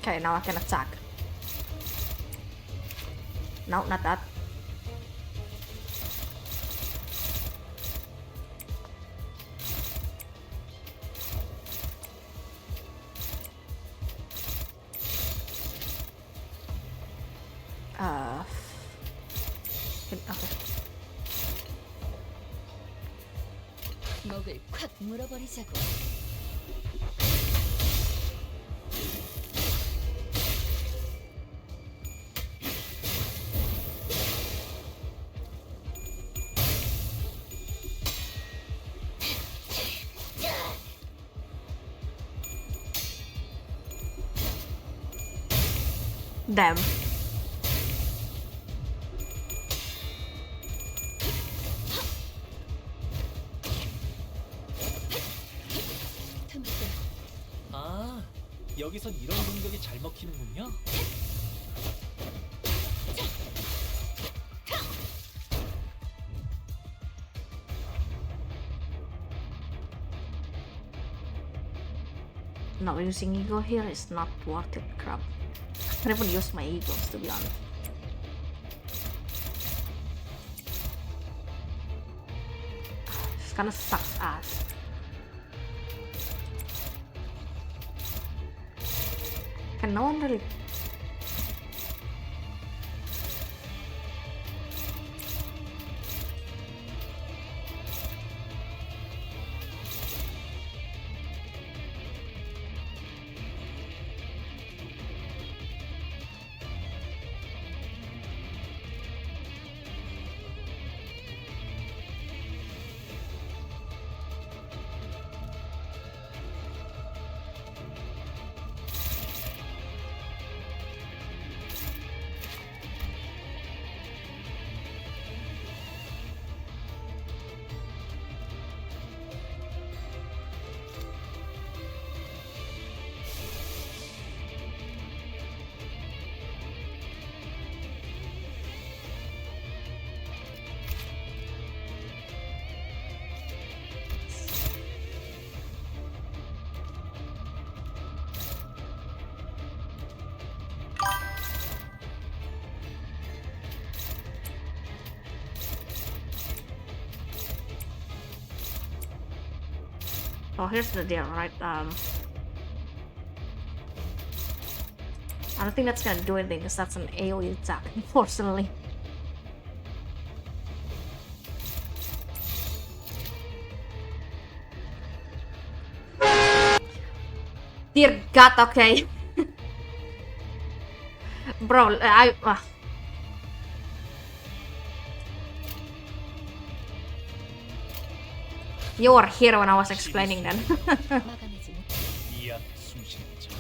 Okay, now I can attack. No, not that. Okay. 먹을 콱 물어버리자고. Damn. 아, 여기선 이런 공격이 잘 먹히는군요. No, using ego here is not worth it, crap. I never use my egos, to be honest. This kinda sucks ass. Can no one really... Oh, here's the deal, right? I don't think that's gonna do anything because that's an AoE attack, unfortunately. Dear God, okay. Bro, you were here when I was explaining then.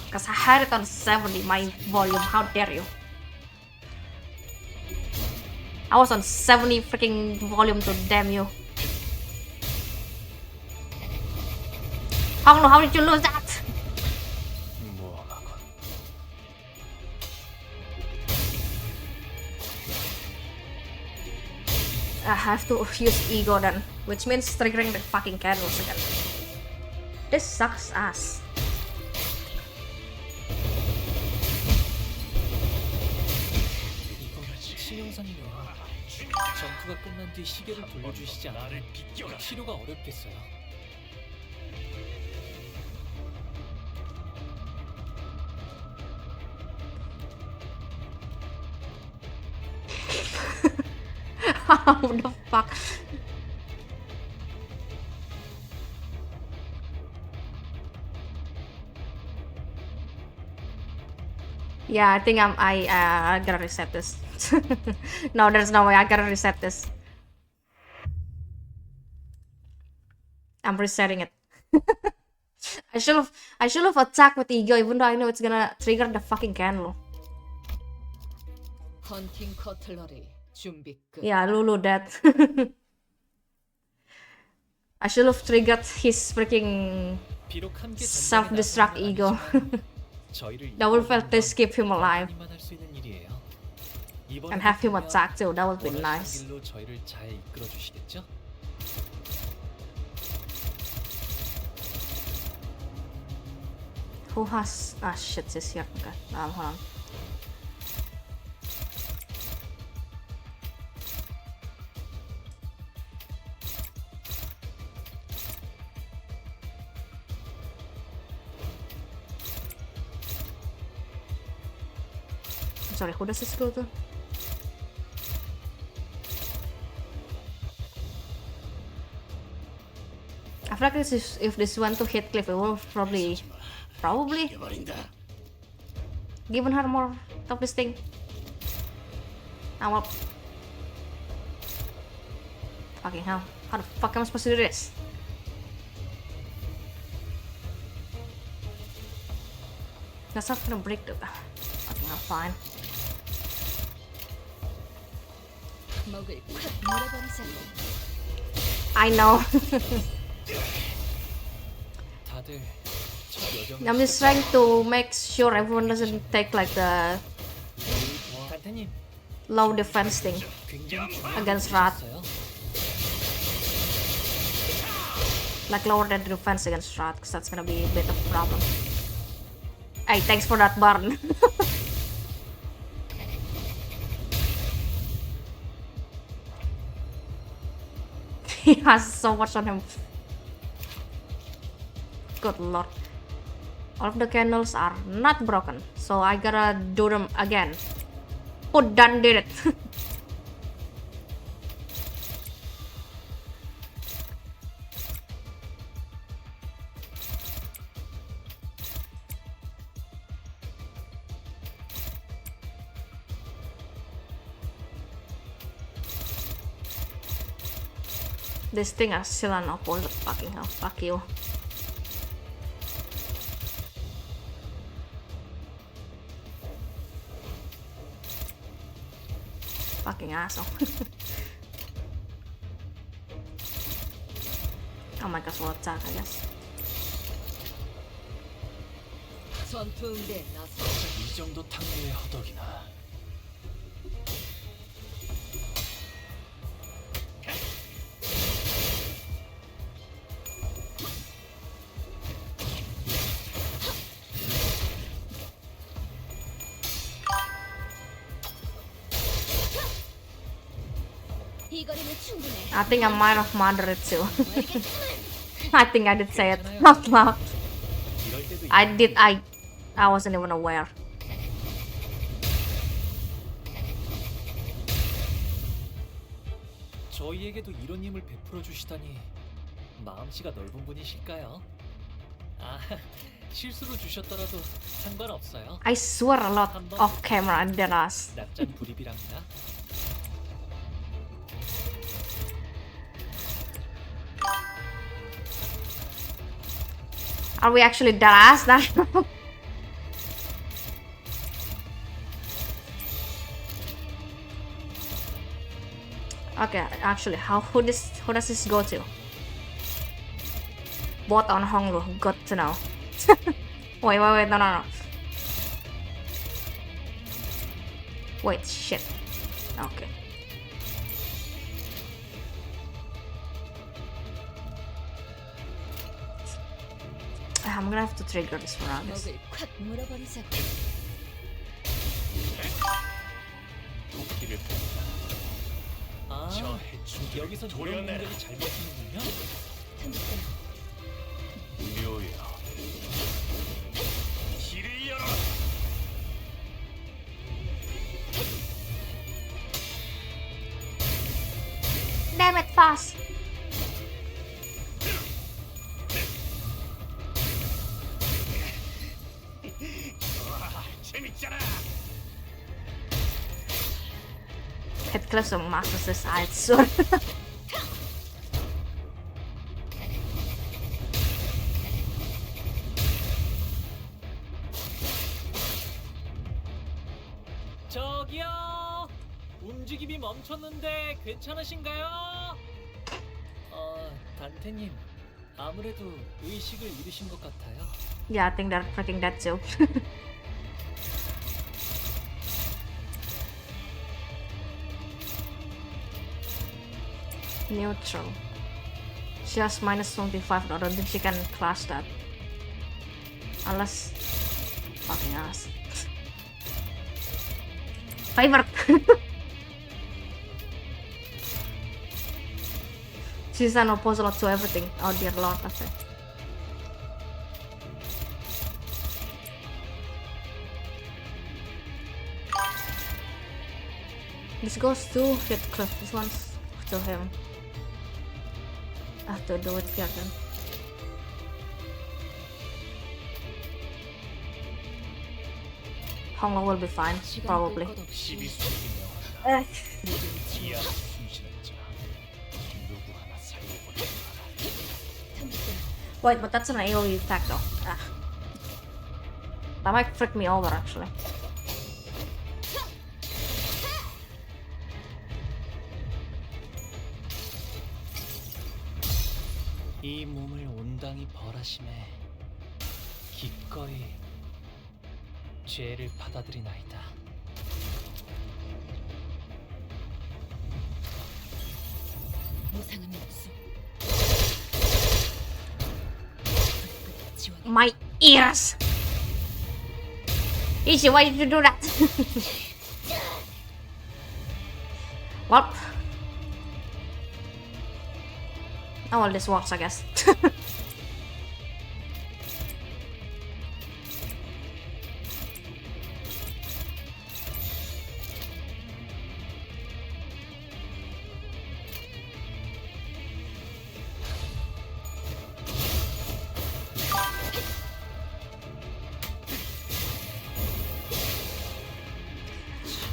Because I had it on 70, my volume, how dare you. I was on 70 freaking volume to damn you. How did you lose that? I have to use ego then, which means triggering the fucking candles again. This sucks ass. 이건 신용사님이요. 전투가 끝난 뒤 시계를 돌려주시지 않으면 치료가 어렵겠어요. How the fuck? Yeah, I think I gotta reset this. No, there's no way I gotta reset this. I'm resetting it. I should have attacked with ego even though I know it's gonna trigger the fucking candle. 헌팅 커틀러리 준비 끝. Yeah, Lulu dead. I should have triggered his freaking self-destruct ego. That would felt this keep him alive. And have him attack too. That would be nice. 길로 저희를 잘 이끌어 주시겠죠? Who has... Ah, shit, she's here. Okay, hold on. Sorry, who does this go to? I feel like this is, if this went to Heathcliff, it will probably given her more of this thing. Now what? Fucking hell. How the fuck am I supposed to do this? That's not gonna break the... Fucking hell, fine. 먹을 콱 물어버리자고. I know. 다들 첫 여정을 I'm just trying to make sure everyone doesn't take like the 단테님 low defense thing 굉장히 against Rat. 중요했어요. Like lower than defense against Rat, because that's gonna be a bit of a problem. Hey, thanks for that burn. He has so much on him. Good lord. All of the candles are not broken, so I gotta do them again. Oh, done did it. This thing is still an opposite. Fucking hell. Fuck you. Fucking asshole. Oh my gosh, we'll attack, I guess. 전투응대 나서. 이 정도 탕류의 허덕이나. I think I might have murdered it too. I think I did say it out loud. I wasn't even aware. 저희에게도 이런 힘을 베풀어 주시다니 마음씨가 넓은 분이실까요? 아, 실수로 주셨더라도 상관없어요. I swear a lot off camera and dead ass. 납작 불입이랍니다. Are we actually dead ass now? Okay, actually, who does this go to? Bot on Honglu, good to know. wait, no. Wait, shit. Okay. I'm gonna have to trigger this for August. 먹을 콱 물어버리자고. 도끼를 아, 저 해충들 여기서 이런 도려내라. 공격이 잘 먹히는군요. 묘야. 길을 열어. Damn it, fast! 재밌잖아. Heathcliff masters this side soon. 저기요, 움직임이 멈췄는데 괜찮으신가요? 단테님, 아무래도 의식을 잃으신 것 같아요. Yeah, I think they're freaking dead too. Neutral. She has -25, I don't think she can clash that. Unless... fucking ass. Favorite! She's an opposite to everything. Oh dear lord, that's it. This goes to Heathcliff, this one's to him. I have to do it here then. Hongo will be fine, probably. 시비 숨기며 한다. 이하 숨쉬는 자 누구 하나 살려보지 마라. Wait, but that's an AoE attack though. Ah. That might freak me over actually. 이 몸을 온당히 벌하심에 기꺼이 죄를 받아들이나이다. 무상함이 없소. My ears! Ishi, why did you do that? Well, how well this works, I guess.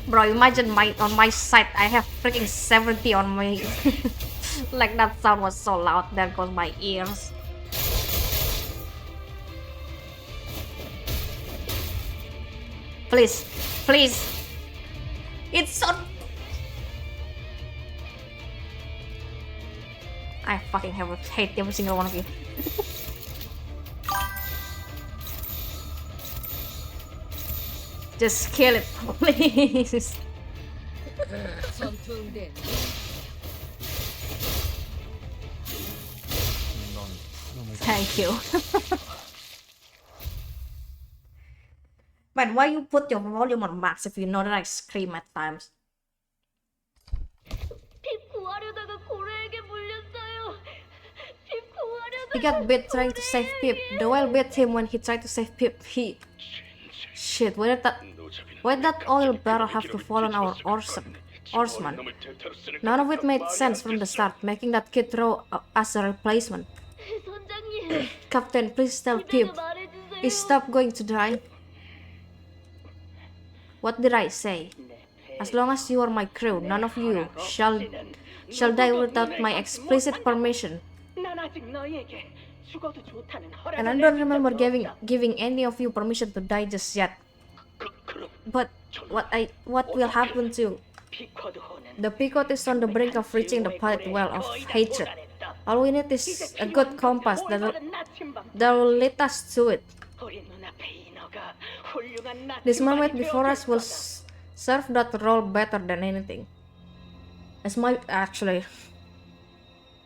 Bro, imagine on my side I have freaking 70 on my like that sound was so loud. There goes my ears. Please, please. It's so... I fucking hate every single one of you. Just kill it, please. Thank you. But why you put your volume on max if you know that I scream at times? He got bit trying to save Pip. The whale bit him when he tried to save Pip. Shit, why did that oil barrel have to fall on our oarsman? None of it made sense from the start, making that kid throw as a replacement. Captain, please tell Pip. Is Stop going to die? What did I say? As long as you are my crew, none of you shall die without my explicit permission. And I don't remember giving any of you permission to die just yet. But what will happen to... The Pequot is on the brink of reaching the pilot well of hatred. All we need is a good compass that will lead us to it. This mermaid before us will serve that role better than anything. Actually,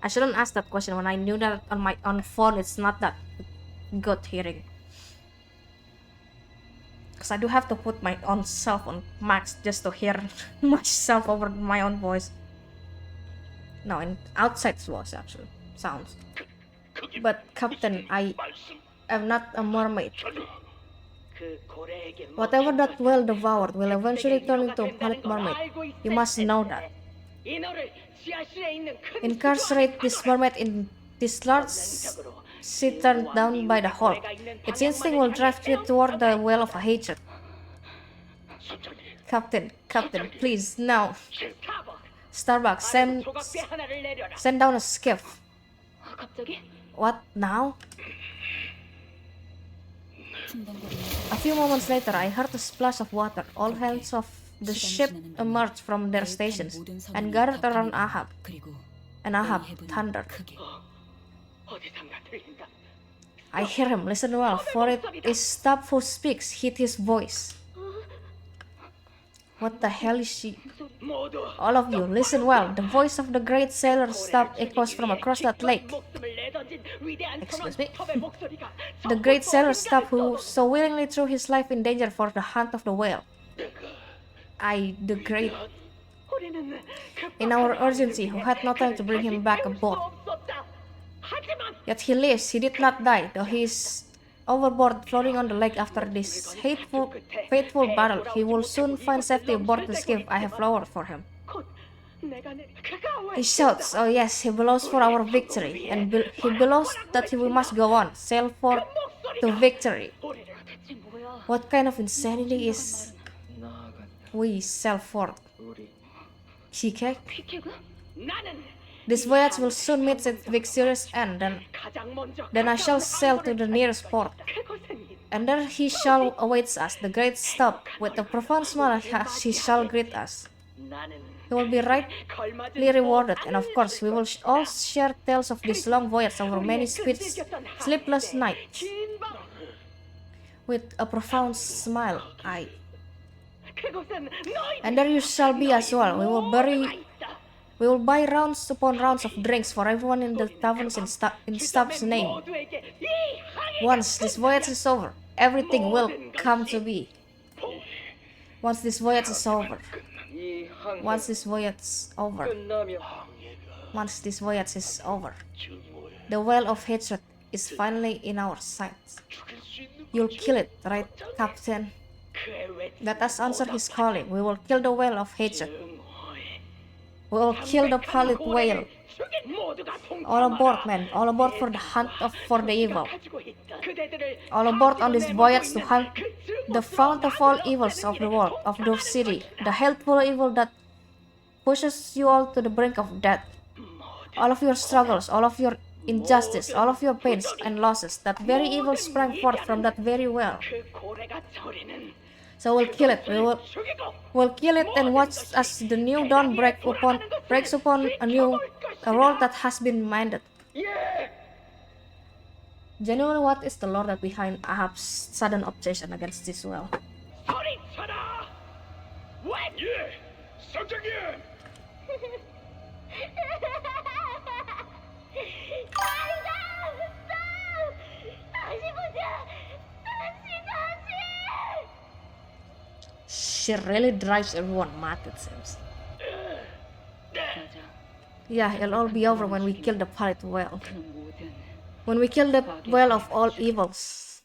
I shouldn't ask that question when I knew that on my phone it's not that good hearing. Because I do have to put my own self on max just to hear myself over my own voice. No, in outside voice actually sounds. But Captain, I am not a mermaid. Whatever that whale devoured will eventually turn into a pilot mermaid. You must know that. Incarcerate this mermaid in this large sea turned down by the Hulk. Its instinct will drive you toward the well of hatred. Captain, please, now. Starbucks, send down a skiff. What, now? A few moments later, I heard a splash of water. All hands of the ship emerged from their stations and gathered around Ahab. And Ahab thundered. I hear him, listen well, for it is Stop who speaks, heed his voice. What the hell is she? 모두 All of you, listen well. The voice of the great sailor Stubb echoes from across that lake. 목숨을 내던진 위대한 Excuse me? 톱의 목소리가 The great sailor Stubb who so willingly threw his life in danger for the hunt of the whale. The great, 우리는 in our urgency, who had no time to bring him back aboard. 하지만 Yet he lives, he did not die, though he is overboard floating on the lake after this fateful battle. He will soon find safety aboard the skiff I have lowered for him. 곧 내가 그가 He shouts, oh yes, he bellows for our victory, and he bellows that we must go on, sail for to victory. 우리를 대체 뭐야? What kind of insanity is we sail for? Cheesecake? 피케가? 나는 This voyage will soon meet its victorious end, 가장 먼저 then I shall sail to the nearest port. 그곳은 And there he shall awaits us, the great Stubb. With a profound smile he shall greet us. 나는 He will be rightly rewarded, and of course we will all share tales of this long voyage over many sleepless nights. 긴 밤 With a profound smile, 그곳은 너희 and there you shall be as well. We will buy rounds upon rounds of drinks for everyone in the taverns in Stubb's name. 모두에게 이 항해 Once this voyage is over, everything will come to be. Once this voyage is over. 이 항해 Once this voyage is over. 끝나면 Once this voyage is over. The well of hatred is finally in our sights. You'll kill it, right, Captain? 그의 외 Let us answer his calling. We will kill the well of hatred. We will kill the pallid whale. 모두가 All aboard, men. All aboard for the hunt for the evil. 가지고 있다. 그대들을 All aboard on this voyage to hunt the fount of all evils of the world, of the city, the hateful evil that pushes you all to the brink of death. All of your struggles, all of your injustice, all of your pains and losses, that very evil sprang forth from that very well. 그 고래가 저리는 So we'll kill it. We'll kill it and watch as the new dawn breaks upon a world that has been minded. 예 Genuinely, what is the lore that behind Ahab's sudden obsession against this well? 소리쳐라 예 선장님 다시 보자 She really drives everyone mad, it seems. Yeah, it'll all be over when we kill the pallid whale. When we kill the whale of all evils.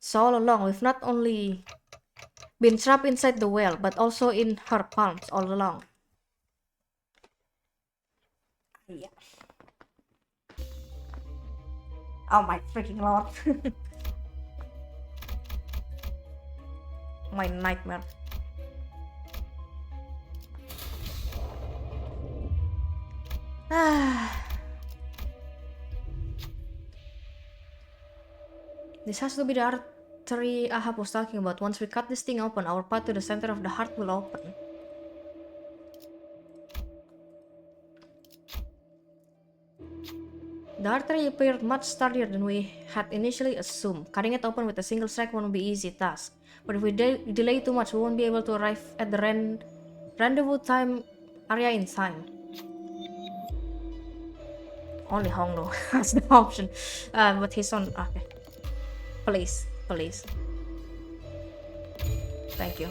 So all along, we've not only been trapped inside the whale, but also in her palms all along. Yeah. Oh my freaking lord. My nightmare. This has to be the artery Ahab was talking about. Once we cut this thing open, our path to the center of the heart will open. The artery appeared much sturdier than we had initially assumed. Cutting it open with a single strike won't be an easy task. But if we delay too much, we won't be able to arrive at the rendezvous time area in time. Only Honglo has the option. But he's on. Okay. Please. Thank you.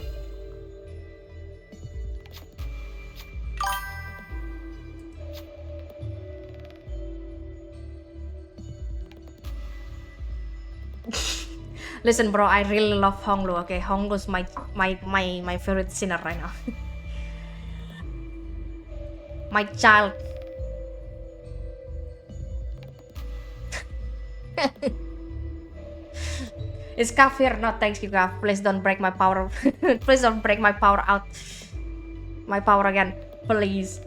Listen, bro, I really love Honglo. Okay, Honglo's my favorite sinner right now. My child. It's kafir. No, thanks you, Kaf. Please don't break my power. Please don't break my power out. My power again, please.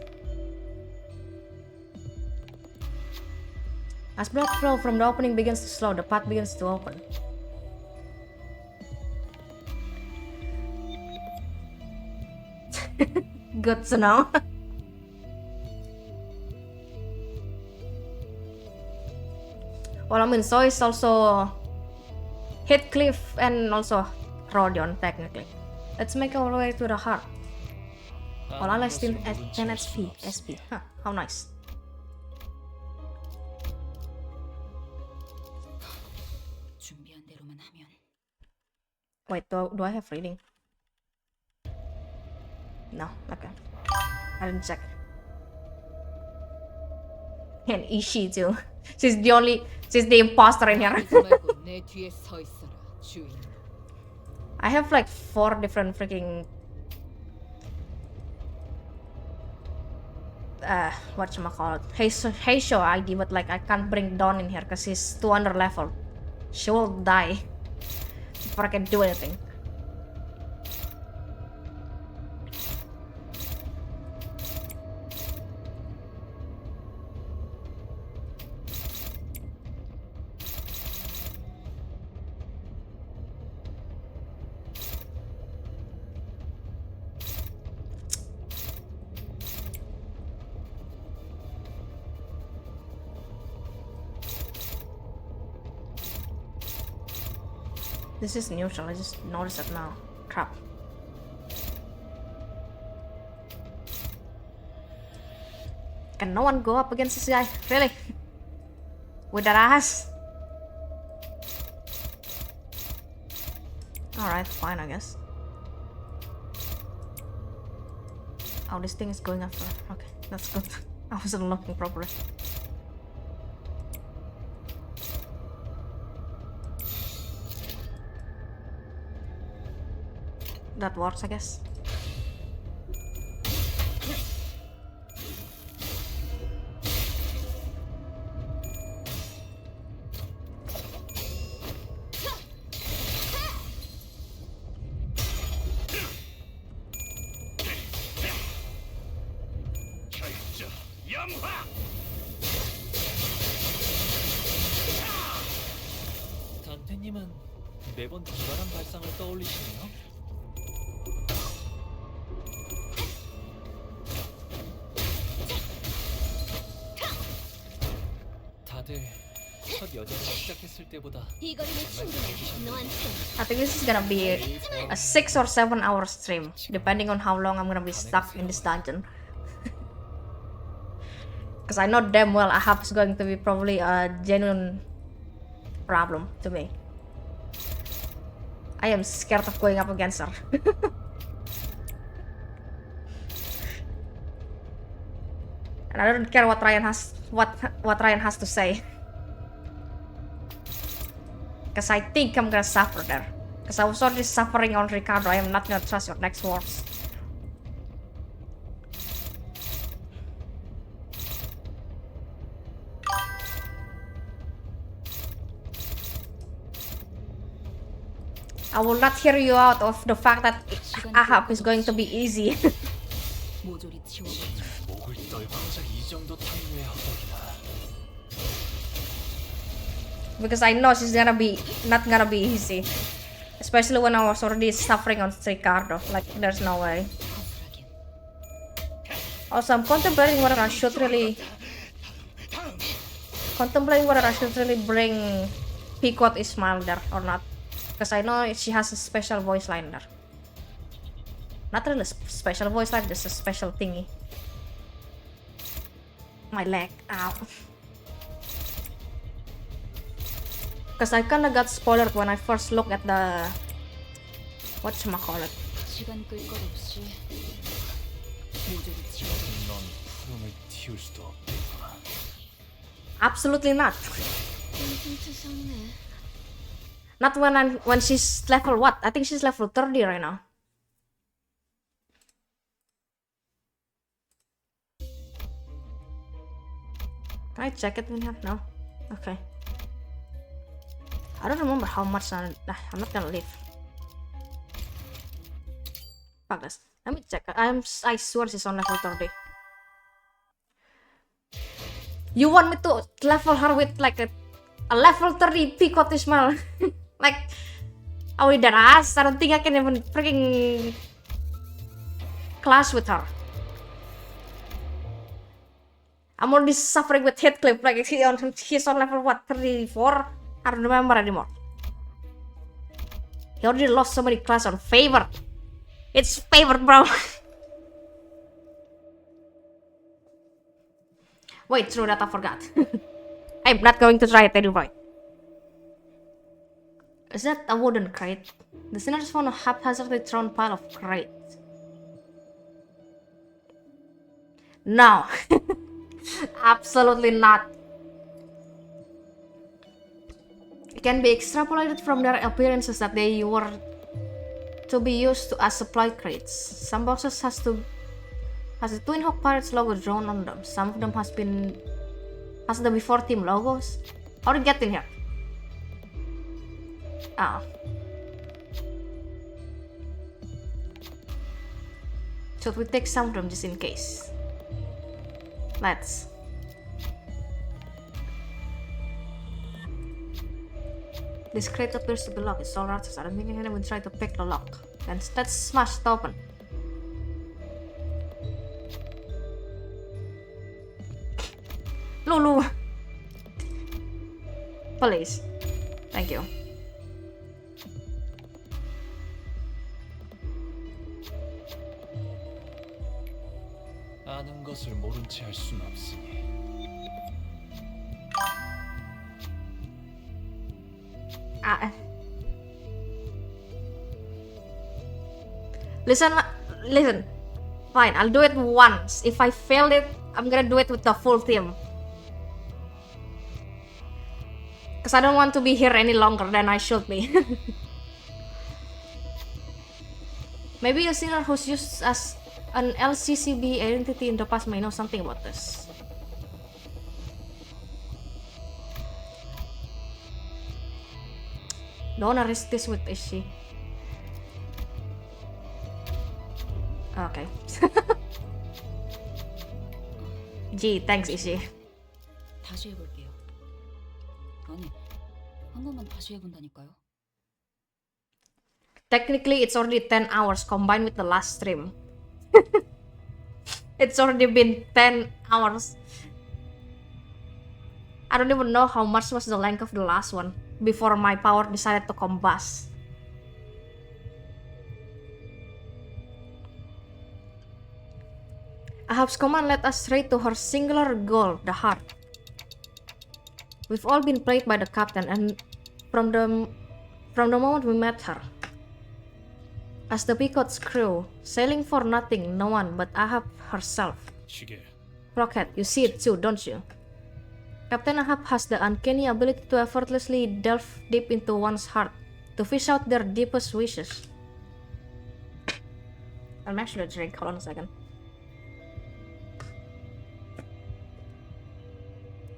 As blood flow from the opening begins to slow, the path begins to open. Good to know. Well, I mean, so is also Heathcliff and also Rodion, technically. Let's make our way to the heart. While I 아는 still 것으로 at 물은 10 채울 수는 SP. SP. 없습니다. Huh, how nice. 준비한 대로만 하면 Wait, do I have reading? No, okay. I didn't check. And Ishi too. She's the imposter in here. 하지 말고 내 뒤에 서 있어라, 주인. I have like 4 different freaking whatchamacallit, Heisho ID, but like I can't bring Dawn in here because he's 200 level. She will die before I can do anything. This is neutral, I just noticed it now. Crap. Can no one go up against this guy? Really? With that ass? Alright, fine, I guess. Oh, this thing is going after. Okay, that's good. I wasn't looking properly. That works, I guess. 결정 염화. 단테님은 매번 기발한 발상을 떠올리시네요. 다들 첫 여정을 시작했을 때보다 이 거리는 충분해. 너한테. I think this is gonna be a 6 or 7 hour stream, depending on how long I'm gonna be stuck in this dungeon. Because I know damn well Ahab is going to be probably a genuine problem to me. I am scared of going up against her. And I don't care what Ryan has to say. Because I think I'm gonna suffer there. Because I was already suffering on Ricardo. I am not gonna trust your next words. I will not hear you out of the fact that Ahab is going to be easy. 모조리 치워버리자. 목을 떨고 이 정도 탕후의 허덕이다. Because I know she's not gonna be easy. Especially when I was already suffering on Ricardo. Like, there's no way. Also, I'm contemplating whether I should really bring Pequot Ismail there or not. Because I know she has a special voice line there. Not really a special voice line, just a special thingy. My leg, ow. Because I kinda got spoiled when I first looked at the... whatchamacallit. 시간 끌 것 없이 모조리 치워버리자. 넌 푸름을 틔울 수도 없겠구나. Absolutely not. 퉁퉁퉁 Not when she's level what? I think she's level 30 right now. Can I check it in here? No? Okay. I don't remember how much I'm not gonna leave. Fuck this. Let me check. I swear she's on level 30. You want me to level her with like a level 30 Pequot Ismail? Like, oh, with that ass? I don't think I can even freaking clash with her. I'm already suffering with Heathcliff. Like, he's on level what, 34? I don't remember anymore. He already lost so many class on favor. It's paper, bro. Wait, true that I forgot. I'm not going to try it anyway. Is that a wooden crate? The sinners found a haphazardly thrown pile of crates. No. Absolutely not. It can be extrapolated from their appearances that they were to be used as supply crates. Some boxes has the Twin Hawk Pirates logo drawn on them. Some of them has the before team logos. How did it get in here? Ah. Should we take some of them just in case? Let's. This crate appears to be locked. It's all right. I don't think anyone will try to pick the lock. Then let's smash it open. Lulu! Please. Thank you. 아는 것을 모른 채 할 순 없으니. Listen. Fine, I'll do it once. If I failed it, I'm gonna do it with the full team. Because I don't want to be here any longer than I should be. Maybe a sinner who's used as an LCCB identity in the past may know something about this. Don't wanna risk this with Ishi. Okay. Gee, thanks Ishi. 다시 해볼게요. 아니, 한 번만 다시 해본다니까요. Technically, it's already 10 hours combined with the last stream. It's already been 10 hours. I don't even know how much was the length of the last one before my power decided to combust. Ahab's command led us straight to her singular goal, the heart. We've all been played by the captain, and from the moment we met her. As the Peacock's crew, sailing for nothing, no one but Ahab herself. 시계. Rocket, you see it too, don't you? Captain Ahab has the uncanny ability to effortlessly delve deep into one's heart, to fish out their deepest wishes. I'll actually drink, hold on a second.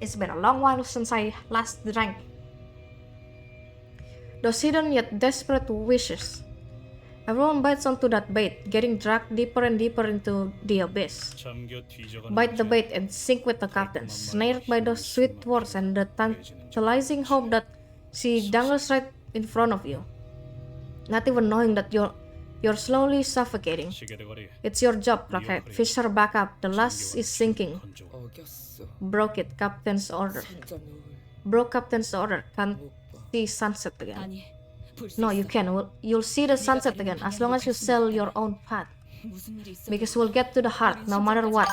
It's been a long while since I last drank. Those hidden yet desperate wishes. Everyone bites onto that bait, getting dragged deeper and deeper into the abyss. Bite the bait and sink with the captain, snared by those sweet words and the tantalizing hope that she dangles right in front of you. Not even knowing that you're slowly suffocating. It's your job, Rocket. Fish her back up. The last is sinking. Broke it, Captain's order. Broke Captain's order. Can't see sunset again. No, you can. You'll see the sunset again as long as you sail your own path. Because we'll get to the heart no matter what.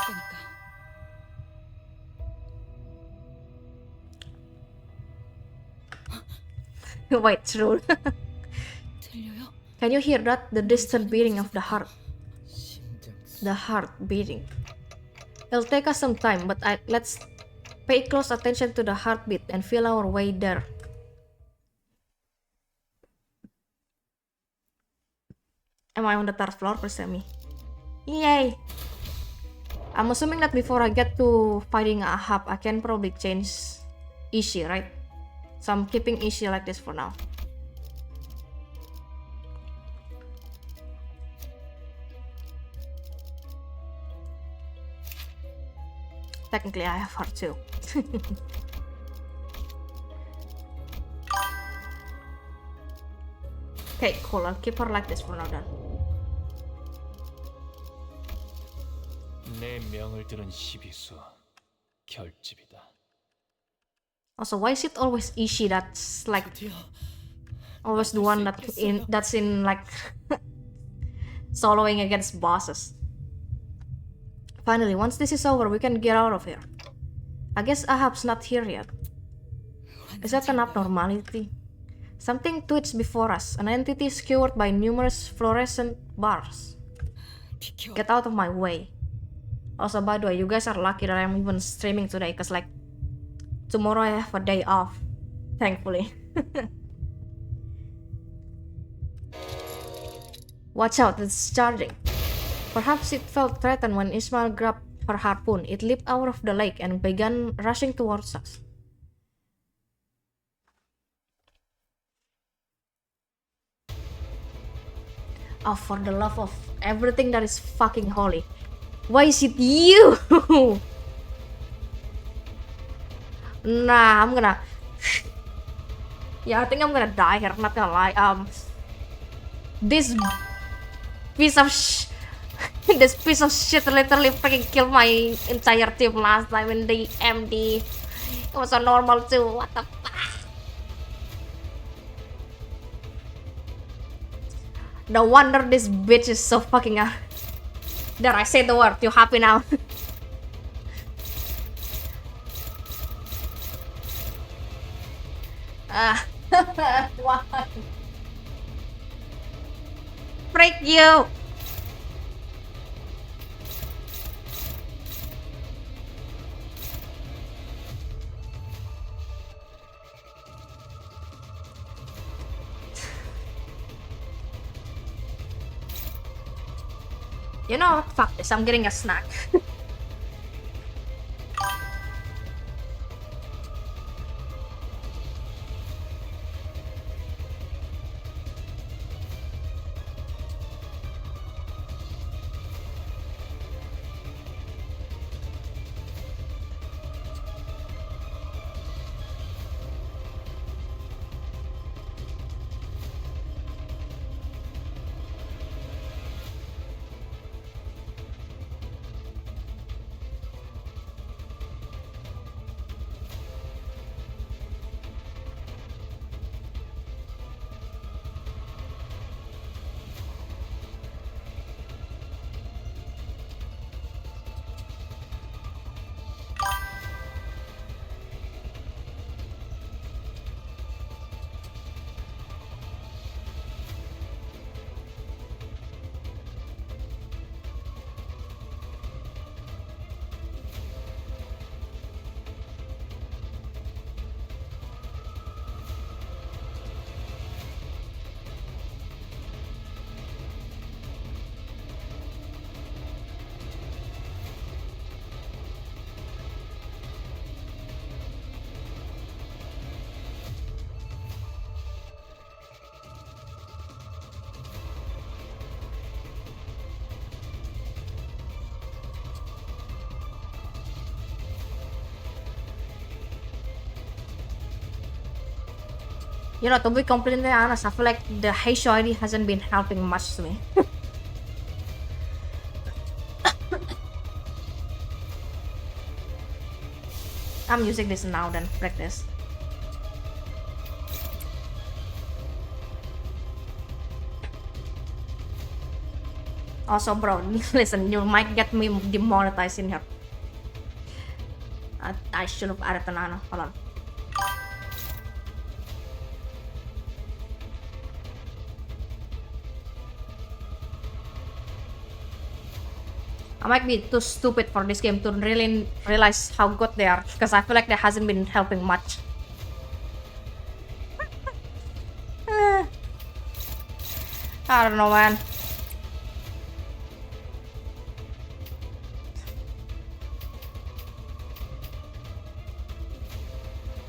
Wait, true. Can you hear that? The distant beating of the heart. The heart beating. It'll take us some time, but let's pay close attention to the heartbeat and feel our way there. Am I on the third floor? Please tell me. Yay! I'm assuming that before I get to fighting Ahab, I can probably change Ishi, right? So I'm keeping Ishi like this for now. Technically, I have her too. Okay, cool. I'll keep her like this for now then. 내 명을 들은 시비수 결집이다. Also, why is it always Ishi that's like always the one that's in like soloing against bosses. Finally, once this is over, we can get out of here. I guess Ahab's not here yet. Is that an abnormality? Something twitched before us, an entity skewered by numerous fluorescent bars. Get out of my way. Also, by the way, you guys are lucky that I'm even streaming today, cause like tomorrow I have a day off, thankfully. Watch out, it's charging. Perhaps it felt threatened when Ismail grabbed her harpoon. It leaped out of the lake and began rushing towards us. Oh, for the love of everything that is fucking holy. Why is it you? Nah, I'm gonna... Yeah, I think I'm gonna die here, not gonna lie. This piece of this piece of shit literally freaking killed my entire team last time in the MD. It was a normal too, what the fuck? No wonder this bitch is so fucking There, I say the word, you happy now? Why? Freak you! You know what? Fuck this, I'm getting a snack. You know, to be completely honest, I feel like the Heisho ID hasn't been helping much to me. I'm using this now then, practice. Also, bro, listen, you might get me demonetized in here. I should have added an ano. Hold on. I might be too stupid for this game to really realize how good they are, because I feel like that hasn't been helping much. I don't know, man.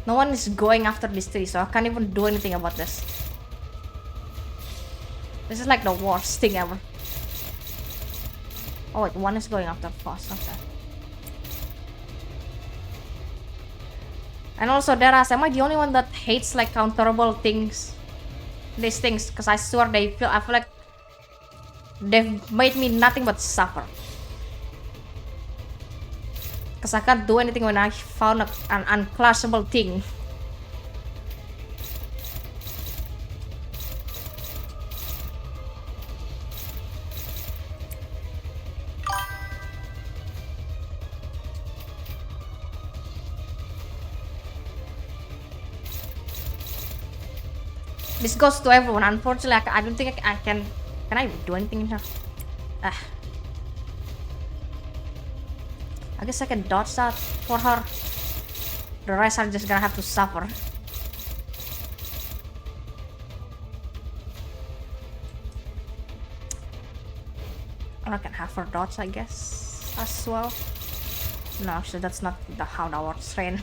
No one is going after this tree, so I can't even do anything about this. This is like the worst thing ever. Oh wait, one is going after Foss, okay. And also Deras, am I the only one that hates like counterable things? These things, because I swear I feel like they've made me nothing but suffer. Because I can't do anything when I found an unclassable thing. This goes to everyone. Unfortunately, I don't think I can. Can I do anything in here? Ah. I guess I can dodge that for her. The rest are just gonna have to suffer. Or I can have her dodge, I guess, as well. No, actually, that's not how that works, Rain.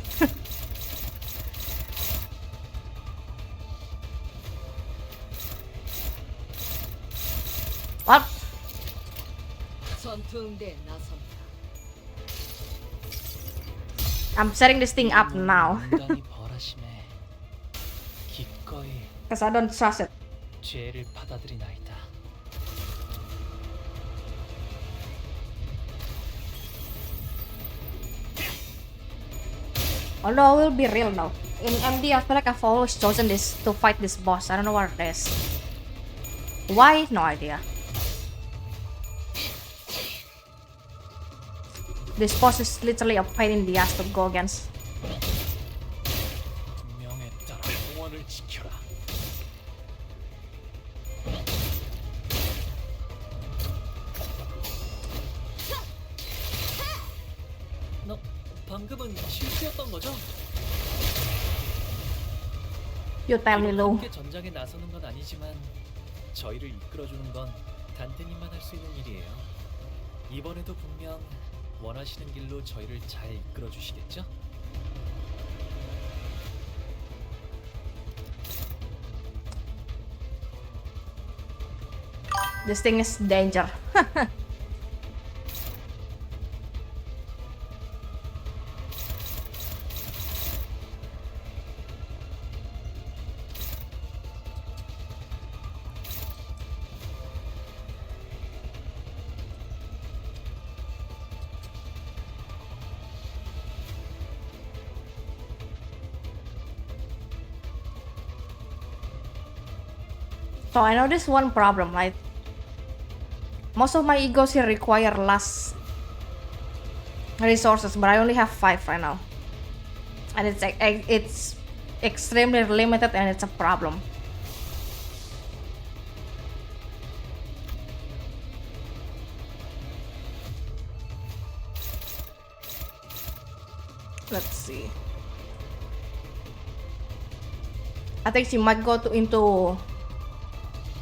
What? 전투응대에 나선다. I'm setting this thing up now. 인간이 벌하심에 기꺼이 Because I don't trust it. 죄를 받아들이나이다. Although I will be real now. In MD, I feel like I've always chosen this to fight this boss. I don't know what it is. Why? No idea. This boss is literally a pain in the ass to go against. 명에 따라 공원을 지켜라. 너 방금은 실수였던 거죠? You tell me, Lou. 함께 전장에 나서는 건 아니지만 저희를 이끌어주는 건 단테님만 할 수 있는 일이에요. 이번에도 분명 원하시는 길로 저희를 잘 이끌어 주시겠죠? This thing is danger. So I know this one problem, right? Most of my egos here require less resources, but I only have 5 right now, and it's extremely limited, and it's a problem. Let's see. I think she might go into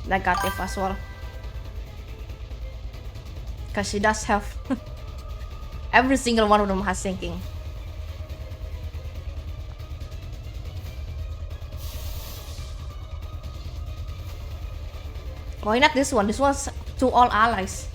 negative as well, because she does have every single one of them has sinking. Why not this one? This one's to all allies.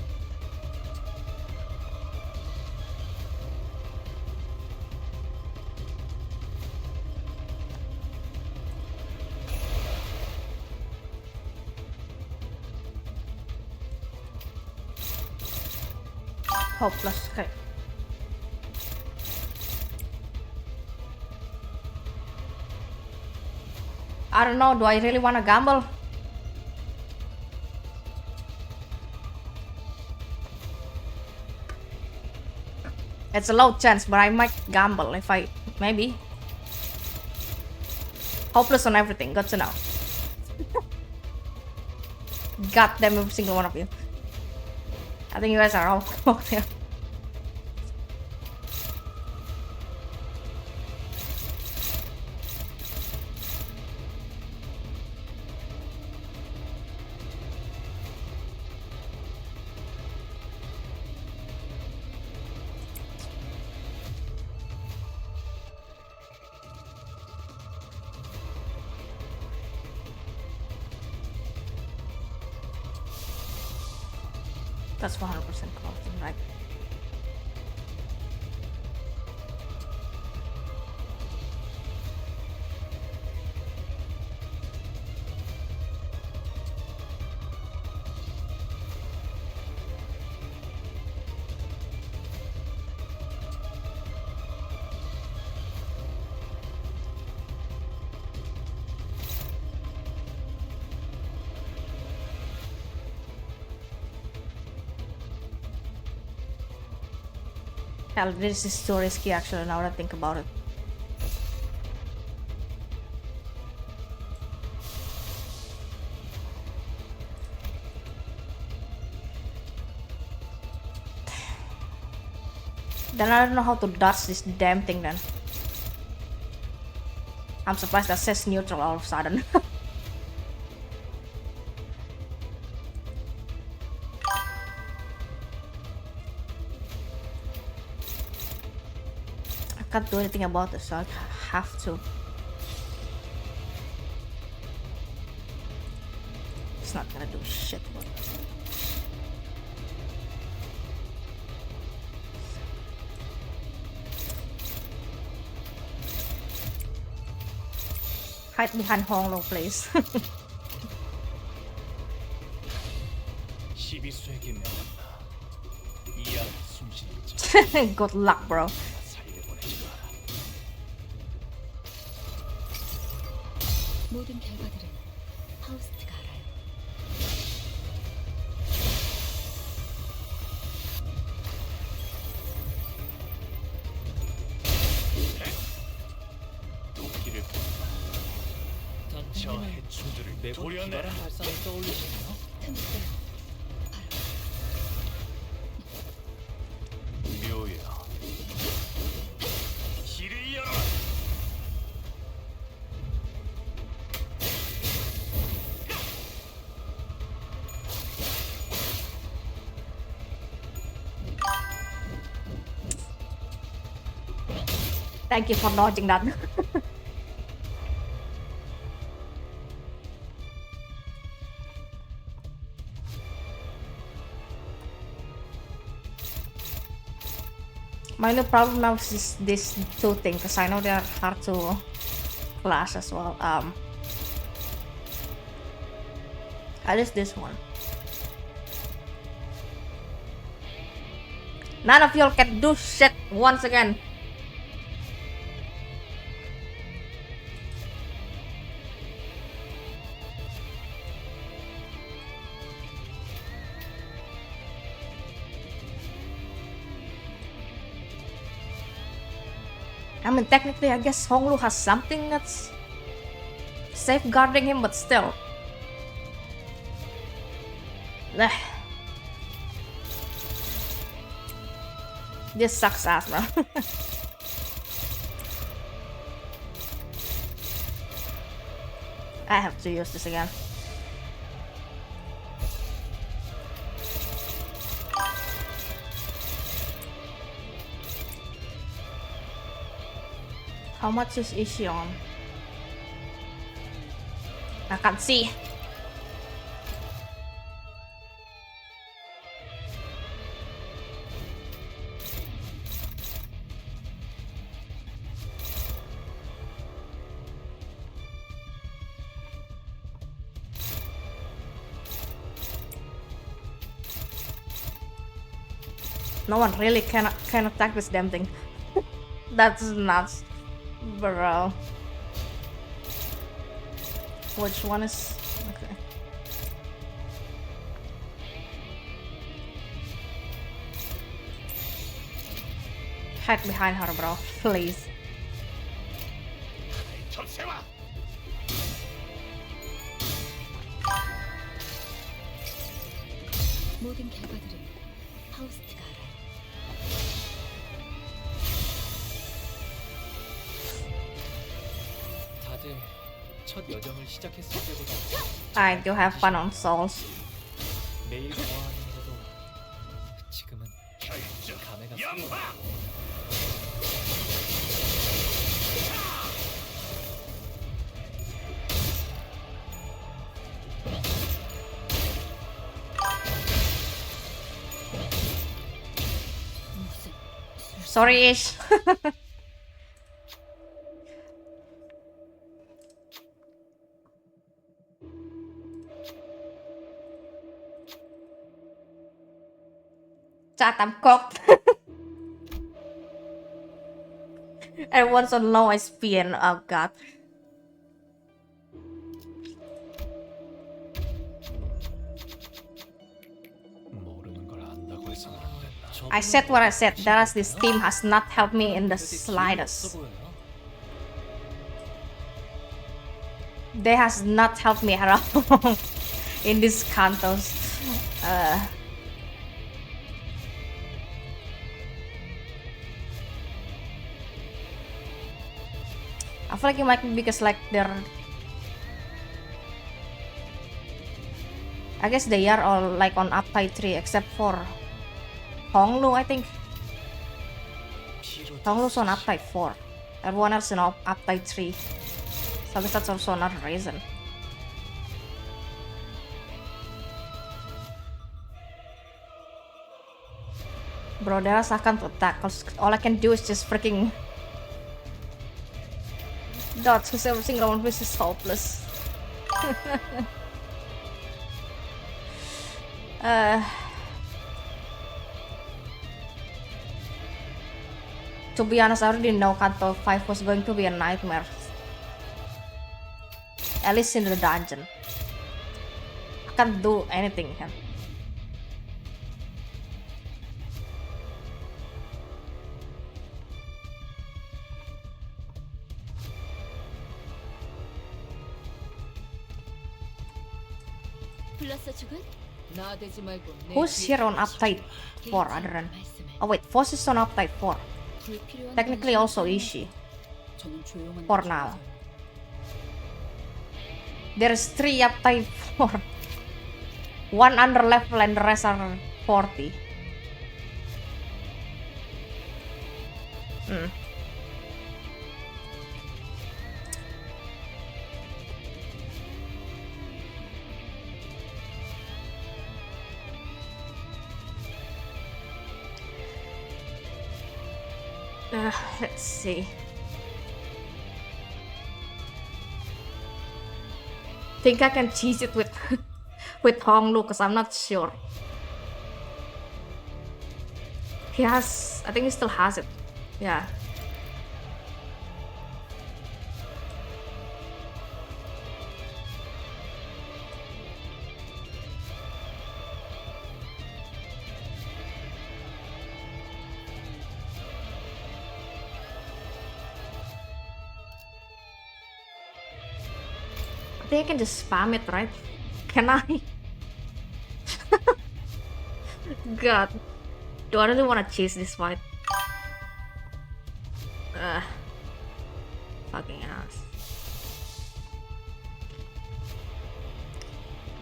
Hopeless. Okay. I don't know. Do I really want to gamble? It's a low chance, but I might gamble if I maybe. Hopeless on everything. Good to know. God damn every single one of you. I think you guys are all cool here. That's 100% correct, right? Hell, this is so risky actually now that I think about it. Then I don't know how to dodge this damn thing then. I'm surprised that says neutral all of a sudden. I can't do anything about this, so I have to. It's not gonna do shit. Hide behind Honglo, please. 시비수에게 명한다. 이 안에 숨쉬는 자 Good luck, bro. 살려보내지 마라. 모든 결과들은 파우스트가 알아요. 도끼를 뽑는다. 저 단테님은 해충들을 매번 도려내. 기발한 발상을 떠올리시네요. 틈새 묘야. 길을 열어. Thank you for dodging that. My only problem now is this two thing, because I know they are hard to clash as well. At least this one. None of y'all can do shit once again. I mean, technically, I guess Honglu has something that's safeguarding him, but still. Ugh. This sucks ass, bro. I have to use this again. How much is she on? I can't see. No one really can attack this damn thing. That's nuts. Bro. Which one is... okay. Hide behind her, bro. Please. 접세와. 모든 결과들은 파우스트가 알아요. 다들 첫 여정을 시작했을 때보다 I do have fun on Souls. 매일 좋아하는데도 지금은 결정. 감회가 연화. 무슨 Sorry, Ish. Chat, I'm cooked. Everyone's on low SP and oh god. 모르는 걸 안다고 해서는 안 된다. I said what I said. That this team has not helped me in the slightest. They has not helped me at all in this Cantos. I feel like it might be because like they're, I guess they are all like on uptide 3 except for Honglu, I think. Honglu's on uptide 4. Everyone else is on uptide 3. So I guess that's also another reason. Bro, there's I can't attack cause all I can do is just freaking dodge cause every single one of this is hopeless. To be honest, I already know Canto V was going to be a nightmare. At least in the dungeon. I can't do anything here. Who's here on uptide 4 other than... Oh wait, Foss is on uptide 4. Technically also Ishii. For now. There's 3 uptide 4. 1 under level and the rest are 40. Let's see. Think I can cheese it with with Honglu because I'm not sure. He has, I think he still has it. Yeah. I think I can just spam it, right? Can I? God. Do I really want to chase this fight? Fucking ass.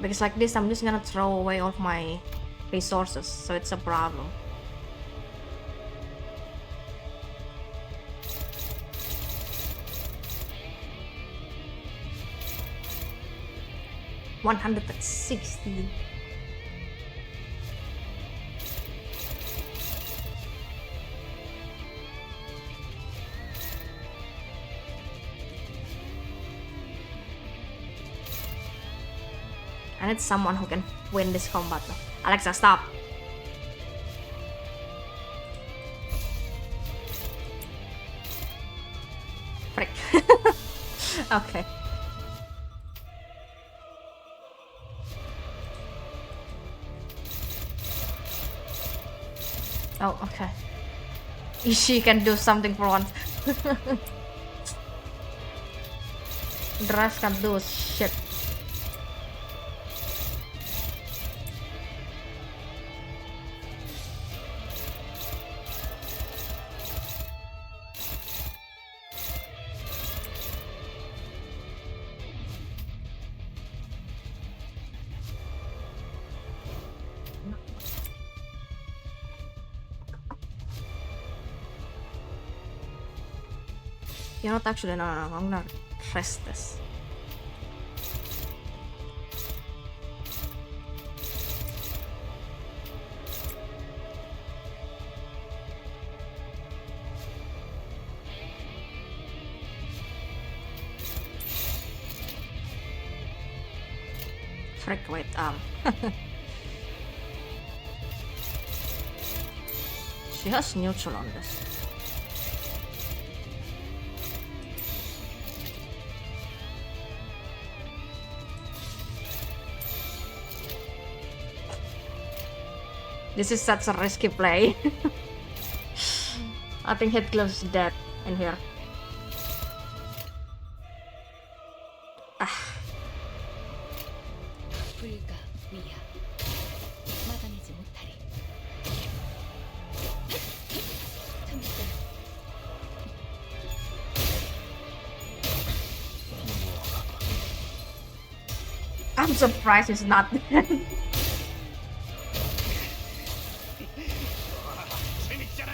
Because like this, I'm just gonna throw away all of my resources, so it's a problem. $160. I need someone who can win this combat. Alexa, stop. Frick. Okay. Oh, okay. Ishii can do something for once. The rest can't do shit. You know what, actually, no, I'm gonna rest this. Frick, wait, she has neutral on this. This is such a risky play. I think Head Glove's dead in here. I'm surprised he's not dead. 재밌잖아.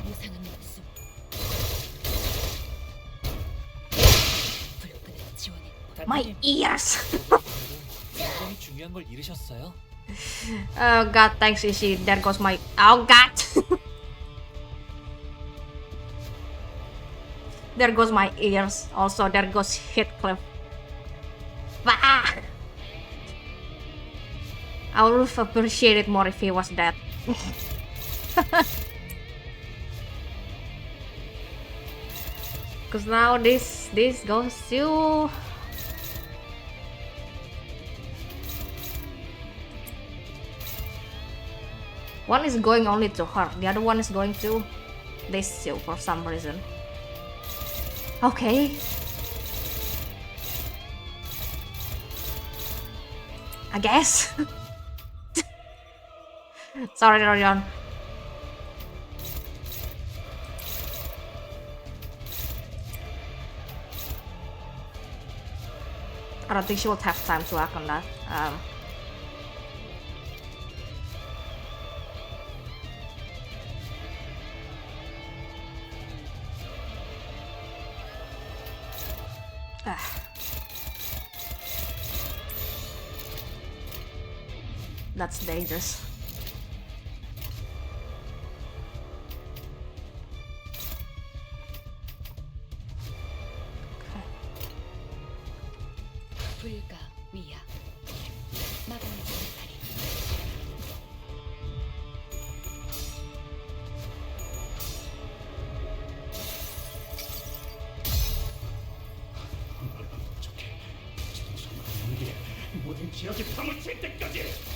무상한 목숨. 불끈을 지원해. My 단테님, ears. 굉장히 중요한 걸 잃으셨어요. Oh god, thanks Ishi. There goes my... Oh god. There goes my ears. Also, there goes Heathcliff. Ah! I would have appreciated more if he was dead. Cause now this goes to... One is going only to her, the other one is going to this two for some reason. Okay. I guess. Sorry, Rodion. I don't think she will have time to act on that. That's dangerous. 불가 위야. 마감지 다리. 좋게. 정말 연기에 모든 지역에 파묻힐 때까지.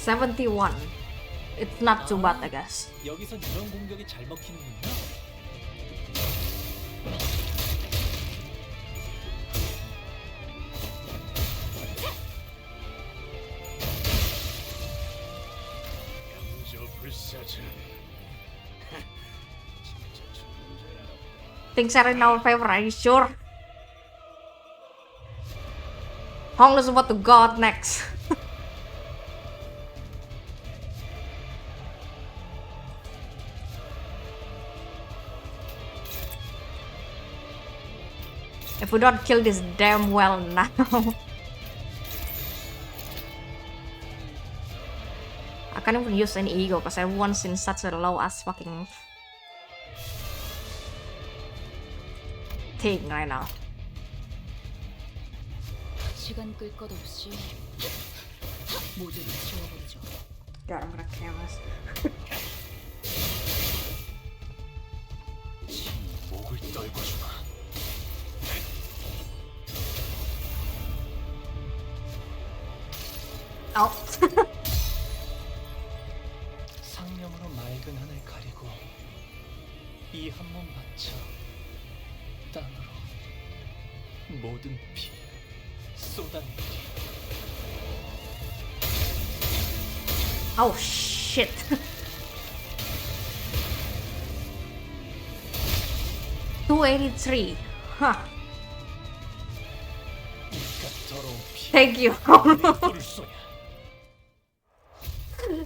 $71. It's not too bad, I guess. 여기선 이런 공격이 잘 먹히는군요. 영조 불사자. 진짜 천재야. Things are in our favor, are you sure? Hong knows what to go out next. If we don't kill this damn well now. I can't even use any ego because everyone's in such a low ass fucking thing right now. 시간 끌 것 없이 모조리 지워버리죠. God, I'm gonna canvas. 목을 떨궈주마. Oh. 상념으로 맑은 하늘 가리고 이 한 몸 바쳐 땅으로 모든 피 쏟아내리. Oh shit. $283. Huh. 더러운 피. Thank you. 내 쏘야.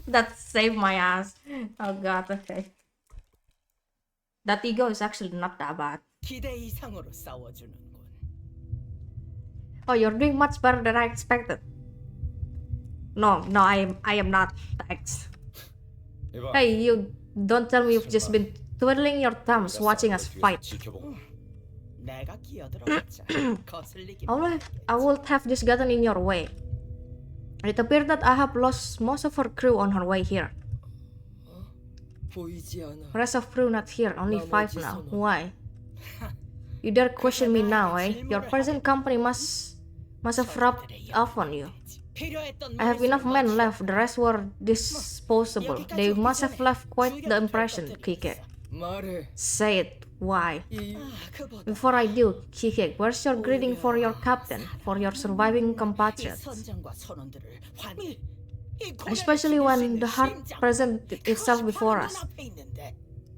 That saved my ass. Oh god, okay. That ego is actually not that bad. 기대 이상으로 싸워주는군. Oh, you're doing much better than I expected. No, I am not. Thanks. Hey, you don't tell me you've just been twiddling your thumbs watching us fight. 내가 끼어들어봤자 거슬리기. I would have just gotten in your way. It appeared that Ahab lost most of her crew on her way here. 보이지 않아. Rest of crew not here, only 5 now. Why? You dare question me now, eh? Your present company must have rubbed off on you. I have enough men left, the rest were disposable. They must have left quite the impression, Kike. 말해. Say it. Why? 이 Before I do, Kike, where's your greeting for your captain, for your surviving compatriots? 선장과 선원들을 환히 Especially when the heart presents itself before us.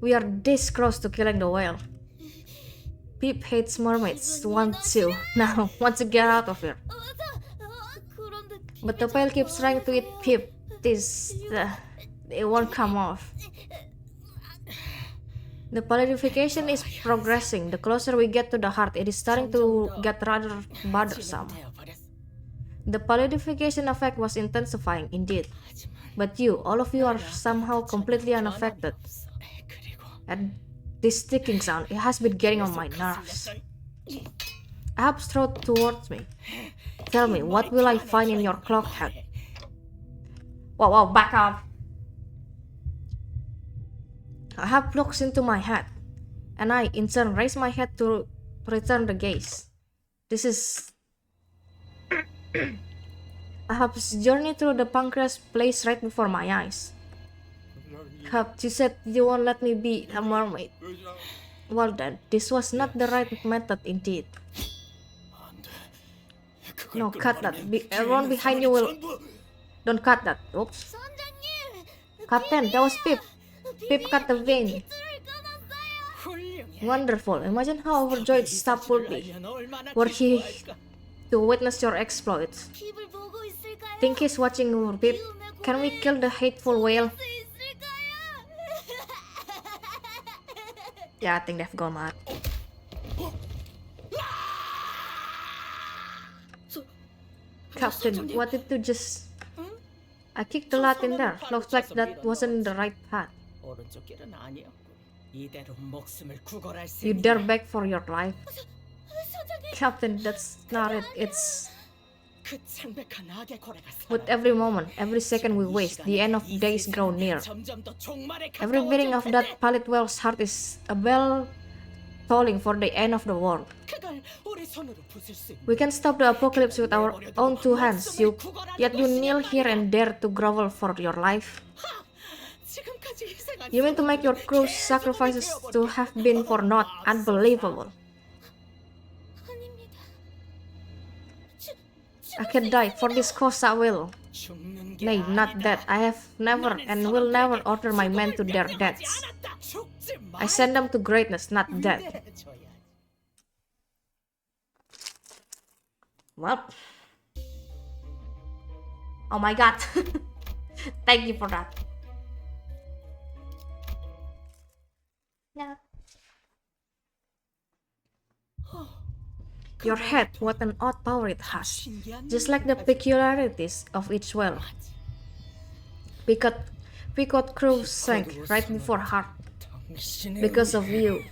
We are this close to killing the whale. Pip hates mermaids, wants to get out of here. But the whale keeps trying to eat Pip. It won't come off. The palidification is progressing. The closer we get to the heart, it is starting to get rather bothersome. The palidification effect was intensifying indeed. But all of you are somehow completely unaffected. And this ticking sound, it has been getting on my nerves. Ahab strode towards me. Tell me, what will I find in your clock head? Wow, back up. Ahab looks into my head, and I in turn raise my head to return the gaze. This is Ahab's journey through the pancreas plays right before my eyes. Ahab, you said you won't let me be a mermaid. Well then, this was not the right method indeed. No, cut that. Everyone behind you will... Don't cut that. Oops. Captain, that was Pip. Pip cut the vein. Wonderful. Imagine how overjoyed Stapp would be were he to witness your exploits. Think he's watching over Pip? Can we kill the hateful whale? Yeah, I think they've gone mad. Captain, what did you just... I kicked a lot in there. Looks like that wasn't the right path. You dare beg for your life? Captain, that's not it. It's... With every moment, every second we waste, the end of days grow near. Every beating of that pallid whale's heart is a bell tolling for the end of the world. We can stop the apocalypse with our own two hands, yet you kneel here and dare to grovel for your life? You mean to make your crew's sacrifices to have been for naught? Unbelievable. I can die. For this cause I will. Nay, not that. I have never and will never order my men to their deaths. I send them to greatness, not death. Well. Oh my god. Thank you for that. Yeah. Your head, what an odd power it has. Just like the peculiarities of each whale. Picot crew sank right before heart. Because of you.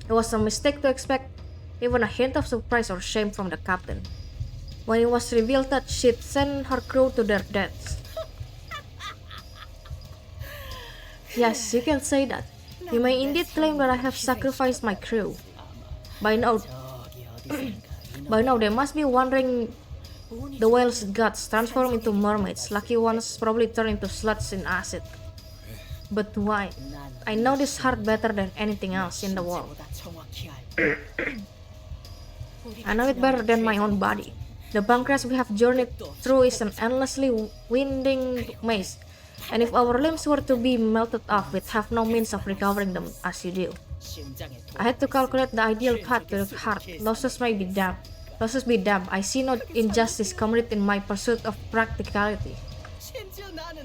It was a mistake to expect even a hint of surprise or shame from the captain. When it was revealed that she'd sent her crew to their deaths. Yes, you can say that. You may indeed claim that I have sacrificed my crew. By now they must be wondering the whale's guts transform into mermaids. Lucky ones probably turn into sluts in acid. But why? I know this heart better than anything else in the world. I know it better than my own body. The pancreas we have journeyed through is an endlessly winding maze, and if our limbs were to be melted off, we'd have no means of recovering them as you do. I had to calculate the ideal path to the heart. Losses be damned. I see no injustice committed in my pursuit of practicality.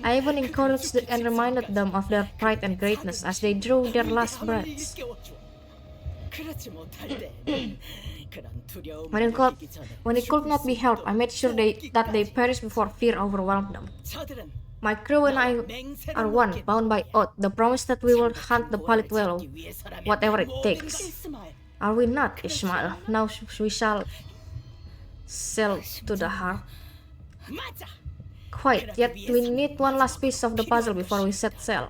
I even encouraged and reminded them of their pride and greatness as they drew their last breaths. When it could not be helped, I made sure that they perished before fear overwhelmed them. My crew and I are one, bound by oath, the promise that we will hunt the pallid whale, whatever it takes. Are we not, Ishmael? Now we shall sail to the heart. Quite, yet we need one last piece of the puzzle before we set sail.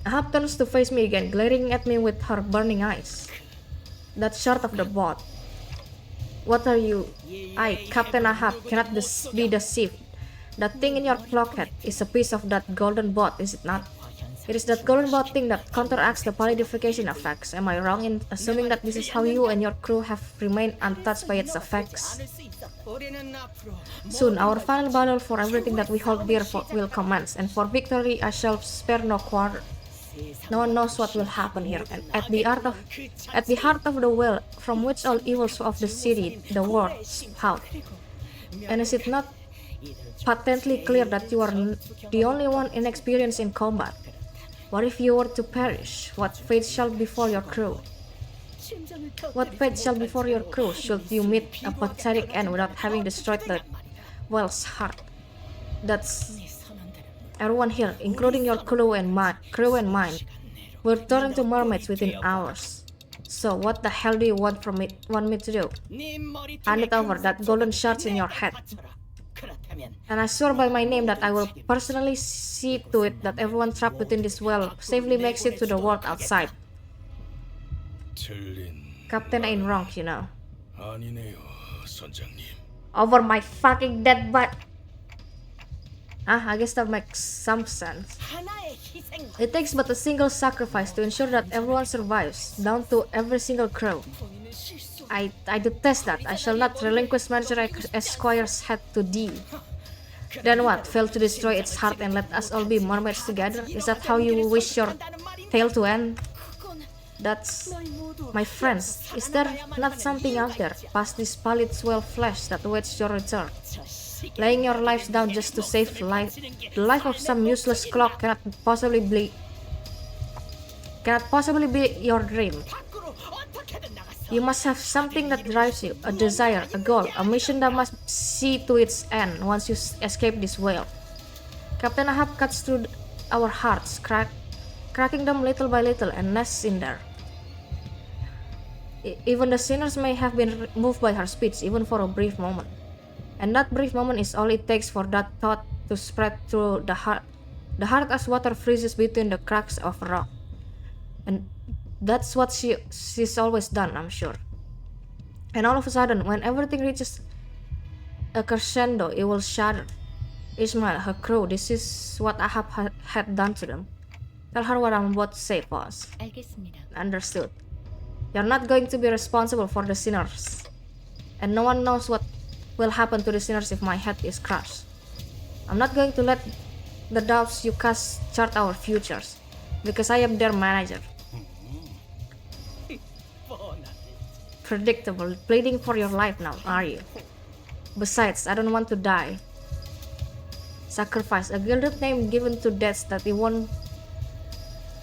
Ahab turns to face me again, glaring at me with her burning eyes. That short of the boat. What are you? I, Captain Ahab, cannot be deceived. That thing in your clock head is a piece of that golden boat, is it not? It is that golden boat thing that counteracts the palidification effects. Am I wrong in assuming that this is how you and your crew have remained untouched by its effects? Soon, our final battle for everything that we hold dear will commence, and for victory I shall spare no quarter. No one knows what will happen here, and at the heart of the well from which all evils of the city, the world, spout. And is it not patently clear that you are the only one inexperienced in combat? What if you were to perish? What fate shall befall your crew? What fate shall befall your crew should you meet a pathetic end without having destroyed the whale's heart? That's everyone here, including your crew and mine. We're turning to mermaids within hours. So what the hell do you want me to do? Hand it over, that golden shards in your head. And I swear by my name that I will personally see to it that everyone trapped within this well safely makes it to the world outside. Captain ain't wrong, you know. Over my fucking dead butt. I guess that makes some sense. It takes but a single sacrifice to ensure that everyone survives, down to every single crew. I detest that. I shall not relinquish Manager Esquire's head to thee. Then what? Fail to destroy its heart and let us all be mermaids together? Is that how you wish your tale to end? That's... My friends, is there not something out there, past this pallid swell flesh that awaits your return? Laying your lives down just to save the life of some useless clock cannot possibly be your dream. You must have something that drives you, a desire, a goal, a mission that must see to its end once you escape this whale. Captain Ahab cuts through our hearts, cracking them little by little and nests in there. Even the sinners may have been moved by her speech, even for a brief moment. And that brief moment is all it takes for that thought to spread through the heart as water freezes between the cracks of a rock. And that's what she's always done, I'm sure. And all of a sudden, when everything reaches a crescendo, it will shatter. Ismail, her crew, this is what Ahab had done to them. Tell her what I'm about to say, boss. 알겠습니다. Understood. You're not going to be responsible for the sinners. And no one knows what will happen to the sinners if my head is crushed. I'm not going to let the doubts you cast chart our futures, because I am their manager. Predictable, pleading for your life now, are you? Besides, I don't want to die. Sacrifice, a gilded name given to death that it won't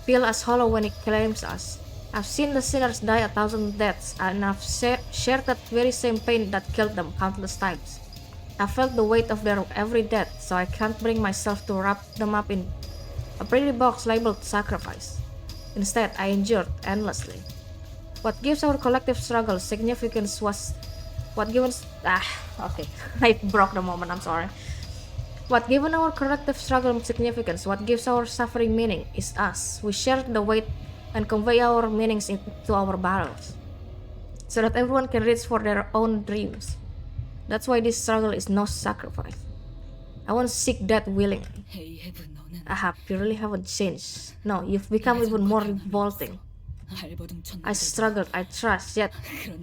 feel as hollow when it claims us. I've seen the sinners die 1,000 deaths, and I've shared that very same pain that killed them countless times. I've felt the weight of their every death, so I can't bring myself to wrap them up in a pretty box labeled sacrifice. Instead, I endured endlessly. What gives our collective struggle significance was I broke the moment, I'm sorry. What given our collective struggle significance, what gives our suffering meaning is us. We share the weight and convey our meanings into our battles, so that everyone can reach for their own dreams. That's why this struggle is no sacrifice. I won't seek death willingly. Ahab, you really haven't changed. No, you've become even more revolting. I struggled, I trust, yet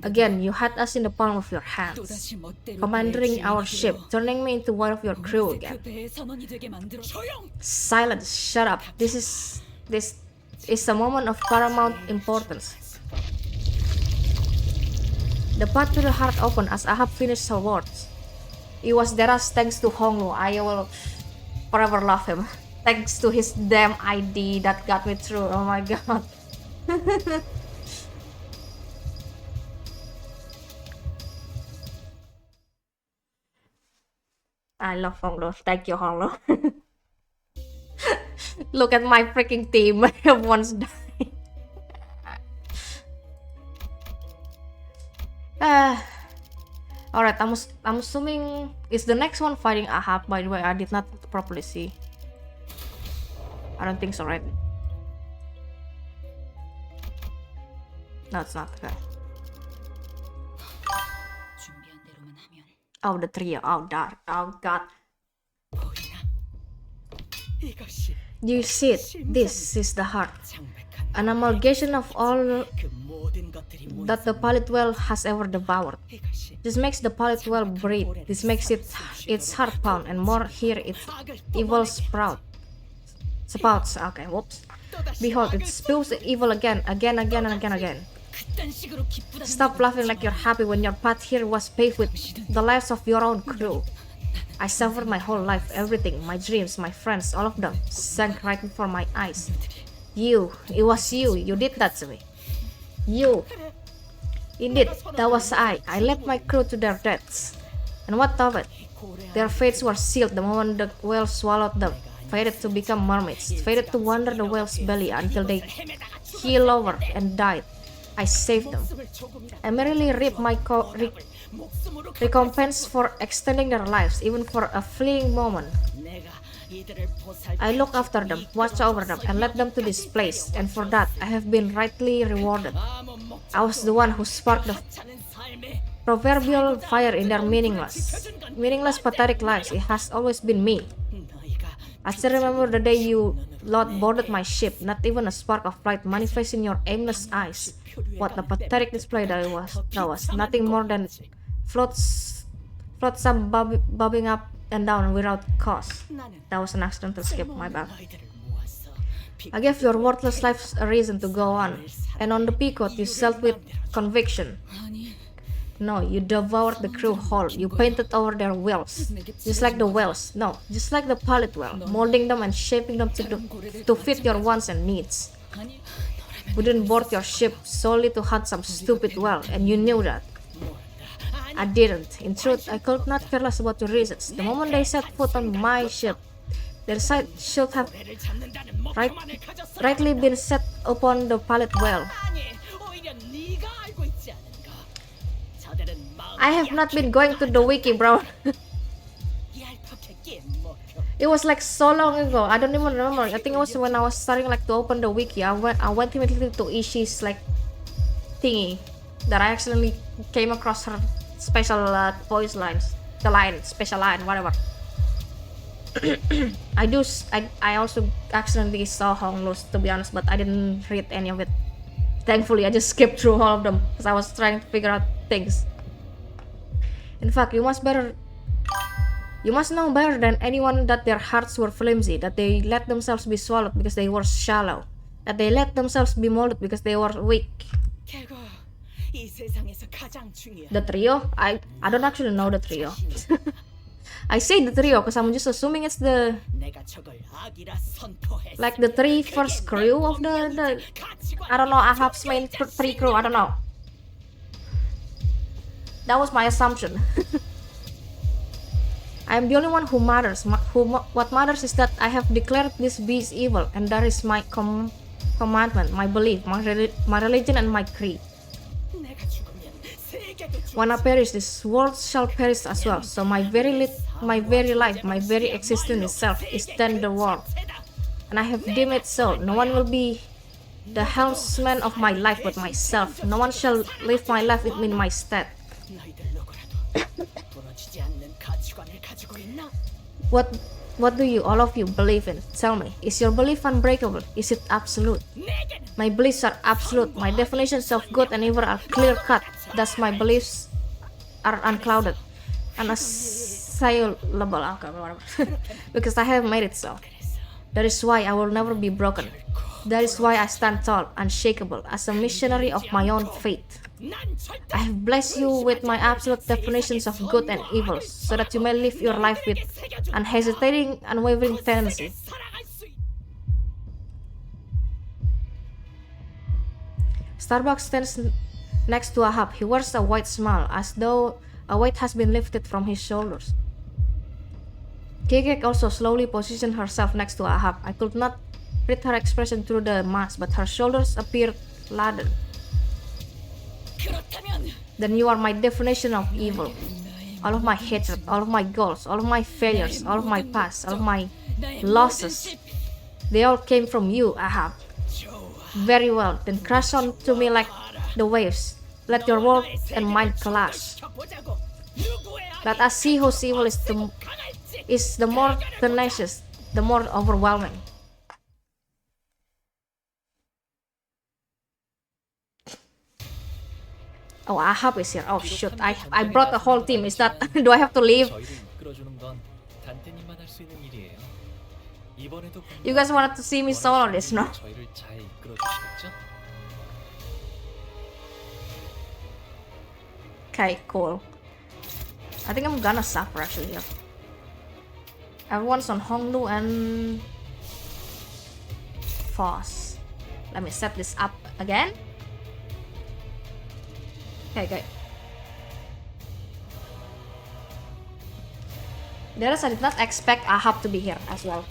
again you had us in the palm of your hands, commanding our ship, turning me into one of your crew again. Silence, shut up. This is a moment of paramount importance. The path to the heart opened as Ahab finished her words. It was Dera's thanks to Honglu. I will forever love him. Thanks to his damn ID that got me through. Oh my god. I love Honglu. Thank you, Honglu. Look at my freaking team. Everyone's dying. Alright, I'm assuming is the next one fighting Ahab. By the way, I did not properly see. I don't think so, right? No, it's not. Okay. Oh, the trio. Oh, dark. Oh, God. You see it? This is the heart. An amalgamation of all that the pilot whale has ever devoured. This makes the pilot whale breathe. This makes it its heart pound, and more here its evil spouts. Okay, whoops. Behold, it spews evil again. Stop laughing like you're happy when your path here was paved with the lives of your own crew. I suffered my whole life, everything, my dreams, my friends, all of them, sank right before my eyes. It was you did that to me. You. Indeed, that was I led my crew to their deaths. And what of it? Their fates were sealed the moment the whale swallowed them, fated to become mermaids, fated to wander the whale's belly until they keel over and died. I saved them. I merely reaped my recompense for extending their lives, even for a fleeting moment. I looked after them, watched over them, and led them to this place, and for that I have been rightly rewarded. I was the one who sparked the proverbial fire in their meaningless, pathetic lives. It has always been me. I still remember the day you Lord boarded my ship. Not even a spark of light manifests in your aimless eyes. What a pathetic display that was. Nothing more than flotsam bobbing up and down without cause. That was an accidental skip, my bad. I gave your worthless lives a reason to go on, and on the Pequot you sailed with conviction. No, you devoured the crew whole. You painted over their whales, just like the whales. No, just like the pilot whale, molding them and shaping them to fit your wants and needs. We didn't board your ship solely to hunt some stupid whale, and you knew that. I didn't. In truth, I could not care less about your reasons. The moment they set foot on my ship, their sight should have rightly been set upon the pilot whale. I have not been going to the wiki, bro. It was like so long ago. I don't even remember. I think it was when I was starting like to open the wiki. I went immediately to Ishi's like thingy that I accidentally came across her special voice lines, special line, whatever. I also accidentally saw Hong Luz, to be honest, but I didn't read any of it. Thankfully, I just skipped through all of them because I was trying to figure out things. In fact, you must know better than anyone that their hearts were flimsy, that they let themselves be swallowed because they were shallow, that they let themselves be molded because they were weak. The trio? I don't actually know the trio. I say the trio because I'm just assuming it's the three first crew of the I don't know, Ahab's main three crew, I don't know. That was my assumption. I am the only one who matters. What matters is that I have declared this beast evil, and that is my commandment, my belief, my religion, and my creed. When I perish, this world shall perish as well. So my very life, my very existence itself is then the world, and I have deemed it so. No one will be the helmsman of my life but myself. No one shall live my life in my stead. What do you, all of you, believe in? Tell me. Is your belief unbreakable? Is it absolute? My beliefs are absolute. My definitions of good and evil are clear-cut. Thus my beliefs are unclouded, unassailable, because I have made it so. That is why I will never be broken. That is why I stand tall, unshakable, as a missionary of my own faith. I have blessed you with my absolute definitions of good and evil, so that you may live your life with unhesitating, unwavering tendency. Starbucks stands next to Ahab. He wears a wide smile, as though a weight has been lifted from his shoulders. Kekek also slowly positioned herself next to Ahab. I could not read her expression through the mask, but her shoulders appeared laden. Then you are my definition of evil. All of my hatred, all of my goals, all of my failures, all of my past, all of my losses, they all came from you, Ahab. Very well, then crash on to me like the waves. Let your world and mine clash. Let us see whose evil is the more tenacious, the more overwhelming. Oh, Ahab is here. Oh 비록 shoot, 함께 I 전장에 brought the whole 나서는 건 team. Is that 아니지만 do I have to leave? 저희를 이끌어주는 건 단테님만 할 수 있는 일이에요. 이번에도 분명 You guys wanted to see me solo this, no? 저희를 잘 이끌어 주시겠죠? Okay, cool. I think I'm gonna suffer actually here. Everyone's on Honglu and Foss. Let me set this up again. Okay, good. There's I did not expect Ahab to be here as well.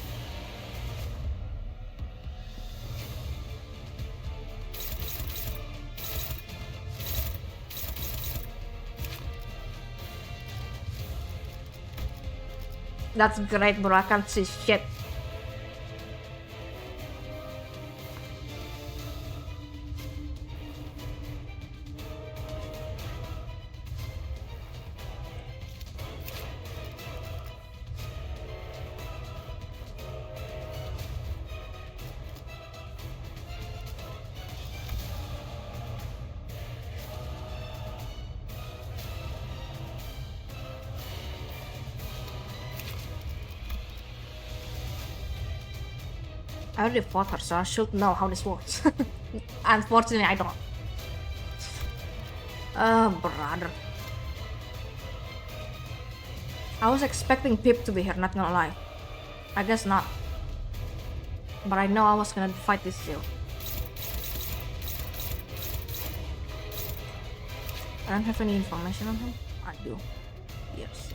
That's great, bro. I can't see shit. I already fought her, so I should know how this works. Unfortunately, I don't. Brother. I was expecting Pip to be here, not gonna lie. I guess not. But I know I was gonna fight this still. I don't have any information on him. I do. Yes.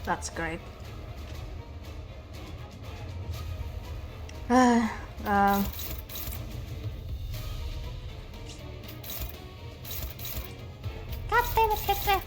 That's great. God damn it, Hitler!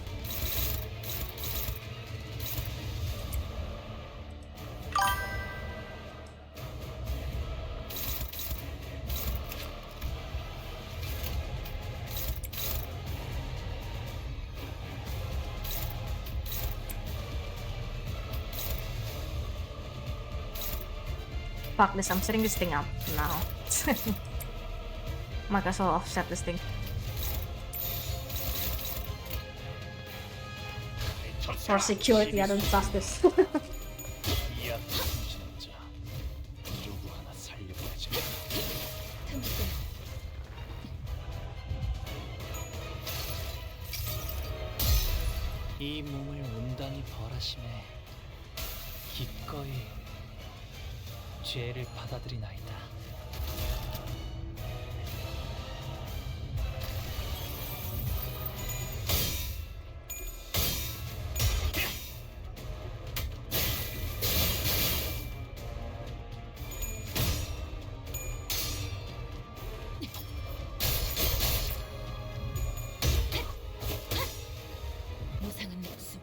Fuck this, I'm setting this thing up now. Might as well offset this thing. For security, I don't trust this. 누구 하나 살려보내지. 이 몸을 온당히 벌하심에 기꺼이 죄를 받아들이나이다. 무상한 목숨.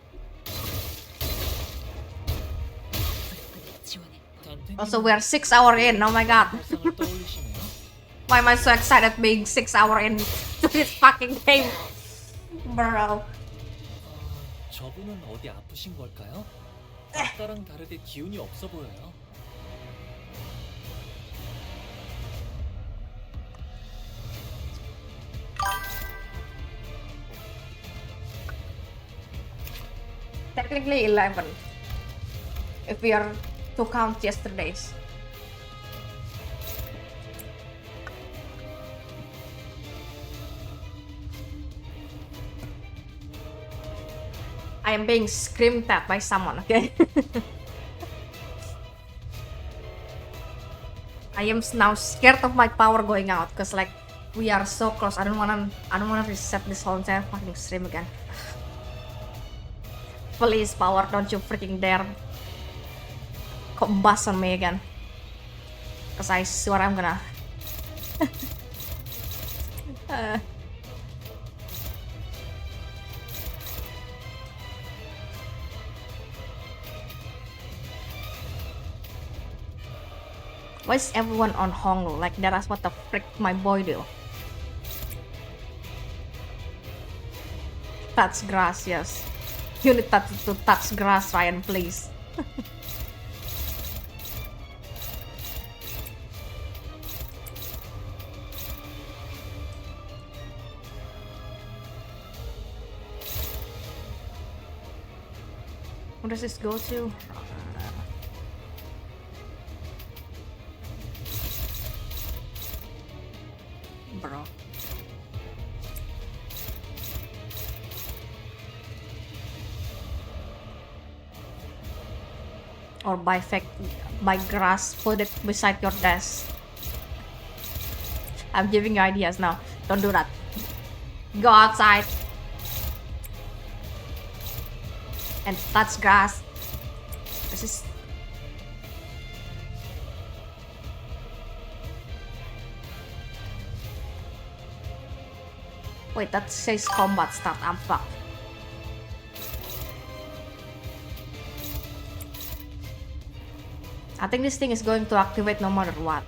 지원해. Also, we're 6 hours in. Oh my god. 발상을 떠올리시네요. Why am I so excited being 6 hours in to this fucking game? Bro. 저분은 어디 아프신 걸까요? 아까랑 다르게 기운이 없어 보여요. Technically 11. If we are to count yesterday's. I am being screamed at by someone, okay? I am now scared of my power going out because like we are so close. I don't wanna reset this whole entire fucking stream again. Please, power, don't you freaking dare combust on me again. Cause I swear I'm gonna Why is everyone on Honglu? Like that's what the frick my boy do. That's gracias. You need to touch grass, Ryan, please. Where does this go to? Bro. Or buy grass, put it beside your desk. I'm giving you ideas now. Don't do that. Go outside and touch grass. This is wait, that says combat start. I'm fucked. I think this thing is going to activate no matter what.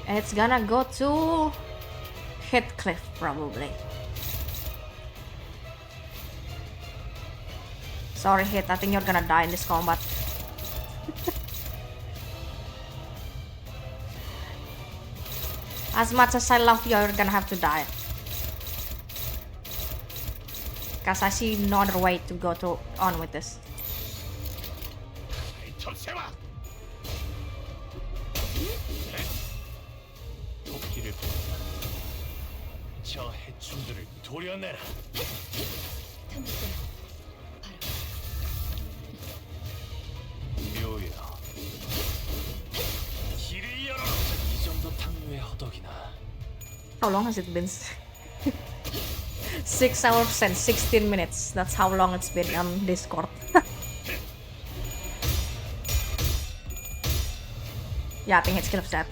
And it's gonna go to Heathcliff probably. Sorry, Heath, I think you're gonna die in this combat. As much as I love you, you're gonna have to die. Cause I see no other way to go on with this. 토끼를 보내라. 저 해충들을 도려내라. 묘야. 길을 열어라. 이 정도 탕류의 허덕이나. How long has it been? 6 hours and 16 minutes. That's how long it's been on Discord. Yeah, I think it's Heathcliff's dead.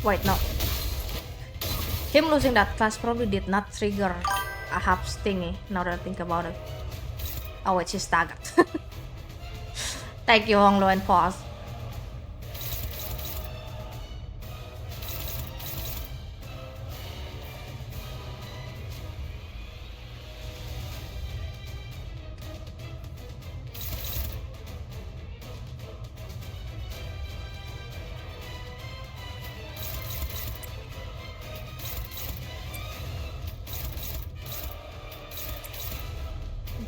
Wait, no. Him losing that class probably did not trigger Ahab's thingy, now that I think about it. Oh wait, she's staggered. Thank you, Honglo and Pause.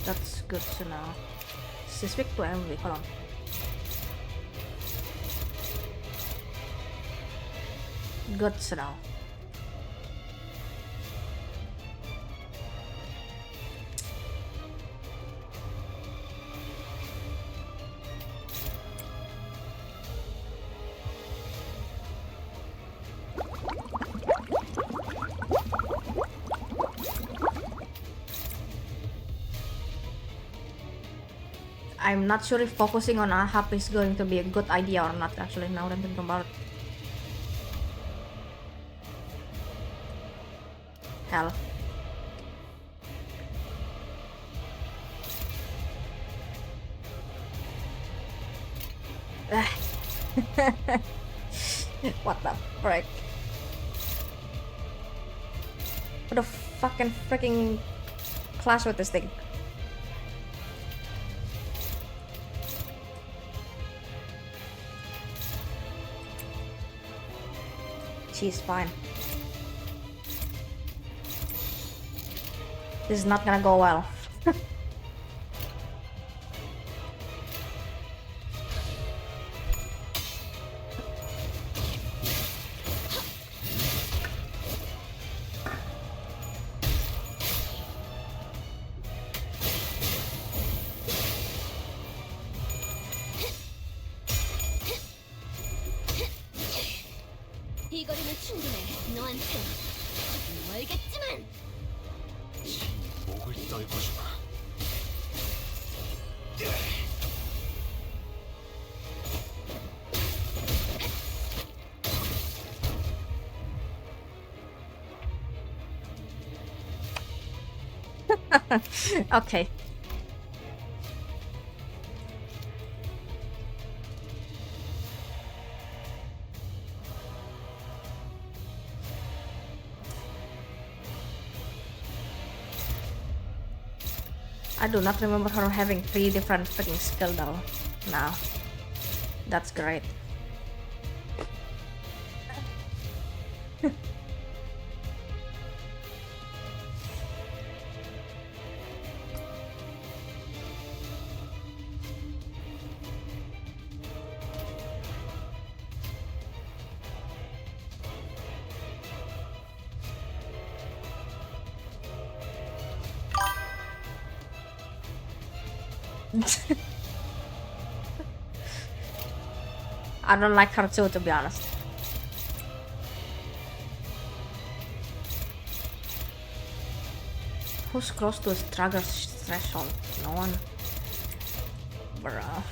That's good to know. Speak to Emily, hold on. Good to know. I'm not sure if focusing on Ahab is going to be a good idea or not, actually, now that I'm thinking about it. Hell. What the frick? What the fucking freaking clash with this thing? She's fine. This is not gonna go well. 이 거리는 충분해. 너한테 조금 멀겠지만. 목을 떨궈주마. Okay. I do not remember her having 3 different freaking skill though. Now, that's great. I don't like her too, to be honest. Who's close to a struggle threshold? No one. Bruh.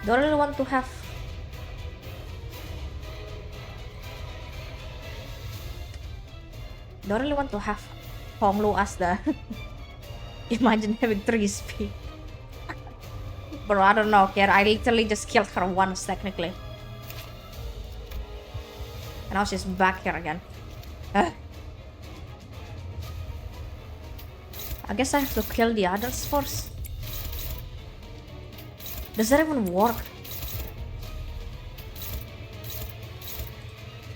Don't really want to have Hong Lu as the imagine having 3 speed. Bro, I don't know, kid. I literally just killed her once technically. And now she's back here again. I guess I have to kill the others first. Does that even work?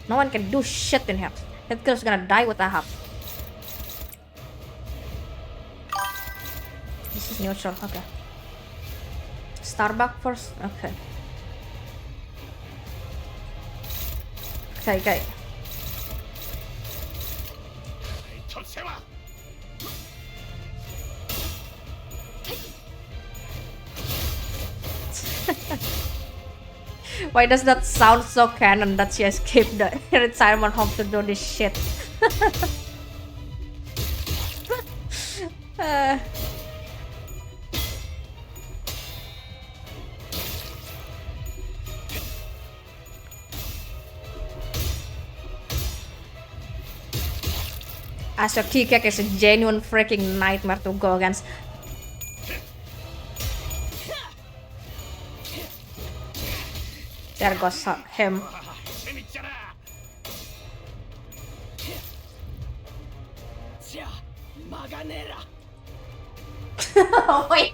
No one can do shit in here. That girl's gonna die with a hop. This is neutral, okay. Starbuck first? Okay. Okay. Why does that sound so canon that she escaped the retirement home to do this shit? As your kick is a genuine freaking nightmare to go against. There goes him. Wait.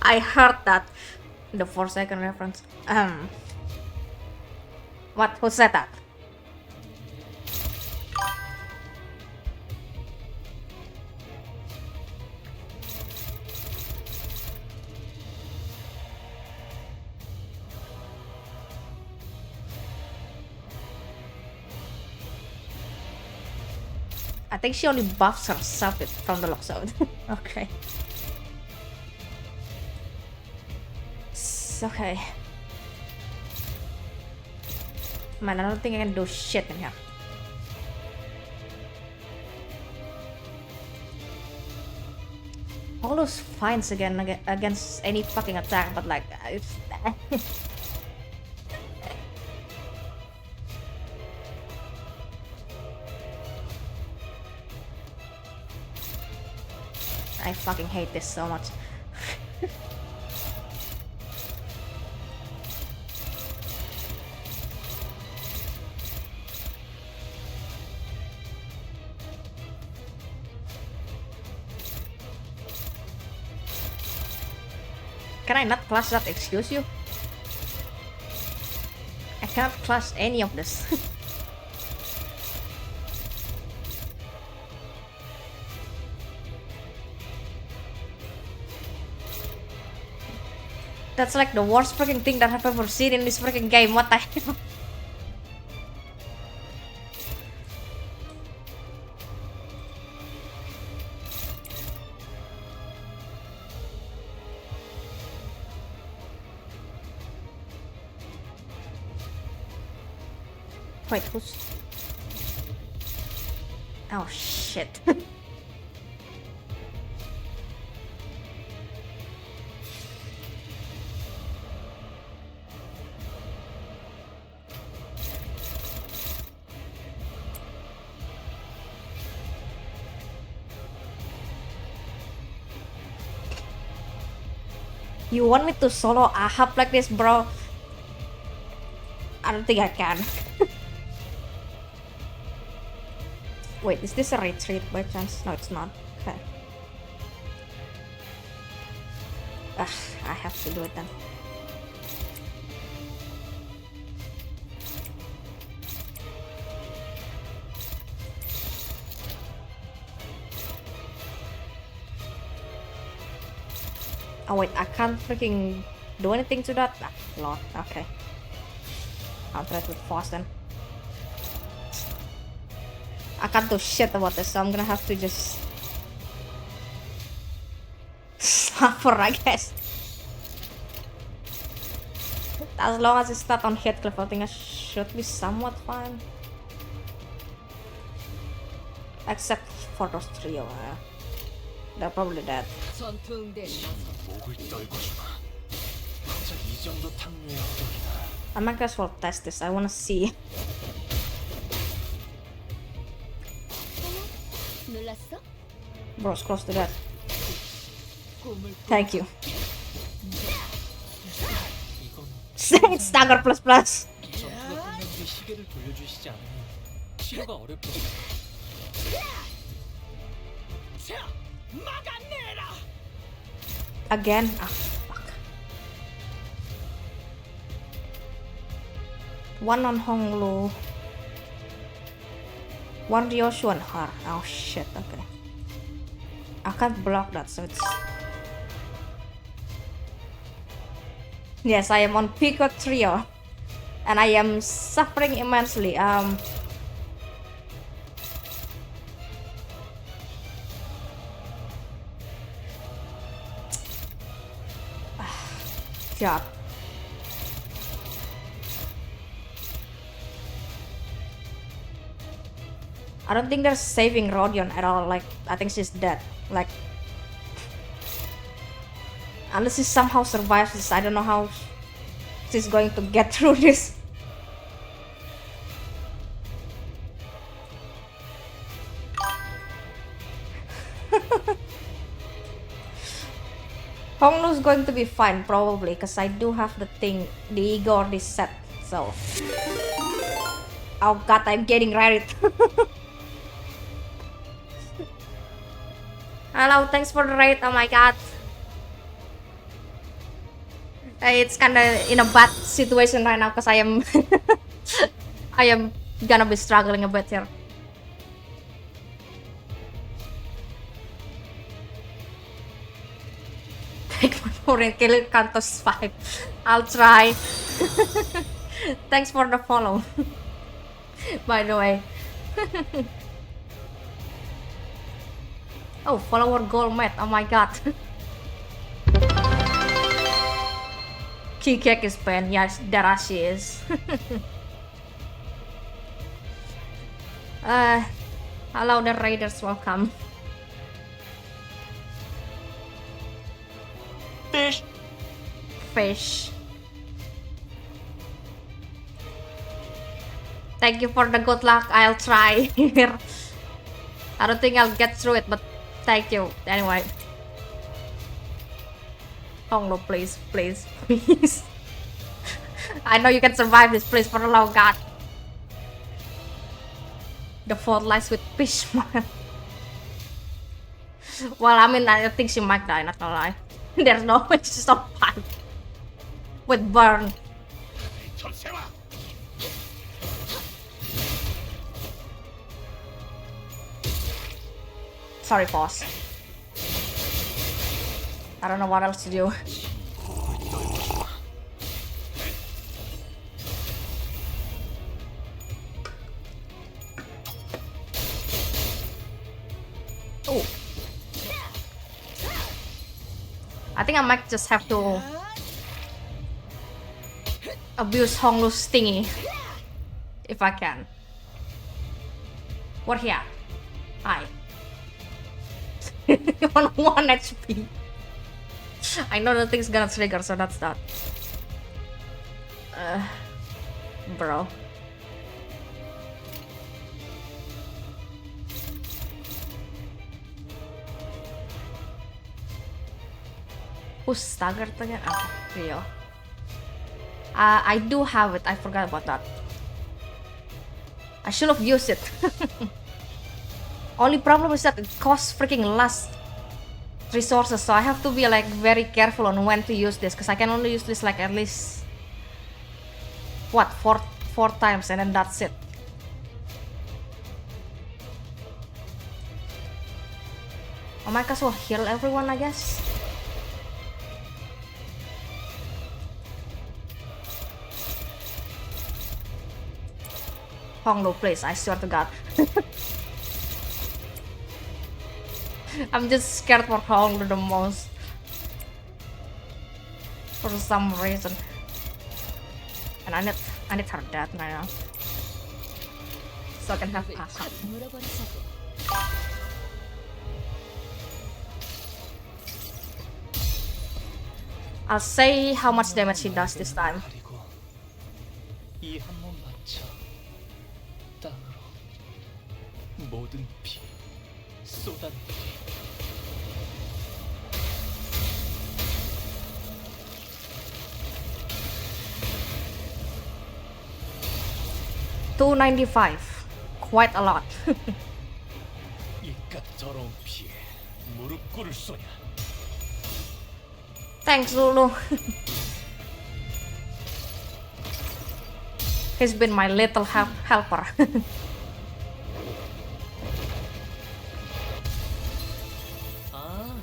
I heard that. The 4-second reference. What? Who said that? I think she only buffs herself from the looks of it. Okay. Okay. Man, I don't think I can do shit in here. All those fines again against any fucking attack, but like it's I fucking hate this so much. Can I not clash that? Excuse you? I cannot clash any of this. That's like the worst freaking thing that I've ever seen in this freaking game. What the hell? Wait, who's... Oh shit. You want me to solo Ahab like this, bro? I don't think I can. Wait, is this a retreat by chance? No, it's not. Okay. Ugh, I have to do it then. Oh wait, I can't freaking do anything to that? Ah, lord, okay. I'll try it with fast then. I can't do shit about this, so I'm gonna have to just suffer, I guess. As long as it's not on Heathcliff, I think I should be somewhat fine. Except for those trio, they're probably dead. 전투 응대에 나서 목을 떨궈주마. 고작 이 정도 탕류의 흔적이다. I might as well test this. I wanna see. 놀랐어? Bro's close to death. 꿈을 Thank you. 이건 Stagger plus plus. 전투가 끝난 뒤 시계를 돌려주시지 않으면 치료가 어렵거든요. Again? Ah, fuck. One on Honglu. One Ryoshu and her. Oh shit, okay. I can't block that, so it's... Yes, I am on Pico Trio. And I am suffering immensely. God. I don't think they're saving Rodion at all. Like, I think she's dead. Like, unless she somehow survives this, I don't know how she's going to get through this. Honglu's going to be fine probably, because I do have the thing, the ego already set, so... Oh god, I'm getting ready. Hello, thanks for the raid, oh my god. It's kinda in a bad situation right now, because I am... I am gonna be struggling a bit here. Take my phone and kill it, Canto V. I'll try. Thanks for the follow. By the way. Oh, follower goal met. Oh my god. Key cake is pen. Yes, there she is. Hello, the raiders. Welcome. Fish. Fish. Thank you for the good luck. I'll try here. I don't think I'll get through it, but thank you anyway. Honglo, please, please, please. I know you can survive this, please, for the love of God. The fault lies with Fishman. Well, I mean, I think she might die, not gonna lie. There's no way she's so fine. With burn. Sorry, boss. I don't know what else to do. Oh. I think I might just have to abuse Honglu's thingy if I can. What here? Hi. On 1 HP. I know the thing's gonna trigger, so that's that. Bro. Who's staggered again? Oh, Rio. I do have it. I forgot about that. I should have used it. Only problem is that it costs freaking less resources, so I have to be like very careful on when to use this, because I can only use this like at least what, four times, and then that's it. I might as well heal everyone, I guess. Honglo, please, I swear to God. I'm just scared for Honglo the most. For some reason. And I need her dead now. So I can have Pasa. I'll say how much damage he does this time. 이 한 몸 바쳐 땅으로 모든 피 쏟아내. $295, quite a lot. 이깟 더러운 피에 무릎 꿇을 소냐. Thanks, Lulu. He's been my little helper. 아,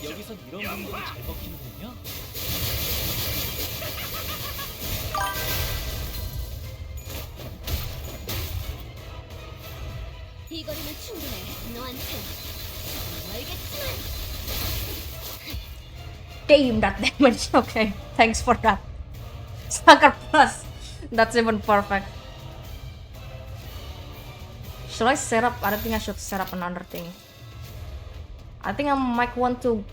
여기선 이런 공격이 잘 먹히는군요. 이 거리는 충분해. 너한테 알겠지만. Damn, that damage. Okay, thanks for that. Sucker plus. That's even perfect. Should I set up? I don't think I should set up another thing. I think I might want to.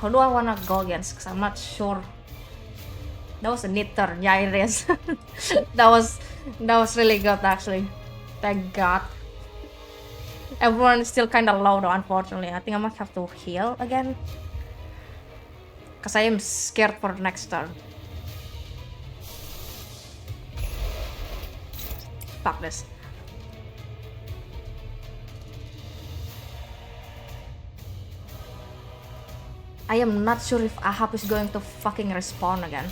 Who do I wanna go against? Cause I'm not sure. That was a neat turn. Yeah, it is. that was really good actually. Thank God. Everyone is still kind of low though, unfortunately. I think I might have to heal again. Cause I am scared for next turn. Fuck this. I am not sure if Ahab is going to fucking respawn again.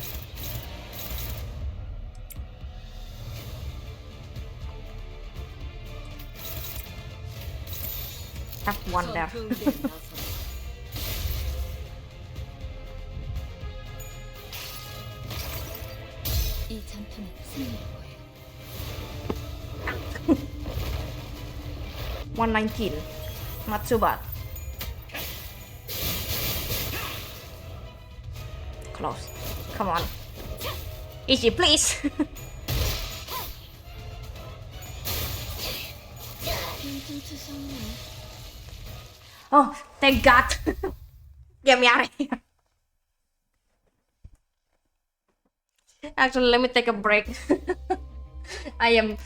Have one there. 이 전투는 승리일 거예요. 119. Not too bad. Close. Come on. Easy, please. Oh, thank God. Get me out of here. Actually, let me take a break. I am...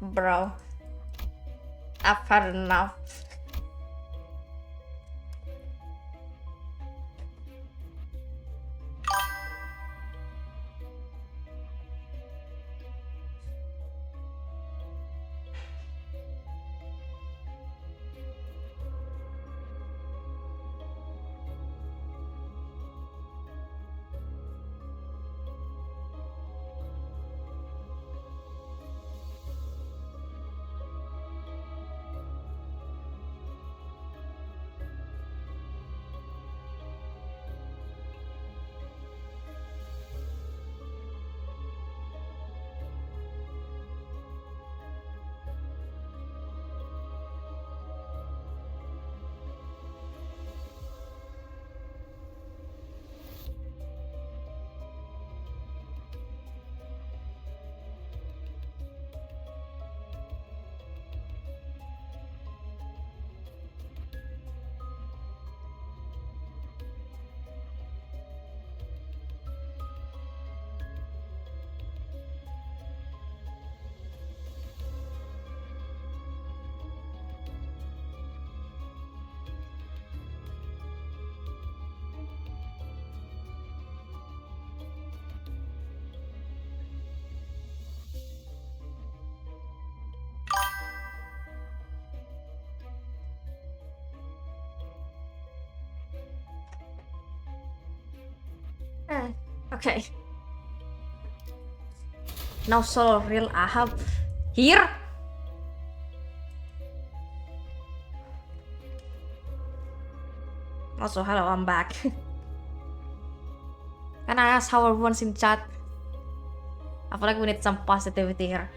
Bro. I've had enough. Okay. Now solo real Ahab here. Also, hello, I'm back. Can I ask how everyone's in chat? I feel like we need some positivity here.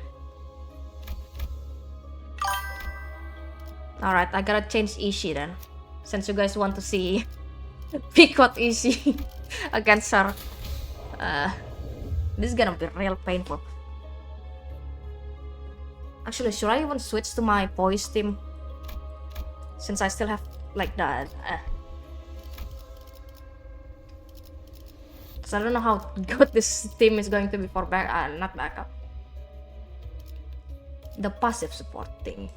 Alright, I gotta change Ishii then. Since you guys want to see Picot Ishii against her. This is gonna be real painful. Actually, should I even switch to my boys team? Since I still have like that. Cause I don't know how good this team is going to be for not backup. The passive support thing.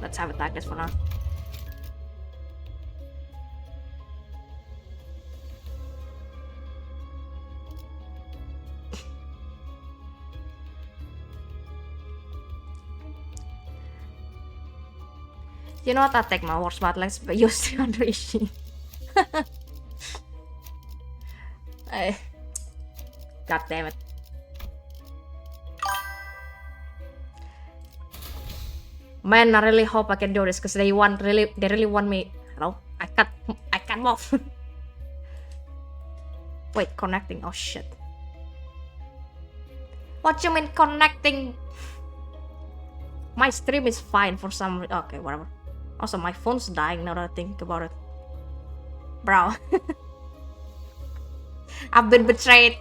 Let's have it like this for now. You know what? I'll take my worst battles, but use the under Ishii. God damn it. Man, I really hope I can do this because they really want me. Hello? I can't move. Wait, connecting. Oh shit. What you mean connecting? My stream is fine for some reason. Okay, whatever. Also, my phone's dying now that I think about it. Bro. I've been betrayed.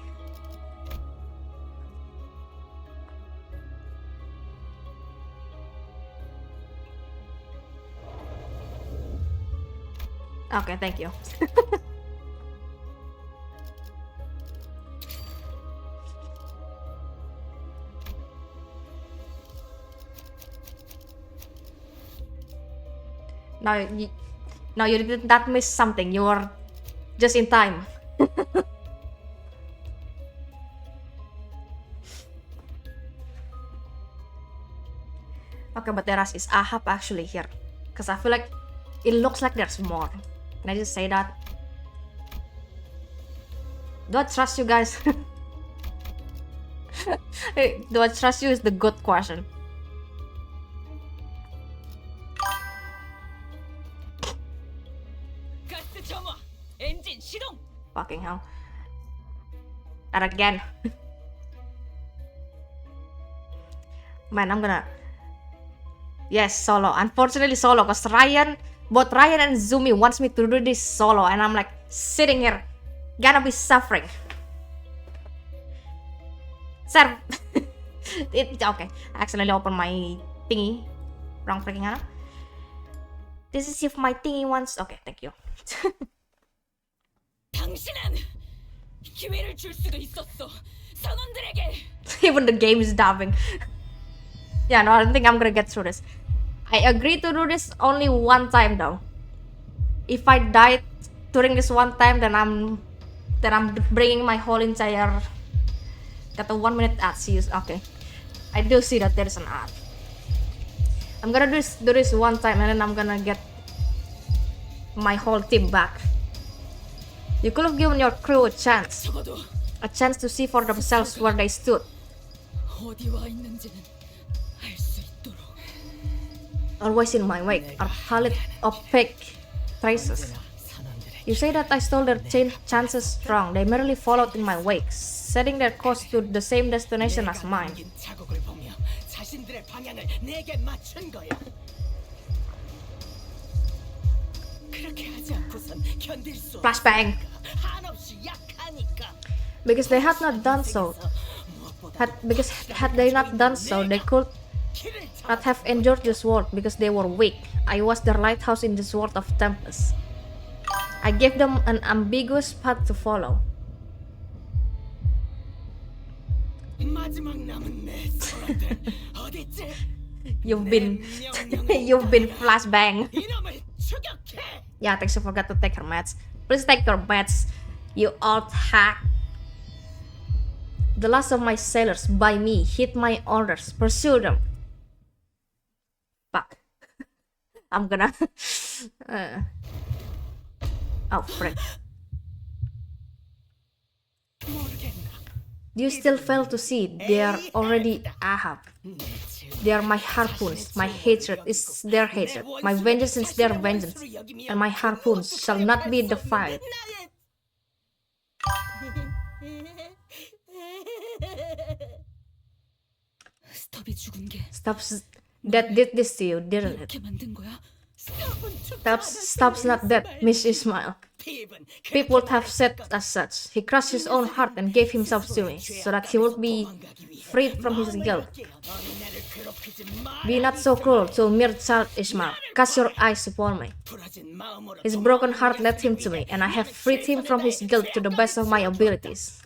Okay, thank you. Now you did not miss something. You were just in time. Okay, but there is Ahab actually here, because I feel like it looks like there's more. Can I just say that? Do I trust you guys? Do I trust you is the good question. Fucking hell. And again. Man, I'm gonna... Yes, solo. Unfortunately solo, because both Ryan and Zumi wants me to do this solo, and I'm like sitting here, gonna be suffering. Sir, okay. I accidentally opened my thingy. Wrong freaking hell. This is if my thingy wants. Okay, thank you. Even the game is dubbing. Yeah, no, I don't think I'm gonna get through this. I agreed to do this only one time though. If I died during this one time, then I'm bringing my whole entire. Got a 1 minute ad. See, okay. I do see that there's an ad. I'm gonna do this one time, and then I'm gonna get my whole team back. You could have given your crew a chance to see for themselves where they stood. Always in my wake are pallid, opaque traces. You say that I stole their chances wrong. They merely followed in my wake, setting their course to the same destination as mine. Flashbang. Because they had not done so. Had they not done so, they could not have endured this world because they were weak. I was their lighthouse in this world of tempest. I gave them an ambiguous path to follow. You've been flashbang. Yeah, thanks. You forgot to take her meds. Please take your meds, you old hack. The last of my sailors, by me, hit my orders. Pursue them. Fuck. I'm gonna. Oh, frick. You still fail to see. They are already Ahab. They are my harpoons. My hatred is their hatred. My vengeance is their vengeance. And my harpoons shall not be defiled. 스톱이 죽은 게 Stubbs that did this to you, didn't it? 이렇게 만든 거야? Stubbs not dead, Miss Ismail. People would have said as such. He crushed his own heart and gave himself to me, so that he would be freed from his guilt. Be not so cruel to mere child Ismail. Cast your eyes upon me. His broken heart led him to me, and I have freed him from his guilt to the best of my abilities.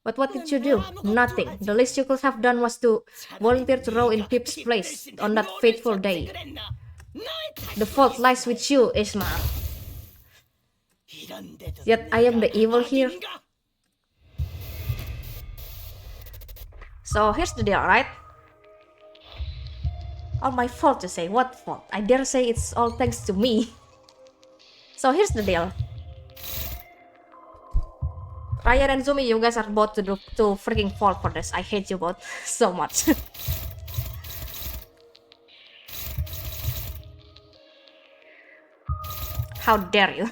But what did you do? Nothing. The least you could have done was to volunteer to row in Pip's place on that fateful day. The fault lies with you, Ismail. Yet I am the evil here. So here's the deal, right? All my fault, you say. What fault? I dare say it's all thanks to me. So here's the deal. Ryan and Zumi, you guys are both to freaking fault for this. I hate you both so much. How dare you?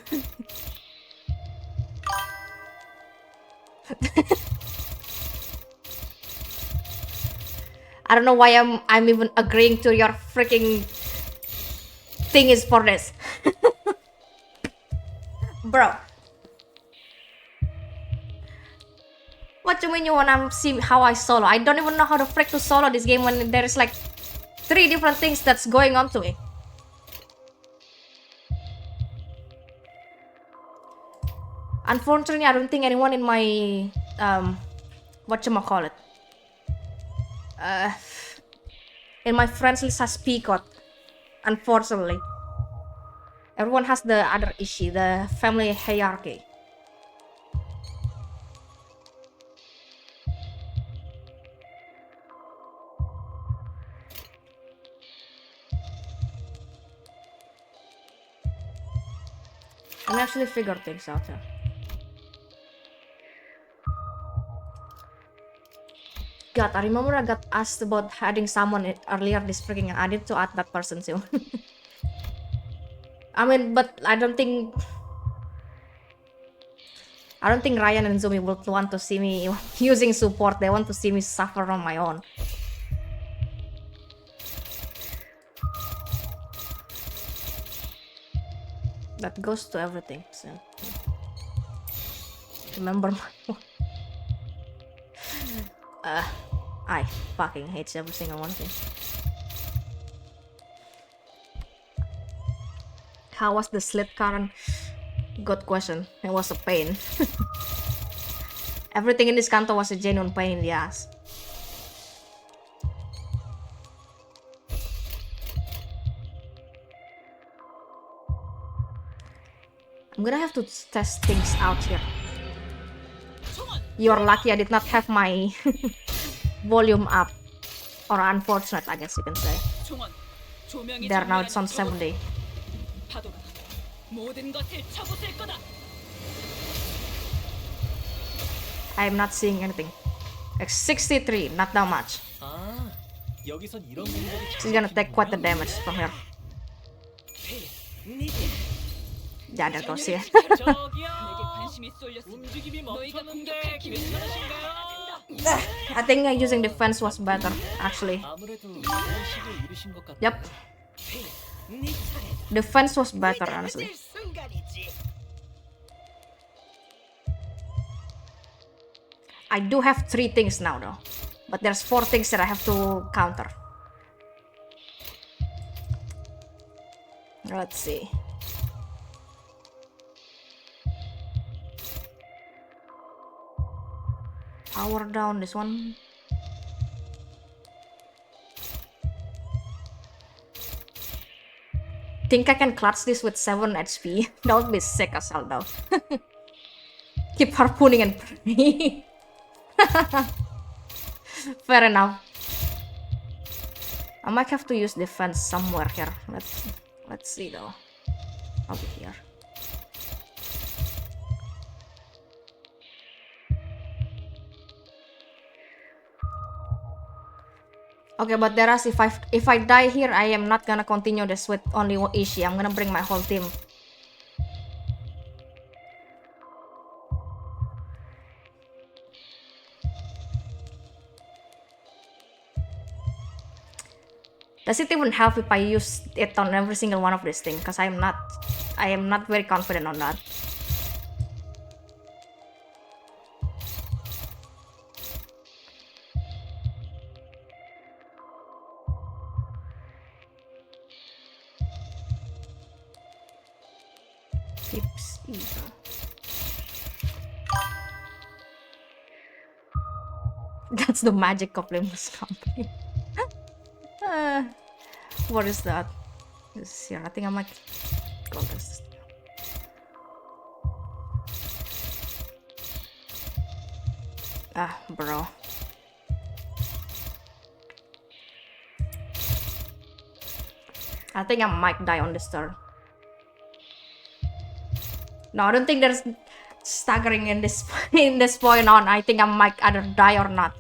I don't know why I'm even agreeing to your freaking thing is for this. Bro. What you mean you wanna see how I solo? I don't even know how the frick to solo this game when there is like 3 different things that's going on to me. Unfortunately, I don't think anyone in my whatchamacallit, in my friends list has Peacock. Unfortunately, everyone has the other issue, the family hierarchy. Let me actually figure things out here. God, I remember I got asked about adding someone earlier this freaking. I need to add that person too. I mean, but I don't think Ryan and Zumi would want to see me using support. They want to see me suffer on my own. That goes to everything. So remember my I fucking hate every single one thing. How was the slit current? Good question. It was a pain. Everything in this Canto was a genuine pain in the ass. I'm gonna have to test things out here. You're lucky I did not have my volume up. Or unfortunate, I guess you can say. There, now it's on 70. I am not seeing anything. Like 63, not that much. She's gonna take quite the damage from here. Yeah, there goes here. I think using defense was better, actually. Yep. Defense was better, honestly. I do have 3 things now, though. But there's 4 things that I have to counter. Let's see. Power down this one. Think I can clutch this with 7 HP? That would be sick as hell though. Keep harpooning and praying. Fair enough. I might have to use defense somewhere here. Let's see though. Over here. Okay, but Deras, if I die here, I am not gonna continue this with only Ishii. I'm gonna bring my whole team. Does it even help if I use it on every single one of these things? Because I am not very confident on that. Tips Eva. That's the magic of Limbus Company. What is that? This is here. I think I might go this. Bro. I think I might die on this turn. No, I don't think there's staggering in this point on. I think I might either die or not.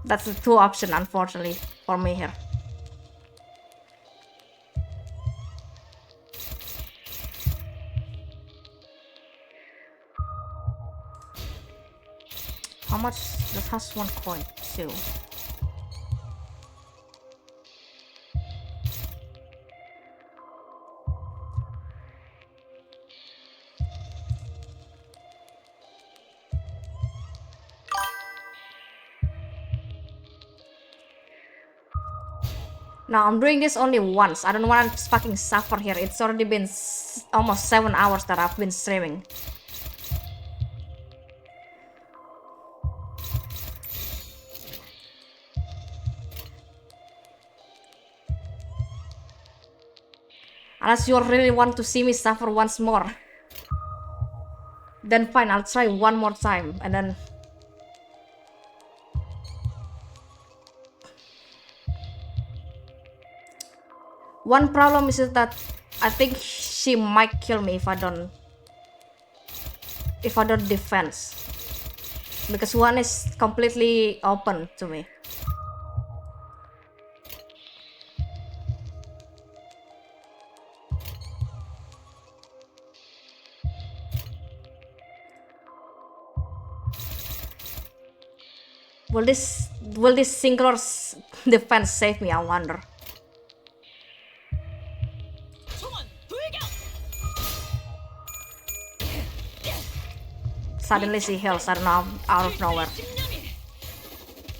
That's the two options, unfortunately, for me here. How much? That has 1 coin too. Now I'm doing this only once. I don't want to fucking suffer here. It's already been almost 7 hours that I've been streaming. Unless you really want to see me suffer once more, then fine, I'll try one more time and then... One problem is that I think she might kill me if I don't defense. Because one is completely open to me. Will this singular defense save me, I wonder? Suddenly she heals, I don't know, out of nowhere.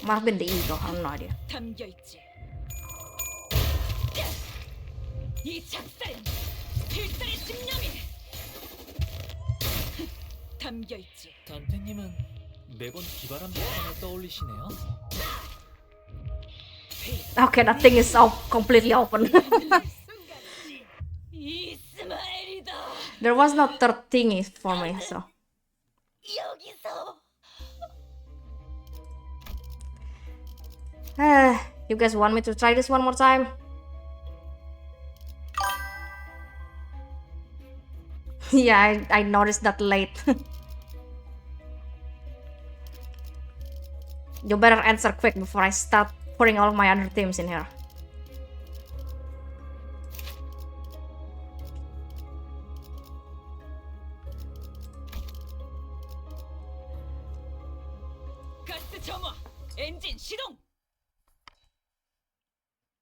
Might have been the ego, I have no idea. 단테님은 매번 기발한 패턴을 떠올리시네요. Okay, that thing is completely open. There was no third thingy for me, so. You guys want me to try this one more time? Yeah, I noticed that late. You better answer quick before I start putting all my other teams in here.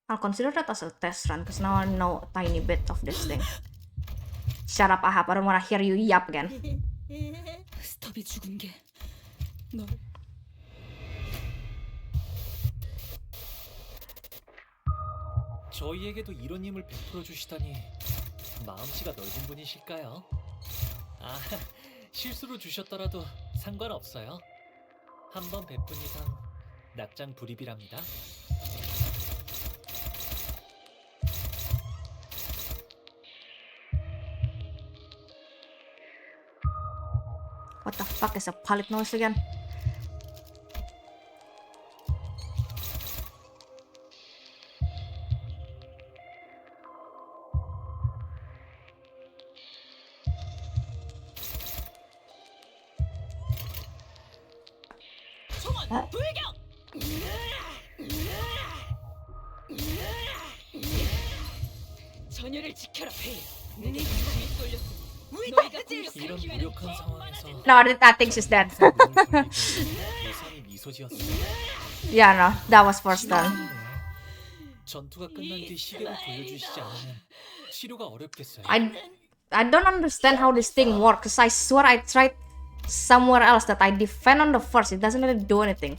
I'll consider that as a test run because now I know a tiny bit of this thing. Shut up, Ahab. I don't want to hear you yap again. 스톱이 죽은 게 널. 저희에게도 이런 힘을 베풀어 주시다니 마음씨가 넓은 분이실까요? 아, 실수로 주셨더라도 상관없어요. 한 번 베푼 이상 낙장 불입이랍니다. What the fuck is a pallet noise again? 전열을 지켜라, 페이. 눈이 뚫렸으니 너희가 공격할 이런 기회는 무력한 상황에서 No, I think she's dead. 예상이 미소지었습니다. Yeah, no, that was first turn. 전투가 끝난 뒤 시계를 돌려주시지 않으면 치료가 어렵겠어요. I don't understand how this thing works. Cause I swear I tried somewhere else that I defend on the first. It doesn't really do anything.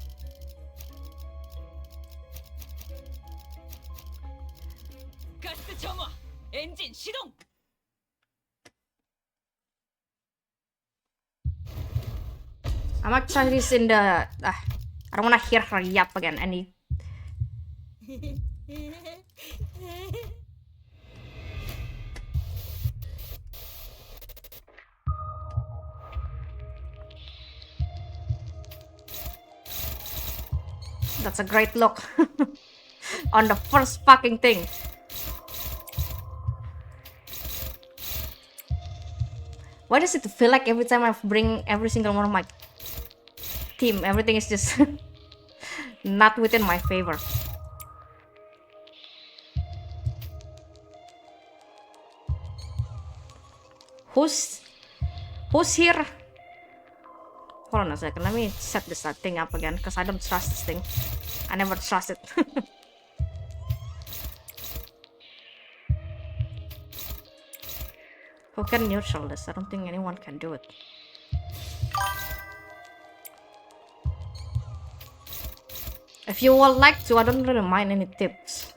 가스 정화, 엔진 시동. I'm gonna try this in the. I don't wanna hear her yap again. Any. That's a great look on the first fucking thing. Why does it feel like every time I bring every single one of my team, everything is just not within my favor? Who's here? Hold on a second, let me set this thing up again because I don't trust this thing. I never trust it. Who can neutral this? I don't think anyone can do it. If you would like to, I don't really mind any tips.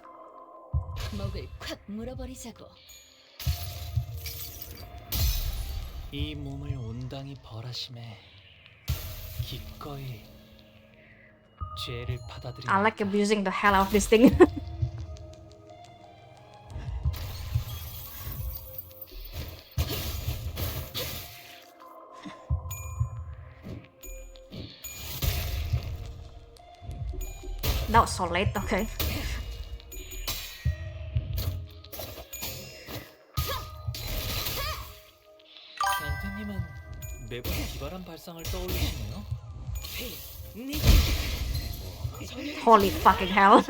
먹을 콱 물어버리자고. 이 몸을 온당히 벌하심에 기꺼이 죄를 받아들이는 I like abusing the hell out of this thing. That was so late, okay. 단테님은 매번 기발한 발상을 떠올리시네요. Holy fucking hell.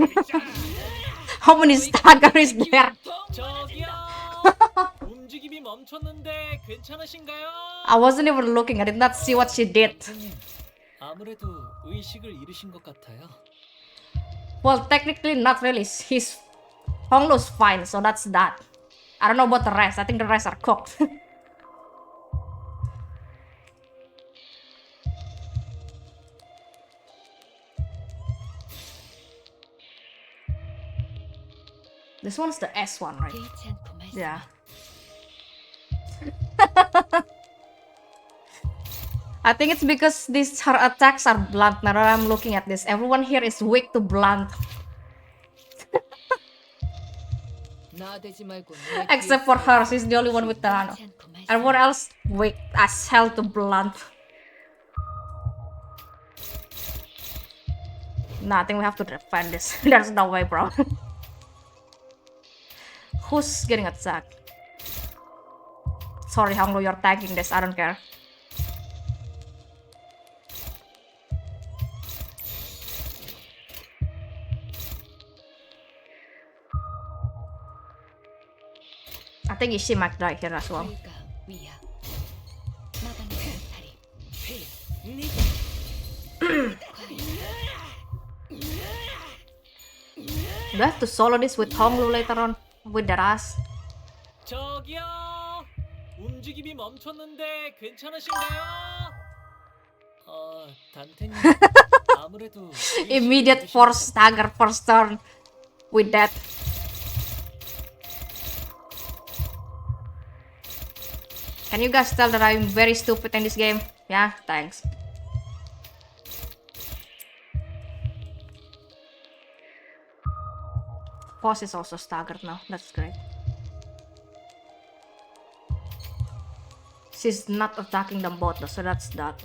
How many stagger is there? 저기요. 움직임이 멈췄는데 괜찮으신가요? I wasn't even looking. I did not see what she did. 단테님, 아무래도 의식을 잃으신 것 같아요. Well, technically not really. His Honglu's fine, so that's that. I don't know about the rest. I think the rest are cooked. This one's the S one, right? 개의치 않고 말씀. Yeah. I think it's because her attacks are blunt. Now that I'm looking at this, everyone here is weak to blunt, 나대지 말고. except for her. She's the only one with the nano. 개의치 않고 말씀. Everyone else weak as hell to blunt. Nah, I think we have to defend this. There's no way, bro. Who's getting attacked? Sorry, Honglu, you're tanking this. I don't care. I think Ishii might die here as well. 불가 위야. 마당의 다리. Do I have to solo this with Honglu later on? With that ass? 저기요. 움직임이 멈췄는데 괜찮으신가요? 단테님. 아무래도 Immediate force stagger first turn with that. Can you guys tell that I'm very stupid in this game? Yeah, thanks. Boss is also staggered now. That's great. She's not attacking them both though, so that's that.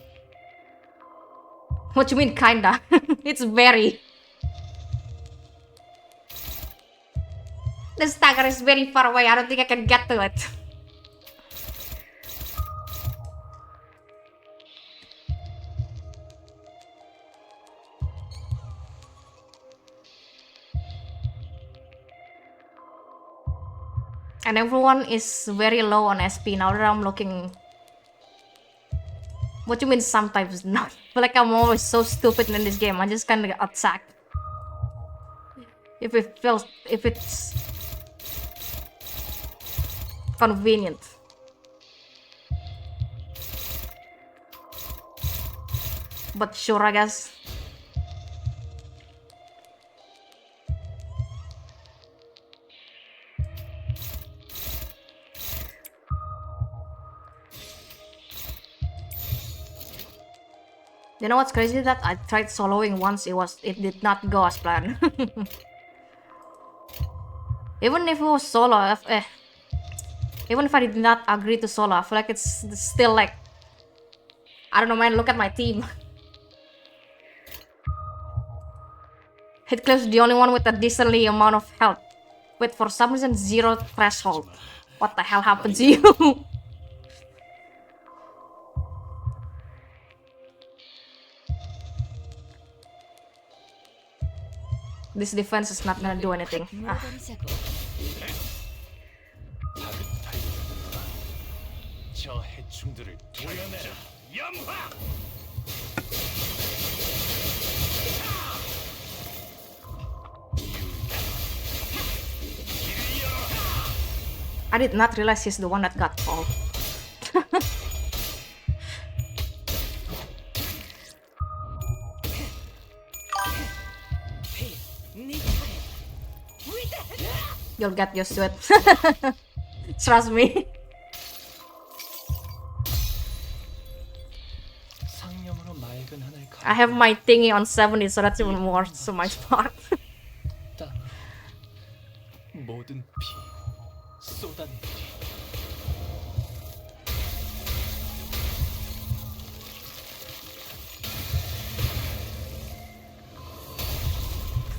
What you mean kinda? It's very... The stagger is very far away. I don't think I can get to it. And everyone is very low on SP now that I'm looking. What do you mean sometimes not? I feel like I'm always so stupid in this game. I just kind of attack. If it's convenient. But sure, I guess. You know what's crazy? That I tried soloing once, it did not go as planned. Even if it was solo, even if I did not agree to solo, I feel like it's still like, I don't know, man, look at my team. Heathcliff's the only one with a decently amount of health. Wait, for some reason, 0 threshold. What the hell happened to you? This defense is not gonna do anything. Ah. 저 해충들을 보여내라. 염화. I did not realize he's the one that got called. You'll get used to it. Trust me. 상념으로 맑은 하늘 I have my thingy on 70, so that's even more so my part. 땅 모든 피 쏟아내리.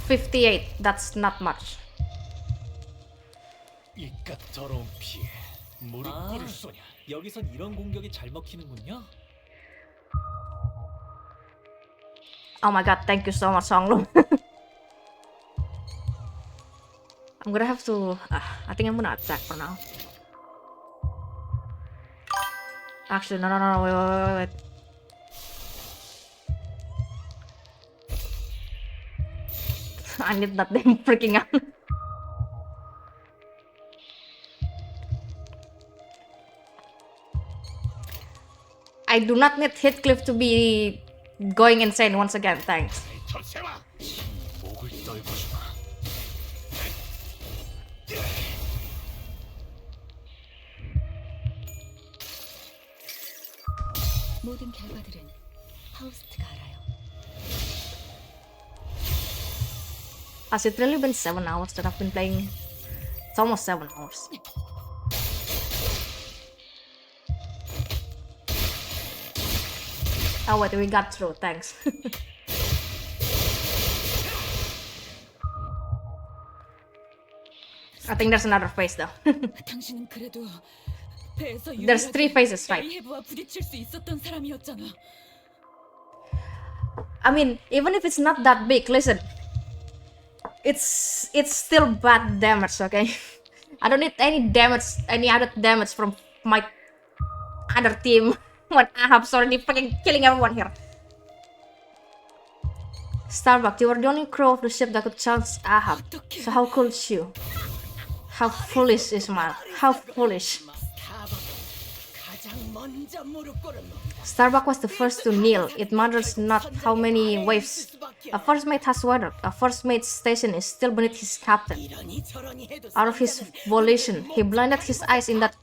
58. That's not much. 이깟 더러운 피에 무릎 꿇을 소냐. 여기선 이런 공격이 잘 먹히는군요. Oh my god, thank you so much, Songlu. I'm gonna have to... I think I'm gonna attack for now. Actually, no, wait. I need that damn freaking out. I do not need Heathcliff to be going insane once again, thanks. 목을 떨궈주마. 모든 결과들은 하우스트가 알아요. Has it really been 7 hours that I've been playing? It's almost 7 hours. Oh wait, we got through, thanks. I think there's another phase though. 당신은 그래도 배에서 There's 3 phases, right? 해부와 부딪힐 수 있었던 사람이었잖아. I mean, even if it's not that big, listen. It's still bad damage, okay? I don't need any other damage from my other team when Ahab's already fucking killing everyone here. Starbuck, you were the only crew of the ship that could challenge Ahab. So how could you? How foolish, Ismail. How foolish. Starbuck was the first to kneel. It matters not how many waves a first mate has weathered. A first mate's station is still beneath his captain. Out of his volition, he blinded his eyes in that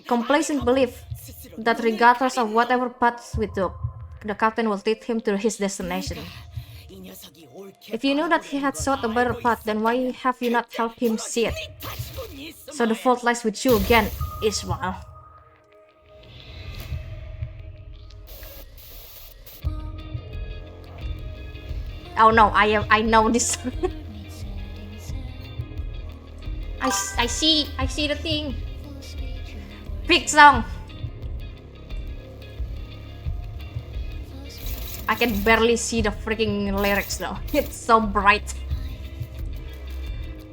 complacent belief that regardless of whatever path we took, the captain will lead him to his destination. If you knew that he had sought a better path, then why have you not helped him see it? So the fault lies with you again, Ismail. Oh no, I know this. I see the thing. Pick song. I can barely see the freaking lyrics though. It's so bright.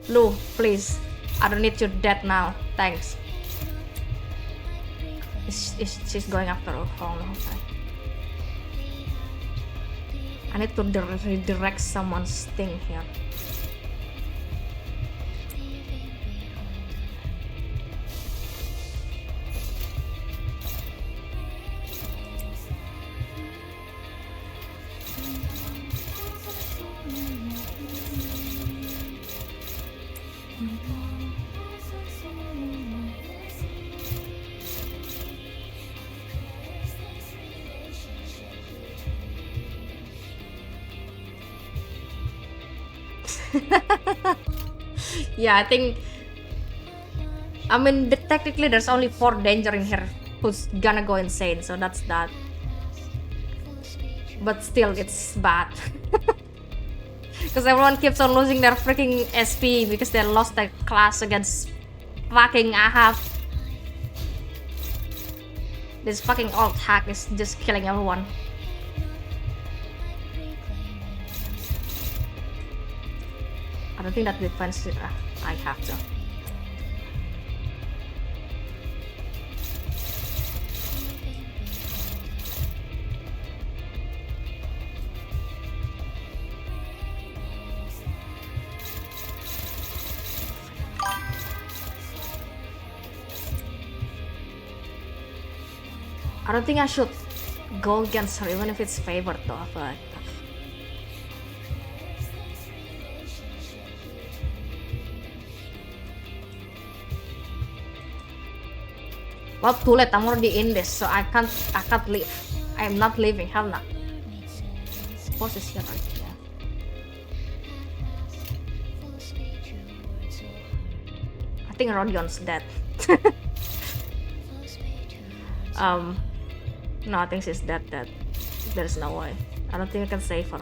Lu, please. I don't need you dead now. Thanks. She's going after Hong. Okay. I need to redirect someone's thing here. Yeah, I mean, technically there's only 4 danger in here who's gonna go insane, so that's that. But still, it's bad. Because everyone keeps on losing their freaking SP because they lost their class against fucking Ahab. This fucking alt hack is just killing everyone. I don't think that defense. I have to. I don't think I should go against her even if it's favored though, but well, too late. I'm already in this, so I can't leave. I'm not leaving. Hell no. Boss is here, right? Yeah. I think Rodion's dead. No, I think she's dead. There's no way. I don't think I can save her.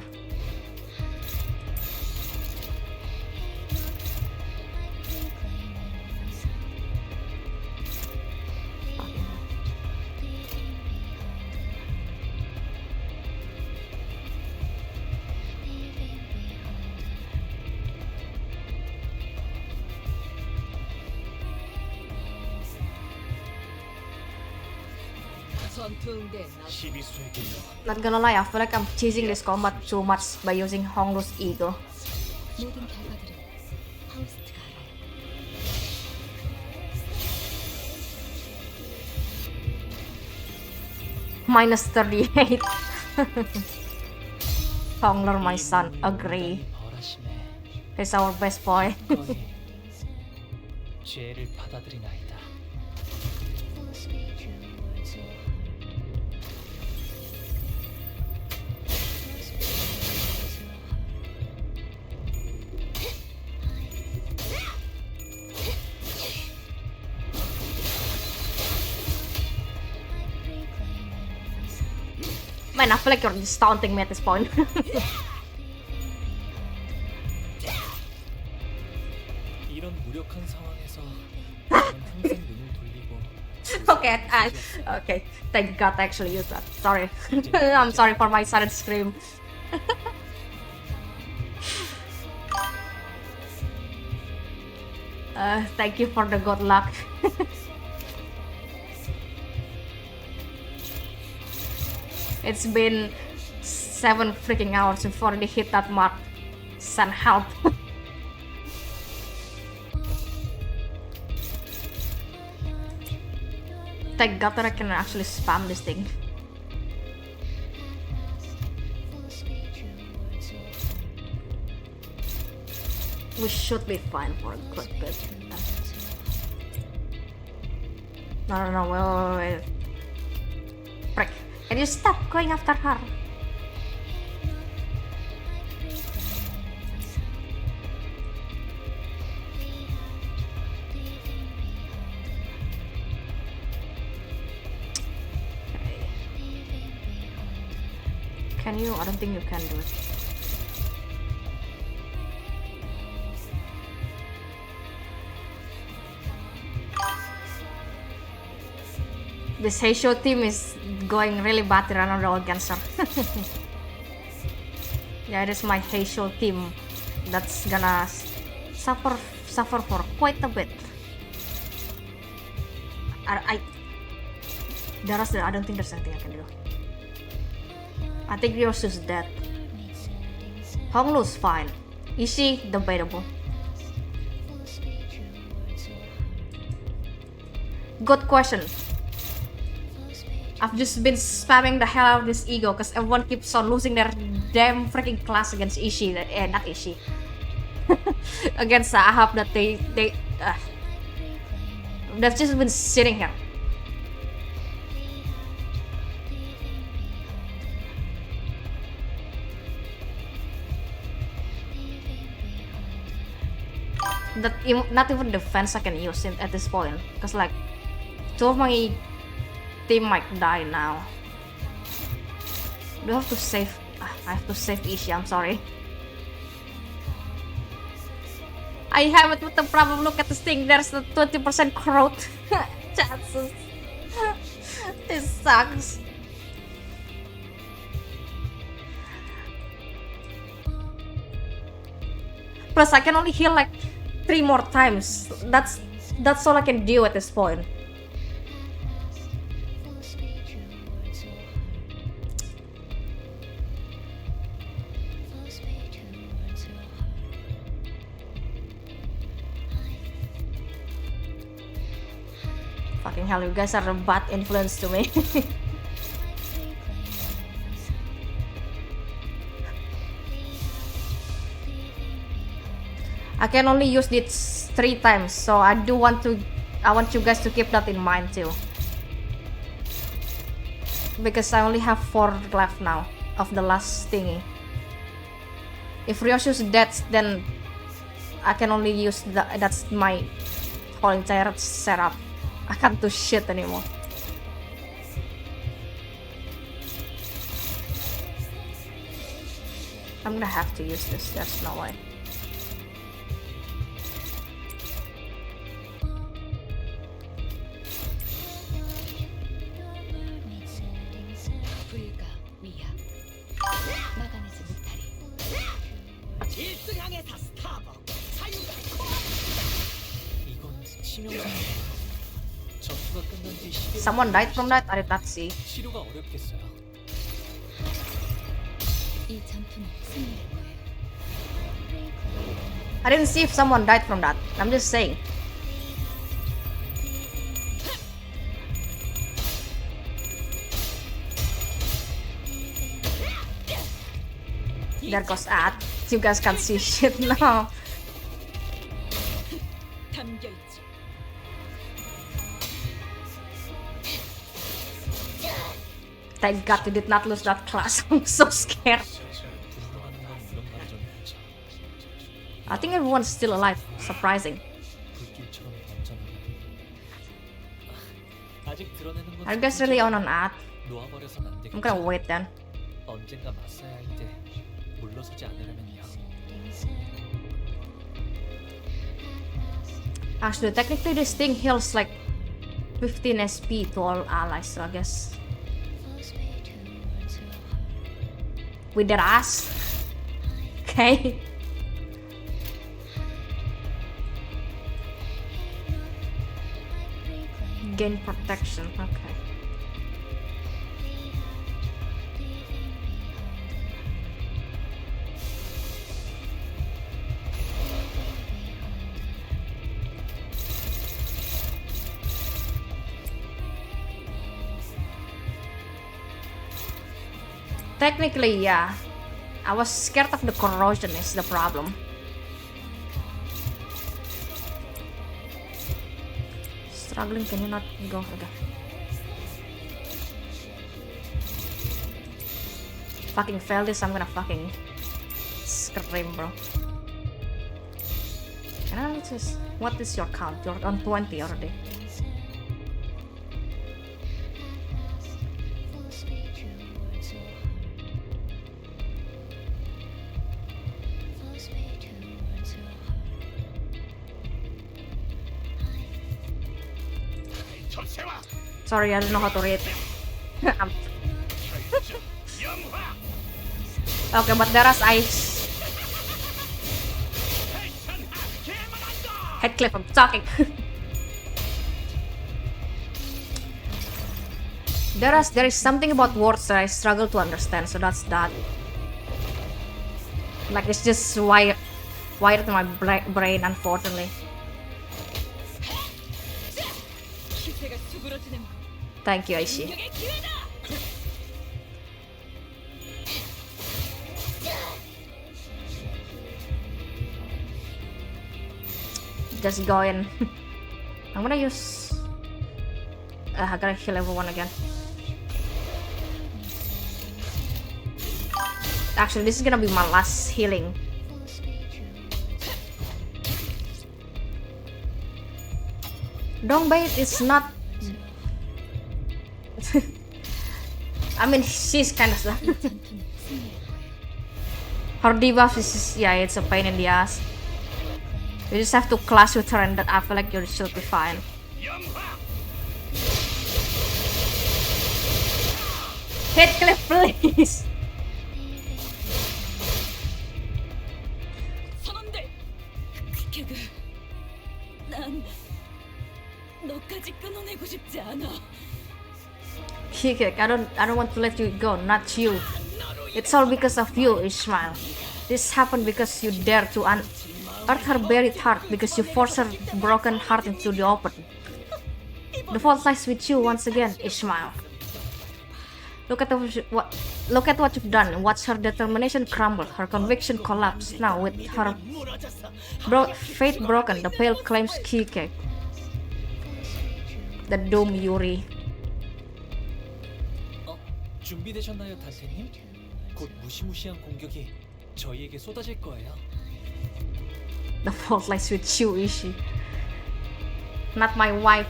Not gonna lie, I feel like I'm cheesing this combat too much by using Honglu's ego. 모든 결과들은 파우스트가 알아요. Minus 38. Hongler, my son, agree. He's our best boy. 죄를 받아들이나이다. Man, I feel like you're just taunting me at this point. 이런 무력한 상황에서 저는 항상 눈을 돌리고 Okay, thank God I actually used that. Sorry. I'm sorry for my silent scream. Thank you for the good luck. It's been 7 freaking hours before they hit that mark. Send help. Thank God that I can actually spam this thing. We should be fine for a good bit. No, wait. Frick. Can you stop going after her? Okay. Can you? I don't think you can do it. This Heisho team is going really bad around against her. Yeah, it is my Heisho team that's gonna suffer suffer for quite a bit. I don't think there's anything I can do. I think Ryosu's dead. Honglu's fine. Ishii, debatable. Good question. I've just been spamming the hell out of this ego because everyone keeps on losing their damn freaking class against Ishii. Not Ishii. Against Ahab that they've just been sitting here. Not even defense I can use at this point, because like 2 of my team might die now. Do I have to save? I have to save Ishii, I'm sorry. I haven't put the problem. Look at this thing, there's the 20% growth chances. This sucks. Plus I can only heal like 3 more times. That's all I can do at this point. Fucking hell, you guys are a bad influence to me. I can only use this 3 times, so I want you guys to keep that in mind too. Because I only have 4 left now of the last thingy. If Ryosu's dead, then I can only use that's my whole entire setup. I can't do shit anymore. I'm gonna have to use this, there's no way. Someone died from that? I did not see. 치료가 어렵겠어요. 이 전투는 승리할 거예요. I didn't see if someone died from that. I'm just saying. There goes Ad. You guys can't see shit now. Thank God you did not lose that class. I'm so scared. I think everyone's still alive. Surprising. Are you guys really on an ad? I'm gonna wait then. 언젠가 맞서야 할 때 물러서지 않으려면요. Actually, technically this thing heals like 15 SP to all allies, so I guess with their ass. Okay. Gain protection. Okay. Technically, yeah. I was scared of the corrosion is the problem. Struggling, can you not go? Okay. Fucking fail this, I'm gonna fucking scream, bro. Can I just... What is your count? You're on 20 already. Sorry, I don't know how to read. Okay, but there is ice. Heathcliff, I'm talking. There is something about words that I struggle to understand, so that's that. Like it's just wired in my brain, unfortunately. Thank you, Aishi. Just go in. I'm gonna use. I gotta heal everyone again. Actually, this is gonna be my last healing. Dongbait is not. I mean, she's kind of stuff. Her debuff is yeah, it's a pain in the ass. You just have to clash with her, and that I feel like you should be fine. Heathcliff, please. Kikek, I don't want to let you go, not you. It's all because of you, Ishmael. This happened because you dared to unearth her buried heart, because you forced her broken heart into the open. The fault lies with you once again, Ishmael. Look at what you've done. Watch her determination crumble, her conviction collapse. Now, with her faith broken, the pale claims Kikek. The Doom Yuri. 준비되셨나요, 단테님? 곧 무시무시한 공격이 저희에게 쏟아질 거예요. The fault lies with you, Ishi. Not my wife.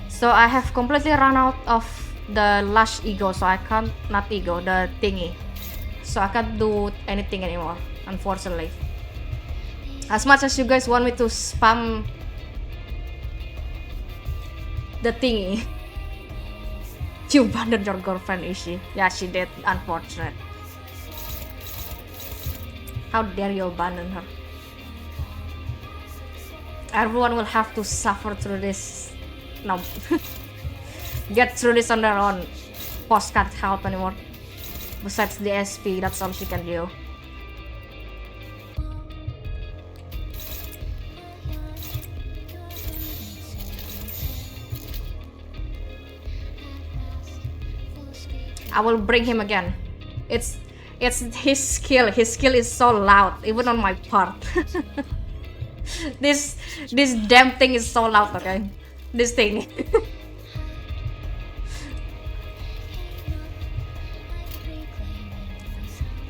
So I have completely run out of the last ego, so I can't, not ego, the thingy. So I can't do anything anymore, unfortunately. As much as you guys want me to spam the thingy. You abandoned your girlfriend, Ishi. Yeah, she did. Unfortunate. How dare you abandon her? Everyone will have to suffer through this. No. Get through this on their own. Post can't help anymore. Besides the SP, that's all she can do. I will bring him again. It's his skill. His skill is so loud, even on my part. This damn thing is so loud, okay? This thing.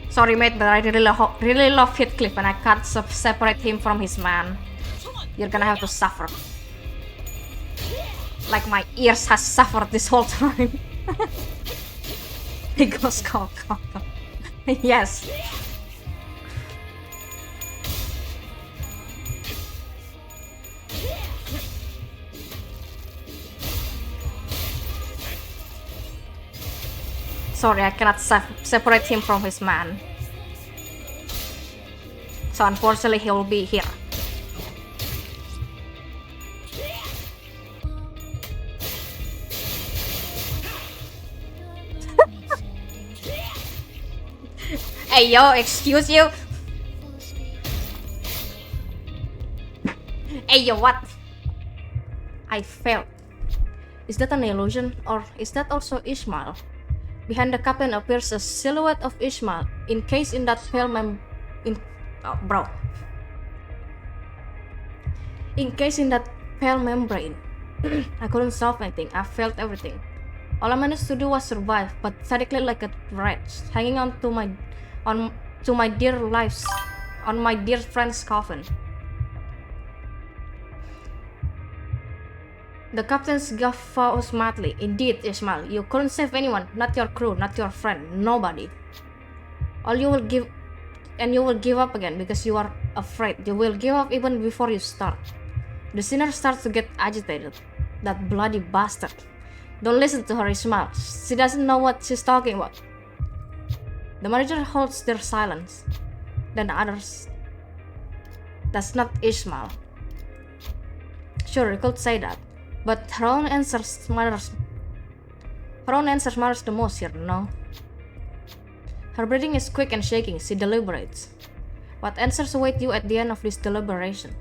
Sorry, mate, but I really love Heathcliff, and I can't separate him from his man. You're gonna have to suffer. Like my ears has suffered this whole time. He goes cock. Yes. Sorry, I cannot separate him from his man. So unfortunately, he will be here. Hey yo, excuse you. Hey yo, what? I failed. Is that an illusion, or is that also Ishmael? Behind the captain appears a silhouette of Ishmael, encased in that pale encased in that pale membrane. I couldn't solve anything. I failed everything. All I managed to do was survive, pathetically like a wretch, hanging on to my dear lives, on my dear friend's coffin. The captain's guffaws madly. Indeed, Ishmael, you couldn't save anyone, not your crew, not your friend, nobody. You will give up again because you are afraid. You will give up even before you start. The sinner starts to get agitated. That bloody bastard. Don't listen to her, Ishmael. She doesn't know what she's talking about. The manager holds their silence. Then the others That's not Ishmael. Sure, you could say that, but her own answers matters. Her own answers matters the most here, no? Her breathing is quick and shaking. She deliberates. What answers await you at the end of this deliberation?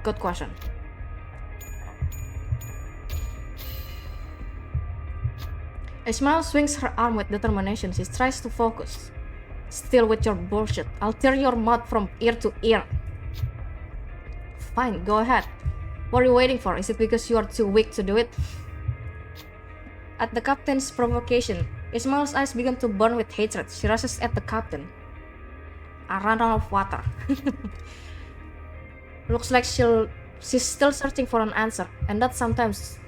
Good question. Ishmael swings her arm with determination. She tries to focus. Still with your bullshit. I'll tear your mouth from ear to ear. Fine, go ahead. What are you waiting for? Is it because you are too weak to do it? At the captain's provocation, Ishmael's eyes begin to burn with hatred. She rushes at the captain. I ran out of water. Looks like she's still searching for an answer, and that sometimes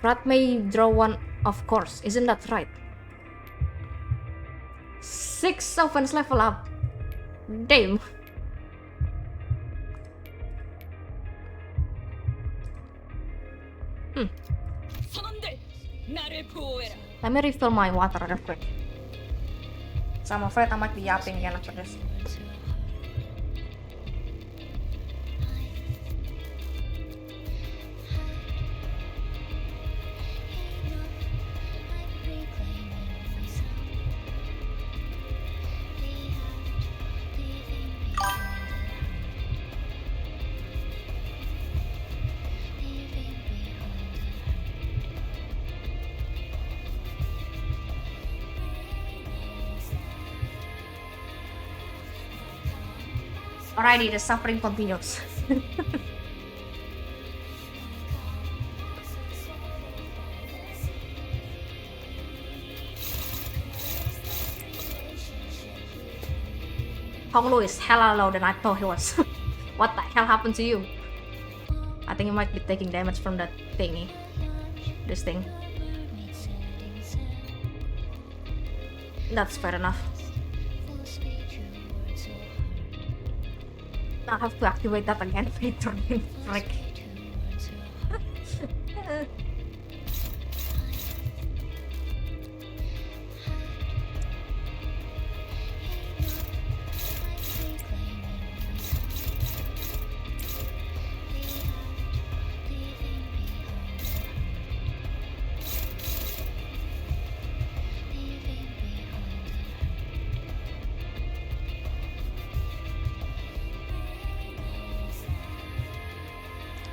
Rat may draw one, of course. Isn't that right? 6 offense level up. Damn. Let me refill my water real quick. So I'm afraid I might be yapping again after this. Alrighty, the suffering continues. Hong Lu is hella low than I thought he was. What the hell happened to you? I think you might be taking damage from that thingy. This thing. That's fair enough. I'll have to activate that again later. Frick.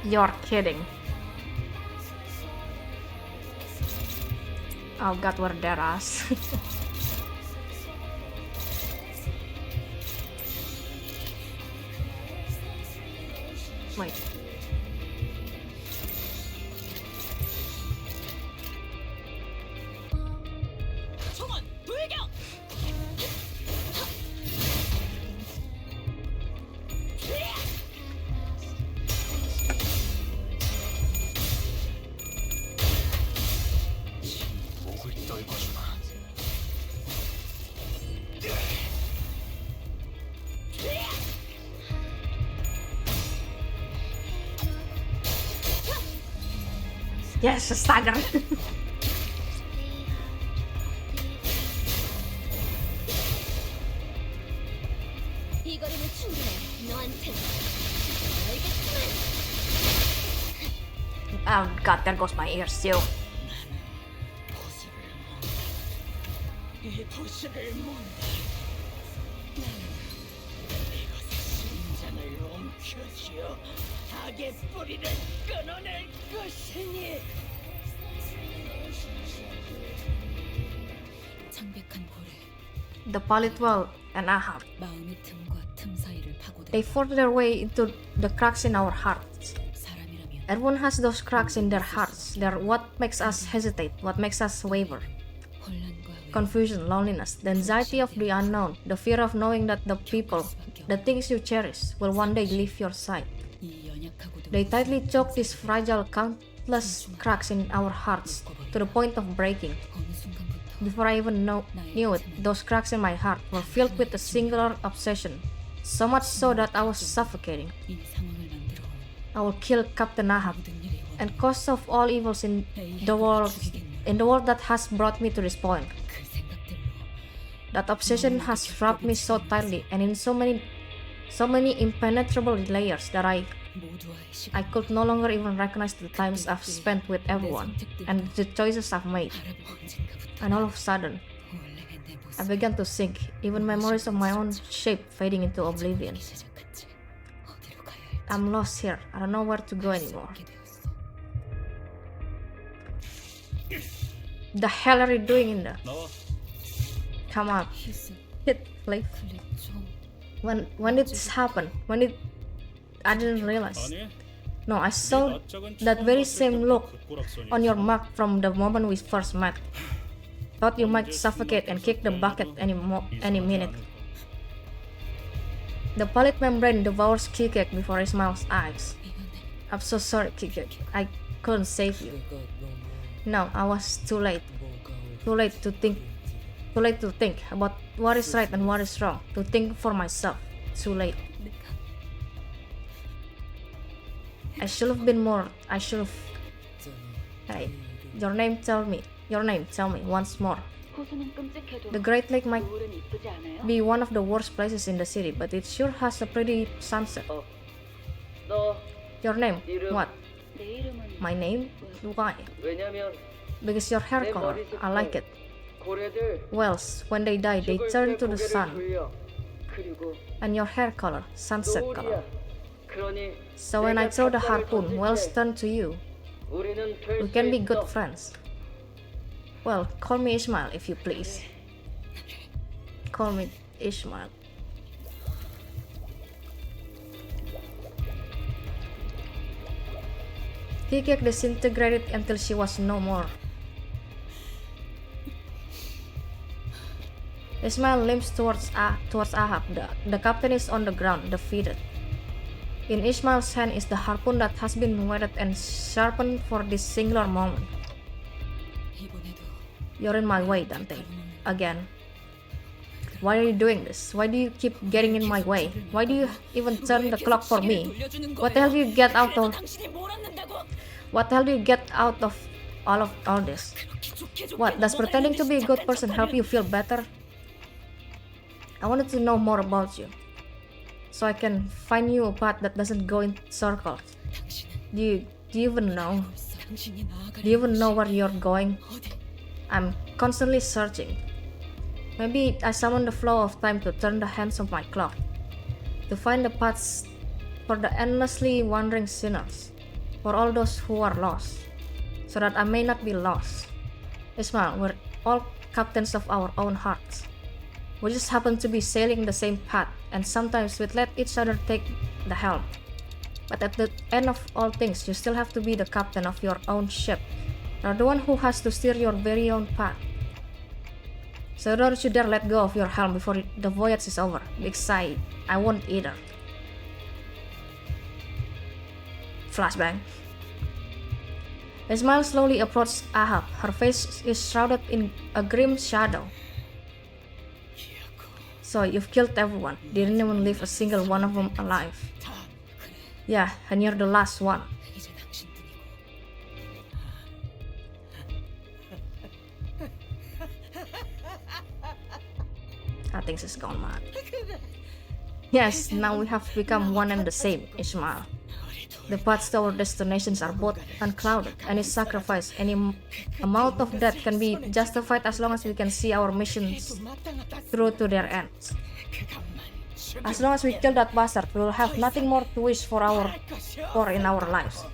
You're kidding. Oh god, where their ass. Wait. Yes, a stagger. Oh god, there goes my ears too. The Palitwal and Ahab. They force their way into the cracks in our hearts. Everyone has those cracks in their hearts. They're what makes us hesitate, what makes us waver. Confusion, loneliness, the anxiety of the unknown, the fear of knowing that the people, the things you cherish, will one day leave your side. They tightly choke these fragile, countless cracks in our hearts to the point of breaking. Before I even knew it, those cracks in my heart were filled with a singular obsession, so much so that I was suffocating. I will kill Captain Ahab, and cause of all evils in the world that has brought me to this point. That obsession has wrapped me so tightly and in so many impenetrable layers that I could no longer even recognize the times I've spent with everyone and the choices I've made. And all of a sudden, I began to sink, even memories of my own shape fading into oblivion. I'm lost here. I don't know where to go anymore. The hell are you doing in there? Come on. Hit play. When did this happen? I didn't realize. No, I saw that very same look on your mug from the moment we first met. Thought you might suffocate and kick the bucket any minute. The pallid membrane devours Kikek before he smiles eyes. I'm so sorry, Kikek. I couldn't save you. No, I was too late. Too late to think about what is right and what is wrong. To think for myself. Too late. I should have been more. I should have. Hey, your name, tell me once more. The Great Lake might be one of the worst places in the city, but it sure has a pretty sunset. Your name? What? My name? Why? Because your hair color. I like it. Whales, when they die, they turn to the sun. And your hair color, sunset color. So when I throw the harpoon, whales turn to you. We can be good friends. Well, call me Ishmael if you please. Call me Ishmael. Kikek disintegrated until she was no more. Ishmael limps towards Ahab. The captain is on the ground, defeated. In Ishmael's hand is the harpoon that has been whetted and sharpened for this singular moment. You're in my way, Dante. Again. Why are you doing this? Why do you keep getting in my way? Why do you even turn the clock for me? What the hell do you get out of? What the hell do you get out of all this? What, does pretending to be a good person help you feel better? I wanted to know more about you, so I can find you a path that doesn't go in circles. Do you even know? Do you even know where you're going? I'm constantly searching. Maybe I summon the flow of time to turn the hands of my clock, to find the paths for the endlessly wandering sinners, for all those who are lost, so that I may not be lost. Ishmael, we're all captains of our own hearts. We just happen to be sailing the same path, and sometimes we let each other take the helm. But at the end of all things, you still have to be the captain of your own ship. You're the one who has to steer your very own path. So don't you dare let go of your helm before the voyage is over, because I won't either. Flashbang. Ishmael slowly approached Ahab. Her face is shrouded in a grim shadow. So you've killed everyone. Didn't even leave a single one of them alive. Yeah, and you're the last one. I think she's gone mad. Yes, now we have become one and the same, Ishmael. The paths to our destinations are both unclouded. Any sacrifice, any amount of death can be justified as long as we can see our missions through to their ends. As long as we kill that bastard, we will have nothing more to wish for in our lives.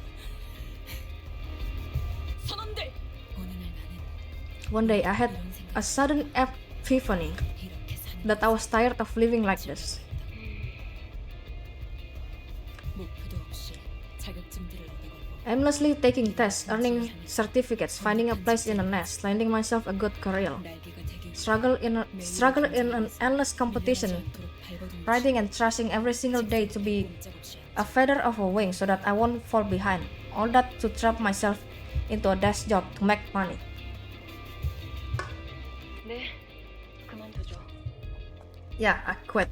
One day I had a sudden epiphany that I was tired of living like this. Aimlessly taking tests, earning certificates, finding a place in a nest, landing myself a good career. Struggle in an endless competition, riding and thrashing every single day to be a feather of a wing so that I won't fall behind. All that to trap myself into a desk job to make money. Yeah, I quit.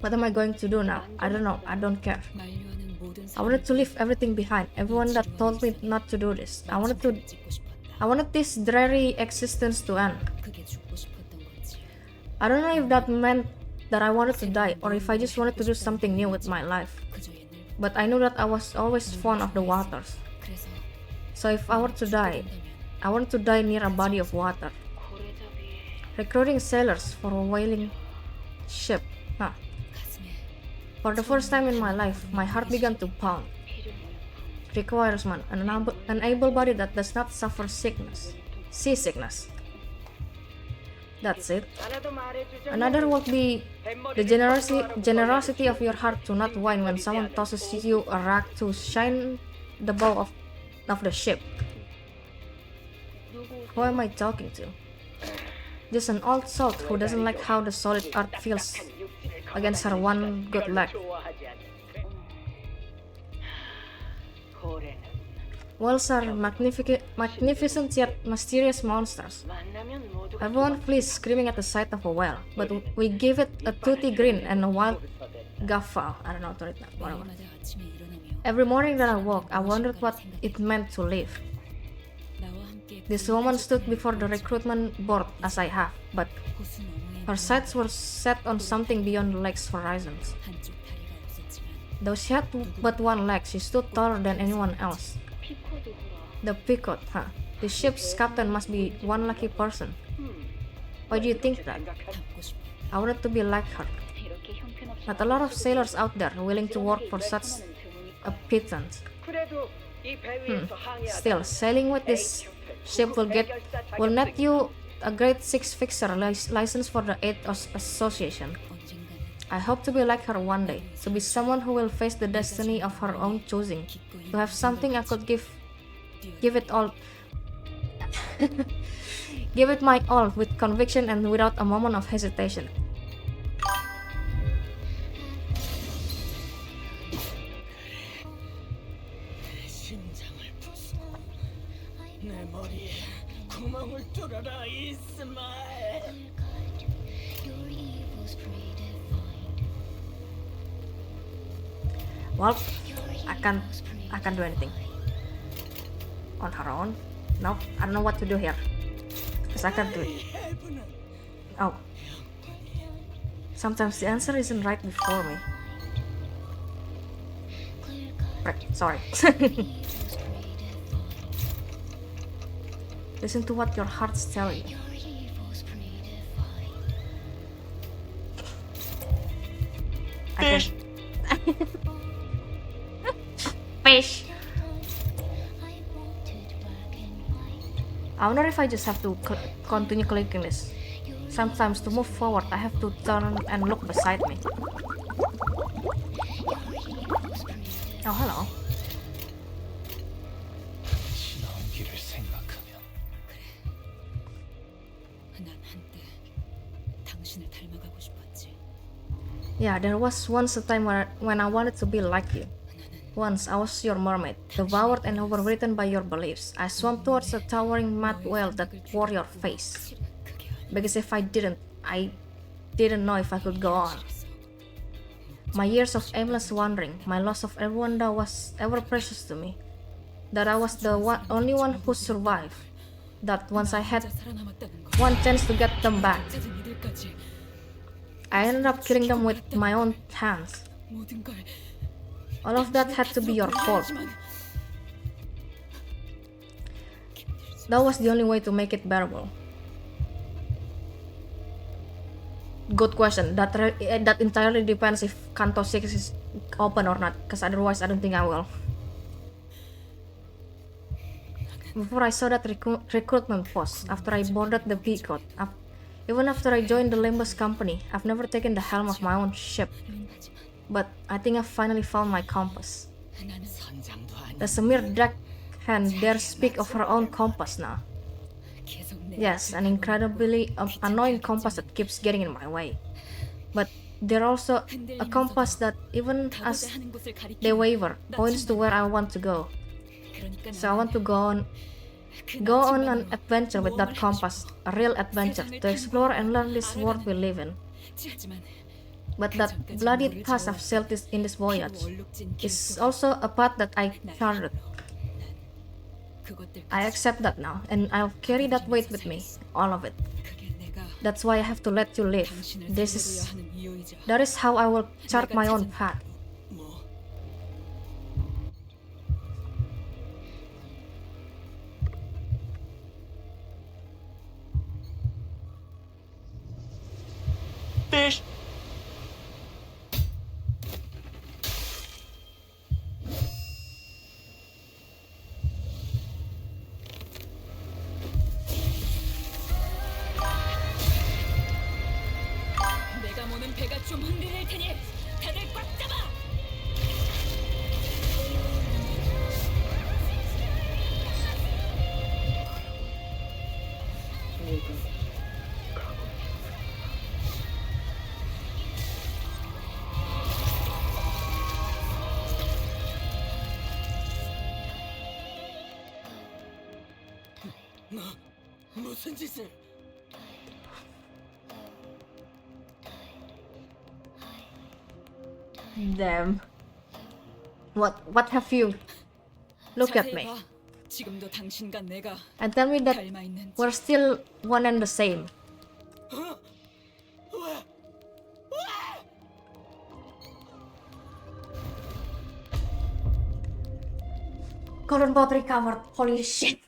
What am I going to do now? I don't know. I don't care. I wanted to leave everything behind. Everyone that told me not to do this. I wanted this dreary existence to end. I don't know if that meant that I wanted to die or if I just wanted to do something new with my life. 그저 옛날 But I knew that I was always fond of the waters. 그래서 So if I were to die, I wanted to die near a body of water. Recruiting sailors for a whaling ship. Huh. 가슴에 For the first time in my life, my heart began to pound. Requires an able body that does not suffer seasickness. That's it. Another would be the generosity of your heart to not whine when someone tosses you a rock to shine the bow of the ship. Who am I talking to? Just an old salt who doesn't like how the solid earth feels against her one good leg. Whales are magnificent yet mysterious monsters. Everyone flees screaming at the sight of a whale, but we give it a toothy grin and a wild guffaw. I don't know how to read that, whatever. 매일마다 아침에 일어나며 Every morning that I woke, I wondered what it meant to live. 나와 함께 This woman stood before the recruitment board as I have, but 호수 너머에 her sights were set on something beyond the lake's horizons. 한쪽 다리가 없었지만 Though she had but one leg, she stood taller than anyone else. The Pequod, huh? The ship's captain must be one lucky person. Why do you think that? 닮고 싶어. I wanted to be like her. Not a lot of sailors out there willing to work for such a pittance. Still, sailing with this ship will net you a grade 6 fixer license for the 8th Association. 언젠가는 I hope to be like her one day, to be someone who will face the destiny of her own choosing, to have something I could give it all, give it my all with conviction and without a moment of hesitation. 심장을 부숴. 내 머리에 구멍을 뚫어라 이스마엘. Well, I can't do anything on her own. Nope, I don't know what to do here, because I can't do it. Oh, sometimes the answer isn't right before me. Right, sorry. Listen to what your heart's telling you. I can... Fish. I wonder if I just have to continue clicking this. Sometimes to move forward, I have to turn and look beside me. Oh, hello. 지나온 길을 생각하면 난 한때 당신을 닮아가고 싶었지. Yeah, there was once a time when I wanted to be like you. Once I was your mermaid, devoured and overwritten by your beliefs. I swam towards a towering mad whale that wore your face. 그게 아니야. Because if I didn't know if I could go on. My years of aimless wandering, my loss of everyone that was ever precious to me. That I was the only one who survived. That once I had 살아남았다는 거. one chance to get them back, 어쩌든 이들까지 I ended up killing them with my own hands. 모든 걸 All of that had to be your fault. That was the only way to make it bearable. Good question. That entirely depends if Canto 6 is open or not, because otherwise I don't think I will. Before I saw that recruitment post, after I boarded the Pequod, even after I joined the Limbus company, I've never taken the helm of my own ship. But I think I've finally found my compass. 나는 선장도 아니. The Samir deckhand dare speak of her own compass now. 계속 내 Yes, an incredibly annoying compass that keeps getting in my way. But they're also a compass that, even as 하는 곳을 가리키는 they waver, points to where I want to go. 그러니까 So I want to go on an adventure with that compass, a real adventure, to explore and learn this world we live in. 하지만 But that bloody task I've sailed in this voyage is also a path that I charted. 그것들 I accept that now, and I'll carry that weight with me, all of it. 그게 내가 That's why I have to let you live. 당신을 This 살려둬야 is 하는 이유이자. that is how I will chart my own path. 뭐 내가 모는 배가 좀 흔들릴 테니 다들 꽉 잡아. 무슨 짓을? Damn. What have you? Look at 자세히 me 봐. 지금도 당신과 내가 and tell me that 닮아 있는지. we're still one and the same. Golden Bot recovered. Holy shit.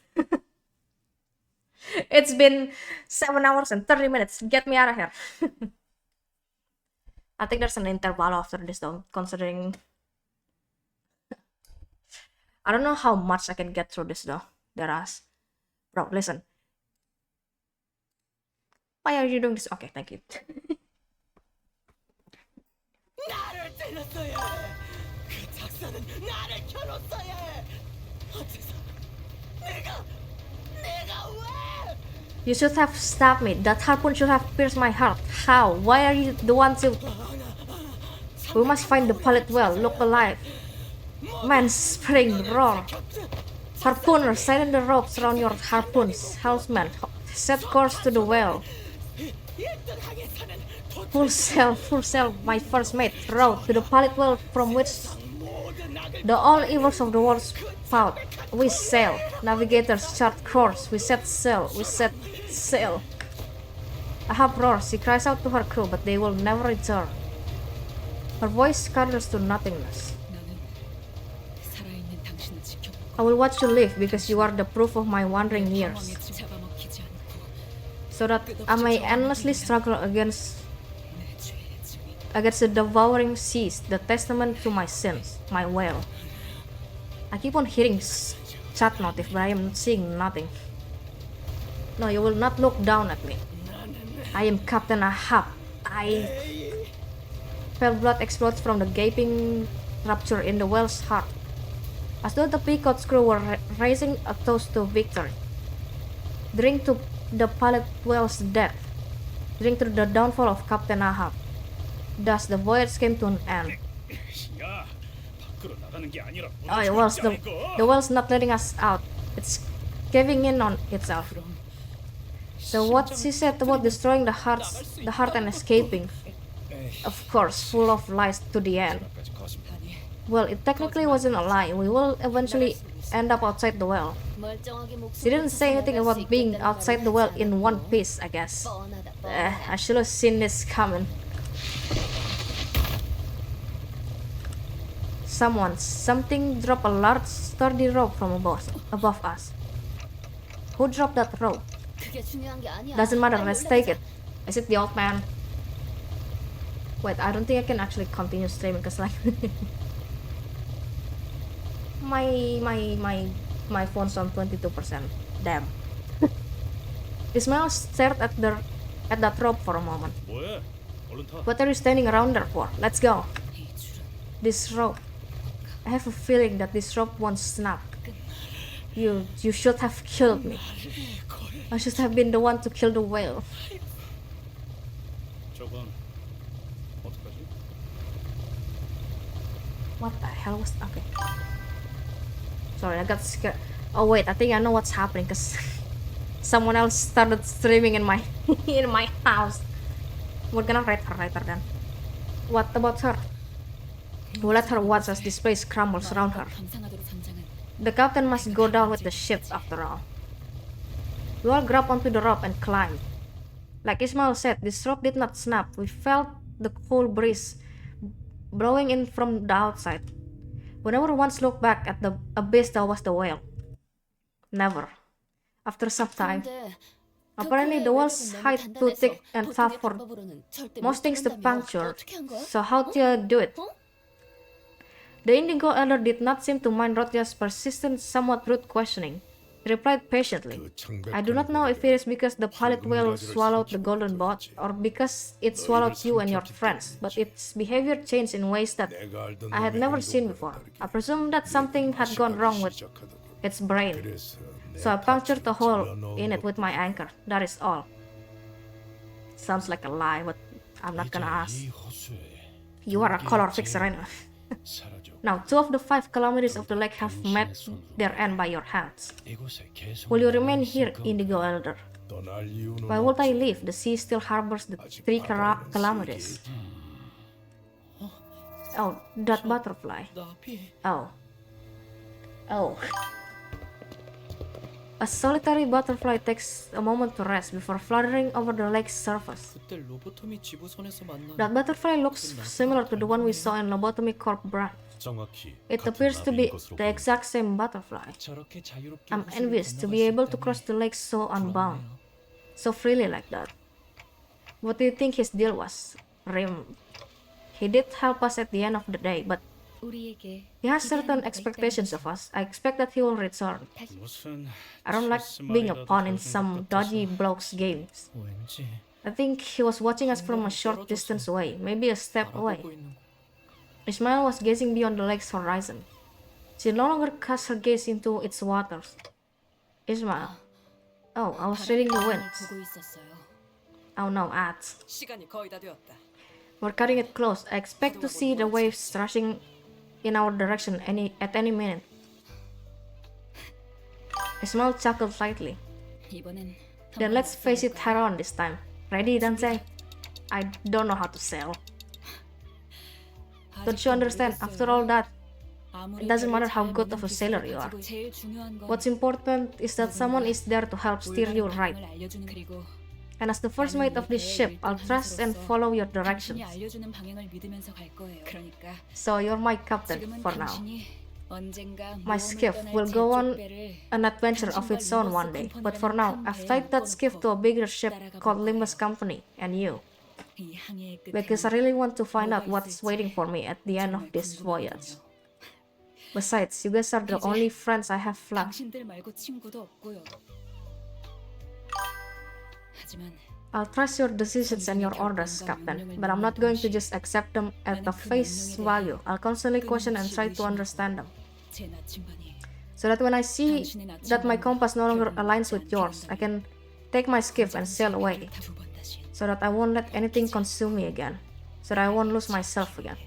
It's been 7 hours and 30 minutes. Get me out of here. I think there's an interval after this though, considering I don't know how much I can get through this though. Bro, listen. Why are you doing this? Okay, thank you. 나를 때렸어야 해. 그 작사는 나를 켜줬어야 해. 어째서 내가 왜? You should have stabbed me. That harpoon should have pierced my heart. How? Why are you the one to... We must find the pilot well. Look alive. Man, spring, roar. Harpooner, silence the ropes around your harpoons. Helmsman, set course to the well. Full sail, my first mate. Row to the pilot well from which the all evils of the world spout. We sail. Navigators chart course. We set sail. Ahab roars. She cries out to her crew, but they will never return. Her voice scatters to nothingness. 나는 살아있는 당신을 지켜볼 I will watch you live because you are the proof of my wandering years, 상황에 잡아먹히지 않고 so that I may endlessly struggle against 내 죄의 증인. the devouring seas, the testament to my sins, my wail. I keep on hearing chat notif, but I am seeing nothing. No, you will not look down at me. I am Captain Ahab. Pale blood explodes from the gaping rupture in the whale's heart, as though the Peacock's crew were raising a toast to victory. Drink to the pilot whale's death. Drink to the downfall of Captain Ahab. Thus the voyage came to an end. 야, 밖으로 나가는 게 아니라 Oh, the whale's not letting us out. It's caving in on itself. So what she said about destroying the heart and escaping, of course, full of lies to the end. 아니, Well, it technically wasn't a lie. We will eventually end up outside the well. She didn't say anything about being outside the well in one piece, I guess. I should have seen this coming. Something dropped a large, sturdy rope from above us. Who dropped that rope? Doesn't matter, let's take it. Is it the old man? Wait, I don't think I can actually continue streaming because like my phone's on 22%. Damn. Ismail stared at that rope for a moment. 뭐해? 얼른 타. What are you standing around there for? Let's go. 이 줄은 This rope. I have a feeling that this rope won't snap. You should have killed me. I should have been the one to kill the whale. 저건 어떡하지? What the hell was... Okay. Sorry, I got scared. Oh wait, I think I know what's happening because someone else started streaming in my in my house. We're gonna raid her later then. What about her? We'll let her watch as this place crumbles around her. 감상하도록 선장은 The captain must go down with the ship after all. We all grab onto the rope and climb. Like Ismail said, this rope did not snap. We felt the cool breeze blowing in from the outside. We never once looked back at the abyss that was the whale. Never. After some time, apparently the whale's height too thick and tough for most things to puncture. So how do you do it? The Indigo Elder did not seem to mind Rotya's persistent, somewhat rude questioning. He replied patiently, I do not know if it is because the pilot whale swallowed the golden boat, or because it swallowed you and your friends, but its behavior changed in ways that I had never seen before. I presume that something had gone wrong with its brain, so I punctured a hole in it with my anchor. That is all. Sounds like a lie, but I'm not gonna ask. You are a color fixer anyway. Now, 2 of the 5 calamities of the lake have met their end by your hands. Will you remain here, Indigo Elder? Why would I leave? The sea still harbors the 3 calamities. Oh, that butterfly. Oh. Oh. A solitary butterfly takes a moment to rest before fluttering over the lake's surface. That butterfly looks similar to the one we saw in Lobotomy Corp branch. It appears to be the exact same butterfly. I'm envious to be able to cross the lake so unbound, so freely like that. What do you think his deal was, Rim? He did help us at the end of the day, but he has certain expectations of us. I expect that he will return. I don't like being a pawn in some dodgy bloke's games. I think he was watching us from a short distance away, maybe a step away. Ismail was gazing beyond the lake's horizon. She no longer cast her gaze into its waters. Ismail. Oh, I was reading the winds. Oh no, ads. We're cutting it close. I expect to see the waves rushing in our direction at any minute. Ismail chuckled slightly. Then let's face it head on this time. Ready, Dante? I don't know how to sail. Don't you understand? After all that, it doesn't matter how good of a sailor you are. What's important is that someone is there to help steer you right. And as the first mate of this ship, I'll trust and follow your directions. So you're my captain for now. My skiff will go on an adventure of its own one day, but for now, I've tied that skiff to a bigger ship called Limbus Company and you. Because I really want to find out what's waiting for me at the end of this voyage. Besides, you guys are the only friends I have left. I'll trust your decisions and your orders, Captain, but I'm not going to just accept them at the face value. I'll constantly question and try to understand them. So that when I see that my compass no longer aligns with yours, I can take my skiff and sail away. So that I won't let anything consume me again. So that I won't lose myself again.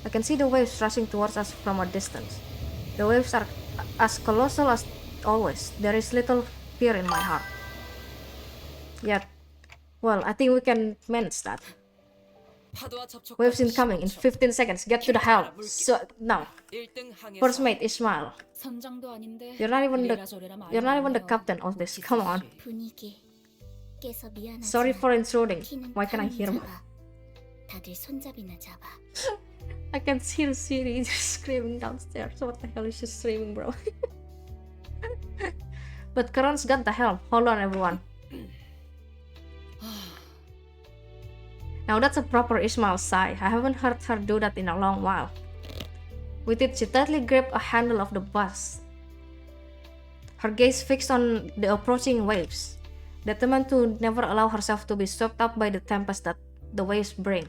I can see the waves rushing towards us from a distance. The waves are as colossal as always. There is little fear in my heart. Yet, well, I think we can manage that. Waves incoming in 15 seconds. Get to the helm. So now, first mate Ismail. You're not even the captain of this. Come on. Sorry for intruding. Why can I hear more? I can hear Siri just screaming downstairs. What the hell is she screaming, bro? But Karan's got the helm. Hold on, everyone. Now that's a proper Ismail sigh. I haven't heard her do that in a long while. With it, she tightly gripped a handle of the bus. Her gaze fixed on the approaching waves, determined to never allow herself to be swept up by the tempest that the waves bring.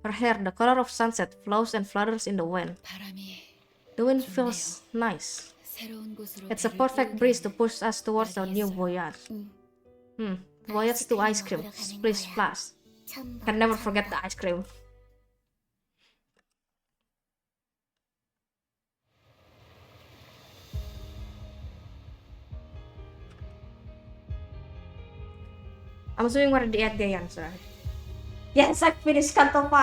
Her hair, the color of sunset, flows and flutters in the wind. The wind feels nice. It's a perfect breeze to push us towards our new voyage. Voyage to ice cream. Splish splash. Can never forget the ice cream. I'm assuming we're at the answer. Yes, I finished Canto V.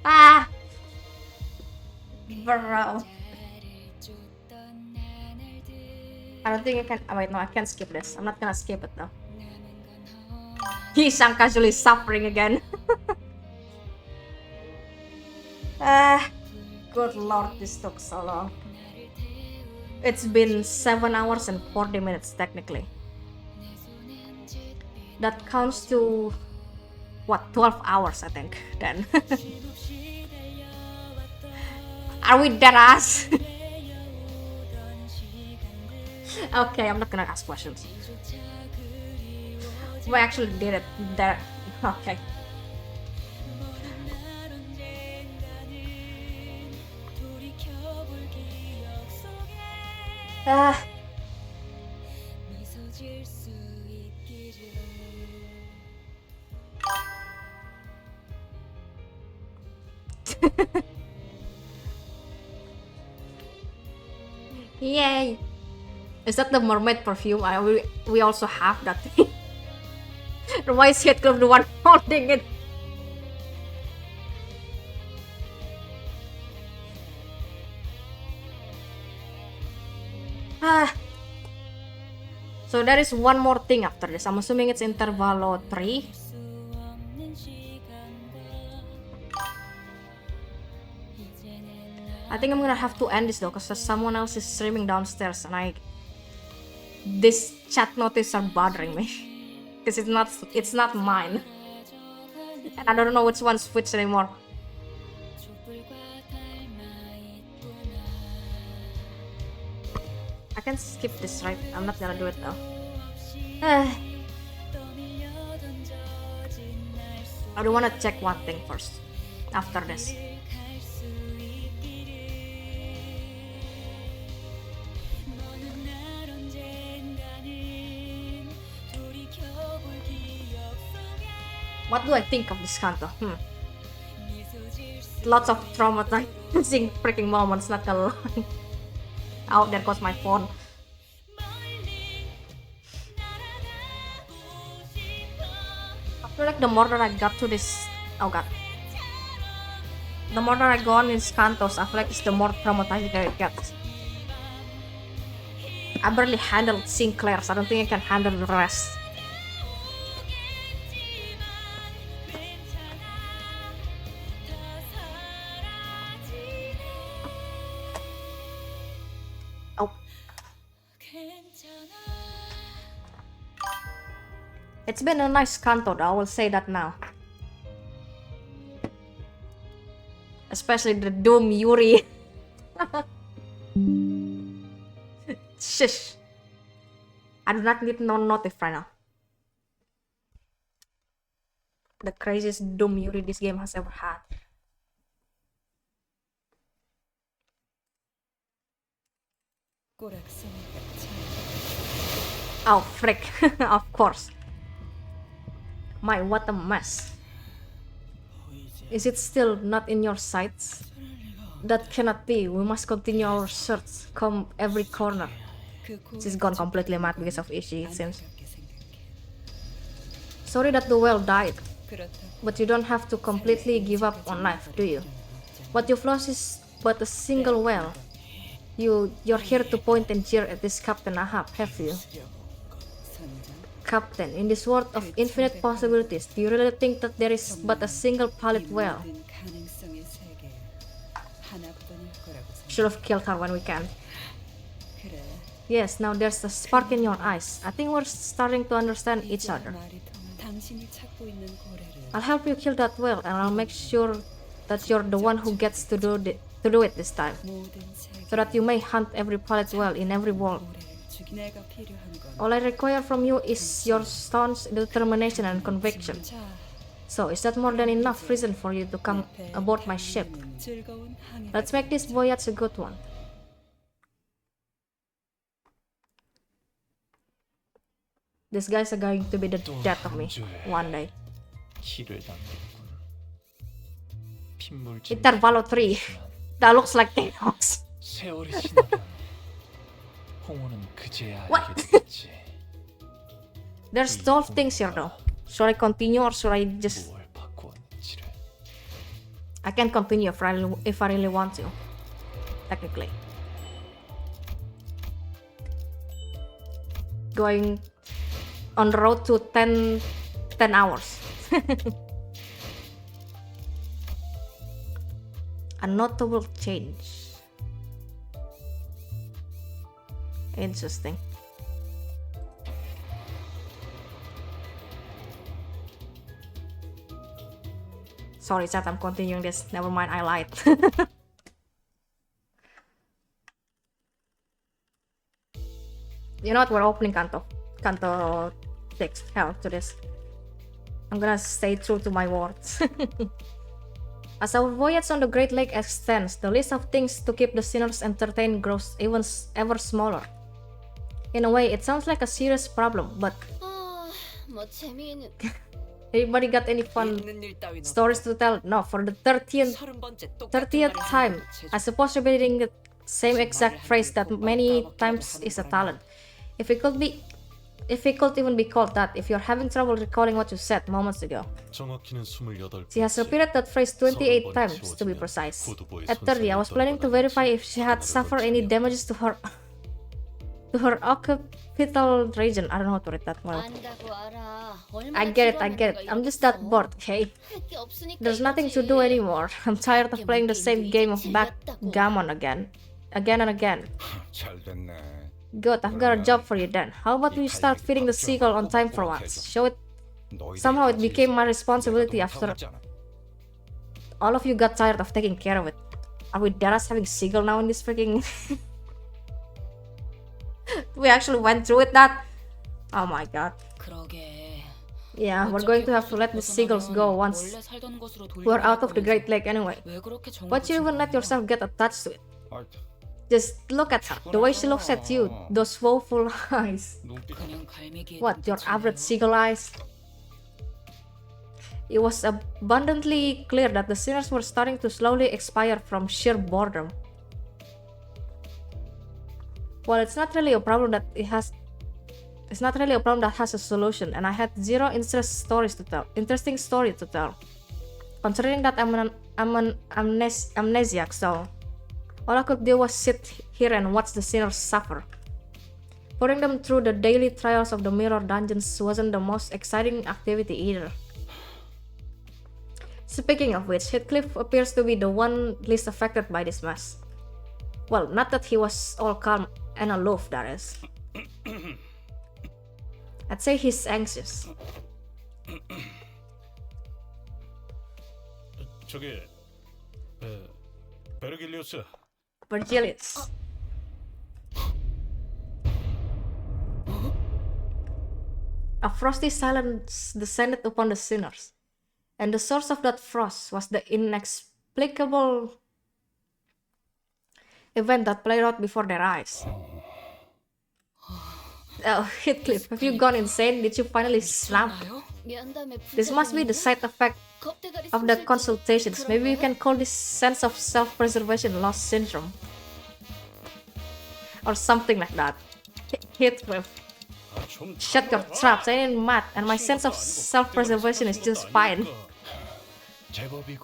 Ah, bro. I don't think I can. Oh, wait, no, I can't skip this. I'm not gonna skip it though. He's casually suffering again. Good lord, this took so long. It's been 7 hours and 40 minutes technically. That counts to what, 12 hours I think then. Are we dead ass? Okay, I'm not gonna ask questions. We actually did it there. Okay. Yay! Is that the mermaid perfume? We also have that thing. Why is Head Club the one holding it? So there is one more thing after this. I'm assuming it's intervalo 3. I think I'm gonna have to end this though, because someone else is streaming downstairs and this chat notice are bothering me. Because it's not mine. And I don't know which one's which anymore. I can skip this, right? I'm not gonna do it though. I do wanna check one thing first. After this. What do I think of this Canto? Lots of traumatizing freaking moments, not gonna lie. Oh, there goes my phone. I feel like the more that I got to this... Oh god. The more that I go on in Cantos, I feel like it's the more traumatizing it gets. I barely handled Sinclair's, I don't think I can handle the rest. It's been a nice Canto though, I will say that now. Especially the Doom Yuri. Shush. I do not need no notif right now. The craziest Doom Yuri this game has ever had. Oh frick, of course. My, what a mess. Is it still not in your sights? That cannot be. We must continue our search. Comb every corner. She's gone completely mad because of Ishii, it seems. Sorry that the whale died. But you don't have to completely give up on life, do you? What you've lost is but a single whale. You're here to point and jeer at this Captain Ahab, have you? Captain, in this world of infinite possibilities, do you really think that there is but a single pallid whale? Should have killed her when we can. Yes, now there's a spark in your eyes. I think we're starting to understand each other. I'll help you kill that whale, and I'll make sure that you're the one who gets to do it this time, so that you may hunt every pallid whale in every world. All I require from you is your staunch determination and conviction. So, is that more than enough reason for you to come aboard my ship? Let's make this voyage a good one. These guys are going to be the death of me one day. Intervalo 3. That looks like Thanos. What? There's 12 things here though. Should I continue or should I just... I can continue if I really want to. Technically. going on the road to 10 hours. A notable change. Interesting. Sorry chat, I'm continuing this. Never mind, I lied. You know what? We're opening Canto 6 hell to this. I'm gonna stay true to my words. As our voyage on the Great Lake extends, the list of things to keep the sinners entertained grows ever smaller. In a way, it sounds like a serious problem, but 뭐 재미있는 anybody got any fun stories to tell? No, for the 30th time, I suppose repeating the same exact phrase that many times is a talent. If it could even be called that, if you're having trouble recalling what you said moments ago. She has repeated that phrase 28 times to be precise. At 30, I was planning to verify if she had suffered any damages to her occipital region. I don't know how to read that well. I get it. I'm just that bored, okay? There's nothing to do anymore. I'm tired of playing the same game of backgammon again and again. Good, I've got a job for you then. How about we start feeding the seagull on time for once? Somehow it became my responsibility after all of you got tired of taking care of it. Are we deadass having seagull now in this freaking... We actually went through it, that? Oh my god. Yeah, we're going to have to let the seagulls go once we're out of the Great Lake anyway. Why'd you even let yourself get attached to it? Just look at her, the way she looks at you, those woeful eyes. What, your average seagull eyes? It was abundantly clear that the sinners were starting to slowly expire from sheer boredom. Well, it's not really a problem that has a solution, and I had zero interesting story to tell. Considering that I'm an amnesiac, so all I could do was sit here and watch the sinners suffer. Putting them through the daily trials of the mirror dungeons wasn't the most exciting activity either. Speaking of which, Heathcliff appears to be the one least affected by this mess. Well, not that he was all calm and aloof, that is. I'd say he's anxious. Virgilius. A frosty silence descended upon the sinners, and the source of that frost was the inexplicable event that played out before their eyes. Oh, Heathcliff, have you gone insane? Did you finally snap? This must be the side effect of the consultations. Maybe you can call this sense of self-preservation loss syndrome. Or something like that. Heathcliff, shut your traps, I ain't mad, and my sense of self-preservation is just fine.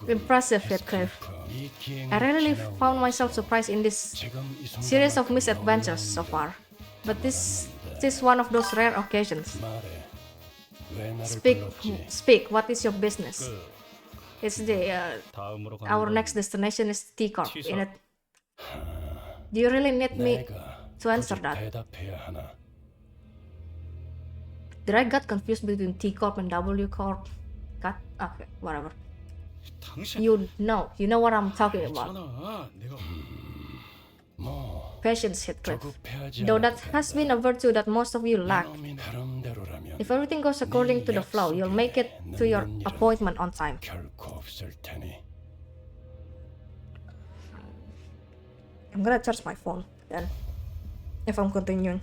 Impressive, Heathcliff. I really found myself surprised in this series of misadventures so far. But this is one of those rare occasions. Speak, what is your business? It's our next destination is T-Corp, in it. Do you really need me to answer that? Did I get confused between T-Corp and W-Corp? Okay, whatever. You know what I'm talking about. Patience, Heathcliff. Though that has been a virtue that most of you lack. If everything goes according to the flow, you'll make it to your appointment on time. I'm gonna charge my phone then, if I'm continuing.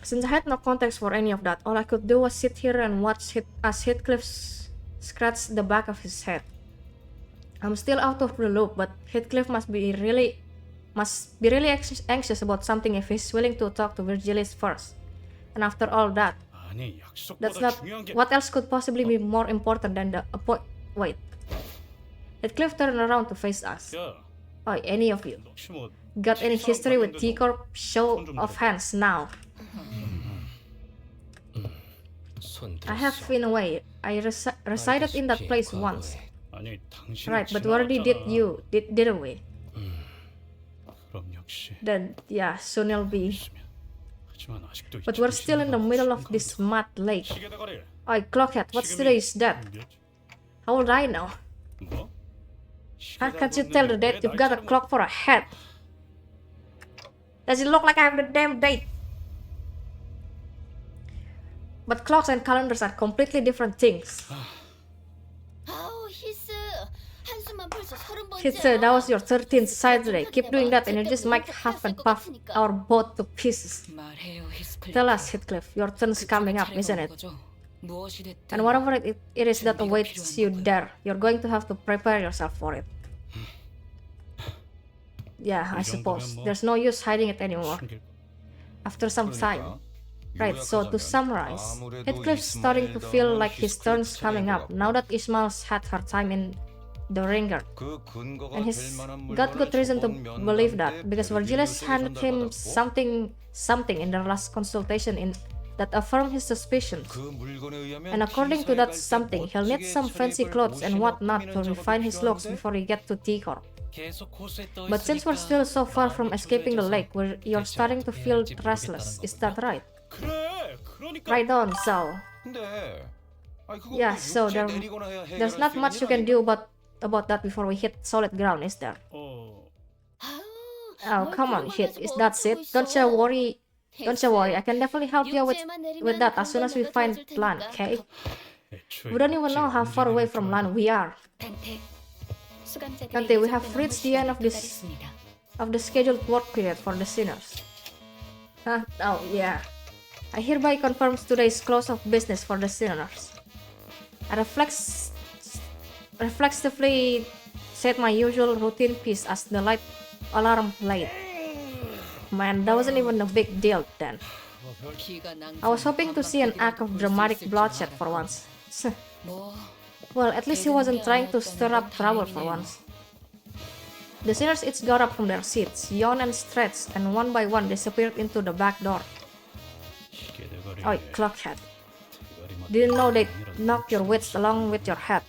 Since I had no context for any of that, all I could do was sit here and watch as Heathcliff scratched the back of his head. I'm still out of the loop, but Heathcliff must be really anxious about something if he's willing to talk to Virgilius first. And after all that, that's not what else could possibly be more important than the Wait. Heathcliff turned around to face us. Oi, any of you. Got any history with T Corp? Show of hands now. I have in a way. I resided in that place once. 아니 당신은 Right, but we already didn't we? 그럼 역시 Then yeah, soon it'll be. 하지만 아직도 But we're still in the middle of this mud lake. 시계다가래. Oi, Clockhead, what's today's date? How would I know? 뭐? How can't you tell the date? You've got a clock for a head. Does it look like I have the damn date? But clocks and calendars are completely different things. 아우 히스 한숨만 벌써 30번째야. Hitler, that was your 13th Saturday. Keep doing that and you just might huff and puff our boat to pieces. 말해요 히스클리프. Tell us, Heathcliff, your turn's coming up, isn't it? 무엇이 됐든 And whatever it is that awaits you there, you're going to have to prepare yourself for it. Yeah, I suppose. There's no use hiding it anymore. After some time. Right, so to summarize, Heathcliff's starting to feel like his turn's coming up now that Ismail's had her time in the ringer. And he's got good reason to believe that, because Virgilius handed him something in their last consultation that affirmed his suspicions. And according to that something, he'll need some fancy clothes and whatnot to refine his looks before he gets to T-Corp. But since we're still so far from escaping the lake, you're starting to feel restless, is that right? Right on, so... Yeah, so there's not much you can do about that before we hit solid ground, is there? Oh, come on, Hit, is that it? Don't you worry, I can definitely help you with that as soon as we find land, okay? We don't even know how far away from land we are. Dante, we have reached the end of the scheduled work period for the sinners. Huh? Oh, yeah. I hereby confirms today's close of business for the sinners. I reflexively said my usual routine piece as the light alarm played. Man, that wasn't even a big deal then. I was hoping to see an act of dramatic bloodshed for once. Well, at least he wasn't trying to stir up trouble for once. The sinners each got up from their seats, yawned and stretched, and one by one disappeared into the back door. Oi, Clockhead. Didn't know they'd knock your wits along with your head.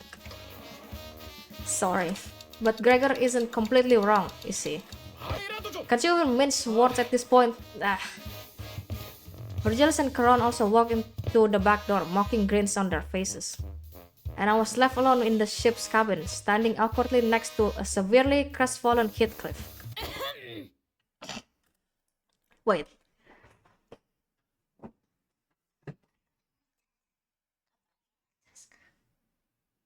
Sorry, but Gregor isn't completely wrong, is he? Can't you even mince words at this point? Virgilius and Charon also walked into the back door, mocking grins on their faces. And I was left alone in the ship's cabin, standing awkwardly next to a severely crestfallen Heathcliff. Wait.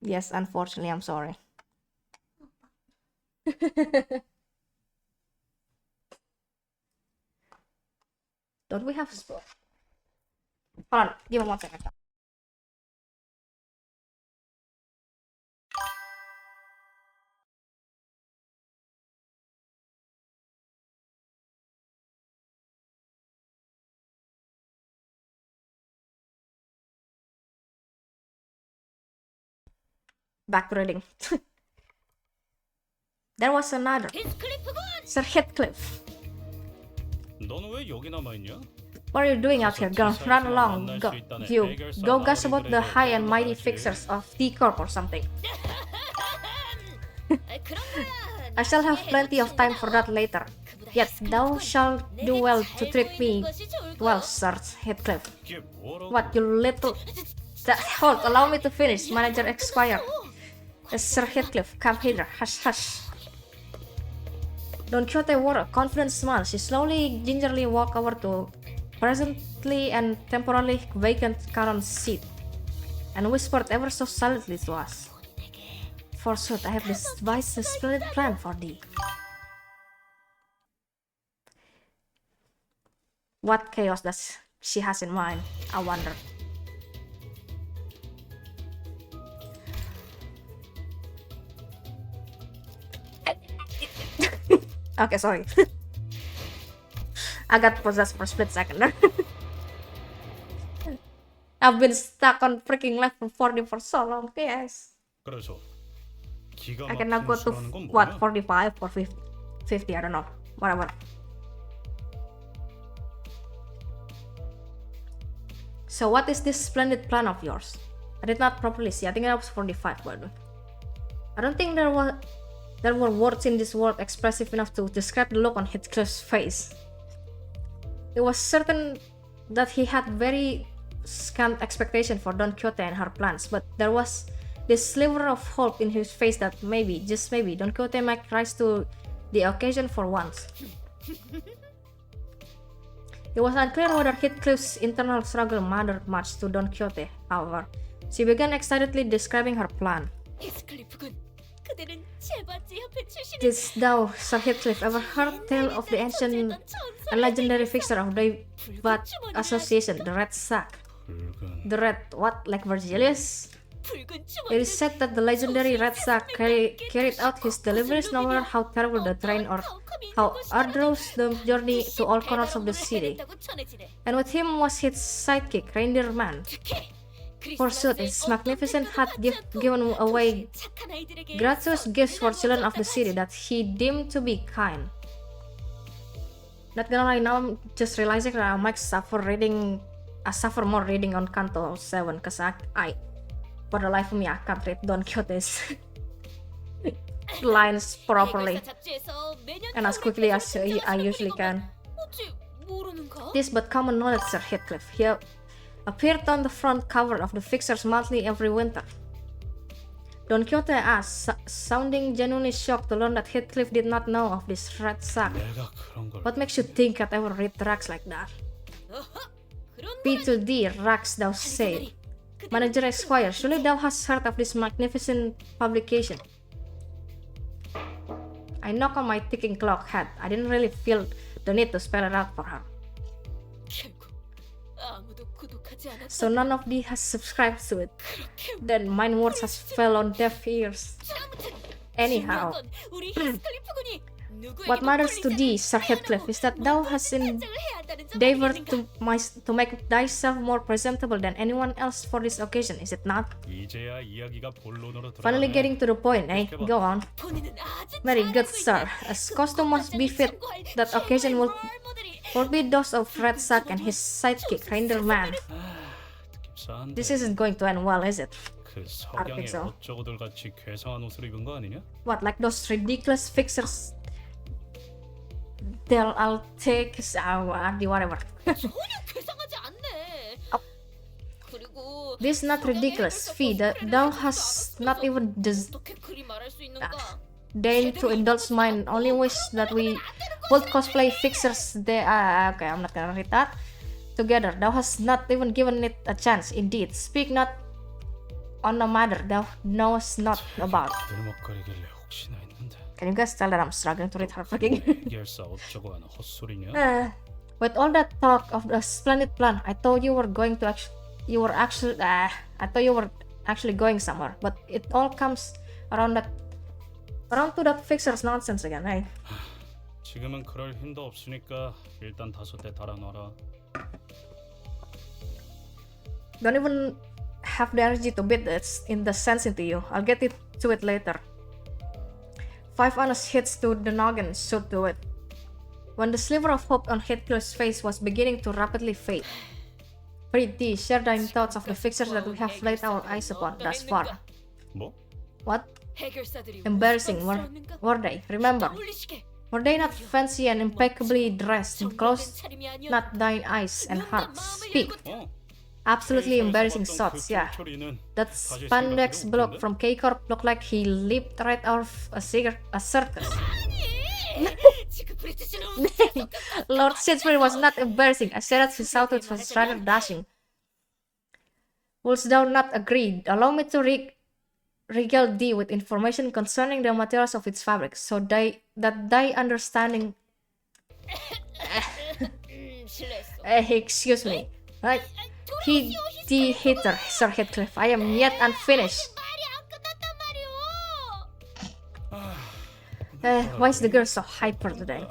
Yes, unfortunately, I'm sorry. Don't we have sport? Hold on, give me 1 second. Back to reading. There was another. Sir Heathcliff. 너는 왜 여기 남아 있냐? What are you doing out here, girl? Run along. Go gush about the high and mighty fixers of T-Corp or something. I shall have plenty of time for that later. Yet thou shalt do well to treat me well, Sir Heathcliff. What, you little... Hold, allow me to finish, Manager Esquire. Sir Heathcliff, come hither. Hush, hush. Don Quixote wore a confident smile. She slowly, gingerly walked over to presently and temporarily vacant Charon's seat, and whispered ever so silently to us. Forsooth, I have devised a splendid plan for thee. What chaos does she has in mind, I wonder. Okay, sorry. I got possessed for a split second there. I've been stuck on freaking level 40 for so long, guys. I can now go to what, 45 or 50? I don't know. whatever. So what is this splendid plan of yours? I did not properly see. I think I was 45, by the way. I don't think there were words in this world expressive enough to describe the look on Heathcliff's face. It was certain that he had very scant expectation for Don Quixote and her plans, but there was this sliver of hope in his face that maybe, just maybe, Don Quixote might rise to the occasion for once. It was unclear whether Heathcliff's internal struggle mattered much to Don Quixote, however. She began excitedly describing her plan. Didst thou, Sir Heathcliff, ever heard tale of the ancient and legendary fixture of the Bat Association, the Red Sack? The Red, what, like Virgilius? It is said that the legendary Red Sack carried out his deliveries no matter how terrible the terrain or how arduous the journey to all corners of the city. And with him was his sidekick, Reindeer Man. Forsooth, his magnificent had given away gratuitous gifts for children of the city that he deemed to be kind. Not gonna lie, now I'm just realizing that I might suffer more reading on Canto 7 because I for the life of me, I can't read Don Quixote's lines properly and as quickly as I usually can. This but common knowledge, Sir Heathcliff. He appeared on the front cover of the Fixer's Monthly every winter. Don Quixote asked, sounding genuinely shocked to learn that Heathcliff did not know of this Red Sack. What makes you think I'd ever read rags like that? P2D, rags, thou say. Manager Esquire, surely thou hast heard of this magnificent publication. I knocked on my ticking clock head. I didn't really feel the need to spell it out for her. So none of thee has subscribed to it. Then mine words has fell on deaf ears. Anyhow, what matters to thee, Sir Heathcliff, is that thou hast endeavored to make thyself more presentable than anyone else for this occasion, is it not? Finally getting to the point, eh? Go on. Very good, sir. As costume must befit that occasion will be those of Red Sack and his sidekick, Reindeer Man. This isn't going to end well, is it? I think so. What, like those ridiculous fixers? I'll take whatever. This is not ridiculous, Fee. Thou hast not even deigned to indulge mine. Only wish that we would cosplay fixers there. Okay, I'm not gonna read that. Together, thou hast not even given it a chance. Indeed, speak not on a matter thou knowest not about. Can you guys tell that I'm struggling to read her freaking? With all that talk of the splendid plan, I thought you were actually going somewhere. But it all comes around to that fixer's nonsense again, eh? 지금은 그럴 힘도 없으니까 일단 5대 달아놔라. Don't even have the energy to beat the sense into you. I'll get to it later. 5 honest hits to the noggin should do it. When the sliver of hope on Heathcliff's face was beginning to rapidly fade. Pretty, share thine thoughts of the fixtures that we have laid our eyes upon thus far. What? Embarrassing, were they? Remember, were they not fancy and impeccably dressed, and close not thine eyes and heart? Speak. Absolutely embarrassing thoughts, yeah. That spandex bloke from K-Corp looked like he leaped right out of a circus. Lord Shakespeare was not embarrassing. I said that his outfit was rather dashing. Wouldst thou not agree? Allow me to regale thee with information concerning the materials of its fabric, so that thy understanding... excuse me. Right? The hater, Sir Heathcliff. I am yet unfinished. Why is the girl so hyper today?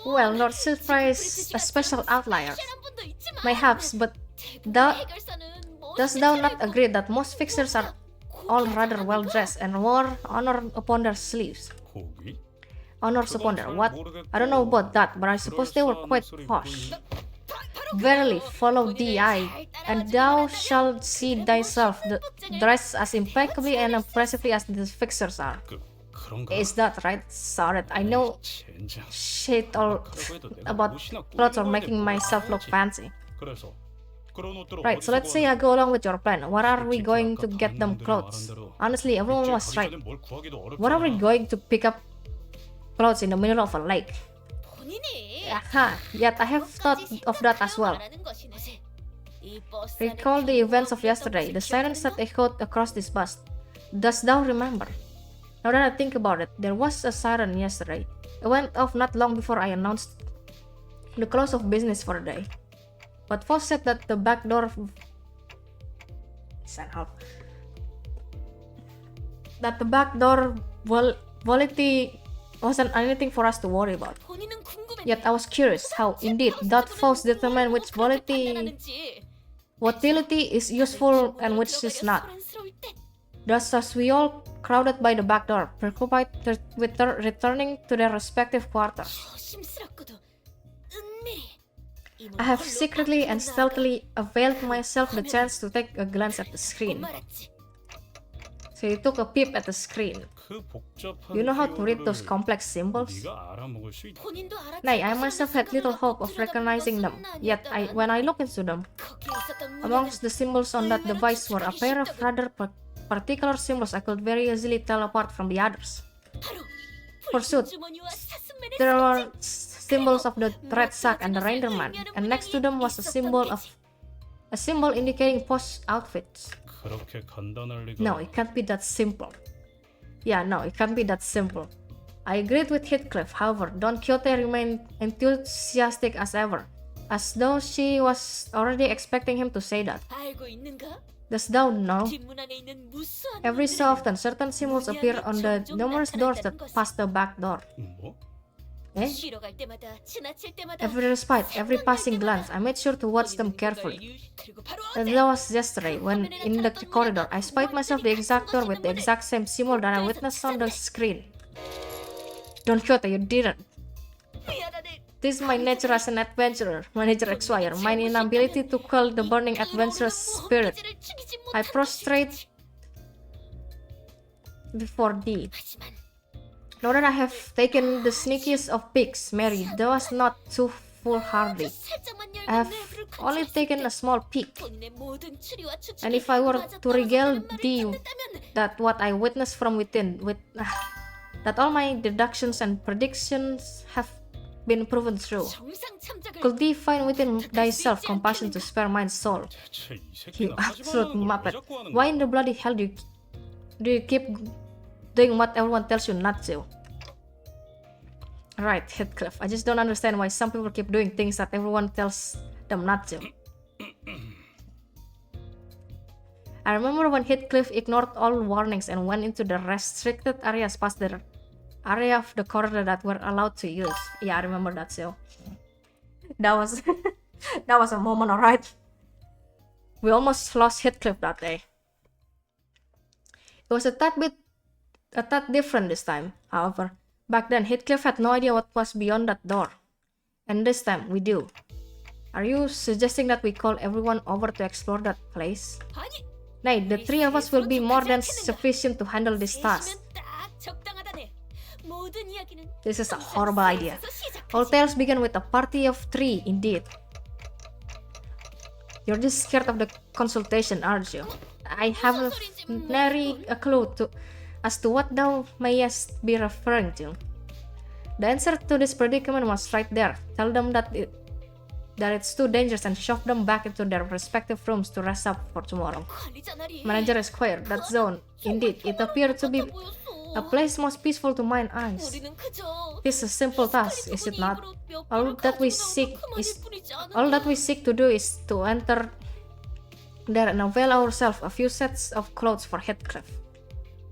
Well, Lord Silfra is a special outlier. Mayhaps, but dost thou not agree that most fixers are all rather well dressed and wore honor upon their sleeves? Honor's upon there. What? I don't know about that, but I suppose they were quite posh. Verily, follow thee I, and thou shalt see thyself dressed as impeccably and impressively as the fixers are. Is that right? Sorry, I know shit all about clothes or making myself look fancy. Right, so let's say I go along with your plan. What are we going to get them clothes? Honestly, everyone was right. What are we going to pick up clothes in the middle of a lake? Aha, yet I have thought of that as well. Recall the events of yesterday, the silence that echoed across this bus. Dost thou remember? Now that I think about it, there was a siren yesterday. It went off not long before I announced the close of business for the day. But Foss said that the back door volatility wasn't anything for us to worry about. Yet I was curious how, indeed, that Foss determined which volatility is useful and which is not. Thus, as we all crowded by the back door, preoccupied with returning to their respective quarters, I have secretly and stealthily availed myself the chance to take a glance at the screen. So you took a peep at the screen. You know how to read those complex symbols? Nay, I myself had little hope of recognizing them, yet when I looked into them, amongst the symbols on that device were a pair of rather particular symbols I could very easily tell apart from the others. Pursuit. There were symbols of the red sack and the Reinderman, and next to them was a symbol indicating post outfits. No, it can't be that simple. Yeah, no, it can't be that simple. I agreed with Heathcliff, however. Don Quixote remained enthusiastic as ever, as though she was already expecting him to say that. Dost thou know? Every so often, certain symbols appear on the numerous doors that pass the back door. Eh? Every respite, every passing glance, I made sure to watch them carefully. And that was yesterday, when in the corridor, I spied myself the exact door with the exact same symbol that I witnessed on the screen. Don Quixote, you didn't. This is my nature as an adventurer, Manager Xwire, my inability to quell the burning adventurous spirit. I prostrate before thee. Now that I have taken the sneakiest of peeks, Mary, thou was not too foolhardy. I have only taken a small peek. And if I were to regale thee that what I witnessed from within, that all my deductions and predictions have been proven true, could thee find within thyself compassion to spare my soul? You absolute muppet. Why in the bloody hell do you keep doing what everyone tells you not to? Right, Heathcliff. I just don't understand why some people keep doing things that everyone tells them not to. I remember when Heathcliff ignored all warnings and went into the restricted areas past the area of the corridor that were allowed to use. Yeah, I remember that too. That was that was a moment, alright. We almost lost Heathcliff that day. It was a tad different this time, however. Back then, Heathcliff had no idea what was beyond that door. And this time, we do. Are you suggesting that we call everyone over to explore that place? Nay, the three of us will be more than sufficient to handle this task. This is a horrible idea. All tales begin with a party of three, indeed. You're just scared of the consultation, aren't you? I have nary a clue as to what thou mayest be referring to. The answer to this predicament was right there. Tell them that it's too dangerous and shove them back into their respective rooms to rest up for tomorrow. Manager Esquire, that zone, indeed, it appeared to be a place most peaceful to mine eyes. This is a simple task, is it not? All that we seek to do is to enter there and avail ourselves a few sets of clothes for Heathcliff.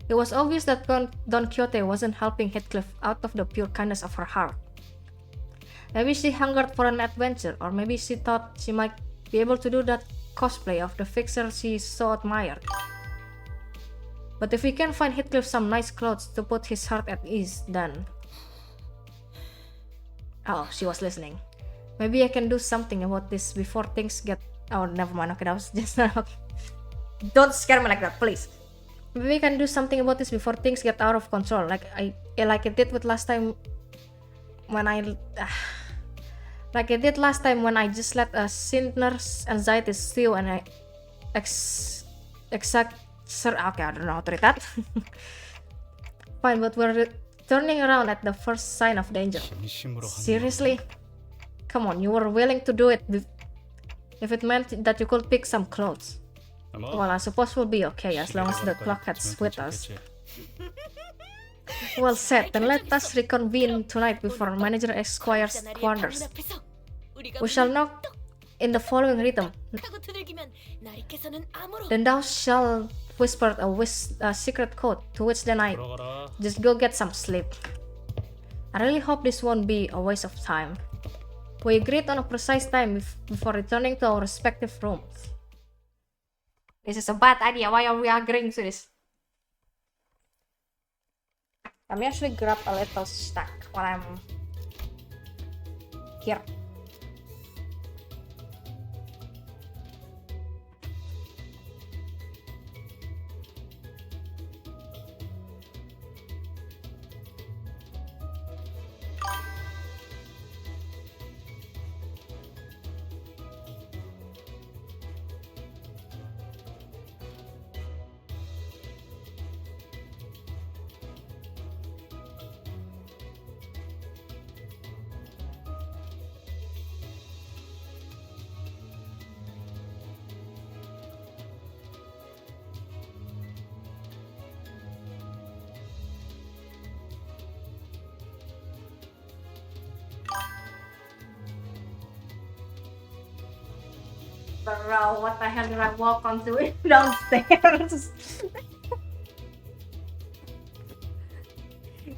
It was obvious that Don Quixote wasn't helping Heathcliff out of the pure kindness of her heart. Maybe she hungered for an adventure, or maybe she thought she might be able to do that cosplay of the fixer she so admired. But if we can find Heathcliff some nice clothes to put his heart at ease, then Oh, she was listening. Maybe I can do something about this before things get... Oh, never mind. Okay, that was just... Okay. Don't scare me like that, please. Maybe I can do something about this before things get out of control. Like I did with last time when I... like I did last time when I just let a sinner's anxiety stew and I... Okay, I don't know how to read that. Fine, but we're turning around at the first sign of danger. Seriously? Come on, you were willing to do it if it meant that you could pick some clothes. Well, I suppose we'll be okay as long as the clockhead's with us. Well said, then let us reconvene tonight before Manager Esquire's quarters. We shall knock in the following rhythm. Then thou shalt whisper a secret code, to which then I just go get some sleep. I really hope this won't be a waste of time. We agreed on a precise time before returning to our respective rooms. This is a bad idea. Why are we agreeing to this? Let me actually grab a little snack while I'm here. Bro, what the hell did I walk onto it downstairs?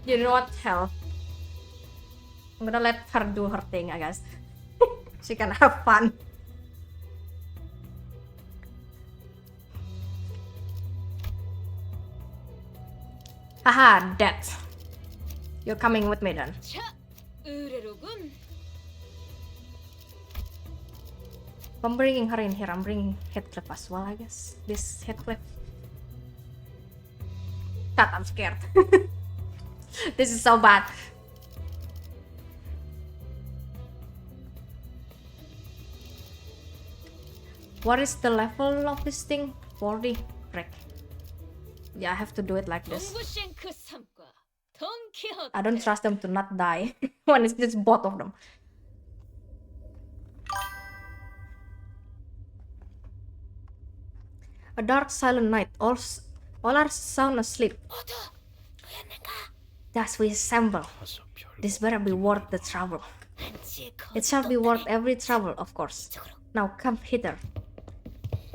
You know what? Hell. I'm gonna let her do her thing, I guess. She can have fun. Haha, death. You're coming with me then. I'm bringing her in here. I'm bringing Heathcliff as well, I guess. This Heathcliff. God, I'm scared. This is so bad. What is the level of this thing? 40? Frick. Yeah, I have to do it like this. I don't trust them to not die when it's just both of them. A dark, silent night. All are sound asleep. Thus we assemble. This better be worth the trouble. It shall be worth every trouble, of course. Now come hither.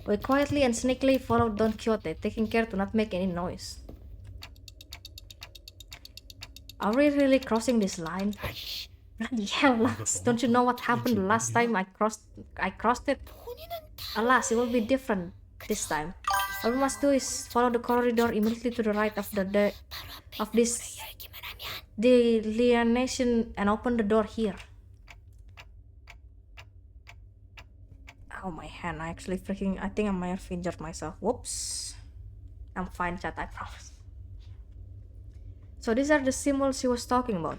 We quietly and sneakily followed Don Quixote, taking care to not make any noise. Are we really crossing this line? Bloody hell, Lux. Don't you know what happened the last time I crossed it? Alas, it will be different this time. All we must do is follow the corridor immediately to the right of this delineation and open the door here. Oh, my hand. I think I might have injured myself. Whoops. I'm fine, chat, I promise. So these are the symbols he was talking about.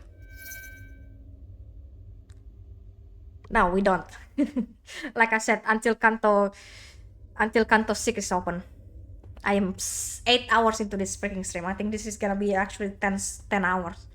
No, we don't. Like I said, until Canto 6 is open. I am 8 hours into this freaking stream. I think this is gonna be actually 10 hours.